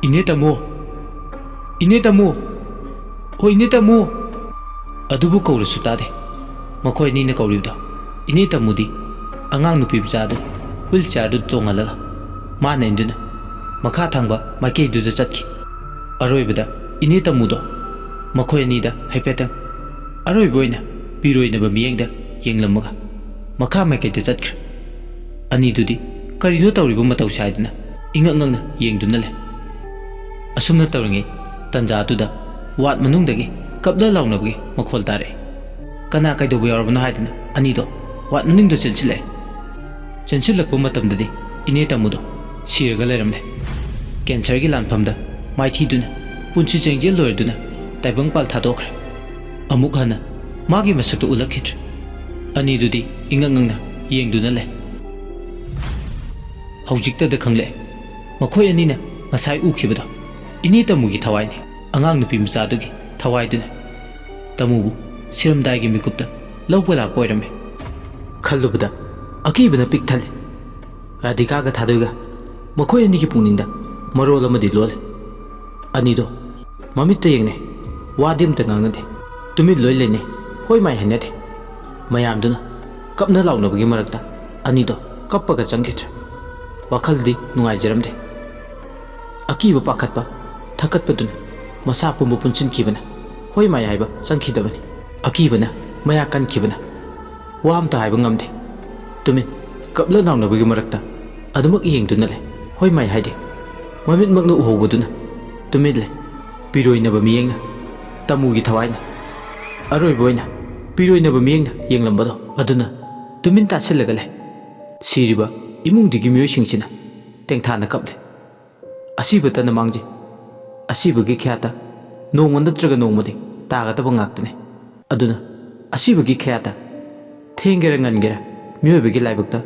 ine tamo o ine tamo adubu kaurasu tade makoi ni na kauribda ini tamudi angang nupi mchadu wheelchair du tongalaga mana induna makha thangba maike du chatki aroibada ini tamudo makoi ni da haipetang aroiboina piroina ba miyengda yenglamaga makha maike de chatkra ani dudi karino tawriba mataw saidna ingangangna yengduna le asumna tawringe tanja tuda wat manungdagi kapla lawnabagi makhol tare kana kaidobu yarabna haidna anido wat manungdo chenchilakpa matamdadi ine tamudo siraga leramne cancer gi lanphamda maithiduna punchi chengjel loiduna taibang pal thadokre amuk hana magi masakto ulakhitra ani dudi ingangangna yengduna le haujikta da khangle makhoi anina ngasai ukhibado ini tamugi thawaini angang nupi mcha dugi thawai duna tamubu siramdai gi mikupta lawpala koirame khallubada akibana pik thale Radhika ga thadoiga makhoi ani gi puningda marol amadi lole anido mamitta yengne wadim ta ngangnade tumit loi lene hoi mai hanade mayamduna kapna lawnabagi marakta anido kappaga changitra wakhaldi nungaijaramde akiba pakhatpa thakatpaduna masa pumbu punchin kibana hoi mai haiba changkhidabani akibana maya kan kibana wam ta haiba ngamde tumin kapla lawnabagi marakta adumak yengduna le hoi mai haide mamit makna uhobuduna tumit le piroinaba miyengna tamugi thawaina aroiboina piroinaba miyengna yenglambado aduna tumin ta sillaga le Siriba imungdigi myoisingsina tengthana kaple asiba tana mangje asibagi khyata nongma natraga nongmadi tagadaba ngaktane aduna asibagi khyata thengera ngangera myoibagi laibakta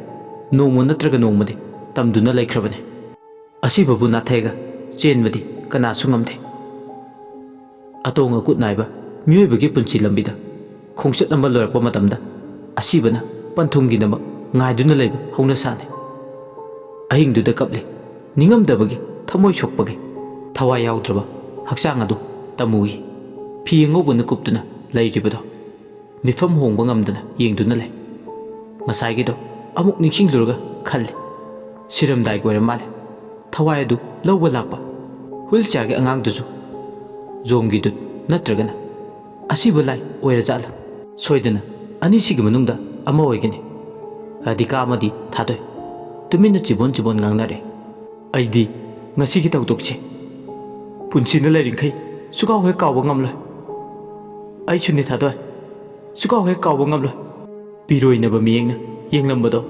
nongma natraga nongmadi tamduna laikhrabane asibabu nathaiga chenbadi kanasu ngamde atonga kutnaiba myoibagi punchi lambida khongset namba lorakpa matamda asibana panthungi nama ngaiduna laiba hongna sane ahingduda kaple ningamdabagi thamoi sokpagi thawai yaudraba hakchang adu tamui phi ngobuna kuptuna lairibado mifam hongba ngamdana yengduna lay ngasaigido amuk ningsinglurga khalle siramdai goira male thawai adu lawba lakpa wheelchair gi angangdusu zomgi du natragana asiba lai oira jala soidana ani sigi manungda ama oigini radika amadi thadoi tumina chibon ngangnare aidi ngasi gi tawdokche punsina lairingkhai sukaw he kawba ngamloi ai chuni thadoi sukaw he kawba ngamloi piroinaba miyengna yenglambado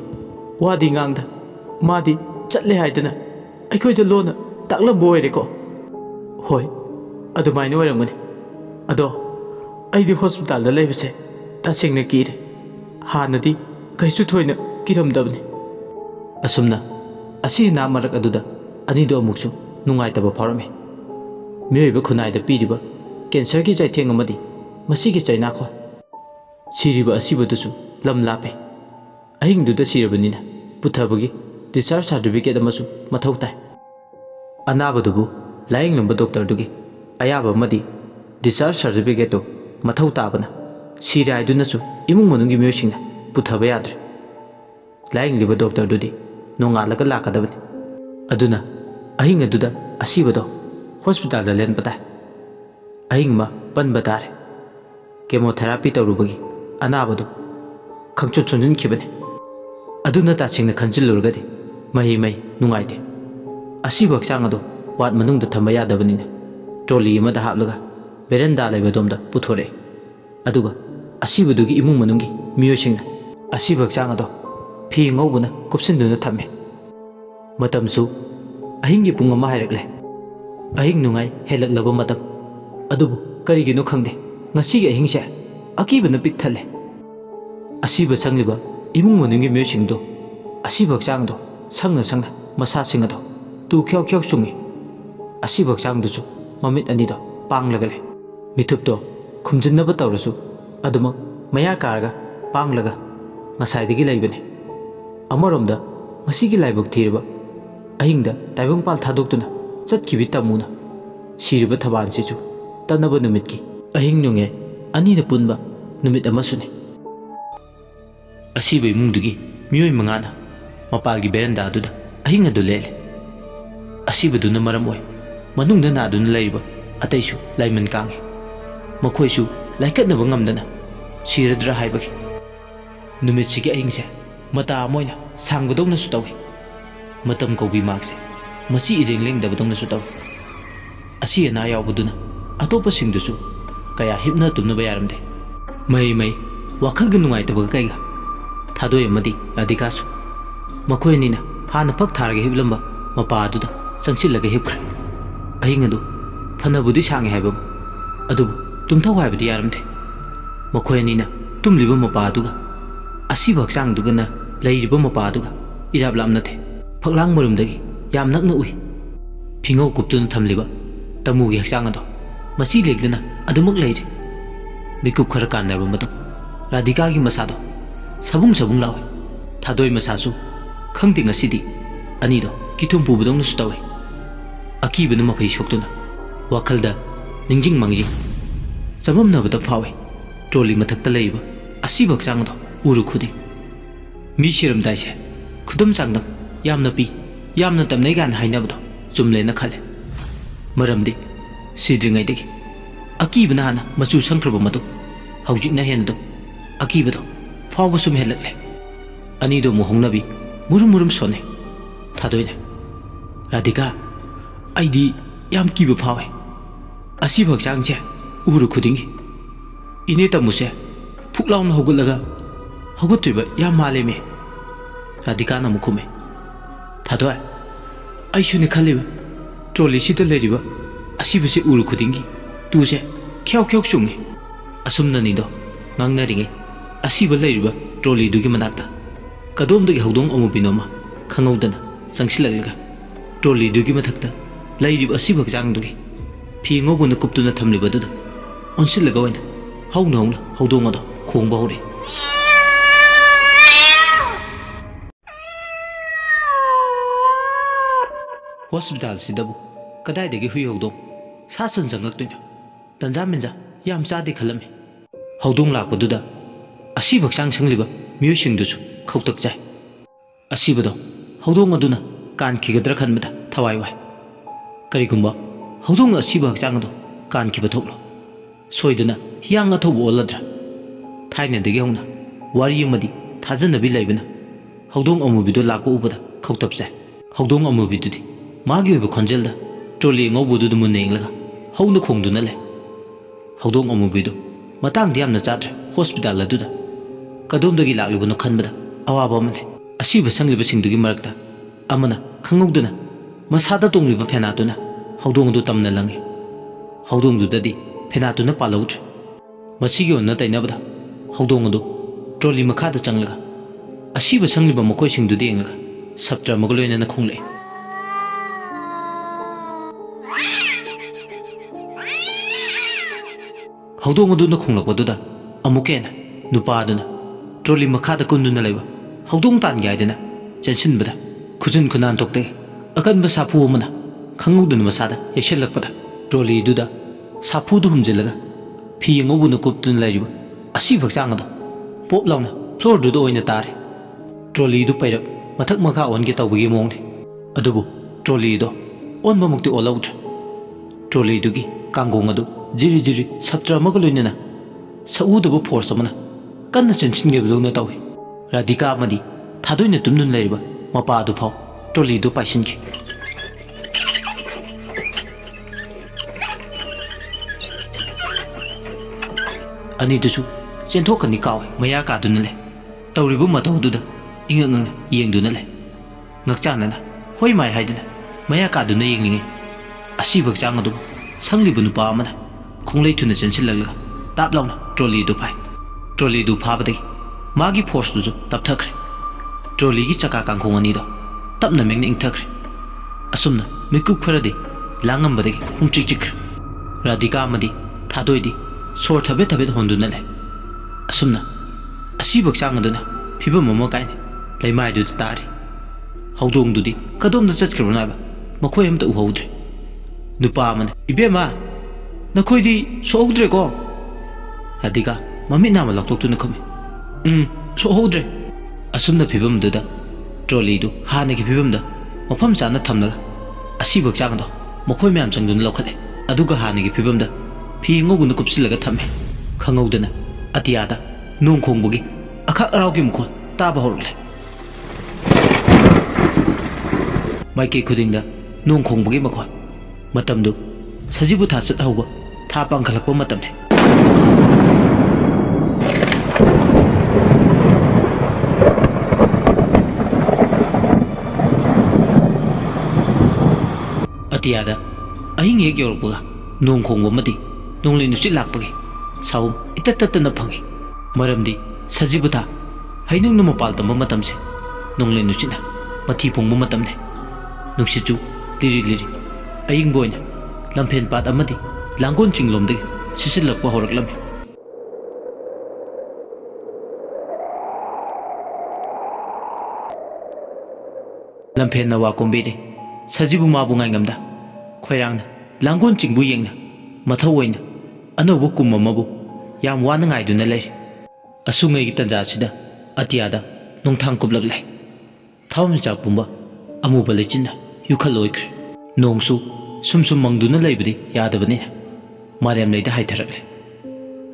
wadi ngangda madi chatle haidana aikhoida lona taklambo oireko hoi adumaina oiramgani ado aidi hospital da leibse tasengna kire hanadi kaisu thoina kiramdabni asumna asi na marak aduda anido amuksu nungaitaba pharame myoiba khunai piriba cancer gi jaitheng amadi masigi chaina kho siriba asibadusu lam lape ahingduda sirabanina puthabagi discharge certificate amasu mathau tai anabadubu laing lamba doctor dugi ayaba amadi discharge certificate to mathau tabana siraidunasu imung manungi myoisingna puthaba yadre laing liba doctor dudi nongalaga lakadabani aduna ahing aduda asibado hospital da len pata ahing ma pan batare chemotherapy tawrubagi anabado khangchu chunjin khibane aduna ta singna khanjilurgadi mai nungaite asibak changado wat manung da thamba yadabanine trolley ma da hablaga berenda laiba domda puthore aduga asibadugi imung manungi miyosingna asibak changado phi ngobuna kupsinduna thamme matamsu ahingi pung ama hairakle ahing nungai helaklaba matam adubu karigino khangde ngasi gi ahingse akibana pik thale asiba sangliba imung manungi myoisingdo asibak changdo sangna masa singado tu khyok sungi asibak changdusu mamit anido panglagale mithupto khumjinnaba tawrasu aduma maya karga panglaga ngasaidigi laibane amaromda ngasigi laibak thirba ahingda taibangpal thadokuna chatkibi tamuna siriba thaban sichu tanaba numitki ahing nunge anina punba numit amasune asiba imungdugi miyoi mangana mapalgi berenda aduda ahing adu lele asibaduna maram oi manungda naduna laiba ataisu laiman kange makhoisu laikatnaba ngamdana siradra haibagi numit sigi ahingse mata amoina sangbadongna su tawi matam kobi makse masi ireng dabadongna su tawi asi ana yawbuduna atopa singdusu kaya hipna tumnaba yaramde mai wakhalga nungaitaba kaiga thadoi amadi adikasu makhoinina hana phak tharage hiblamba mapa aduda sangsillaga hipkhre ahing adu phanabudi sangi haibabu adubu tumthau haibadi yaramde makhoinina tumliba mapa aduga asiba hakchangdugana lairiba mapa aduga irab lamnathe phaklang marumdagi yam nakna ui phingau kuptuna thamliba tamugi hakchang ado masi leglana adumak leire mikup khara kanarba matu radhika gi masado sabung lawe thadoi masasu khangti ngasidi anido kithum pubudong su tawe akibana maphai soktuna wakhalda ningjing mangjing samamnabada phawe trolley mathakta leiba asiba hakchang ado uru khudi mi siram daise khudum changdam yamna pi yamna tamnai gan hainabdo chumle na khale maramdi sidringai degi akibana hana machu sankraba matu haujikna henado akibado fawba sum helakle anido mohongnabi murum sone thadoine radhika aidi yam kiba phawe asiba hakchangse uru khudingi ine tamuse phuklawn hogulaga hogotriba yam maleme Radhika na mukhume. Thadoi. Aishu ni khaliba. Trolley sita leriba. Asibase uru khudingi. Tuse khyau khyau chungi. Asumna ni do. Ngangna ringe. Asiba leriba trolley dugi manakta. Kadom dugi haudong amu binoma. Khangaudana sangsilalaga. Trolley dugi mathakta. Leriba asiba jang dugi. Phi ngobuna kuptuna thamliba duda. Onsilaga waina. Hauna haudong ado khongba hore. Hospital sidabu kadai degi hui haudong sasan jangak tuina. Tanja menja yam chade khalame. Haudong lakpaduda asibak sang sangliba miyosing dusu khautak jai. Asibado haudong aduna kan khigadra khanbada thawai wai. Karigumba haudong asibak changado kan khiba thoklo. Soidana hiyang athobu oladra. Thaina degi hongna wari amadi thajanabi laibana. Haudong amubido lakpa ubada khautap jai. Haudong amubidudi magi oiba khonjelda trolley ngaubudu munne inglaga hauna khongduna le. Haudong amubido matang diamna chadre hospital aduda kadomdagi laklibano khanbada awaba amane. Asiba sangliba singdugi marakta amana khanguduna masada tongliba fenatuna haudong du tamna langi. Haudong du dadi fenatuna palautre. Masigi onna tainabada haudong adu trolley makhada changlaga asiba sangliba makoi singdudi inglaga sabtra magaloina na khongle. Haudong aduna khonglakpaduda amukena nupaduna trolley makhada kunduna laiba haudong tan gaidana chansinbada khujun khunan tokte akanba sapu amana khanguduna masada yeshelakpada trolley duda sapu du humjilaga phi ngobuna kuptuna laiba asibak changado pop launa floor duda oina tare. Trolley du pairak mathak makha onge tawbagi mongni adubu trolley do onba mukti olaudra. Trolley dugi kangong adu jiri jiri sabtra magaloinana saudaba force amana kanna chensingebdona tawi. Radhika amadi thadoina tumdun leriba mapa adu phau trolley du paisinki. Ani dusu chenthokani kawe maya kaduna le tawribu matawduda ingang yengduna le. Ngakchanana hoi mai haiduna maya kaduna yenglinge asibak changadu sanglibu nupa amana khonglei thuna chensilalaga tap launa trolley du phai. Trolley du phabadagi magi force du tapthakre. Trolley gi chaka kangkhong ani do tapna mengna ingthakre. Asumna mikup kharadi langambadagi humchik chikre. Radhika amadi thadoidi sor thabe thabe honduna le. Asumna asibak changaduna phibam mama kaine leimai du tari. Haudong dudi kadomda chatkhrona ba makhoi amta uhodre. Nupa amana ibema nakhoi soudre ko. Radhika mami nama laktoktu nakhome soudre. Asumna phibam duda trolley du hanagi phibamda mafam chana thamnaga asibak changdo makhoi myam changduna laukhade aduga hanagi phibamda phi ngobuna kupsilaga thamme. Khangaudana atiyada nong khongbugi akhak araugi mukhon taba horle. Maike khudingda nong khongbugi makhon matamdu sajibu tha chat hauba tha pangkhalakpa matamne. Atiyada ahing hek yorokpaga nong khongba madi nonglei nusit lakpagi saum itatatana phangi. Maramdi sajibu tha hainung na mapal tamba matamse nonglei nusitna mathi phongba matamne. Nungsichu liri liri aying boyna lampen pat amadi langon chinglomdagi sisilakpa horaklami. Lampen na wa kombide sajibu mabu ngai ngamda khoirangna langon chingbu yengna mathawoina anobu kumamabu yam wana ngai duna lei. Asungai gi tanja sida atiyada nongthang kublak lai. Thawm chak pumba amuba lechinna yukhaloikre. Nongsu sumsum mangduna leibadi yadabani mariam leida haitharakle.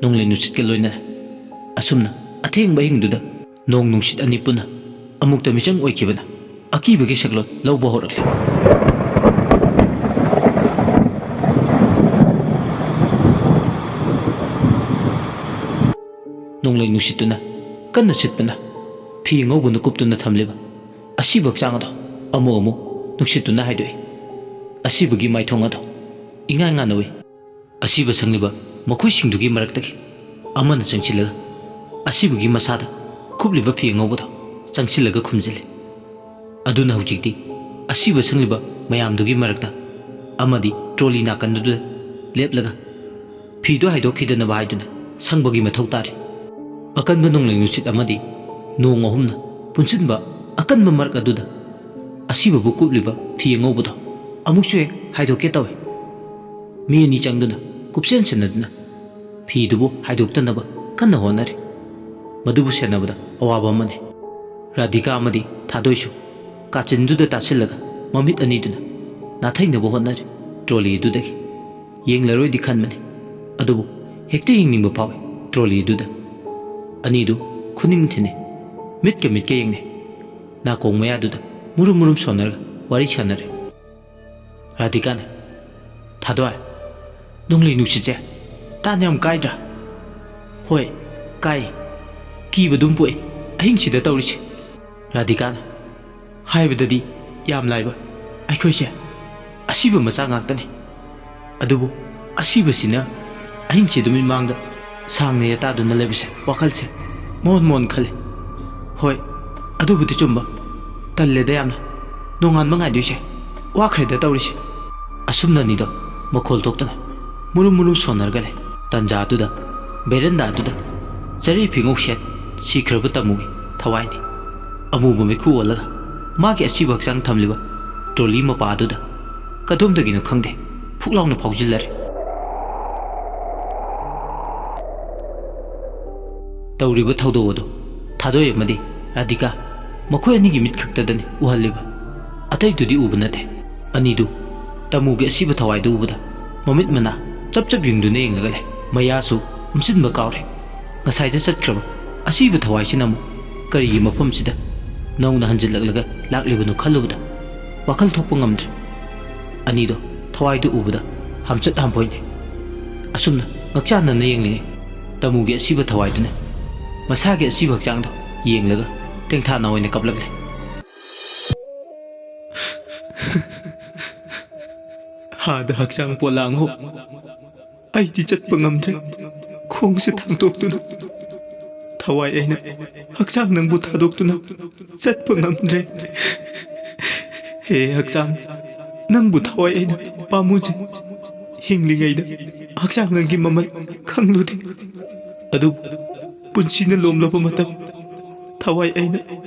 Nonglei nusit ke loina asumna atheng bahingduda nong nungsit ani puna amukta misang oikibana akibagi saklot lawba horakle. Nonglei nusituna kanna sitpana phi ngobuna kuptuna thamliba ꯑꯁꯤꯕ ꯍꯛꯆꯥꯡ ꯑꯗꯣ ꯑꯃꯨꯛ ꯑꯃꯨꯛ ꯅꯨꯡꯁꯤꯠꯇꯨꯅ ꯍꯥꯏꯗꯣꯛꯏ ꯑꯁꯤꯕꯒꯤ ꯃꯥꯏꯊꯣꯡ ꯑꯗꯣ ꯏꯉꯥꯟ ꯉꯥꯟꯅꯋꯤ ꯑꯁꯤꯕ ꯁꯪꯂꯤꯕ ꯃꯈꯣꯏꯁꯤꯡꯗꯨꯒꯤ ꯃꯔꯛꯇꯒꯤ ꯑꯃꯅ ꯆꯪꯁꯤꯜꯂꯒ ꯑꯁꯤꯕꯒꯤ ꯃꯁꯥꯗ ꯀꯨꯞꯂꯤꯕ ꯐꯤ ꯑꯉꯧꯕꯗꯣ ꯆꯪꯁꯤꯜꯂꯒ ꯈꯨꯝꯖꯤꯜꯂꯤ ꯑꯗꯨꯅ ꯍꯧꯖꯤꯛꯇꯤ ꯑꯁꯤꯕ ꯁꯪꯂꯤꯕ ꯃꯌꯥꯝꯗꯨꯒꯤ ꯃꯔꯛꯇ ꯑꯃꯗꯤ ꯇ꯭ꯔꯣꯂꯤ ꯅꯥꯀꯟꯗꯨꯗ ꯂꯦꯞꯂꯒ ꯐꯤꯗꯣ ꯍꯥꯏꯗꯣꯛꯈꯤꯗꯅꯕ ꯍꯥꯏꯗꯨꯅ ꯁꯪꯕꯒꯤ ꯃꯊꯧ ꯇꯥꯔꯤ ꯑꯀꯟꯕ ꯅꯣꯡꯂꯩ ꯅꯨꯡꯁꯤꯠ ꯑꯃꯗꯤ ꯅꯣꯡ ꯑꯍꯨꯝꯅ ꯄꯨꯟꯁꯤꯟꯕ ꯑꯀꯟꯕ ꯃꯔꯛ ꯑꯗꯨꯗ ꯑꯁꯤꯕꯕꯨ ꯀꯨꯞꯂꯤꯕ ꯐꯤ ꯑꯉꯧꯕꯗꯣ ꯑꯃꯨꯛꯁꯨ ꯍꯦꯛ ꯍꯥꯏꯗꯣꯛꯀꯦ ꯇꯧꯏ ꯃꯤ ꯑꯅꯤ ꯆꯪꯗꯨꯅ ꯀꯨꯞꯁꯦꯟ ꯁꯦꯟꯅꯗꯨꯅ ꯐꯤꯗꯨꯕꯨ ꯍꯥꯏꯗꯣꯛꯇꯅꯕ ꯀꯟꯅ ꯍꯣꯠꯅꯔꯤ ꯃꯗꯨꯕꯨ ꯁꯦꯟꯅꯕꯗ ꯑꯋꯥꯕ ꯑꯃꯅꯤ ꯔꯥꯙꯤꯀꯥ ꯑꯃꯗꯤ ꯊꯥꯗꯣꯏꯁꯨ ꯀꯥꯆꯤꯟꯗꯨꯗ ꯇꯥꯁꯤꯜꯂꯒ ꯃꯃꯤꯠ ꯑꯅꯤꯗꯨꯅ ꯅꯥꯊꯩꯅꯕ ꯍꯣꯠꯅꯔꯤ ꯇ꯭ꯔꯣꯂꯤ ꯑꯗꯨꯗꯒꯤ ꯌꯦꯡꯂꯔꯣꯏꯗꯤ ꯈꯟꯕꯅꯤ ꯑꯗꯨꯕꯨ ꯍꯦꯛꯇ ꯌꯦꯡꯅꯤꯡꯕ ꯐꯥꯎꯏ ꯇ꯭ꯔꯣꯂꯤ ꯑꯗꯨꯗ ꯑꯅꯤꯗꯨ ꯈꯨꯅꯤꯡ ꯊꯤꯟꯅꯩ ꯃꯤꯠꯀ ꯌꯦꯡꯅꯩ ꯅꯥꯀꯣꯡ ꯃꯌꯥꯗꯨꯗ ꯃꯨꯔꯨꯝ ꯃꯨꯔꯨꯝ ꯁꯣꯟꯅꯔꯒ ꯋꯥꯔꯤ ꯁꯥꯟꯅꯔꯦ ꯔꯥꯙꯤꯀꯥꯅ ꯊꯥꯗꯣꯏ ꯅꯣꯡꯂꯩ ꯅꯨꯡꯁꯤꯠꯁꯦ ꯇꯥꯟ ꯌꯥꯝ ꯀꯥꯏꯗ꯭ꯔꯥ ꯍꯣꯏ ꯀꯥꯏ ꯀꯤꯕꯗꯨꯝ ꯄꯣꯛꯏ ꯑꯍꯤꯡꯁꯤꯗ ꯇꯧꯔꯤꯁꯦ ꯔꯥꯙꯤꯀꯥꯅ ꯍꯥꯏꯕꯗꯗꯤ ꯌꯥꯝ ꯂꯥꯏꯕ ꯑꯩꯈꯣꯏꯁꯦ ꯑꯁꯤꯕ ꯃꯆꯥ ꯉꯥꯛꯇꯅꯤ ꯑꯗꯨꯕꯨ ꯑꯁꯤꯕꯁꯤꯅ ꯑꯍꯤꯡꯁꯤꯗ ꯃꯤꯠꯃꯥꯡꯗ ꯁꯥꯡꯅ ꯌꯦꯇꯥꯗꯨꯅ ꯂꯩꯕꯁꯦ ꯋꯥꯈꯜꯁꯦ ꯃꯣꯟ ꯈꯜꯂꯤ ꯍꯣꯏ ꯑꯗꯨꯕꯨꯗꯤ ꯆꯨꯝꯕ ꯇꯜꯂꯦꯗ ꯌꯥꯝꯅ ꯅꯣꯡꯉꯥꯟꯕ ꯉꯥꯏꯗꯣꯏꯁꯦ ꯋꯥꯈ꯭ꯔꯦꯗ ꯇꯧꯔꯤꯁꯦ ꯑꯁꯨꯝꯅ ꯑꯅꯤꯗꯣ ꯃꯈꯣꯜ ꯊꯣꯛꯇꯅ ꯃꯨꯔꯨꯝ ꯃꯨꯔꯨꯝ ꯁꯣꯟꯅꯔꯒ ꯂꯩ ꯇꯟꯖꯥꯗꯨꯗ ꯕꯦꯔꯟꯗꯥꯗꯨꯗ ꯆꯔꯩ ꯐꯤꯉꯧ ꯁꯦꯠ ꯁꯤꯈ꯭ꯔꯕ ꯇꯥꯃꯨꯒꯤ ꯊꯋꯥꯏꯅꯤ ꯑꯃꯨꯕ ꯃꯩꯈꯨ ꯑꯣꯜꯂꯒ ꯃꯥꯒꯤ ꯑꯁꯤꯕ ꯍꯛꯆꯥꯡ ꯊꯝꯂꯤꯕ ꯇ꯭ꯔꯣꯂꯤ ꯃꯄꯥꯗꯨꯗ ꯀꯗꯣꯝꯗꯒꯤꯅꯣ ꯈꯪꯗꯦ ꯐꯨꯛ ꯂꯥꯎꯅ ꯐꯥꯎꯖꯤꯜꯂꯔꯦ ꯇꯧꯔꯤꯕ ꯊꯧꯗꯣꯛ ꯑꯗꯨ ꯊꯥꯗꯣꯏ ꯑꯃꯗꯤ ꯔꯥꯙꯤꯀꯥ ꯃꯈꯣꯏ ꯑꯅꯤꯒꯤ ꯃꯤꯠ ꯈꯛꯇꯗꯅꯤ ꯎꯍꯜꯂꯤꯕ ꯑꯇꯩꯗꯨꯗꯤ ꯎꯕ ꯅꯠꯇꯦ ꯑꯅꯤꯗꯨ ꯇꯥꯃꯨꯒꯤ ꯑꯁꯤꯕ ꯊꯋꯥꯏꯗꯨ ꯎꯕꯗ ꯃꯃꯤꯠ ꯃꯅꯥ ꯆꯞ ꯌꯨꯡꯗꯨꯅ ꯌꯦꯡꯂꯒ ꯂꯩ ꯃꯌꯥꯁꯨ ꯎꯝꯁꯤꯟꯕ ꯀꯥꯎꯔꯦ ꯉꯁꯥꯏꯗ ꯆꯠꯈ꯭ꯔꯕ ꯑꯁꯤꯕ ꯊꯋꯥꯏꯁꯤꯅ ꯑꯃꯨꯛ ꯀꯔꯤꯒꯤ ꯃꯐꯝꯁꯤꯗ ꯅꯧꯅ ꯍꯟꯖꯤꯜꯂꯛꯂꯒ ꯂꯥꯛꯂꯤꯕꯅꯣ ꯈꯜꯂꯨꯕꯗ ꯋꯥꯈꯜ ꯊꯣꯛꯄ ꯉꯝꯗ꯭ꯔꯦ ꯑꯅꯤꯗꯣ ꯊꯋꯥꯏꯗꯨ ꯎꯕꯗ ꯍꯝꯆꯠ ꯍꯝꯄꯣꯏꯅꯦ ꯑꯁꯨꯝꯅ ꯉꯛꯆꯥꯟꯅꯅ ꯌꯦꯡꯂꯤꯉꯩ ꯇꯥꯃꯨꯒꯤ ꯑꯁꯤꯕ ꯊꯋꯥꯏꯗꯨꯅ ꯃꯁꯥꯒꯤ ꯑꯁꯤꯕ ꯍꯛꯆꯥꯡꯗꯣ ꯌꯦꯡꯂꯒ ꯇꯦꯡꯊꯥꯅ ꯑꯣꯏꯅ ꯀꯞꯂꯛꯂꯦ ꯍꯥꯗ ꯍꯛꯆꯥꯡ ꯄꯣꯂꯥꯡꯍꯣ ꯑꯩꯗꯤ ꯆꯠꯄ ꯉꯝꯗ꯭ꯔꯦ ꯈꯣꯡꯁꯦ ꯊꯥꯡꯗꯣꯛꯇꯨꯅ ꯊꯋꯥꯏ ꯑꯩꯅ ꯍꯛꯆꯥꯡ ꯅꯪꯕꯨ ꯊꯥꯗꯣꯛꯇꯨꯅ ꯆꯠꯄ ꯉꯝꯗ꯭ꯔꯦ ꯍꯦ ꯍꯛꯆꯥꯡ ꯅꯪꯕꯨ ꯊꯋꯥꯏ ꯑꯩꯅ ꯄꯥꯝꯃꯨꯖꯩ ꯍꯤꯡꯂꯤꯉꯩꯗ ꯍꯛꯆꯥꯡ ꯅꯪꯒꯤ ꯃꯃꯜ ꯈꯪꯂꯨꯗꯦ ꯑꯗꯨꯕꯨ ꯄꯨꯟꯁꯤꯅ ꯂꯣꯝꯂꯕ ꯃꯇꯝ ꯊꯋꯥꯏ ꯑꯩꯅ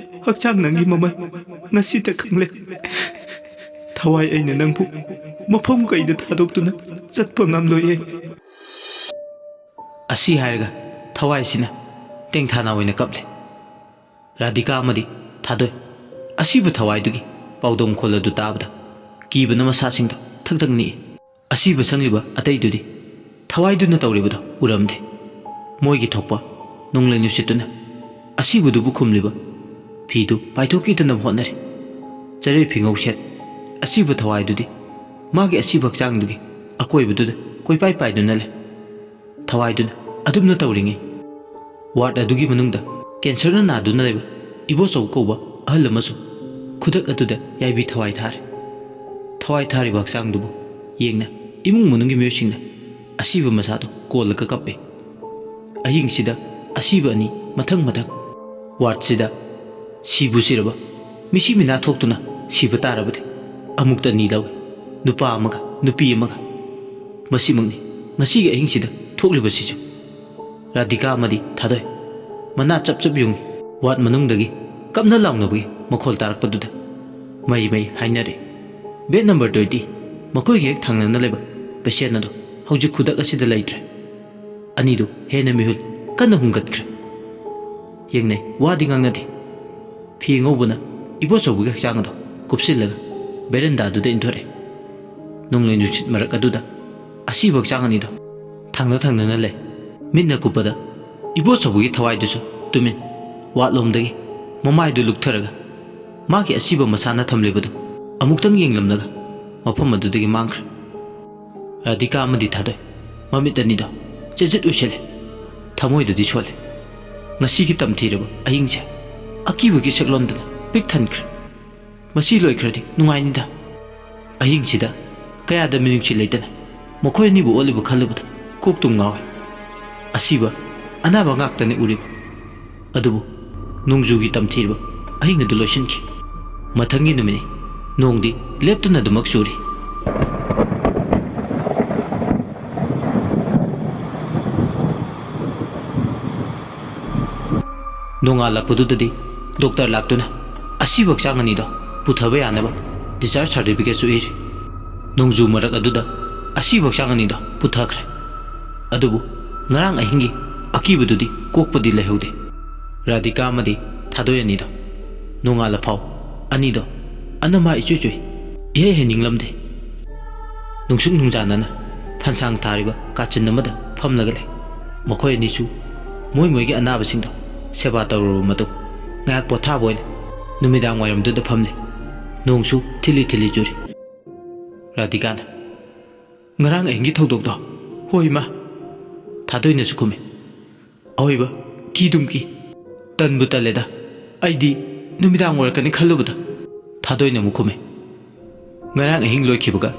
ꯍꯛꯆꯥꯡ ꯅꯪꯒꯤ ꯃꯃꯜ ꯉꯁꯤꯗ ꯈꯪꯂꯦ ꯊꯋꯥꯏ ꯑꯩꯅ ꯅꯪꯕꯨ ꯃꯐꯝ ꯀꯩꯗ ꯊꯥꯗꯣꯛꯇꯨꯅ ꯆꯠꯄ ꯉꯝꯂꯣꯏꯌꯦ ꯑꯁꯤ ꯍꯥꯏꯔꯒ ꯊꯋꯥꯏꯁꯤꯅ ꯇꯦꯡꯊꯥꯅ ꯑꯣꯏꯅ ꯀꯞꯂꯦ ꯔꯥꯙꯤꯀꯥ ꯑꯃꯗꯤ ꯊꯥꯗꯣꯏ ꯑꯁꯤꯕ ꯊꯋꯥꯏꯗꯨꯒꯤ ꯄꯥꯎꯗꯝ ꯈꯣꯜ ꯑꯗꯨ ꯇꯥꯕꯗ ꯀꯤꯕꯅ ꯃꯁꯥꯁꯤꯡꯗꯣ ꯊꯛ ꯅꯤꯛꯏ ꯑꯁꯤꯕ ꯁꯪꯂꯤꯕ ꯑꯇꯩꯗꯨꯗꯤ ꯊꯋꯥꯏꯗꯨꯅ ꯇꯧꯔꯤꯕꯗꯣ ꯎꯔꯝꯗꯦ ꯃꯣꯏꯒꯤ ꯊꯣꯛꯄ ꯅꯣꯡꯂꯩ ꯅꯨꯡꯁꯤꯠꯇꯨꯅ ꯑꯁꯤꯕꯗꯨꯕꯨ ꯈꯨꯝꯂꯤꯕ ꯐꯤꯗꯨ ꯄꯥꯏꯊꯣꯛꯈꯤꯗꯅꯕ ꯍꯣꯠꯅꯔꯤ ꯆꯔꯩ ꯐꯤꯉꯧ ꯁꯦꯠ ꯑꯁꯤꯕ ꯊꯋꯥꯏꯗꯨꯗꯤ ꯃꯥꯒꯤ ꯑꯁꯤꯕ ꯍꯛꯆꯥꯡꯗꯨꯒꯤ ꯑꯀꯣꯏꯕꯗꯨꯗ ꯀꯣꯏꯄꯥꯏ ꯄꯥꯏꯗꯨꯅ ꯂꯩ ꯊꯋꯥꯏꯗꯨꯅ ꯑꯗꯨꯝꯅ ꯇꯧꯔꯤꯉꯩ ꯋꯥꯔꯗ ꯑꯗꯨꯒꯤ ꯃꯅꯨꯡꯗ ꯀꯦꯟꯁꯔꯅ ꯅꯥꯗꯨꯅ ꯂꯩꯕ ꯏꯕꯣꯆꯧ ꯀꯧꯕ ꯑꯍꯜ ꯑꯃꯁꯨ ꯈꯨꯗꯛ ꯑꯗꯨꯗ ꯌꯥꯏꯕꯤ ꯊꯋꯥꯏ ꯊꯥꯔꯦ ꯊꯋꯥꯏ ꯊꯥꯔꯤꯕ ꯍꯛꯆꯥꯡꯗꯨꯕꯨ ꯌꯦꯡꯅ ꯏꯃꯨꯡ ꯃꯅꯨꯡꯒꯤ ꯃꯤꯑꯣꯏꯁꯤꯡꯅ ꯑꯁꯤꯕ ꯃꯁꯥꯗꯨ ꯀꯣꯜꯂꯒ ꯀꯞꯄꯤ ꯑꯍꯤꯡꯁꯤꯗ ꯑꯁꯤꯕ ꯑꯅꯤ ꯃꯊꯪ ꯋꯥꯔꯗꯁꯤꯗ ꯁꯤꯕꯨ ꯁꯤꯔꯕ ꯃꯤꯁꯤ ꯃꯤꯅꯥ ꯊꯣꯛꯇꯨꯅ ꯁꯤꯕ ꯇꯥꯔꯕꯗꯤ ꯑꯃꯨꯛꯇ ꯑꯅꯤ ꯂꯧꯏ ꯅꯨꯄꯥ ꯑꯃꯒ ꯅꯨꯄꯤ ꯑꯃꯒ ꯃꯁꯤꯃꯛꯅꯤ ꯉꯁꯤꯒꯤ ꯑꯍꯤꯡꯁꯤꯗ ꯊꯣꯛꯂꯤꯕꯁꯤꯁꯨ ꯔꯥꯙꯤꯀꯥ ꯑꯃꯗꯤ ꯊꯥꯗꯣꯏ ꯃꯅꯥ ꯆꯞ ꯌꯨꯡꯉꯤ ꯋꯥꯔꯗ ꯃꯅꯨꯡꯗꯒꯤ ꯀꯞꯅ ꯂꯥꯎꯅꯕꯒꯤ ꯃꯈꯣꯜ ꯇꯥꯔꯛꯄꯗꯨꯗ ꯃꯩ ꯍꯥꯏꯅꯔꯦ ꯕꯦꯗ ꯅꯝꯕꯔ 20 ꯃꯈꯣꯏꯒꯤ ꯍꯦꯛ ꯊꯪꯅꯅ ꯂꯩꯕ ꯄꯦꯁꯦꯟ ꯑꯗꯣ ꯍꯧꯖꯤꯛ ꯈꯨꯗꯛ ꯑꯁꯤꯗ ꯂꯩꯇ꯭ꯔꯦ ꯑꯅꯤꯗꯨ ꯍꯦꯟꯅ ꯃꯤꯍꯨꯜ ꯀꯟꯅ ꯍꯨꯝꯒꯠꯈ꯭ꯔꯦ ꯌꯦꯡꯅꯩ ꯋꯥꯗꯤ ꯉꯥꯡꯅꯗꯦ ꯐꯤ ꯑꯉꯧꯕꯅ ꯏꯕꯣꯆꯧꯕꯒꯤ ꯍꯛꯆꯥꯡ ꯑꯗꯣ ꯀꯨꯞꯁꯤꯜꯂꯒ ꯕꯦꯔꯟꯗꯥꯗꯨꯗ ꯏꯟꯊꯣꯔꯛꯑꯦ ꯅꯣꯡꯂꯩ ꯅꯨꯡꯁꯤꯠ ꯃꯔꯛ ꯑꯗꯨꯗ ꯑꯁꯤꯕ ꯍꯛꯆꯥꯡ ꯑꯅꯤꯗꯣ ꯊꯪꯅꯅ ꯂꯩ ꯃꯤꯠꯅ ꯀꯨꯞꯄꯗ ꯏꯕꯣꯆꯧꯕꯒꯤ ꯊꯋꯥꯏꯗꯨꯁꯨ ꯇꯨꯃꯤꯟ ꯋꯥꯠꯂꯣꯝꯗꯒꯤ ꯃꯃꯥꯏꯗꯨ ꯂꯨꯛꯊꯔꯒ ꯃꯥꯒꯤ ꯑꯁꯤꯕ ꯃꯁꯥꯅ ꯊꯝꯂꯤꯕꯗꯨ ꯑꯃꯨꯛꯇꯪ ꯌꯦꯡꯂꯝꯂꯒ ꯃꯐꯝ ꯑꯗꯨꯗꯒꯤ ꯃꯥꯡꯈ꯭ꯔꯦ ꯔꯥꯙꯤꯀꯥ ꯑꯃꯗꯤ ꯊꯥꯗꯣꯏ ꯃꯃꯤꯠ ꯑꯅꯤꯗꯣ ꯆꯦꯖꯦꯠ ꯎꯏꯁꯤꯜꯂꯦ ꯊꯃꯣꯏꯗꯗꯤ ꯁꯣꯜꯂꯦ ꯉꯁꯤꯒꯤ ꯇꯝꯊꯤꯔꯕ ꯑꯍꯤꯡꯁꯦ ꯑꯀꯤꯕꯒꯤ ꯁꯛꯂꯣꯟꯗꯨꯅ ꯄꯤꯛ ꯊꯟꯈ꯭ꯔꯦ ꯃꯁꯤ ꯂꯣꯏꯈ꯭ꯔꯗꯤ ꯅꯨꯡꯉꯥꯏꯅꯤꯗ ꯑꯍꯤꯡꯁꯤꯗ ꯀꯌꯥꯗ ꯃꯤꯅꯨꯡꯁꯤ ꯂꯩꯇꯅ ꯃꯈꯣꯏ ꯑꯅꯤꯕꯨ ꯑꯣꯠꯂꯤꯕ ꯈꯜꯂꯨꯕꯗ ꯀꯣꯛꯇꯨꯝ ꯉꯥꯎꯏ ꯑꯁꯤꯕ ꯑꯅꯥꯕ ꯉꯥꯛꯇꯅꯤ ꯎꯔꯤꯕ ꯑꯗꯨꯕꯨ ꯅꯣꯡꯖꯨꯒꯤ ꯇꯝꯊꯤꯔꯕ ꯑꯍꯤꯡ ꯑꯗꯨ ꯂꯣꯏꯁꯤꯟꯈꯤ ꯃꯊꯪꯒꯤ ꯅꯨꯃꯤꯠꯅꯤ ꯅꯣꯡꯗꯤ ꯂꯦꯞꯇꯅ ꯑꯗꯨꯃꯛ ꯆꯨꯔꯤ ꯅꯣꯡꯉꯥꯜꯂꯛꯄꯗꯨꯗꯗꯤ ꯗꯣꯛꯇꯔ ꯂꯥꯛꯇꯨꯅ ꯑꯁꯤꯕ ꯍꯛꯆꯥꯡ ꯑꯅꯤꯗꯣ ꯄꯨꯊꯕ ꯌꯥꯅꯕ ꯗꯤꯁꯆꯥꯔꯖ ꯁꯥꯔꯇꯤꯐꯤꯀꯦꯠꯁꯨ ꯏꯔꯤ ꯅꯣꯡꯖꯨ ꯃꯔꯛ ꯑꯗꯨꯗ ꯑꯁꯤꯕ ꯍꯛꯆꯥꯡ ꯑꯅꯤꯗꯣ ꯄꯨꯊꯈ꯭ꯔꯦ ꯑꯗꯨꯕꯨ ꯉꯔꯥꯡ ꯑꯍꯤꯡꯒꯤ ꯑꯀꯤꯕꯗꯨꯗꯤ ꯀꯣꯛꯄꯗꯤ ꯂꯩꯍꯧꯗꯦ ꯔꯥꯙꯤꯀꯥ ꯑꯃꯗꯤ ꯊꯥꯗꯣꯏ ꯑꯅꯤꯗꯣ ꯅꯣꯡꯉꯥꯜꯂ ꯐꯥꯎ ꯑꯅꯤꯗꯣ ꯑꯅꯝꯃꯥ ꯏꯆꯨꯏ ꯆꯨꯏ ꯏꯍꯩ ꯍꯩꯅꯤꯡꯂꯝꯗꯦ ꯅꯨꯡꯁꯨꯛ ꯅꯨꯡꯖꯥꯅꯅ ꯐꯟꯁꯥꯡ ꯊꯥꯔꯤꯕ ꯀꯥꯆꯤꯟ ꯑꯃꯗ ꯐꯝꯂꯒ ꯂꯩ ꯃꯈꯣꯏ ꯑꯅꯤꯁꯨ ꯃꯣꯏꯒꯤ ꯑꯅꯥꯕꯁꯤꯡꯗꯣ ꯁꯦꯕꯥ ꯇꯧꯔꯕ ꯃꯇꯨꯡ ꯉꯥꯏꯍꯥꯛ ꯄꯣꯊꯥꯕ ꯑꯣꯏꯅ ꯅꯨꯃꯤꯗꯥꯡ ꯋꯥꯏꯔꯝꯗꯨꯗ ꯐꯝꯂꯤ ꯅꯣꯡꯁꯨ ꯊꯤꯜꯂꯤ ꯊꯤꯜꯂꯤ ꯆꯨꯔꯤ ꯔꯥꯙꯤꯀꯥꯅ ꯉꯔꯥꯡ ꯑꯍꯤꯡꯒꯤ ꯊꯧꯗꯣꯛꯇꯣ ꯍꯣꯏ ꯏꯃꯥ ꯊꯥꯗꯣꯏꯅꯁꯨ ꯈꯨꯝꯃꯤ ꯑꯍꯣꯏꯕ ꯀꯤꯗꯨꯝ ꯀꯤ ꯇꯟꯕꯨ ꯇꯜꯂꯦꯗ ꯑꯩꯗꯤ ꯅꯨꯃꯤꯗꯥꯡ ꯑꯣꯏꯔꯛꯀꯅꯤ ꯈꯜꯂꯨꯕꯗ ꯊꯥꯗꯣꯏꯅ ꯑꯃꯨꯛ ꯈꯨꯝꯃꯤ ꯉꯔꯥꯡ ꯑꯍꯤꯡ ꯂꯣꯏꯈꯤꯕꯒ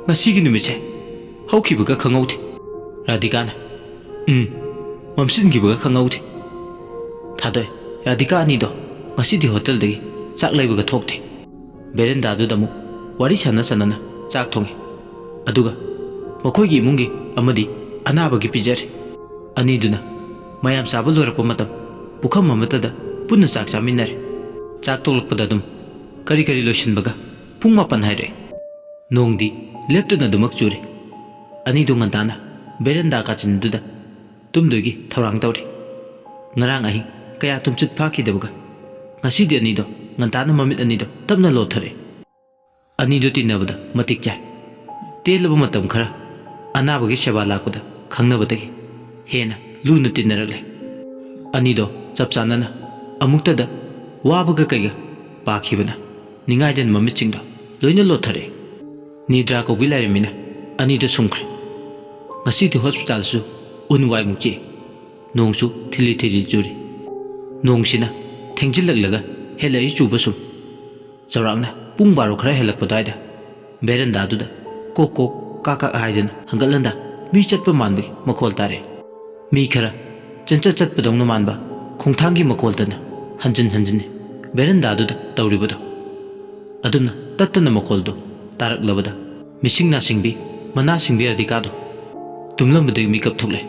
ꯉꯁꯤꯒꯤ ꯅꯨꯃꯤꯠꯁꯦ ꯍꯧꯈꯤꯕꯒ ꯈꯪꯍꯧꯗꯦ ꯔꯥꯙꯤꯀꯥꯅ ꯃꯝꯁꯤꯟꯈꯤꯕꯒ ꯈꯪꯍꯧꯗꯦ ꯊꯥꯗꯣꯏ ꯔꯥꯙꯤꯀꯥ ꯑꯅꯤꯗꯣ ꯉꯁꯤꯗꯤ ꯍꯣꯇꯦꯜꯗꯒꯤ ꯆꯥꯛ ꯂꯩꯕꯒ ꯊꯣꯛꯇꯦ ꯕꯦꯔꯦꯟꯗꯥꯗꯨꯗ ꯑꯃꯨꯛ ꯋꯥꯔꯤ ꯁꯥꯟꯅ ꯆꯥꯛ ꯊꯣꯡꯉꯤ ꯑꯗꯨꯒ ꯃꯈꯣꯏꯒꯤ ꯏꯃꯨꯡꯒꯤ ꯑꯃꯗꯤ ꯑꯅꯥꯕꯒꯤ ꯄꯤꯖꯔꯤ ꯑꯅꯤꯗꯨꯅ ꯃꯌꯥꯝ ꯆꯥꯕ ꯂꯣꯏꯔꯛꯄ ꯃꯇꯝ ꯄꯨꯈꯝ ꯑꯃꯠꯇꯗ ꯄꯨꯟꯅ ꯆꯥꯛ ꯆꯥꯃꯤꯟꯅꯔꯤ ꯆꯥꯛ ꯇꯣꯛꯂꯛꯄꯗ ꯑꯗꯨꯝ ꯀꯔꯤ ꯂꯣꯏꯁꯤꯟꯕꯒ ꯄꯨꯡ 9 ꯍꯥꯏꯔꯛꯑꯦ ꯅꯣꯡꯗꯤ ꯂꯦꯞꯇꯅ ꯑꯗꯨꯃꯛ ꯆꯨꯔꯤ ꯑꯅꯤꯗꯨ ꯉꯟꯇꯥꯅ ꯕꯦꯔꯦꯟꯗꯥ ꯀꯥꯆꯤꯟꯗꯨꯗ ꯇꯨꯝꯗꯣꯏꯒꯤ ꯊꯧꯔꯥꯡ ꯇꯧꯔꯤ ꯉꯔꯥꯡ ꯑꯍꯤꯡ ꯀꯌꯥ ꯇꯨꯝꯆꯠ ꯐꯥꯈꯤꯗꯕꯒ ꯉꯁꯤꯗꯤ ꯑꯅꯤꯗꯣ ꯉꯟꯇꯥꯅ ꯃꯃꯤꯠ ꯑꯅꯤꯗꯣ ꯇꯞꯅ ꯂꯣꯠꯊꯔꯛꯑꯦ ꯑꯅꯤꯗꯨ ꯇꯤꯟꯅꯕꯗ ꯃꯇꯤꯛ ꯆꯥꯏ ꯇꯦꯜꯂꯕ ꯃꯇꯝ ꯈꯔ ꯑꯅꯥꯕꯒꯤ ꯁꯦꯕꯥ ꯂꯥꯛꯄꯗ ꯈꯪꯅꯕꯗꯒꯤ ꯍꯦꯟꯅ ꯂꯨꯅ ꯇꯤꯟꯅꯔꯛꯂꯦ ꯑꯅꯤꯗꯣ ꯆꯞ ꯆꯥꯅꯅ ꯑꯃꯨꯛꯇꯗ ꯋꯥꯕꯒ ꯀꯩꯒ ꯄꯥꯈꯤꯕꯅ ꯅꯤꯡꯉꯥꯏꯗꯅ ꯃꯃꯤꯠꯁꯤꯡꯗꯣ ꯂꯣꯏꯅ ꯂꯣꯠꯊꯔꯛꯑꯦ ꯅꯤꯗ꯭ꯔꯥ ꯀꯧꯕꯤ ꯂꯩꯔꯝꯃꯤꯅ ꯑꯅꯤꯗꯣ ꯁꯨꯝꯈ꯭ꯔꯦ ꯉꯁꯤꯗꯤ ꯍꯣꯁꯄꯤꯇꯥꯜꯁꯨ ꯎꯟ ꯋꯥꯏꯃꯨꯛ ꯆꯤꯛꯏ ꯅꯣꯡꯁꯨ ꯊꯤꯜꯂꯤ ꯊꯤꯜꯂꯤ ꯆꯨꯔꯤ ꯅꯣꯡꯁꯤꯅ ꯊꯦꯡꯖꯤꯜꯂꯛꯂꯒ ꯍꯦꯜꯂꯛꯏ ꯆꯨꯕ ꯁꯨꯝ ꯆꯥꯎꯔꯥꯛꯅ ꯄꯨꯡ 12 ꯈꯔ ꯍꯦꯜꯂꯛꯄ ꯑꯗꯨꯋꯥꯏꯗ ꯕꯦꯔꯦꯟꯗꯥꯗꯨꯗ ꯀꯣꯛ ꯀꯣꯛ ꯀꯥꯀꯛ ꯍꯥꯏꯗꯅ ꯍꯪꯒꯠ ꯍꯟꯗꯥ ꯃꯤ ꯆꯠꯄ ꯃꯥꯟꯕꯒꯤ ꯃꯈꯣꯜ ꯇꯥꯔꯛꯑꯦ ꯃꯤ ꯈꯔ ꯆꯠꯄꯗꯧꯅ ꯃꯥꯟꯕ ꯈꯣꯡꯊꯥꯡꯒꯤ ꯃꯈꯣꯜꯗꯅ ꯍꯟꯖꯤꯟ ꯕꯦꯔꯦꯟꯗꯥꯗꯨꯗ ꯇꯧꯔꯤꯕꯗꯣ ꯑꯗꯨꯝꯅ ꯇꯠꯇꯅ ꯃꯈꯣꯜꯗꯣ ꯇꯥꯔꯛꯂꯕꯗ ꯃꯤꯁꯤꯡ ꯅꯥꯁꯤꯡꯕꯤ ꯃꯅꯥ ꯁꯤꯡꯕꯤ ꯔꯥꯙꯤꯀꯥꯗꯣ ꯇꯨꯝꯂꯝꯕꯗꯒꯤ ꯃꯤꯀꯞ ꯊꯣꯛꯂꯦ